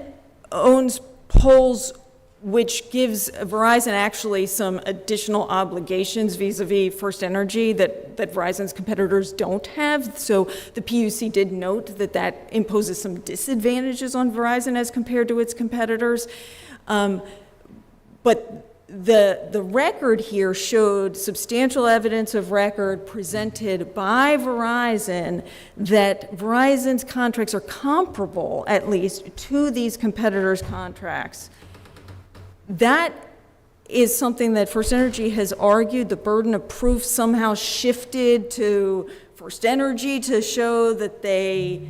owns poles, which gives Verizon actually some additional obligations vis-a-vis FirstEnergy that Verizon's competitors don't have. So the PUC did note that imposes some disadvantages on Verizon as compared to its competitors. But the record here showed substantial evidence of record presented by Verizon that Verizon's contracts are comparable, at least, to these competitors' contracts. That is something that FirstEnergy has argued. The burden of proof somehow shifted to FirstEnergy to show that they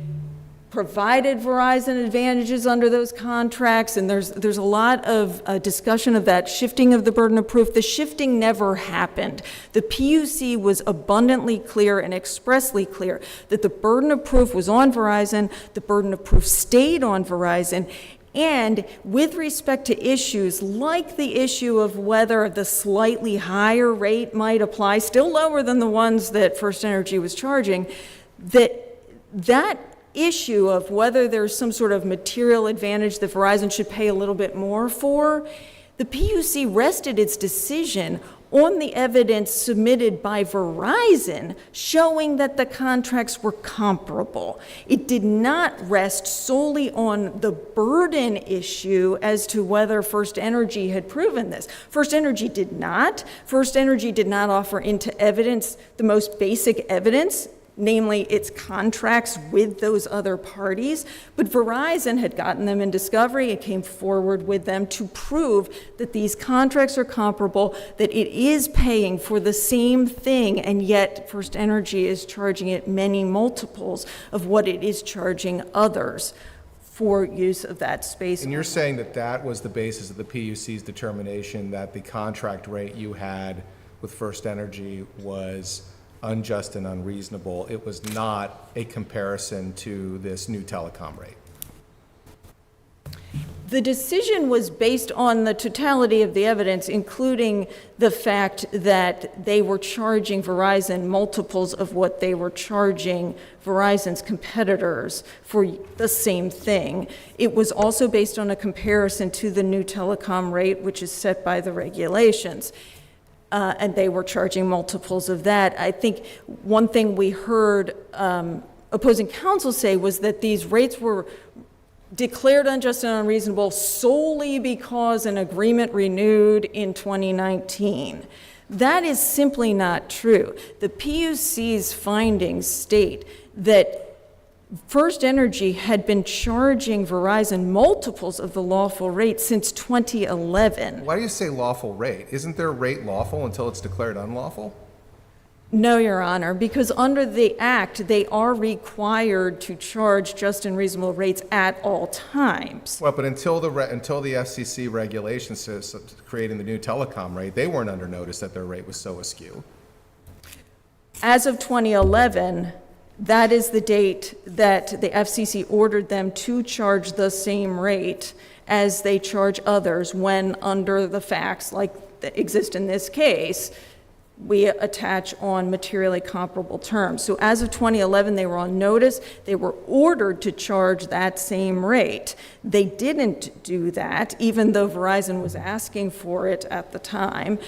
provided Verizon advantages under those contracts, and there's a lot of discussion of that shifting of the burden of proof. The shifting never happened. The PUC was abundantly clear and expressly clear that the burden of proof was on Verizon, the burden of proof stayed on Verizon, and with respect to issues like the issue of whether the slightly higher rate might apply, still lower than the ones that FirstEnergy was charging, that issue of whether there's some sort of material advantage that Verizon should pay a little bit more for, the PUC rested its decision on the evidence submitted by Verizon showing that the contracts were comparable. It did not rest solely on the burden issue as to whether FirstEnergy had proven this. FirstEnergy did not. FirstEnergy did not offer into evidence the most basic evidence, namely its contracts with those other parties, but Verizon had gotten them in discovery. It came forward with them to prove that these contracts are comparable, that it is paying for the same thing, and yet FirstEnergy is charging it many multiples of what it is charging others. for use of that space. And you're saying that that was the basis of the PUC's determination that the contract rate you had with FirstEnergy was unjust and unreasonable. It was not a comparison to this new telecom rate. The decision was based on the totality of the evidence, including the fact that they were charging Verizon multiples of what they were charging Verizon's competitors for the same thing. It was also based on a comparison to the new telecom rate, which is set by the regulations. And they were charging multiples of that. I think one thing we heard opposing counsel say was that these rates were declared unjust and unreasonable solely because an agreement renewed in 2019. That is simply not true. The PUC's findings state that FirstEnergy had been charging Verizon multiples of the lawful rate since 2011. Why do you say lawful rate? Isn't their rate lawful until it's declared unlawful? No, Your Honor, because under the Act, they are required to charge just and reasonable rates at all times. Well, but until the FCC regulation says creating the new telecom rate, they weren't under notice that their rate was so askew. As of 2011, that is the date that the FCC ordered them to charge the same rate as they charge others when, under the facts like that exist in this case, we attach on materially comparable terms. So as of 2011, they were on notice. They were ordered to charge that same rate. They didn't do that, even though Verizon was asking for it at the time.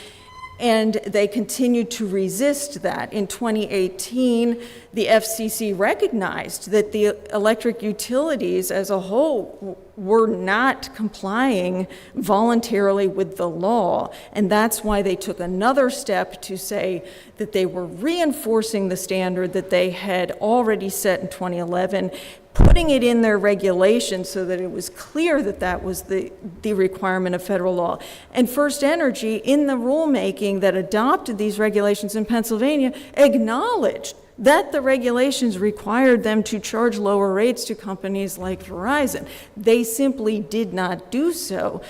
And they continued to resist that. In 2018, the FCC recognized that the electric utilities as a whole were not complying voluntarily with the law. And that's why they took another step to say that they were reinforcing the standard that they had already set in 2011, putting it in their regulations so that it was clear that that was the requirement of federal law. And FirstEnergy, in the rulemaking that adopted these regulations in Pennsylvania, acknowledged that the regulations required them to charge lower rates to companies like Verizon. They simply did not do so.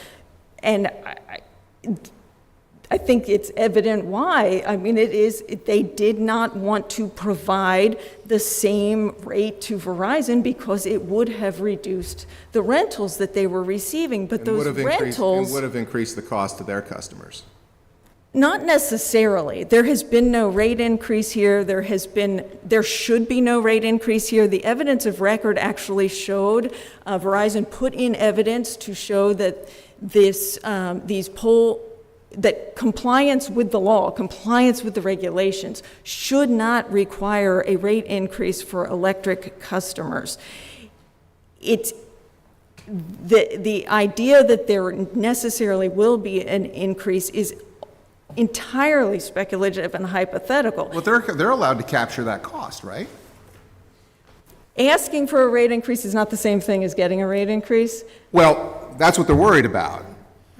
And I think it's evident why. I mean, they did not want to provide the same rate to Verizon because it would have reduced the rentals that they were receiving. But those rentals would have increased the cost to their customers. Not necessarily. There has been no rate increase here. There should be no rate increase here. The evidence of record actually showed, Verizon put in evidence to show that that compliance with the law, compliance with the regulations, should not require a rate increase for electric customers. It's the idea that there necessarily will be an increase is entirely speculative and hypothetical. Well, they're allowed to capture that cost, right? Asking for a rate increase is not the same thing as getting a rate increase. Well, that's what they're worried about.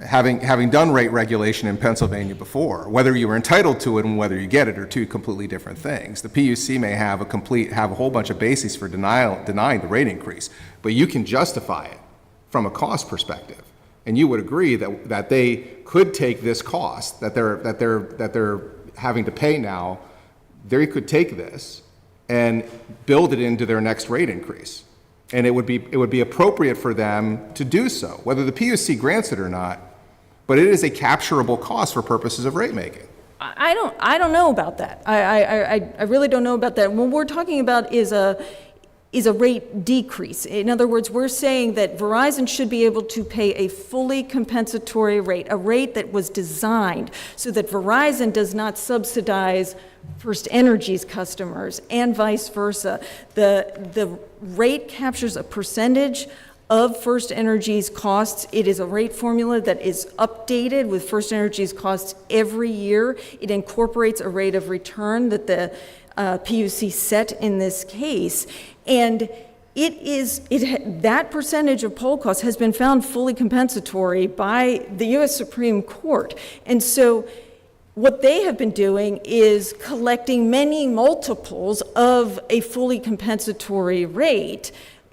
Having done rate regulation in Pennsylvania before, whether you were entitled to it and whether you get it are two completely different things. The PUC may have a whole bunch of bases for denying the rate increase, but you can justify it from a cost perspective. And you would agree that they could take this cost that they're having to pay now. They could take this and build it into their next rate increase, and it would be appropriate for them to do so, whether the PUC grants it or not. But it is a capturable cost for purposes of rate making. I don't know about that. I really don't know about that. What we're talking about is a rate decrease. In other words, we're saying that Verizon should be able to pay a fully compensatory rate, a rate that was designed so that Verizon does not subsidize FirstEnergy's customers and vice versa. The rate captures a percentage of FirstEnergy's costs. It is a rate formula that is updated with FirstEnergy's costs every year. It incorporates a rate of return that the PUC set in this case. And that percentage of poll costs has been found fully compensatory by the U.S. Supreme Court. And so what they have been doing is collecting many multiples of a fully compensatory rate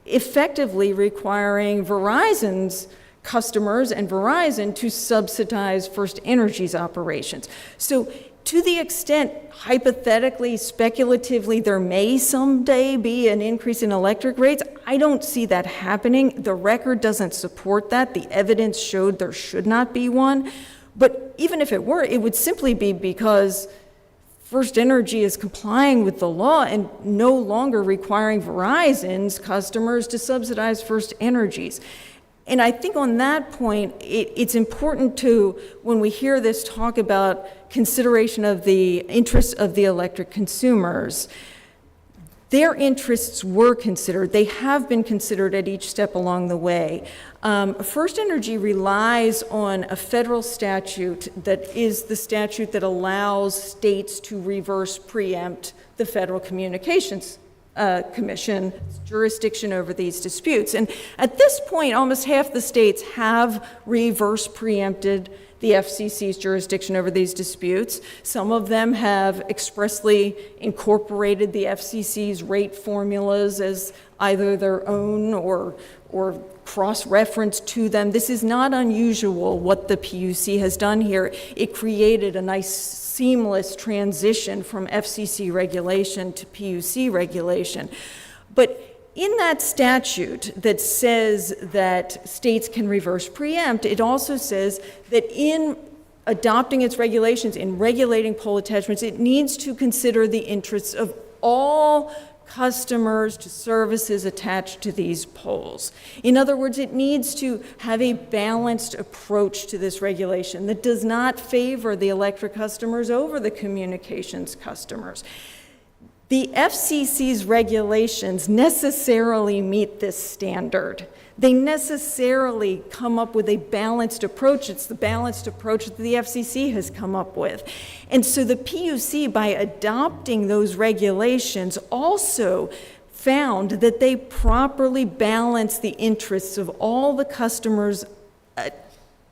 effectively requiring Verizon's customers and Verizon to subsidize FirstEnergy's operations. So to the extent, hypothetically, speculatively, there may someday be an increase in electric rates, I don't see that happening. The record doesn't support that. The evidence showed there should not be one. But even if it were, it would simply be because FirstEnergy is complying with the law and no longer requiring Verizon's customers to subsidize FirstEnergy's. And I think on that point, it's important to, when we hear this talk about consideration of the interests of the electric consumers, their interests were considered. They have been considered at each step along the way. FirstEnergy relies on a federal statute that is the statute that allows states to reverse preempt the Federal Communications Commission's jurisdiction over these disputes. And at this point, almost half the states have reverse preempted the FCC's jurisdiction over these disputes. Some of them have expressly incorporated the FCC's rate formulas as either their own or cross-reference to them. This is not unusual what the PUC has done here. It created a nice seamless transition from FCC regulation to PUC regulation. But in that statute that says that states can reverse preempt, it also says that in adopting its regulations, in regulating pole attachments, it needs to consider the interests of all customers to services attached to these poles. In other words, it needs to have a balanced approach to this regulation that does not favor the electric customers over the communications customers. The FCC's regulations necessarily meet this standard. They necessarily come up with a balanced approach. It's the balanced approach that the FCC has come up with. And so the PUC, by adopting those regulations, also found that they properly balance the interests of all the customers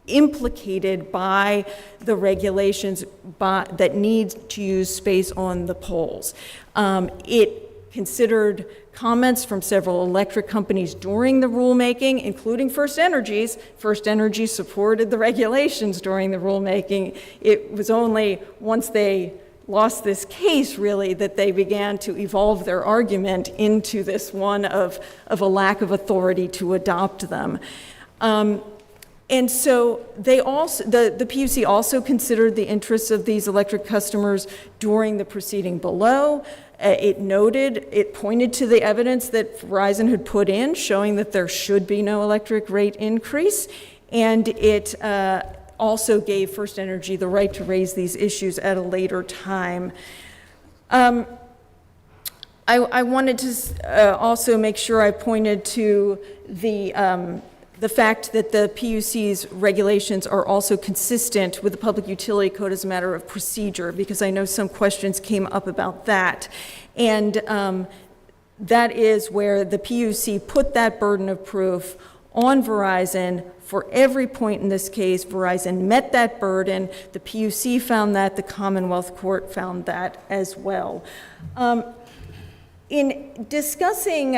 implicated by the regulations that need to use space on the poles. It considered comments from several electric companies during the rulemaking, including FirstEnergy's. FirstEnergy supported the regulations during the rulemaking. It was only once they lost this case, really, that they began to evolve their argument into this one of a lack of authority to adopt them. And so they also, the PUC also considered the interests of these electric customers during the proceeding below. It pointed to the evidence that Verizon had put in, showing that there should be no electric rate increase, and it also gave FirstEnergy the right to raise these issues at a later time. I wanted to also make sure I pointed to the fact that the PUC's regulations are also consistent with the Public Utility Code as a matter of procedure, because I know some questions came up about that. And that is where the PUC put that burden of proof on Verizon. For every point in this case, Verizon met that burden. The PUC found that, the Commonwealth Court found that as well. In discussing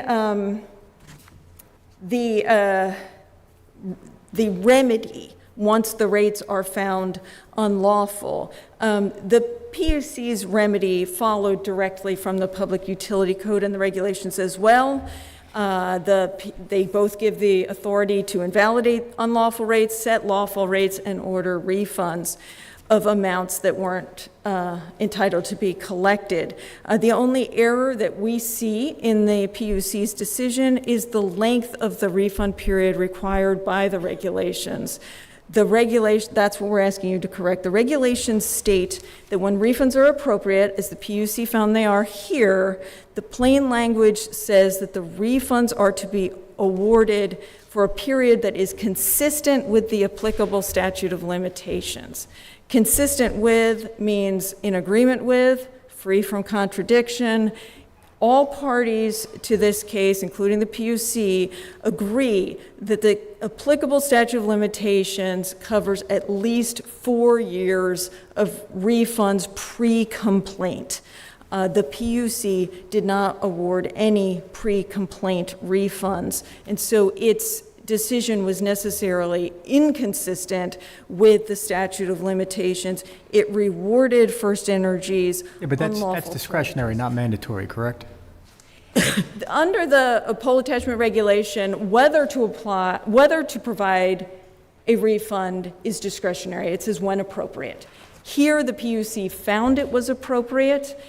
the remedy once the rates are found unlawful, the PUC's remedy followed directly from the Public Utility Code and the regulations as well. They both give the authority to invalidate unlawful rates, set lawful rates, and order refunds of amounts that weren't entitled to be collected. The only error that we see in the PUC's decision is the length of the refund period required by the regulations. That's what we're asking you to correct. The regulations state that when refunds are appropriate, as the PUC found they are here, the plain language says that the refunds are to be awarded for a period that is consistent with the applicable statute of limitations. Consistent with means in agreement with, free from contradiction. All parties to this case, including the PUC, agree that the applicable statute of limitations covers at least 4 years of refunds pre-complaint. The PUC did not award any pre-complaint refunds, and so its decision was necessarily inconsistent with the statute of limitations. It rewarded FirstEnergy's But unlawful that's discretionary, not mandatory, correct? Under the pole attachment regulation, whether to provide a refund is discretionary. It says when appropriate. Here, the PUC found it was appropriate,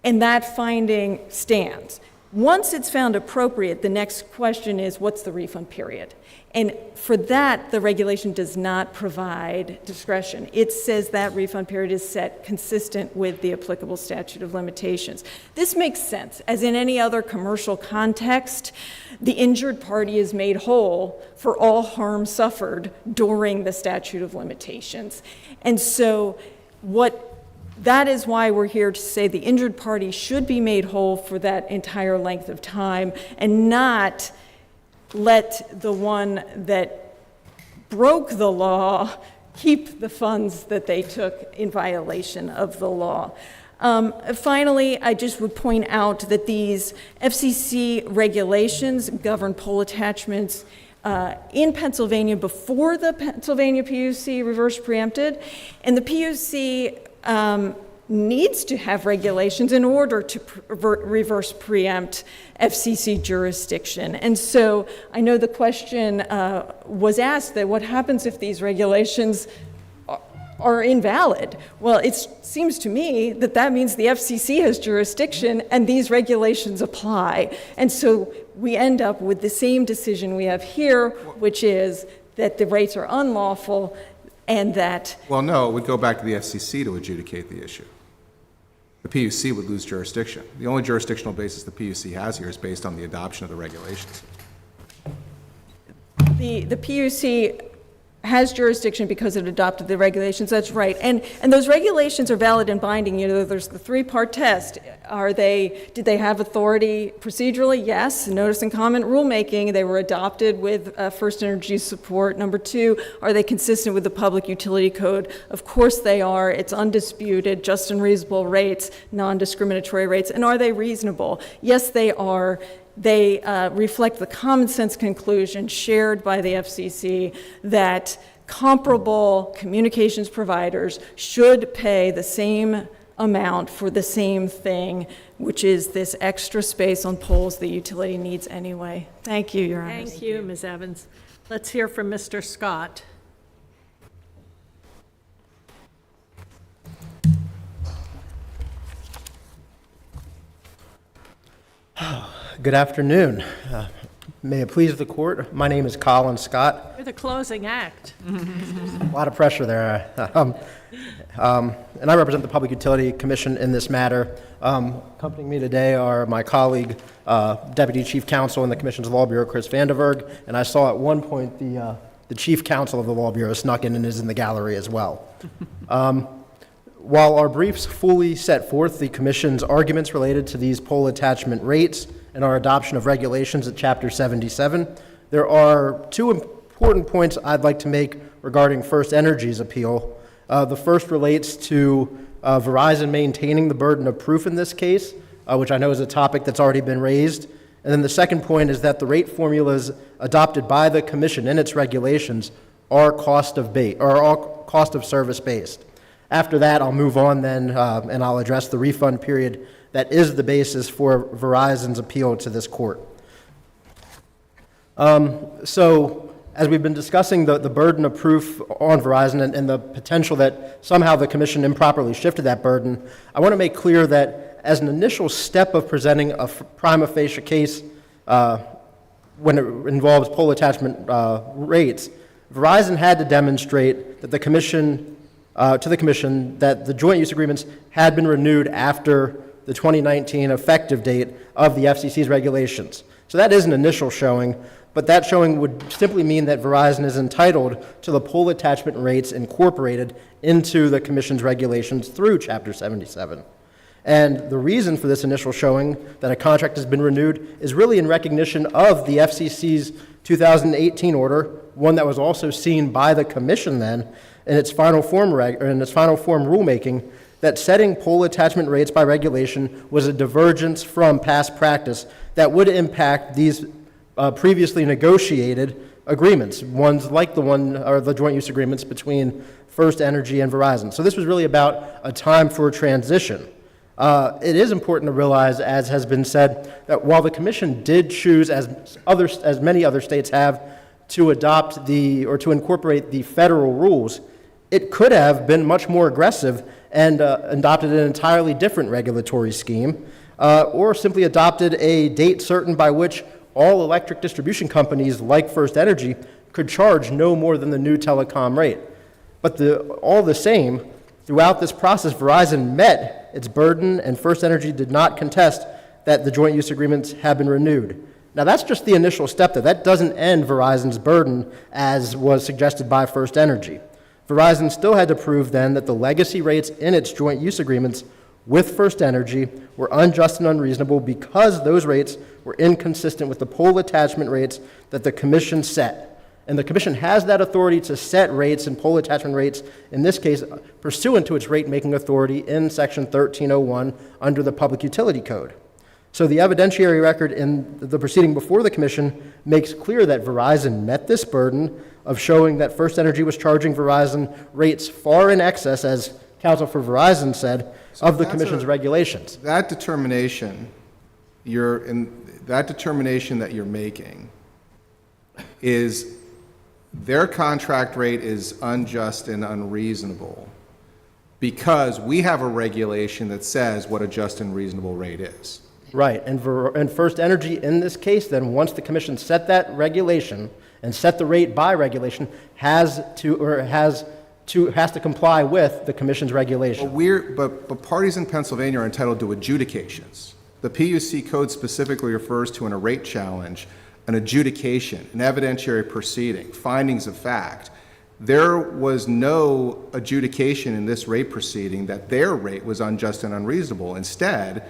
and that finding stands. Once it's found appropriate, the next question is, what's the refund period? And for that, the regulation does not provide discretion. It says that refund period is set consistent with the applicable statute of limitations. This makes sense. As in any other commercial context, the injured party is made whole for all harm suffered during the statute of limitations. And so that is why we're here to say the injured party should be made whole for that entire length of time and not let the one that broke the law keep the funds that they took in violation of the law. Finally, I just would point out that these FCC regulations govern pole attachments in Pennsylvania before the Pennsylvania PUC reverse preempted, and the PUC needs to have regulations in order to reverse preempt FCC jurisdiction. And so I know the question was asked that what happens if these regulations are invalid? Well, it seems to me that that means the FCC has jurisdiction and these regulations apply. And so we end up with the same decision we have here, which is that the rates are unlawful and that... Well, no, it would go back to the FCC to adjudicate the issue. The PUC would lose jurisdiction. The only jurisdictional basis the PUC has here is based on the adoption of the regulations. The PUC has jurisdiction because it adopted the regulations, that's right. And those regulations are valid and binding. You know, there's the three-part test. Did they have authority procedurally? Yes. Notice and comment rulemaking, they were adopted with FirstEnergy's support. Number two, are they consistent with the Public Utility Code? Of course they are. It's undisputed, just and reasonable rates, non-discriminatory rates. And are they reasonable? Yes, they are. They reflect the common sense conclusion shared by the FCC that comparable communications providers should pay the same amount for the same thing, which is this extra space on poles the utility needs anyway. Thank you, Your Honor. Thank you, Ms. Evans. Let's hear from Mr. Scott. Good afternoon. May it please the court, my name is Colin Scott. You're the closing act. A lot of pressure there. And I represent the Public Utility Commission in this matter. Accompanying me today are my colleague, Deputy Chief Counsel in the Commission's Law Bureau, Chris Vanderberg, and I saw at one point the Chief Counsel of the Law Bureau snuck in and is in the gallery as well. While our briefs fully set forth the Commission's arguments related to these pole attachment rates and our adoption of regulations at Chapter 77, there are two important points I'd like to make regarding FirstEnergy's appeal. The first relates to Verizon maintaining the burden of proof in this case, which I know is a topic that's already been raised. And then the second point is that the rate formulas adopted by the Commission in its regulations are cost of service based. After that, I'll move on then, and I'll address the refund period that is the basis for Verizon's appeal to this court. So, as we've been discussing the burden of proof on Verizon and the potential that somehow the Commission improperly shifted that burden, I want to make clear that as an initial step of presenting a prima facie case when it involves pole attachment rates, Verizon had to demonstrate that the Commission that the joint use agreements had been renewed after the 2019 effective date of the FCC's regulations. So that is an initial showing, but that showing would simply mean that Verizon is entitled to the pole attachment rates incorporated into the Commission's regulations through Chapter 77. And the reason for this initial showing that a contract has been renewed is really in recognition of the FCC's 2018 order, one that was also seen by the Commission then in its final form rulemaking, that setting pole attachment rates by regulation was a divergence from past practice that would impact these previously negotiated agreements, ones like the one or the joint use agreements between FirstEnergy and Verizon. So this was really about a time for a transition. It is important to realize, as has been said, that while the Commission did choose, as many other states have, to adopt or to incorporate the federal rules, it could have been much more aggressive and adopted an entirely different regulatory scheme, or simply adopted a date certain by which all electric distribution companies like FirstEnergy could charge no more than the new telecom rate. But all the same, throughout this process, Verizon met its burden, and FirstEnergy did not contest that the joint use agreements have been renewed. Now, that's just the initial step, though. That doesn't end Verizon's burden, as was suggested by FirstEnergy. Verizon still had to prove then that the legacy rates in its joint use agreements with FirstEnergy were unjust and unreasonable because those rates were inconsistent with the pole attachment rates that the Commission set. And the Commission has that authority to set rates and pole attachment rates, in this case, pursuant to its rate-making authority in Section 1301 under the Public Utility Code. So the evidentiary record in the proceeding before the Commission makes clear that Verizon met this burden of showing that FirstEnergy was charging Verizon rates far in excess, as counsel for Verizon said, of the Commission's regulations. That determination that you're making is their contract rate is unjust and unreasonable because we have a regulation that says what a just and reasonable rate is. Right, and FirstEnergy in this case then, once the Commission set that regulation and set the rate by regulation, has to comply with the Commission's regulation. But parties in Pennsylvania are entitled to adjudications. The PUC code specifically refers to in a rate challenge an adjudication, an evidentiary proceeding, findings of fact. There was no adjudication in this rate proceeding that their rate was unjust and unreasonable. Instead,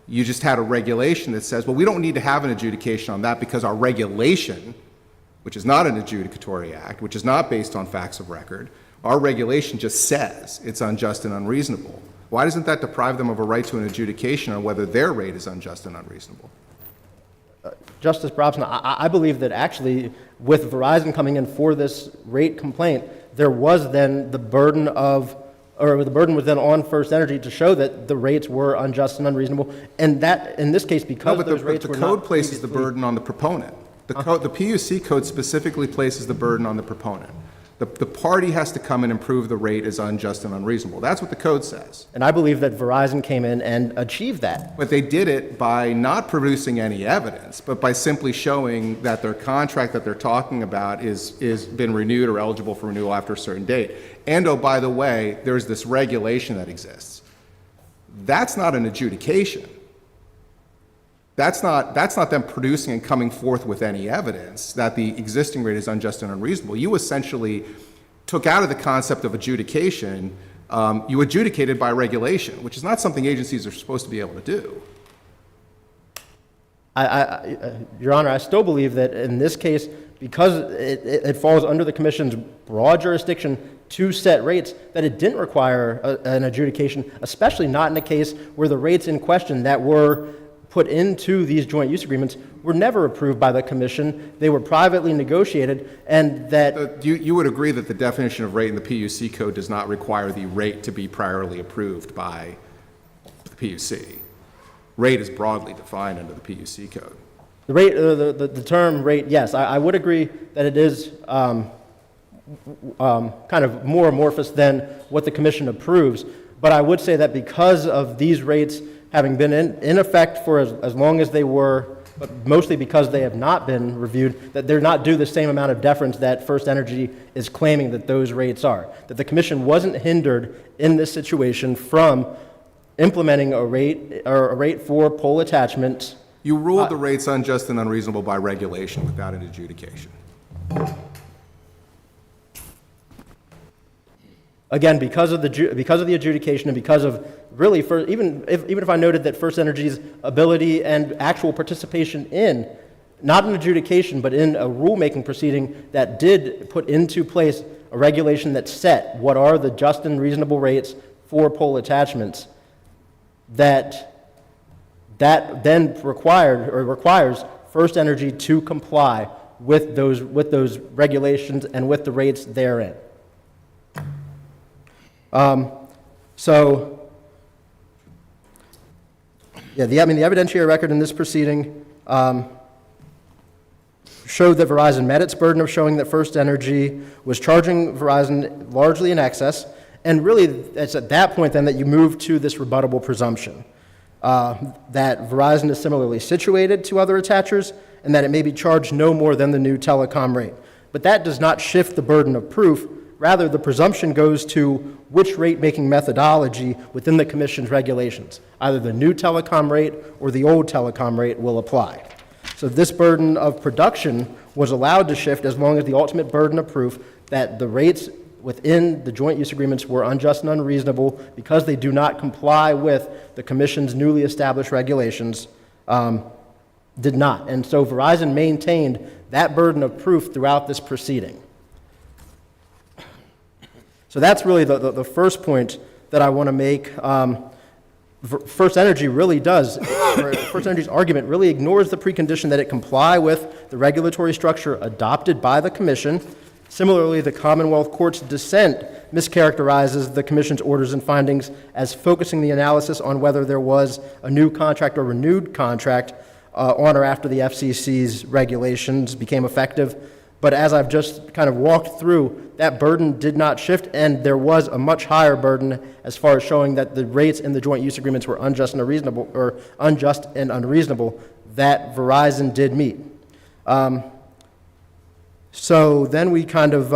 you just had a regulation that says, well, we don't need to have an adjudication on that because our regulation, which is not an adjudicatory act, which is not based on facts of record, our regulation just says it's unjust and unreasonable. Why doesn't that deprive them of a right to an adjudication on whether their rate is unjust and unreasonable? Justice Brobson, I believe that actually with Verizon coming in for this rate complaint, there was then the burden was then on FirstEnergy to show that the rates were unjust and unreasonable, and that in this case because those rates were not. The code places the burden on the proponent. The PUC code specifically places the burden on the proponent. The party has to come in and prove the rate is unjust and unreasonable. That's what the code says. And I believe that Verizon came in and achieved that. But they did it by not producing any evidence, but by simply showing that their contract that they're talking about is been renewed or eligible for renewal after a certain date. And oh, by the way, there's this regulation that exists. That's not an adjudication. That's not them producing and coming forth with any evidence that the existing rate is unjust and unreasonable. You essentially took out of the concept of adjudication, you adjudicated by regulation, which is not something agencies are supposed to be able to do. Your Honor, I still believe that in this case, because it falls under the Commission's broad jurisdiction to set rates, that it didn't require an adjudication, especially not in a case where the rates in question that were put into these joint use agreements were never approved by the Commission. They were privately negotiated, and that... You would agree that the definition of rate in the PUC code does not require the rate to be priorly approved by the PUC. Rate is broadly defined under the PUC code. The rate, the term rate, yes, I would agree that it is kind of more amorphous than what the Commission approves, but I would say that because of these rates having been in effect for as long as they were, but mostly because they have not been reviewed, that they're not due the same amount of deference that FirstEnergy is claiming that those rates are. That the Commission wasn't hindered in this situation from implementing a rate for pole attachment. You ruled the rates unjust and unreasonable by regulation without an adjudication. Again, because of the adjudication and because of really, even if I noted that FirstEnergy's ability and actual participation in, not an adjudication, but in a rulemaking proceeding that did put into place a regulation that set what are the just and reasonable rates for pole attachments, that then requires FirstEnergy to comply with those regulations and with the rates therein. The evidentiary record in this proceeding showed that Verizon met its burden of showing that FirstEnergy was charging Verizon largely in excess, and really it's at that point then that you move to this rebuttable presumption that Verizon is similarly situated to other attachers and that it may be charged no more than the new telecom rate. But that does not shift the burden of proof. Rather, the presumption goes to which rate-making methodology within the Commission's regulations. Either the new telecom rate or the old telecom rate will apply. So this burden of production was allowed to shift as long as the ultimate burden of proof that the rates within the joint use agreements were unjust and unreasonable because they do not comply with the Commission's newly established regulations did not. And so Verizon maintained that burden of proof throughout this proceeding. So that's really the first point that I want to make. FirstEnergy really does, FirstEnergy's argument really ignores the precondition that it comply with the regulatory structure adopted by the Commission. Similarly, the Commonwealth Court's dissent mischaracterizes the Commission's orders and findings as focusing the analysis on whether there was a new contract or renewed contract on or after the FCC's regulations became effective. But as I've just kind of walked through, that burden did not shift, and there was a much higher burden as far as showing that the rates in the joint use agreements were unjust and unreasonable that Verizon did meet. So then we kind of,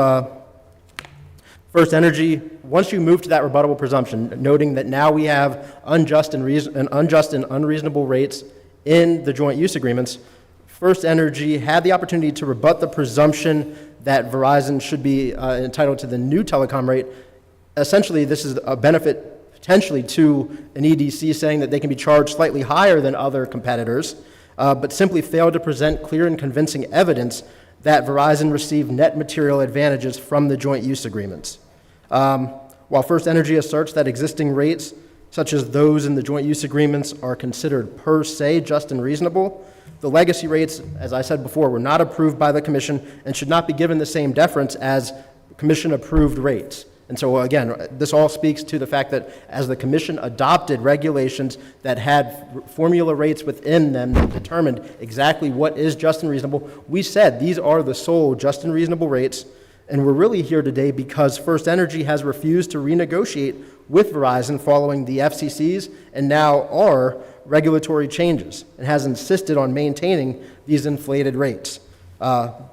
FirstEnergy, once you move to that rebuttable presumption, noting that now we have unjust and unreasonable rates in the joint use agreements, FirstEnergy had the opportunity to rebut the presumption that Verizon should be entitled to the new telecom rate. Essentially, this is a benefit potentially to an EDC saying that they can be charged slightly higher than other competitors, but simply failed to present clear and convincing evidence that Verizon received net material advantages from the joint use agreements. While FirstEnergy asserts that existing rates, such as those in the joint use agreements, are considered per se just and reasonable, the legacy rates, as I said before, were not approved by the Commission and should not be given the same deference as Commission-approved rates. And so, again, this all speaks to the fact that as the Commission adopted regulations that had formula rates within them that determined exactly what is just and reasonable, we said these are the sole just and reasonable rates, and we're really here today because FirstEnergy has refused to renegotiate with Verizon following the FCC's and now our regulatory changes and has insisted on maintaining these inflated rates.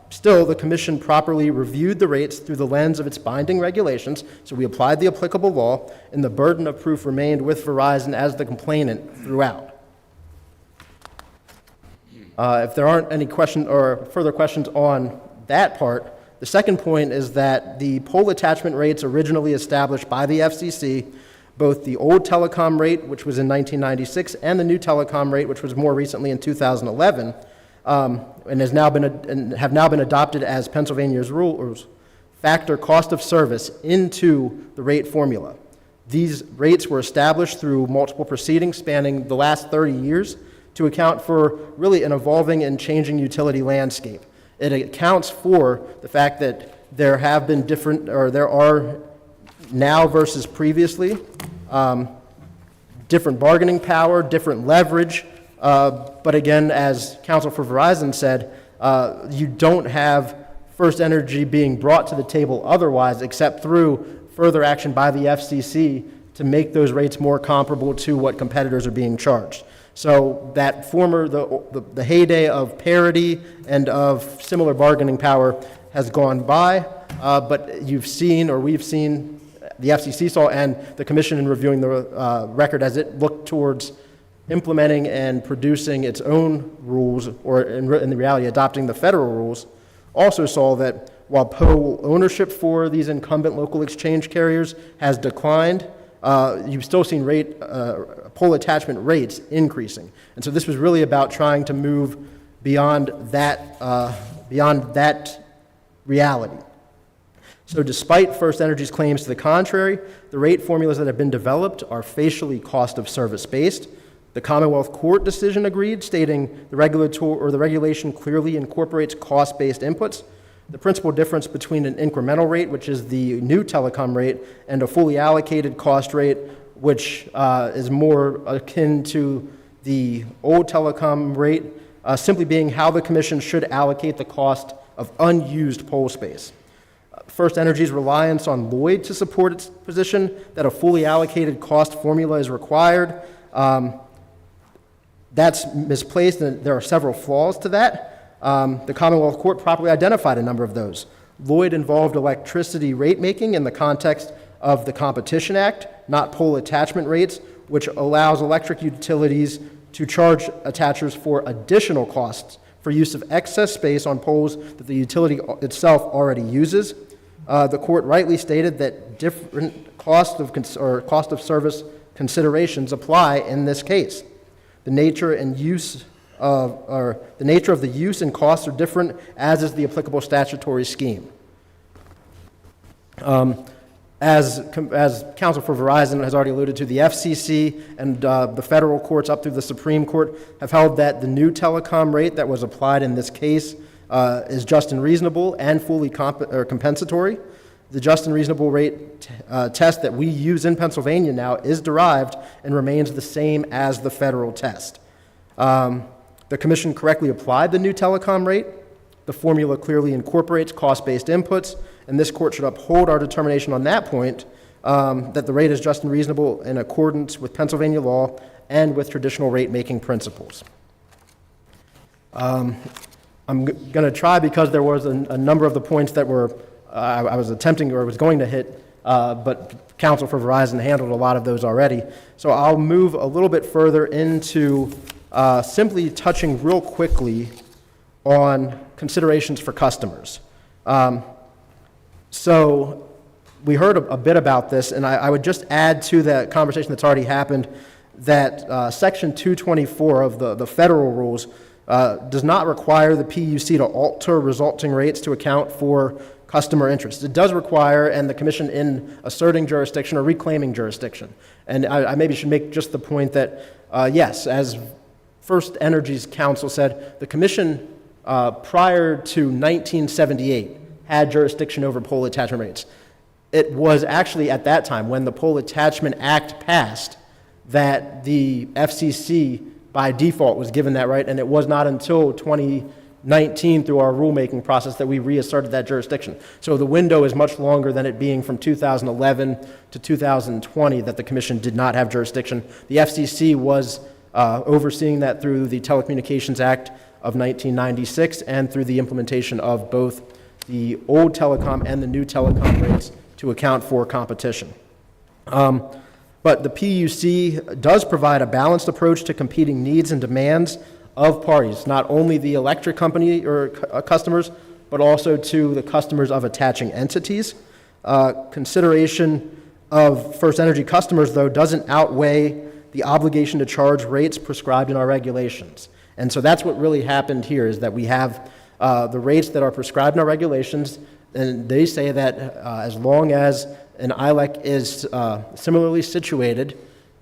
Still, the Commission properly reviewed the rates through the lens of its binding regulations, so we applied the applicable law, and the burden of proof remained with Verizon as the complainant throughout. If there aren't any questions or further questions on that part, the second point is that the pole attachment rates originally established by the FCC, both the old telecom rate, which was in 1996, and the new telecom rate, which was more recently in 2011, and have now been adopted as Pennsylvania's rules, factor cost of service into the rate formula. These rates were established through multiple proceedings spanning the last 30 years to account for really an evolving and changing utility landscape. It accounts for the fact that there have been there are now versus previously different bargaining power, different leverage, but again, as counsel for Verizon said, you don't have FirstEnergy being brought to the table otherwise except through further action by the FCC to make those rates more comparable to what competitors are being charged. So that the heyday of parity and of similar bargaining power has gone by, but you've seen, or we've seen, the FCC saw, and the Commission in reviewing the record as it looked towards implementing and producing its own rules, or in reality adopting the federal rules, also saw that while pole ownership for these incumbent local exchange carriers has declined, you've still seen pole attachment rates increasing. And so this was really about trying to move beyond that reality. So despite FirstEnergy's claims to the contrary, the rate formulas that have been developed are facially cost of service based. The Commonwealth Court decision agreed, stating the regulation clearly incorporates cost-based inputs. The principal difference between an incremental rate, which is the new telecom rate, and a fully allocated cost rate, which is more akin to the old telecom rate, simply being how the Commission should allocate the cost of unused pole space. FirstEnergy's reliance on Lloyd to support its position that a fully allocated cost formula is required, that's misplaced, and there are several flaws to that. The Commonwealth Court properly identified a number of those. Lloyd involved electricity rate making in the context of the Competition Act, not pole attachment rates, which allows electric utilities to charge attachers for additional costs for use of excess space on poles that the utility itself already uses. The court rightly stated that different cost of service considerations apply in this case. The nature of the use and costs are different, as is the applicable statutory scheme. As counsel for Verizon has already alluded to, the FCC and the federal courts up through the Supreme Court have held that the new telecom rate that was applied in this case is just and reasonable and fully compensatory. The just and reasonable rate test that we use in Pennsylvania now is derived and remains the same as the federal test. The Commission correctly applied the new telecom rate. The formula clearly incorporates cost-based inputs, and this court should uphold our determination on that point, that the rate is just and reasonable in accordance with Pennsylvania law and with traditional rate-making principles. I'm going to try, because there was a number of the points that were I was attempting or was going to hit, but counsel for Verizon handled a lot of those already. So I'll move a little bit further into simply touching real quickly on considerations for customers. So we heard a bit about this, and I would just add to that conversation that's already happened that Section 224 of the federal rules does not require the PUC to alter resulting rates to account for customer interests. It does require, and the Commission in asserting jurisdiction or reclaiming jurisdiction. And I maybe should make just the point that, yes, as FirstEnergy's counsel said, the Commission prior to 1978 had jurisdiction over pole attachment rates. It was actually at that time, when the Pole Attachment Act passed, that the FCC by default was given that right, and it was not until 2019 through our rulemaking process that we reasserted that jurisdiction. So the window is much longer than it being from 2011 to 2020 that the Commission did not have jurisdiction. The FCC was overseeing that through the Telecommunications Act of 1996 and through the implementation of both the old telecom and the new telecom rates to account for competition. But the PUC does provide a balanced approach to competing needs and demands of parties, not only the electric company or customers, but also to the customers of attaching entities. Consideration of FirstEnergy customers, though, doesn't outweigh the obligation to charge rates prescribed in our regulations. And so that's what really happened here, is that we have the rates that are prescribed in our regulations, and they say that as long as an ILEC is similarly situated,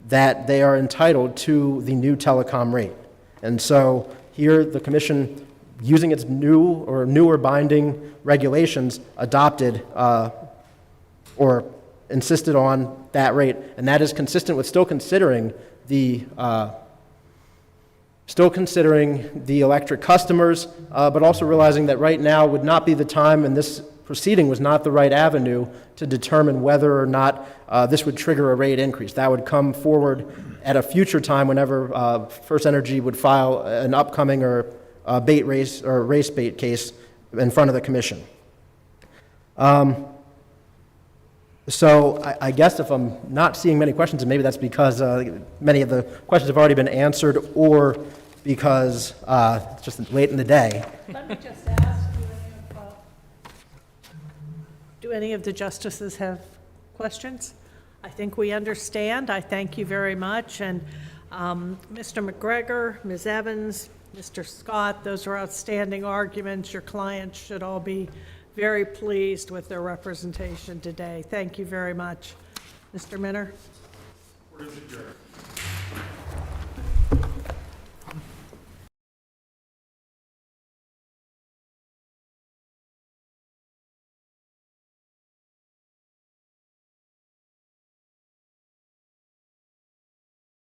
that they are entitled to the new telecom rate. And so here the Commission, using its new or newer binding regulations, adopted or insisted on that rate, and that is consistent with still considering the electric customers, but also realizing that right now would not be the time, and this proceeding was not the right avenue to determine whether or not this would trigger a rate increase. That would come forward at a future time whenever FirstEnergy would file an upcoming or bait race or race bait case in front of the Commission. So I guess if I'm not seeing many questions, and maybe that's because many of the questions have already been answered, or because it's just late in the day. Let me just ask, do any of the justices have questions? I think we understand. I thank you very much. And Mr. McGregor, Ms. Evans, Mr. Scott, those are outstanding arguments. Your clients should all be very pleased with their representation today. Thank you very much. Mr. Minner? Court is adjourned.